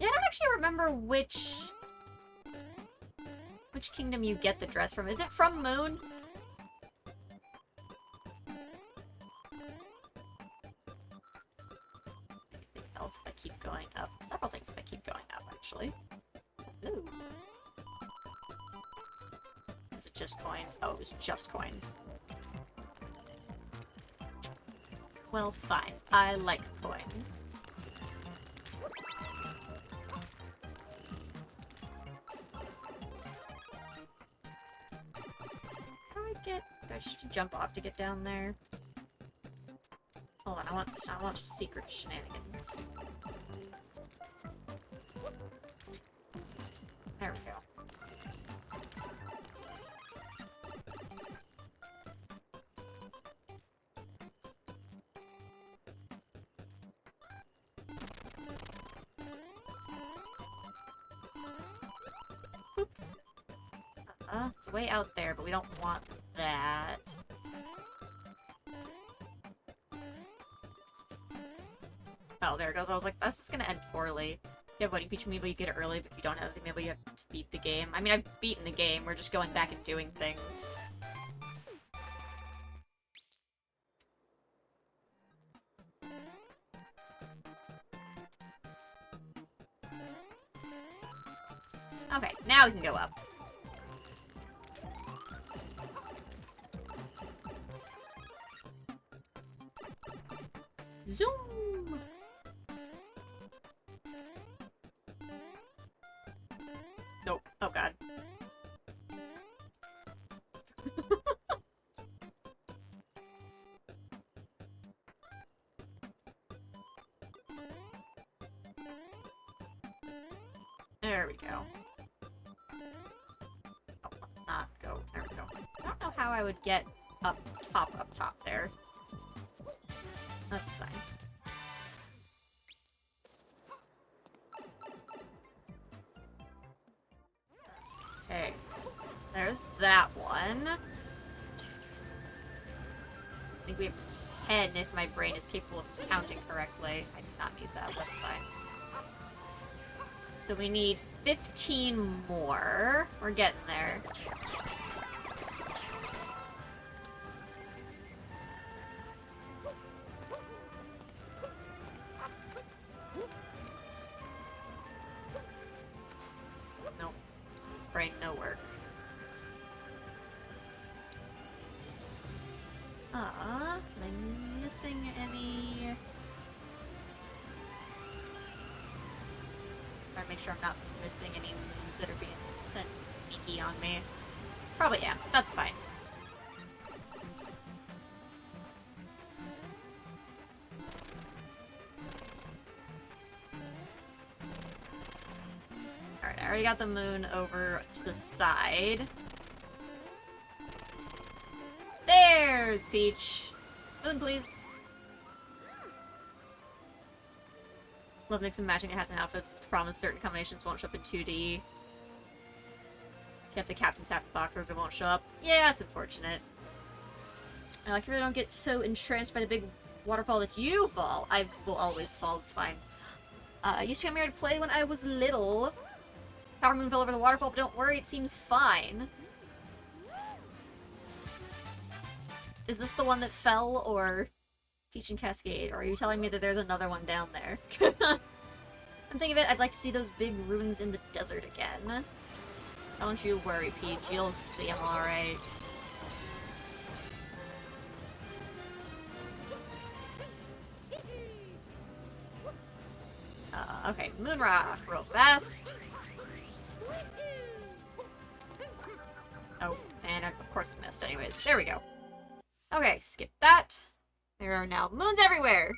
Yeah, I don't actually remember which kingdom you get the dress from. Is it from Moon? Anything else if I keep going up? Several things if I keep going up, actually. Ooh. Is it just coins? Oh, it was just coins. Well, fine. I like coins. Do I just jump off to get down there? Hold on, I want secret shenanigans. There we go. It's way out there, but we don't want that. Oh, there it goes. I was like, this is gonna end poorly. Yeah, buddy, beat me, but you get it early, but if you don't have it, maybe you have to beat the game. I mean, I've beaten the game. We're just going back and doing things. Okay, now we can go up. Zoom! Nope. Oh god. There we go. Oh, let's not go. There we go. I don't know how I would get up top there. That's fine. Okay. There's that one. I think we have 10 if my brain is capable of counting correctly. I do not need that. That's fine. So we need 15 more. We're getting there. Nope. Brain, no work. Am I missing any? Try to make sure I'm not missing any moves that are being sent sneaky on me. Probably am. That's fine. Alright, I already got the moon over to the side. There's Peach. Moon, please. Love mixing and matching the hats and outfits. The problem is certain combinations won't show up in 2D. If you have the captain's hat boxers, it won't show up. Yeah, it's unfortunate. I like, really don't get so entranced by the big waterfall that you fall. I will always fall, it's fine. I used to come here to play when I was little. Power Moon fell over the waterfall, but don't worry, it seems fine. Is this the one that fell, or Peach and Cascade? Or are you telling me that there's another one down there? I'm thinking of it, I'd like to see those big ruins in the desert again. Don't you worry, Peach. You'll see them alright. Okay, Moonrock, real fast. Oh, and of course I missed anyways. There we go. Okay, skip that. There are now moons everywhere!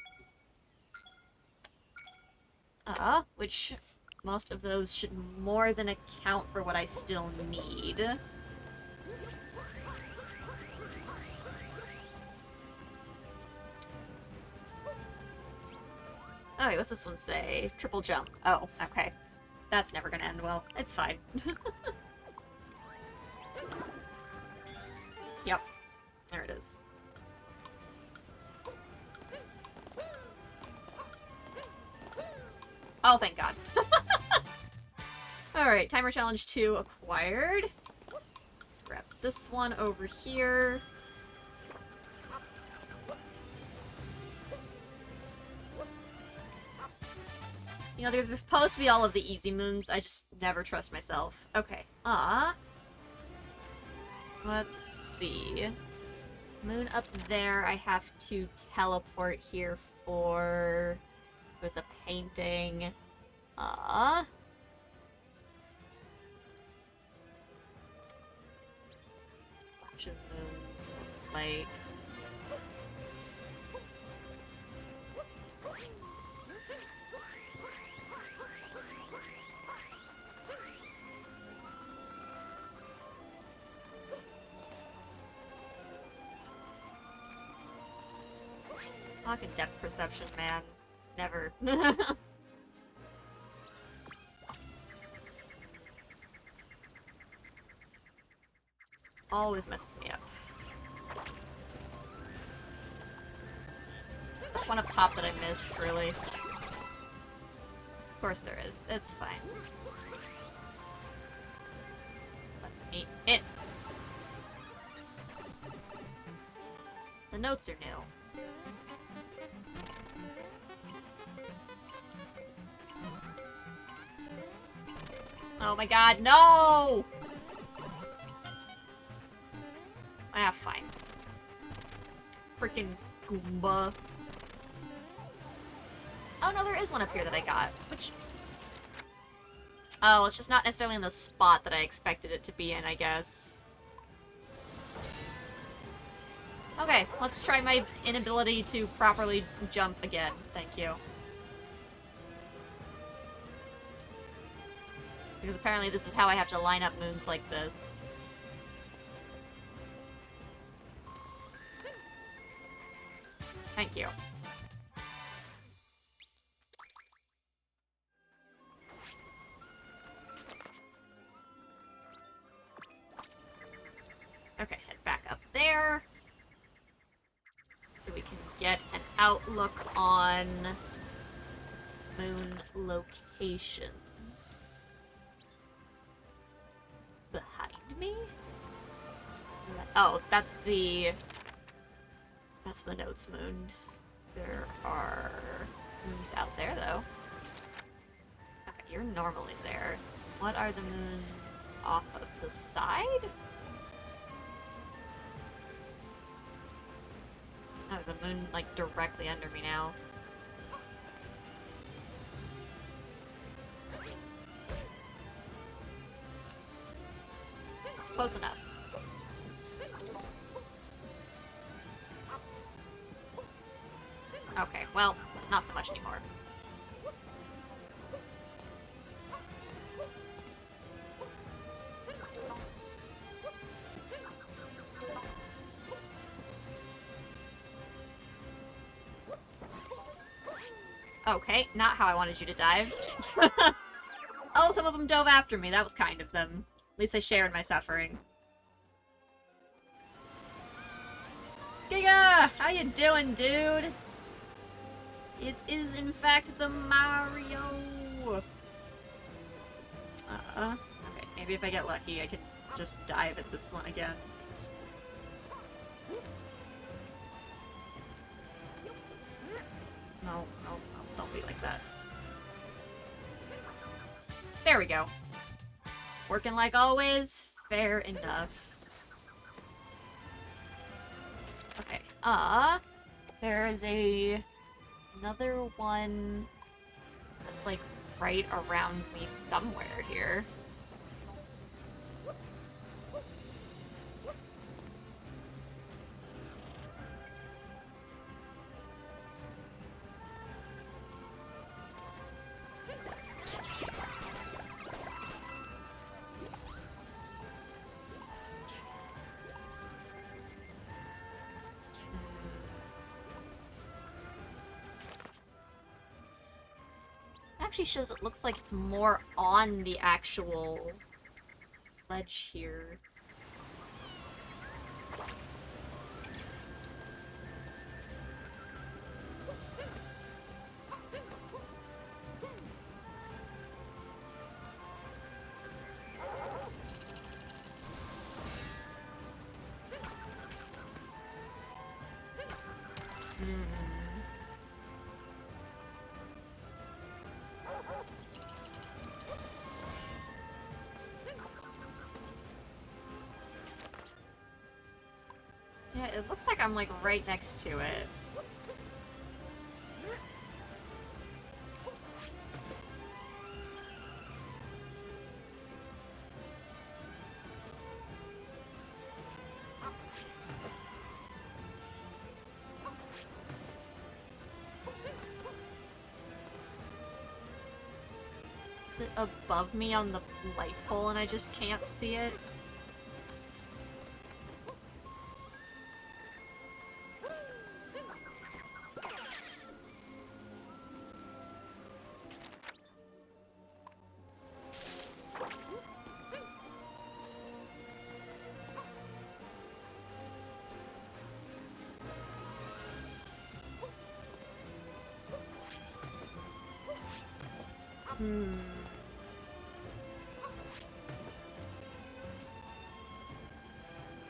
Which most of those should more than account for what I still need. Okay, what's this one say? Triple jump. Oh, okay. That's never gonna end well. It's fine. Yep. There it is. Oh, thank God. Alright, timer challenge 2 acquired. Let's grab this one over here. You know, there's supposed to be all of the easy moons. I just never trust myself. Okay. Let's see. Moon up there, I have to teleport here for... with a painting. Bunch of moons, looks like. Fucking depth perception, man. Never. Always messes me up. There's that one up top that I missed, really. Of course there is. It's fine. Let me in. The notes are new. Oh my God, no! Ah, fine. Freaking Goomba. Oh no, there is one up here that I got, which... Oh, it's just not necessarily in the spot that I expected it to be in, I guess. Okay, let's try my inability to properly jump again. Thank you. Because apparently this is how I have to line up moons like this. Thank you. Okay, head back up there. So we can get an outlook on moon locations. Behind me? Oh, that's the Notes moon. There are moons out there, though. Okay, you're normally there. What are the moons off of the side? Oh, there's a moon, like, directly under me now. Close enough. Okay, well, not so much anymore. Okay, not how I wanted you to dive. Oh, some of them dove after me. That was kind of them. At least they shared my suffering. Giga! How you doing, dude? It is, in fact, the Mario! Okay, maybe if I get lucky, I can just dive at this one again. No, no, no, don't be like that. There we go. Working like always. Fair enough. Okay, there is another one that's like right around me somewhere here. Actually shows it looks like it's more on the actual ledge here. Yeah, it looks like I'm like right next to it. Is it above me on the light pole and I just can't see it?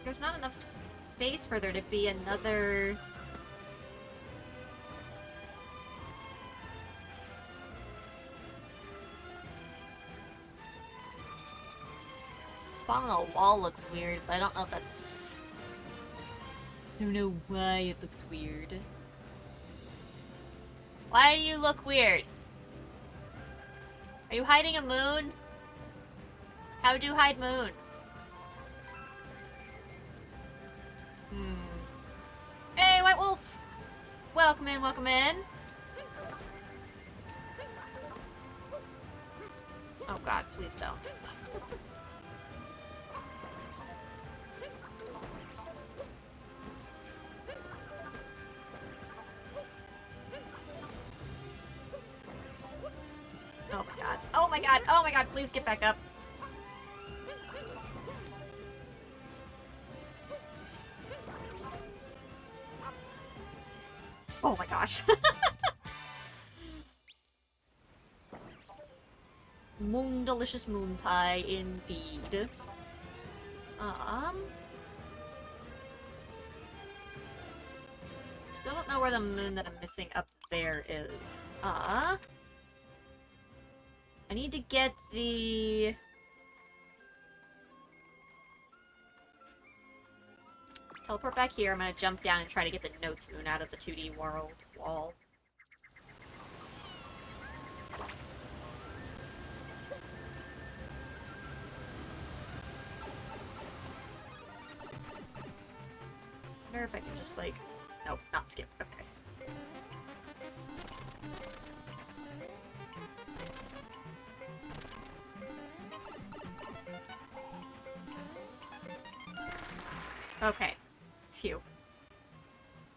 There's not enough space for there to be another... Spot on a wall looks weird, but I don't know if that's... I don't know why it looks weird. Why do you look weird? Are you hiding a moon? How do hide moon? Hey, White Wolf! Welcome in, welcome in. Oh god, please don't. Oh my god. Oh my god. Oh my god, please get back up. Oh my gosh. Moon delicious moon pie indeed. Still don't know where the moon that I'm missing up there is. I need to get the... Let's teleport back here. I'm gonna jump down and try to get the notes moon out of the 2D world wall. I wonder if I can just like... Nope, not skip. Okay. Okay. Phew.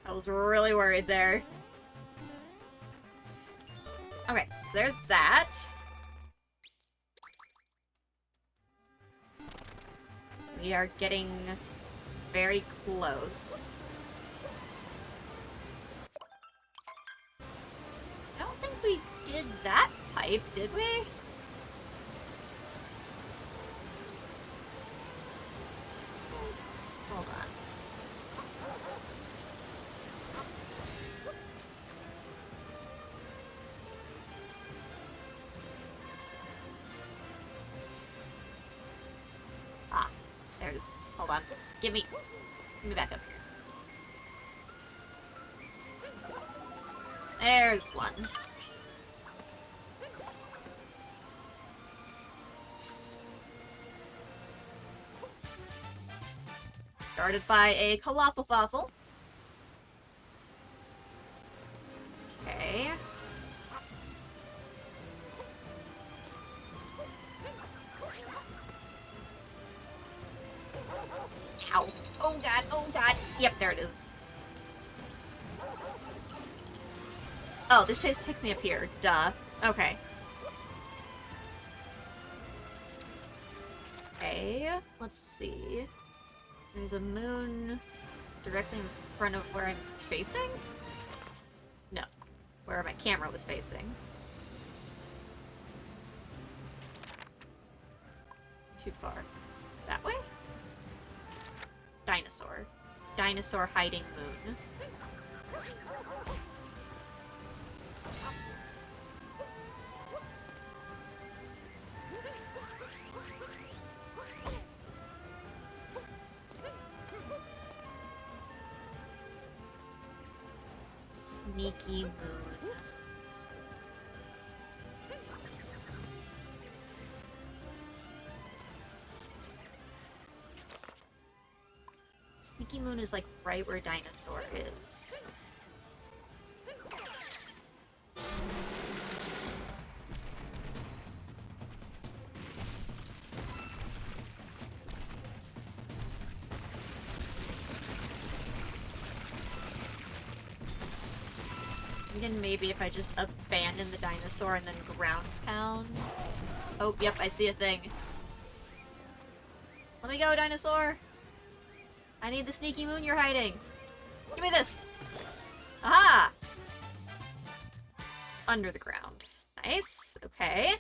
I was really worried there. Okay, so there's that. We are getting very close. I don't think we did that pipe, did we? So, hold on. Ah, there's... Hold on. Give me back up here. There's one. Guarded by a colossal fossil. Okay. Ow. Oh god, oh god. Yep, there it is. Oh, this just took me up here. Duh. Okay. Okay, let's see. There's a moon directly in front of where I'm facing? No. Where my camera was facing. Too far. That way? Dinosaur. Dinosaur hiding moon. Sneaky moon. Sneaky moon is like right where dinosaur is. Thinking maybe if I just abandon the dinosaur and then ground pound. Oh, yep, I see a thing. Let me go, dinosaur! I need the sneaky moon you're hiding! Give me this! Aha! Under the ground. Nice. Okay.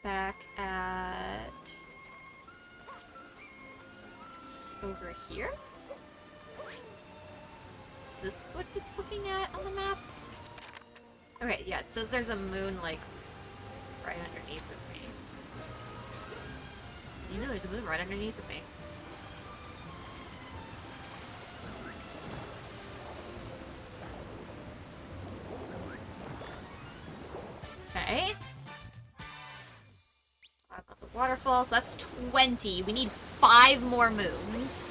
Back at... over here? Is this what it's looking at on the map? Okay, yeah, it says there's a moon, like, right underneath of me. You know there's a moon right underneath of me. Okay. Five of the waterfall, so that's 20. We need 5 more moons.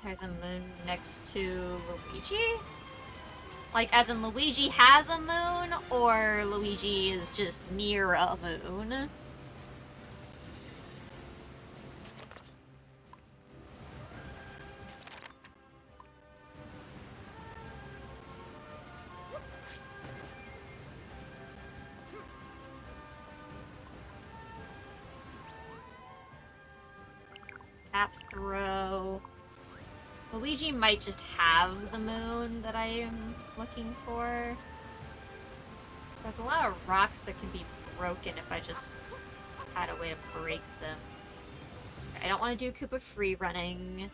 There's a moon next to Luigi? Like, as in Luigi has a moon, or Luigi is just near a moon? Tap throw. Luigi might just have the moon that I am looking for. There's a lot of rocks that can be broken if I just had a way to break them. I don't want to do Koopa free running.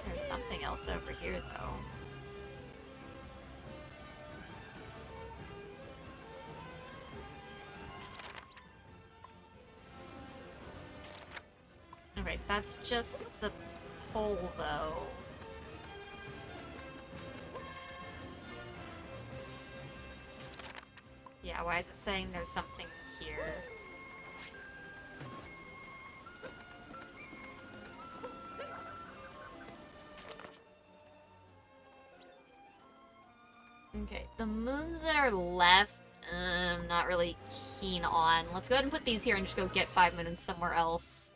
There's something else over here, though. Alright, that's just the pole, though. Yeah, why is it saying there's something here? Okay, the moons that are left, I'm not really keen on. Let's go ahead and put these here and just go get 5 moons somewhere else.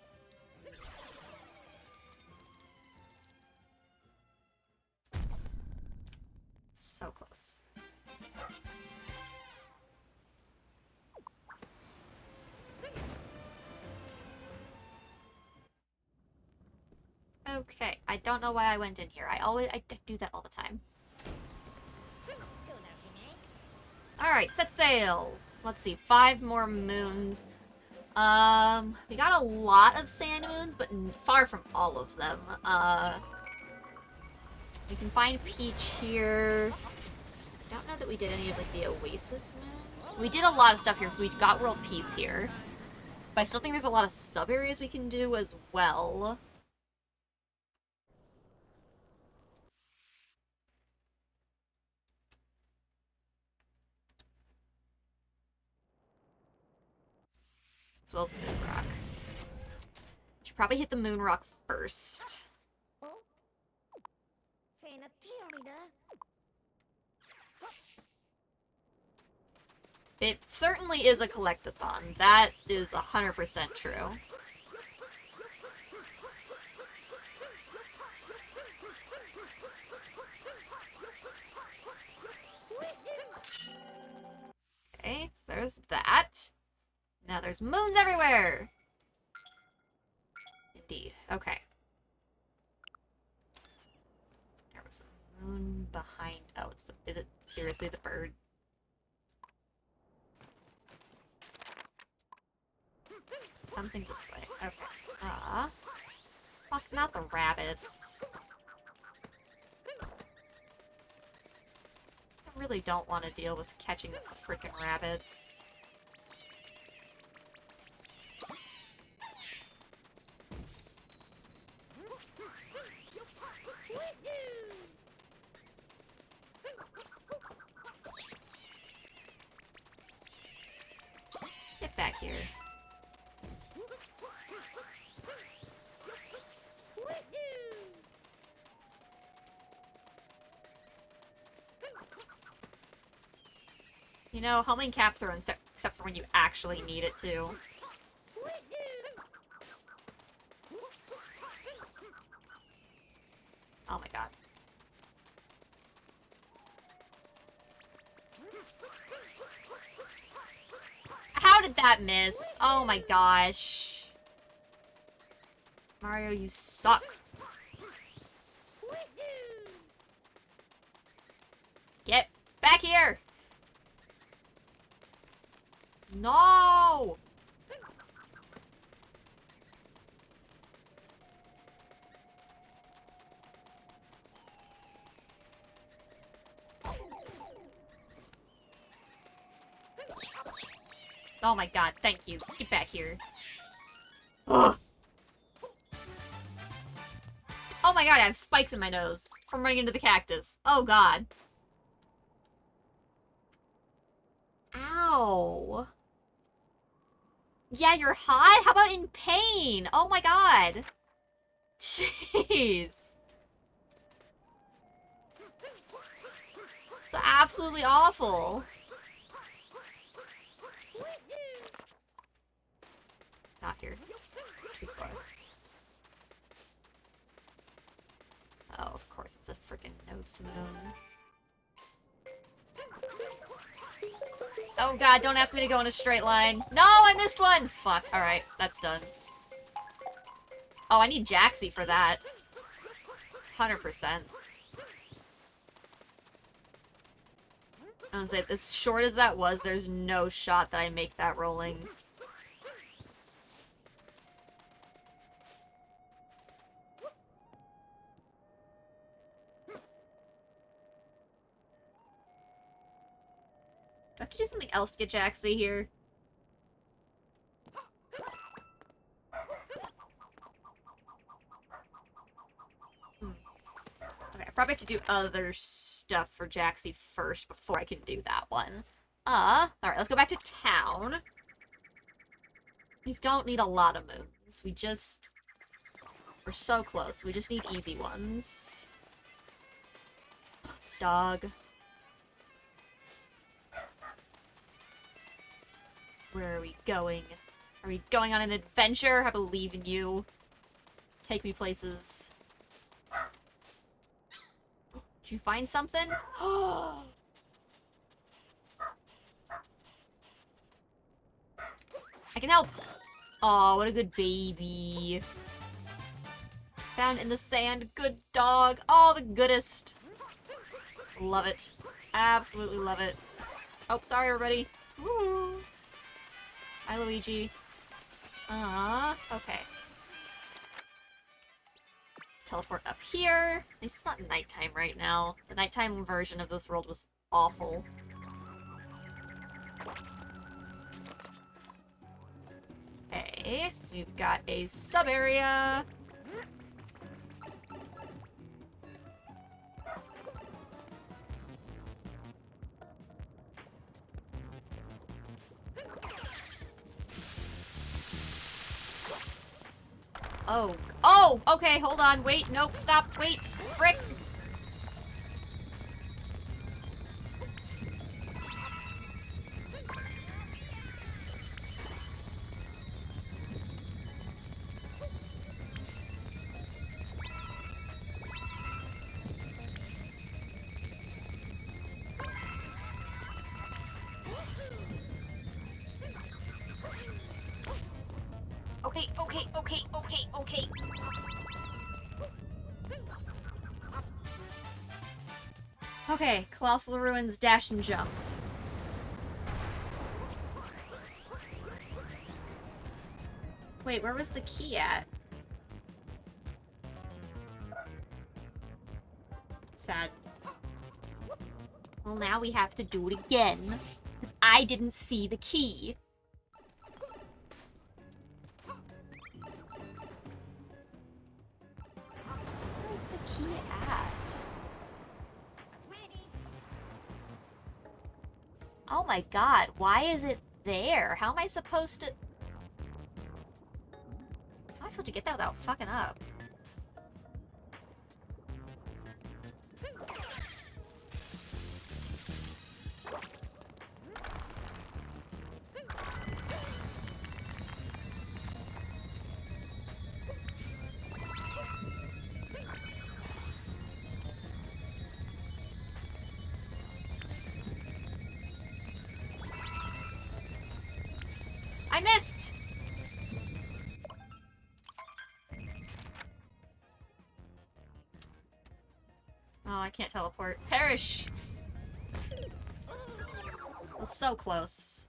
So close. Okay, I don't know why I went in here. I do that all the time. Alright, set sail! Let's see, 5 more moons. We got a lot of sand moons, but far from all of them. We can find Peach here. I don't know that we did any of, like, the Oasis moons. We did a lot of stuff here, so we got World Peace here. But I still think there's a lot of sub-areas we can do as well. As well as Moon Rock. Should probably hit the Moon Rock first. It certainly is a collectathon. That is 100% true. Okay, so there's that. Now there's moons everywhere! Indeed. Okay. There was a moon behind... Oh, it's the... Is it seriously the bird? Something this way. Okay. Fuck, not the rabbits. I really don't want to deal with catching the frickin' rabbits. Get back here. You know, homing cap throw except for when you actually need it to. Oh my god. How did that miss? Oh my gosh. Mario, you suck. Get back here! No! Oh my god, thank you. Get back here. Ugh. my god, I have spikes in my nose from running into the cactus. Oh god. Ow. Yeah, you're hot? How about in pain? Oh my god. Jeez. It's absolutely awful. Not here. Too far. Oh, of course, it's a freaking node simone. Oh god, don't ask me to go in a straight line. No, I missed one! Fuck, alright, that's done. Oh, I need Jaxie for that. 100%. I was like, as short as that was, there's no shot that I make that rolling. Do I have to do something else to get Jaxie here? Okay, I probably have to do other stuff for Jaxie first before I can do that one. Alright, let's go back to town. We don't need a lot of moons. We're so close. We just need easy ones. Dog. Where are we going? Are we going on an adventure? I believe in you. Take me places. Did you find something? I can help. Oh, what a good baby. Found in the sand. Good dog. Oh, the goodest. Love it. Absolutely love it. Oh, sorry, everybody. Woo. Hi, Luigi. Okay. Let's teleport up here. At least it's not nighttime right now. The nighttime version of this world was awful. Okay, we've got a sub-area. Oh. Oh! Okay, hold on. Wait, nope, stop, wait. Frick! Okay. Okay, Colossal Ruins dash and jump. Wait, where was the key at? Sad. Well, now we have to do it again. Because I didn't see the key. Where's the key at? Oh my god, why is it there? How am I supposed to... How am I supposed to get that without fucking up? I missed! Oh, I can't teleport. Perish! It was so close.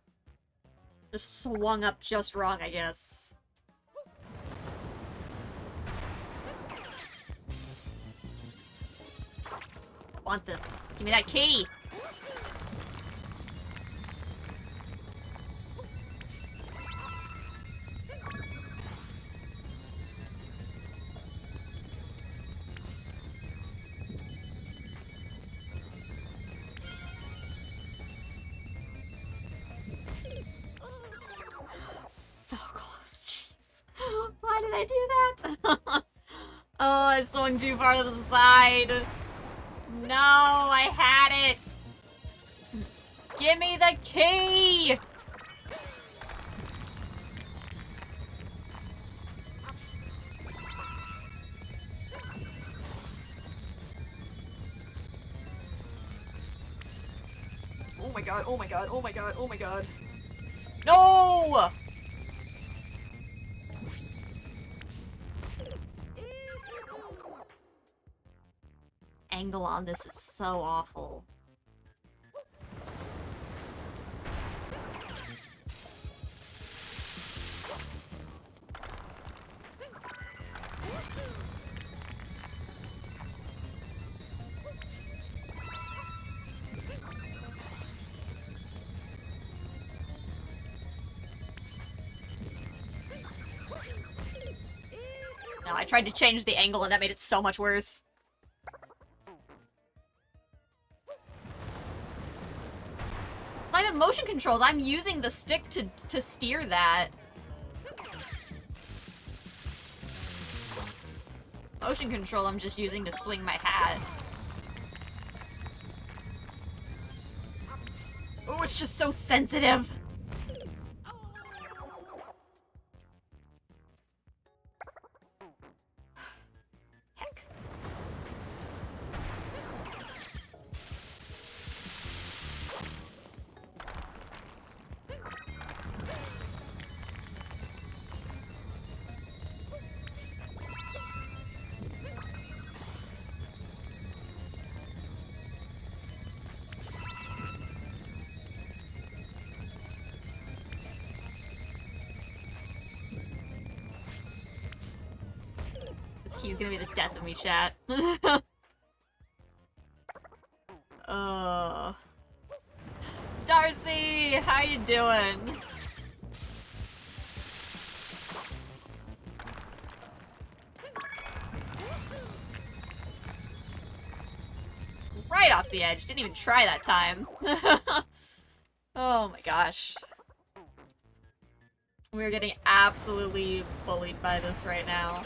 Just swung up just wrong, I guess. I want this. Give me that key! I do that? Oh, I swung too far to the side. No, I had it. Give me the key. Oh my god, oh my god, oh my god, oh my god. No! Angle on this is so awful. No, I tried to change the angle and that made it so much worse. Sign of motion controls. I'm using the stick to steer that. Motion control I'm just using to swing my hat. Oh, it's just so sensitive. Heck. This key's gonna be the death of me, chat. Darcy, how you doing? Right off the edge. Didn't even try that time. Oh my gosh. We're getting absolutely bullied by this right now.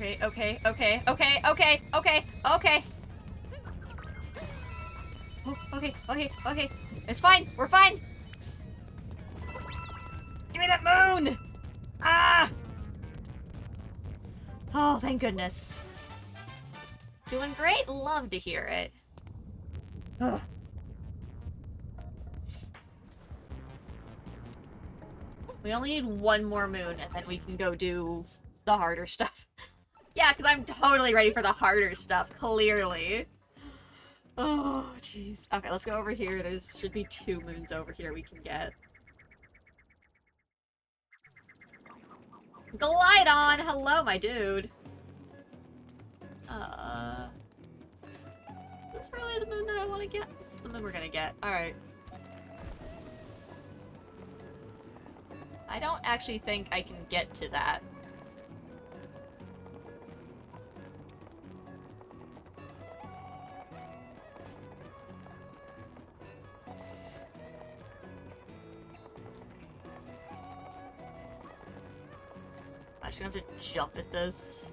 Okay. Oh, okay. It's fine. We're fine. Give me that moon! Ah! Oh, thank goodness. Doing great? Love to hear it. Ugh. We only need one more moon, and then we can go do the harder stuff. Yeah, because I'm totally ready for the harder stuff, clearly. Oh, jeez. Okay, let's go over here. There should be 2 moons over here we can get. Glide on! Hello, my dude. Is this really the moon that I want to get? This is the moon we're gonna get. Alright. I don't actually think I can get to that. I'm just gonna have to jump at this.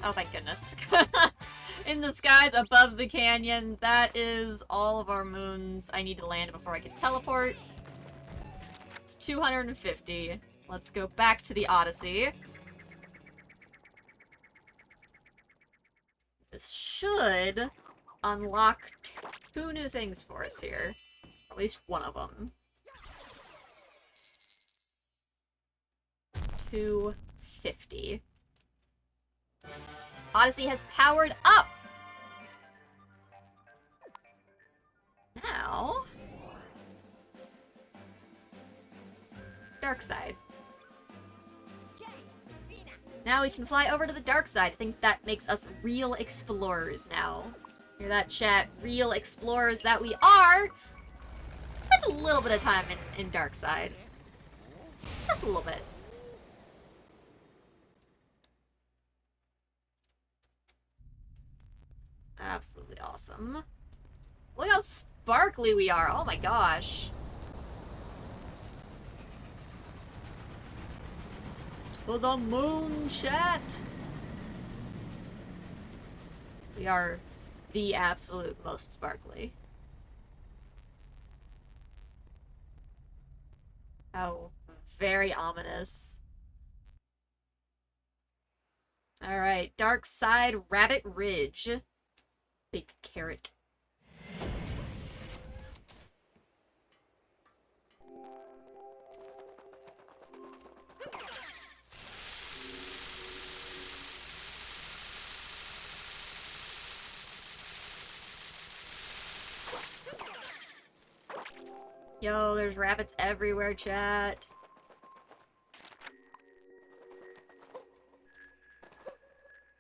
Oh, thank goodness. In the skies above the canyon, that is all of our moons I need to land before I can teleport. It's 250. Let's go back to the Odyssey. This should unlock 2 new things for us here. At least one of them. 250. Odyssey has powered up! Now... Dark side. Now we can fly over to the dark side. I think that makes us real explorers now. Hear that, chat? Real explorers that we are! Spend a little bit of time in dark side. Just a little bit. Absolutely awesome. Look how sparkly we are. Oh my gosh. To the moon, chat. We are the absolute most sparkly. How very ominous. Alright, Dark Side Rabbit Ridge. Big carrot. Yo, there's rabbits everywhere, chat.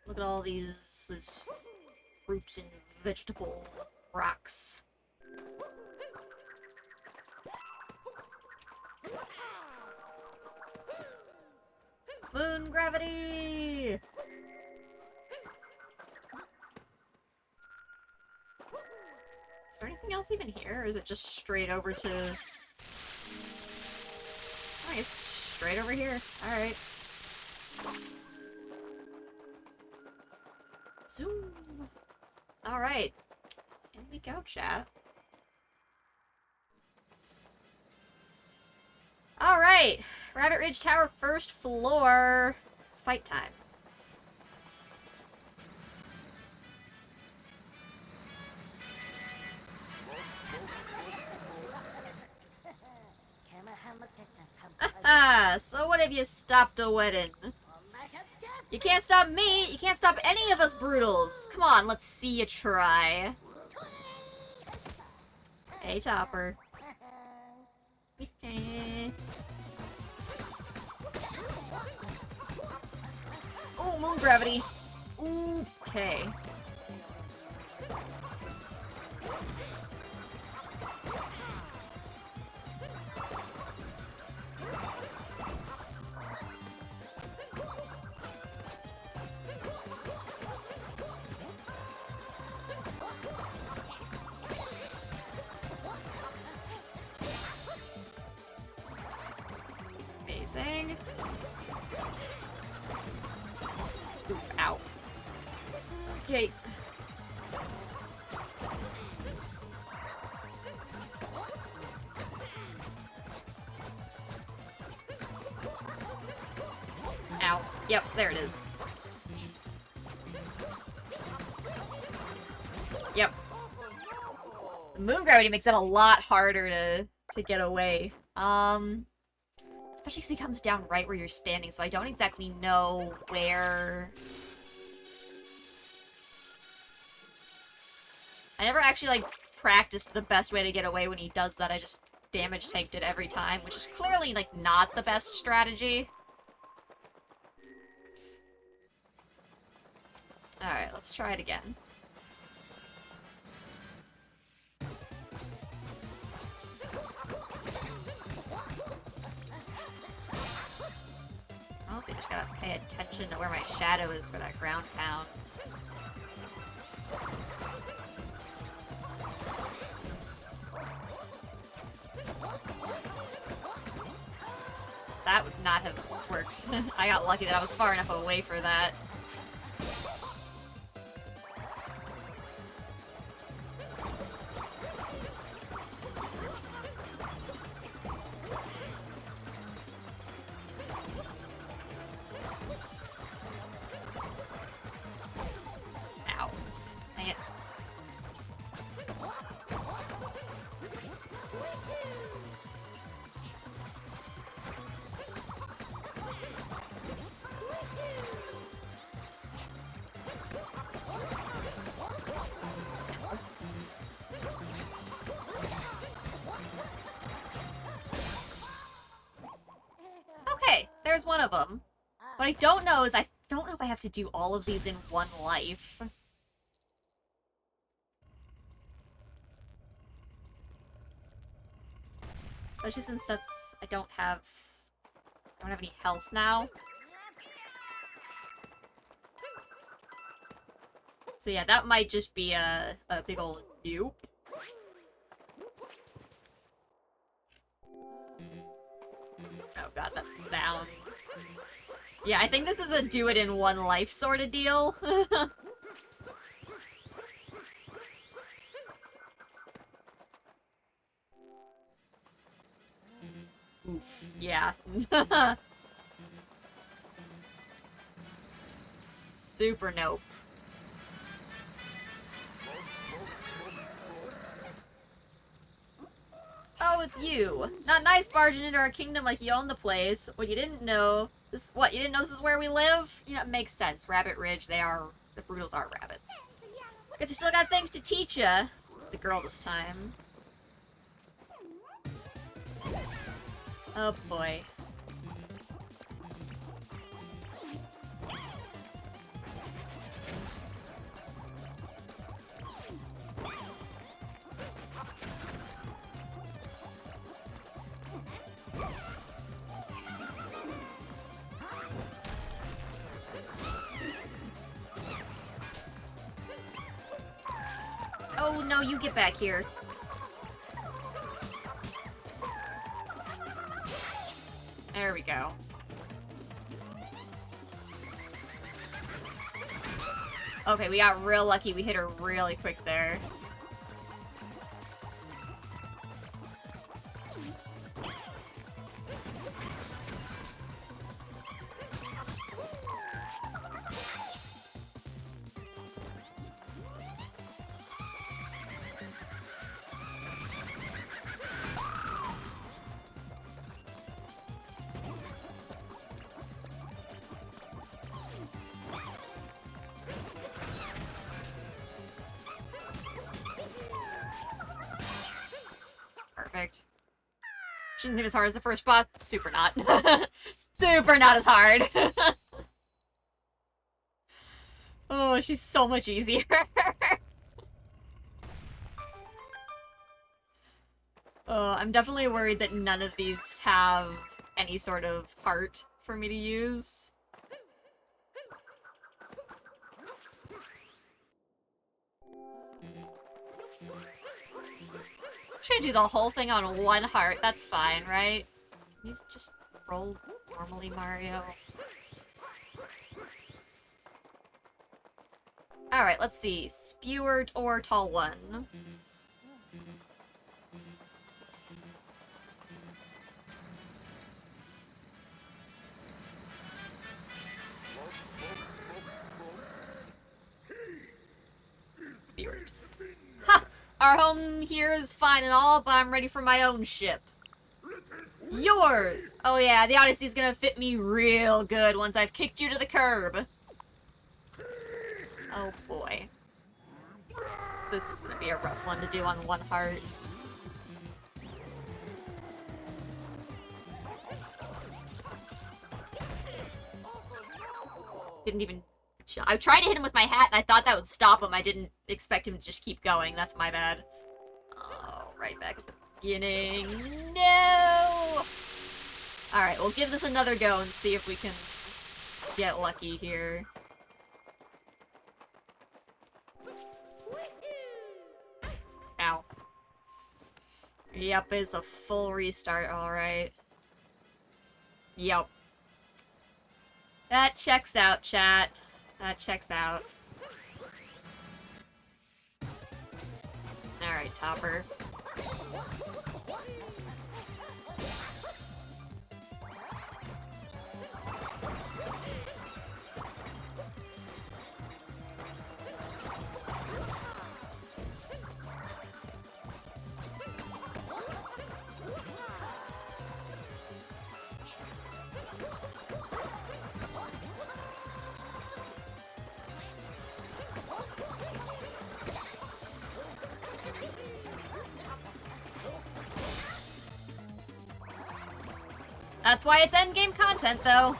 Look at all these fruits and vegetable rocks. Moon gravity! Is there anything else even here, or is it just straight over to... Oh, it's straight over here. Alright. Zoom! Alright. In we go, chat. Alright! Rabbit Ridge Tower, first floor. It's fight time. Ah, so what if you stopped a wedding? You can't stop me! You can't stop any of us Brutals! Come on, let's see you try. Hey, Topper. Oh, moon gravity. Okay. Amazing. Oof, ow. Okay. Ow. Yep, there it is. Yep. The moon gravity makes it a lot harder to get away. Especially because he comes down right where you're standing, so I don't exactly know where... I never actually, like, practiced the best way to get away when he does that. I just damage tanked it every time, which is clearly, like, not the best strategy. Alright, let's try it again. Honestly, just gotta pay attention to where my shadow is for that ground pound. That would not have worked. I got lucky that I was far enough away for that. Ow. Dang it. Okay, there's one of them. What I don't know is I I have to do all of these in one life. Especially since I don't have any health now. So yeah, that might just be a big old nope. Oh god, that sound. Yeah, I think this is a do it in one life sort of deal. Oof, yeah. Super nope. Oh, it's you. Not nice barging into our kingdom like you own the place. What you didn't know... You didn't know this is where we live? You know, it makes sense. Rabbit Ridge, the Brutals are rabbits. Guess you still got things to teach ya. It's the girl this time. Oh boy. Oh no, you get back here. There we go. Okay, we got real lucky. We hit her really quick there. Perfect. Shouldn't seem as hard as the first boss. Super not. Super not as hard. Oh, she's so much easier. Oh, I'm definitely worried that none of these have any sort of heart for me to use. Should do the whole thing on one heart. That's fine, right? You just roll normally, Mario. Alright, let's see. Spewert or Tall One? Spewert. Ha! Our home here is fine and all, but I'm ready for my own ship. Yours! Oh yeah, the Odyssey's gonna fit me real good once I've kicked you to the curb. Oh boy. This is gonna be a rough one to do on one heart. Didn't even... I tried to hit him with my hat and I thought that would stop him. I didn't expect him to just keep going. That's my bad. Oh, right back at the beginning. No! Alright, we'll give this another go and see if we can get lucky here. Ow. Yep, it's a full restart, alright. Yep. That checks out, chat. That checks out. Alright, Topper. That's why it's endgame content, though.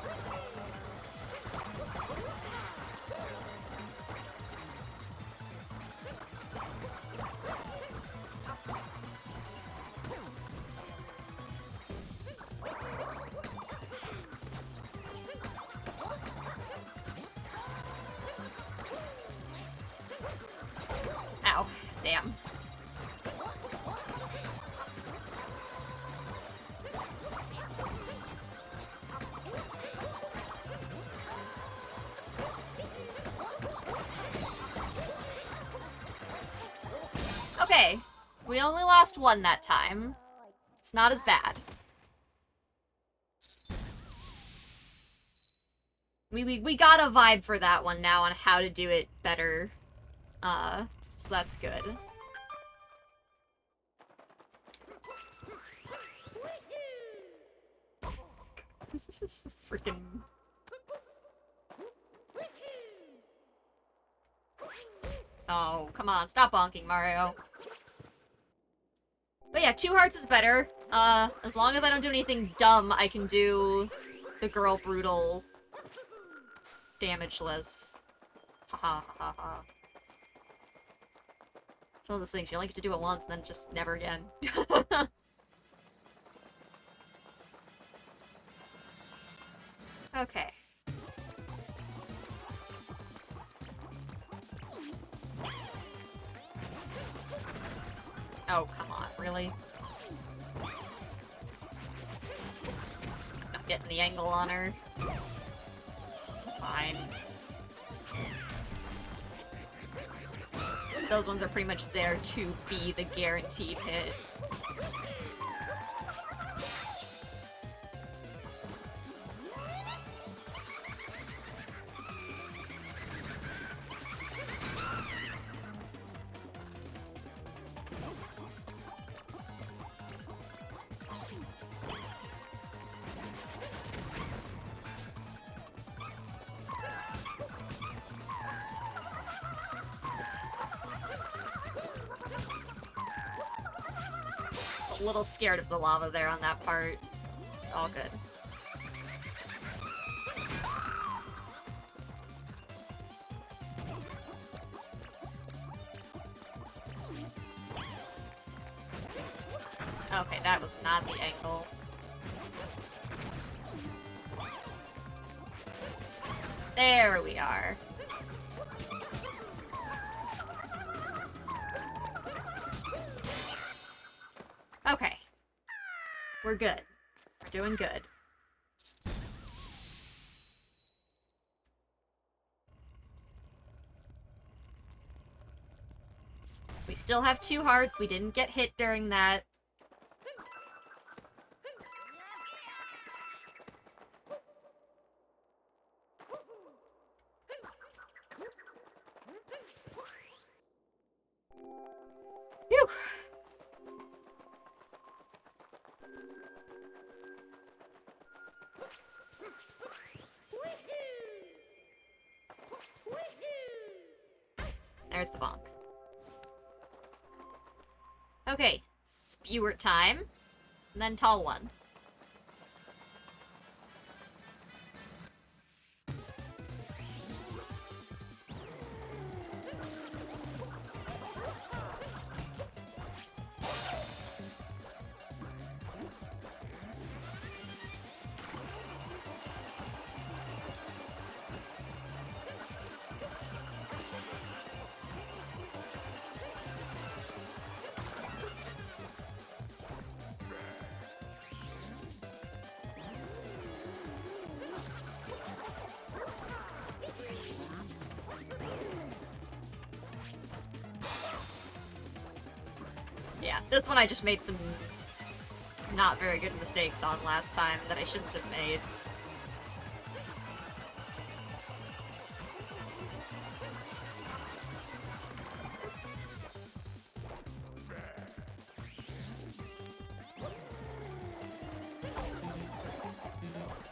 Damn. Okay, we only lost one that time. It's not as bad. We got a vibe for that one now on how to do it better. So that's good. This is freaking... Oh, come on, stop bonking, Mario. But yeah, 2 hearts is better. As long as I don't do anything dumb, I can do the girl brutal damageless. Haha, ha ha. It's one of those things, you only get to do it once and then just never again. Okay. Oh, come on, really? Not getting the angle on her. Fine. Those ones are pretty much there to be the guaranteed hit. A little scared of the lava there on that part. It's all good. Okay, that was not the angle. There we are. Okay. We're good. We're doing good. We still have 2 hearts. We didn't get hit during that. Phew. There's the bonk. Okay, spewer time. And then tall one. Yeah, this one I just made some not very good mistakes on last time that I shouldn't have made.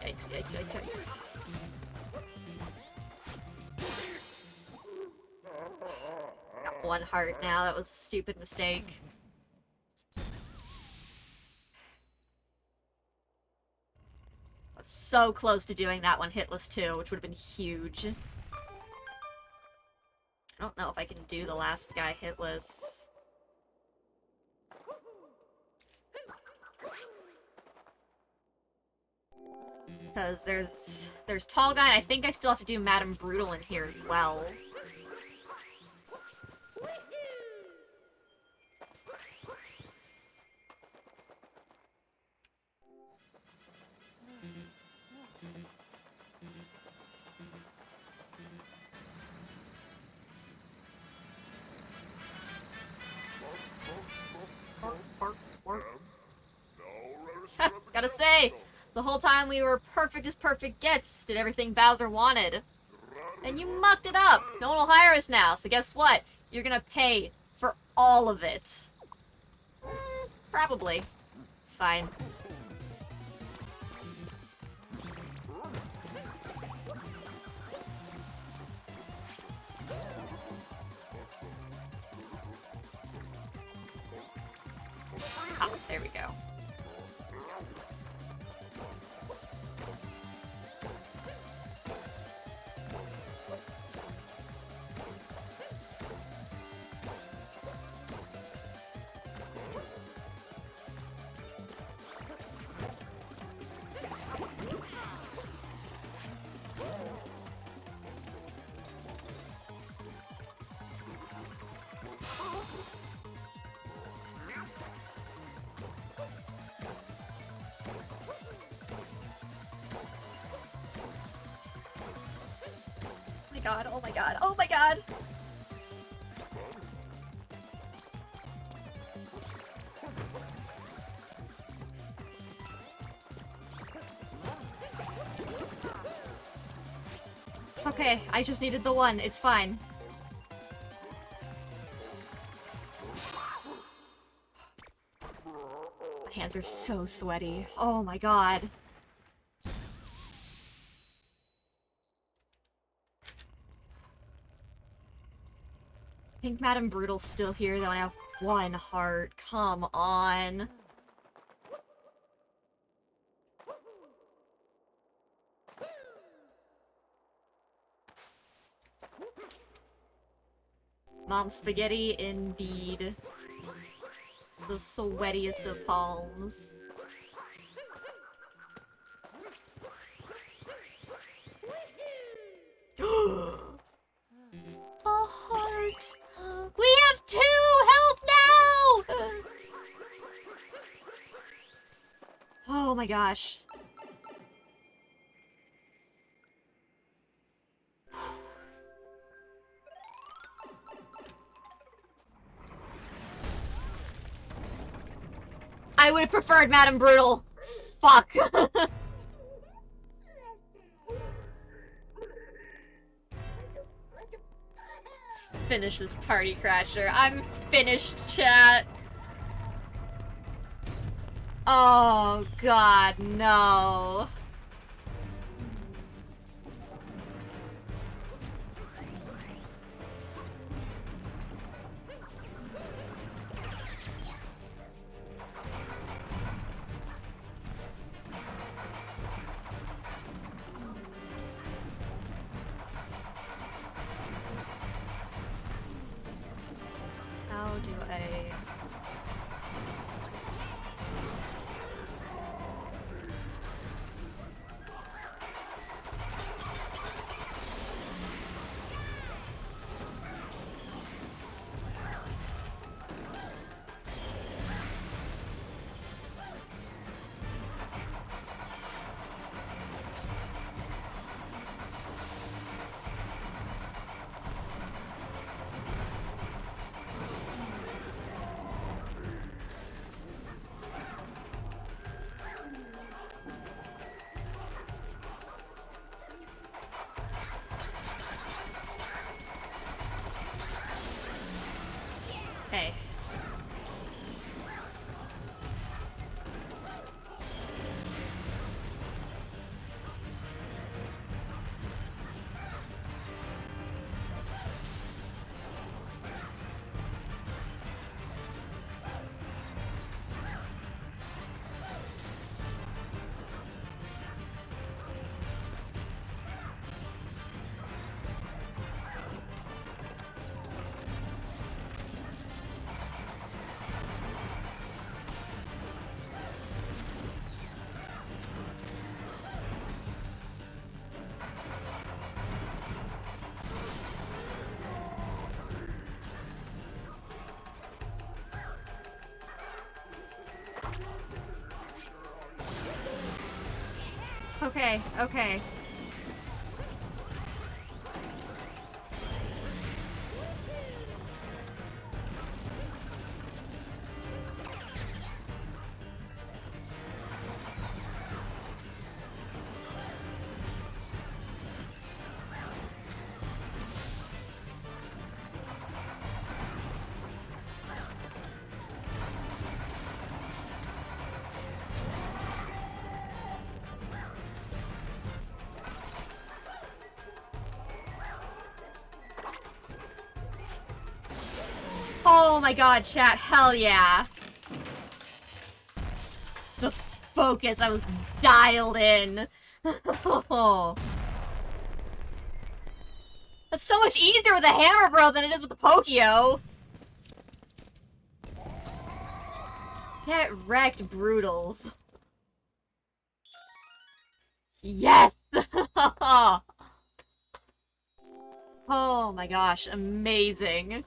Yikes, yikes, yikes, yikes. Got 1 heart now, that was a stupid mistake. So close to doing that one hitless too, which would have been huge. I don't know if I can do the last guy hitless. Because there's Tall Guy, and I think I still have to do Madame Brutal in here as well. Gotta say, the whole time we were perfect as perfect gets, did everything Bowser wanted. And you mucked it up! No one will hire us now, so guess what? You're gonna pay for all of it. Probably. It's fine. Ah, there we go. God, oh my god, oh my god! Okay, I just needed the one, it's fine. My hands are so sweaty. Oh my god. I think Madame Brutal's still here, though, and I have one heart. Come on. Mom spaghetti, indeed. The sweatiest of palms. A heart! We have 2 health now! Oh my gosh. I would have preferred Madame Brutal. Fuck. Finish this party crasher. I'm finished, chat. Oh god, no. How do I... Hey. Okay, okay. Oh my god, chat, hell yeah. The focus, I was dialed in. That's so much easier with a hammer bro than it is with the Pokio. Get wrecked, Brutals. Yes! Oh my gosh, amazing.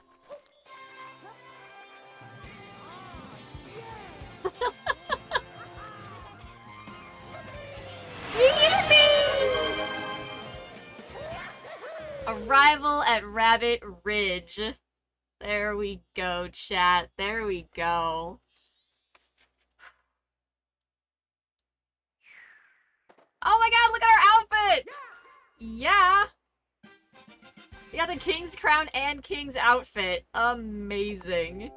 Arrival at Rabbit Ridge. There we go, chat. There we go. Oh my god, look at our outfit! Yeah! We got the King's Crown and King's outfit. Amazing.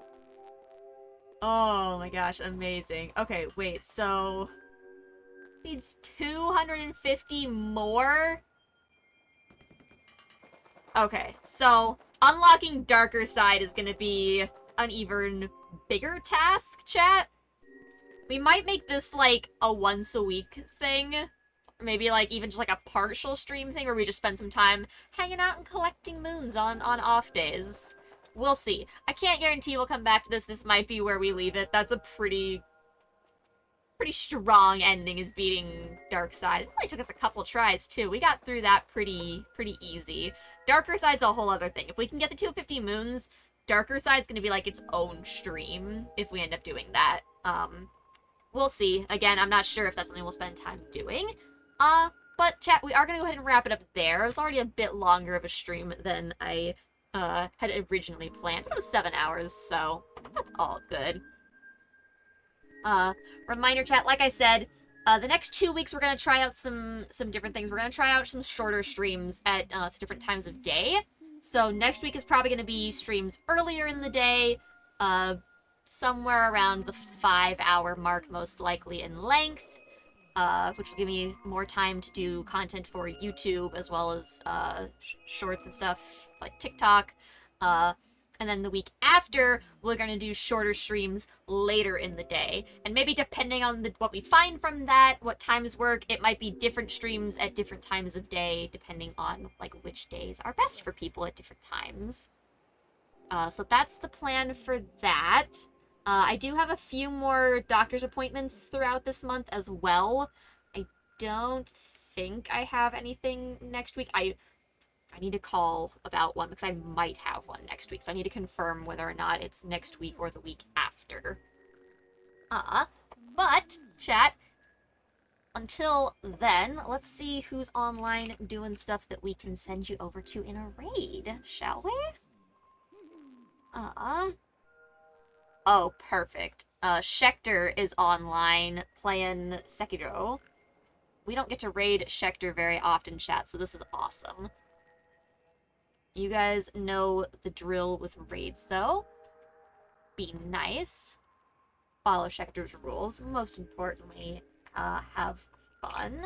Oh my gosh, amazing. Okay, wait, so... Needs 250 more? Okay, so unlocking Darker Side is gonna be an even bigger task, chat. We might make this, like, a once-a-week thing. Or maybe, like, even just, like, a partial stream thing where we just spend some time hanging out and collecting moons on off days. We'll see. I can't guarantee we'll come back to this. This might be where we leave it. That's a pretty strong ending, is beating Dark Side. It only took us a couple tries, too. We got through that pretty easy. Darker Side's a whole other thing. If we can get the 250 moons, Darker Side's gonna be, like, its own stream if we end up doing that. We'll see. Again, I'm not sure if that's something we'll spend time doing. But chat, we are gonna go ahead and wrap it up there. It was already a bit longer of a stream than I, had originally planned. But it was 7 hours, so that's all good. Reminder chat, like I said, the next 2 weeks we're gonna try out some different things. We're gonna try out some shorter streams at, different times of day. So next week is probably gonna be streams earlier in the day, somewhere around the 5-hour mark, most likely in length, which will give me more time to do content for YouTube, as well as, shorts and stuff, like TikTok, and then the week after, we're gonna do shorter streams later in the day. And maybe depending on what we find from that, what times work, it might be different streams at different times of day, depending on, like, which days are best for people at different times. So that's the plan for that. I do have a few more doctor's appointments throughout this month as well. I don't think I have anything next week. I need to call about one because I might have one next week. So I need to confirm whether or not it's next week or the week after. But, chat, until then, let's see who's online doing stuff that we can send you over to in a raid, shall we? Oh, perfect. Schecter is online playing Sekiro. We don't get to raid Schecter very often, chat, so this is awesome. You guys know the drill with raids, though. Be nice. Follow Schecter's rules. Most importantly, have fun.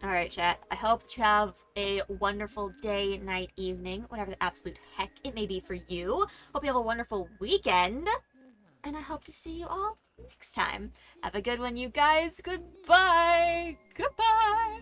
Alright, chat. I hope that you have a wonderful day, night, evening, whatever the absolute heck it may be for you. Hope you have a wonderful weekend. And I hope to see you all next time. Have a good one, you guys. Goodbye. Goodbye.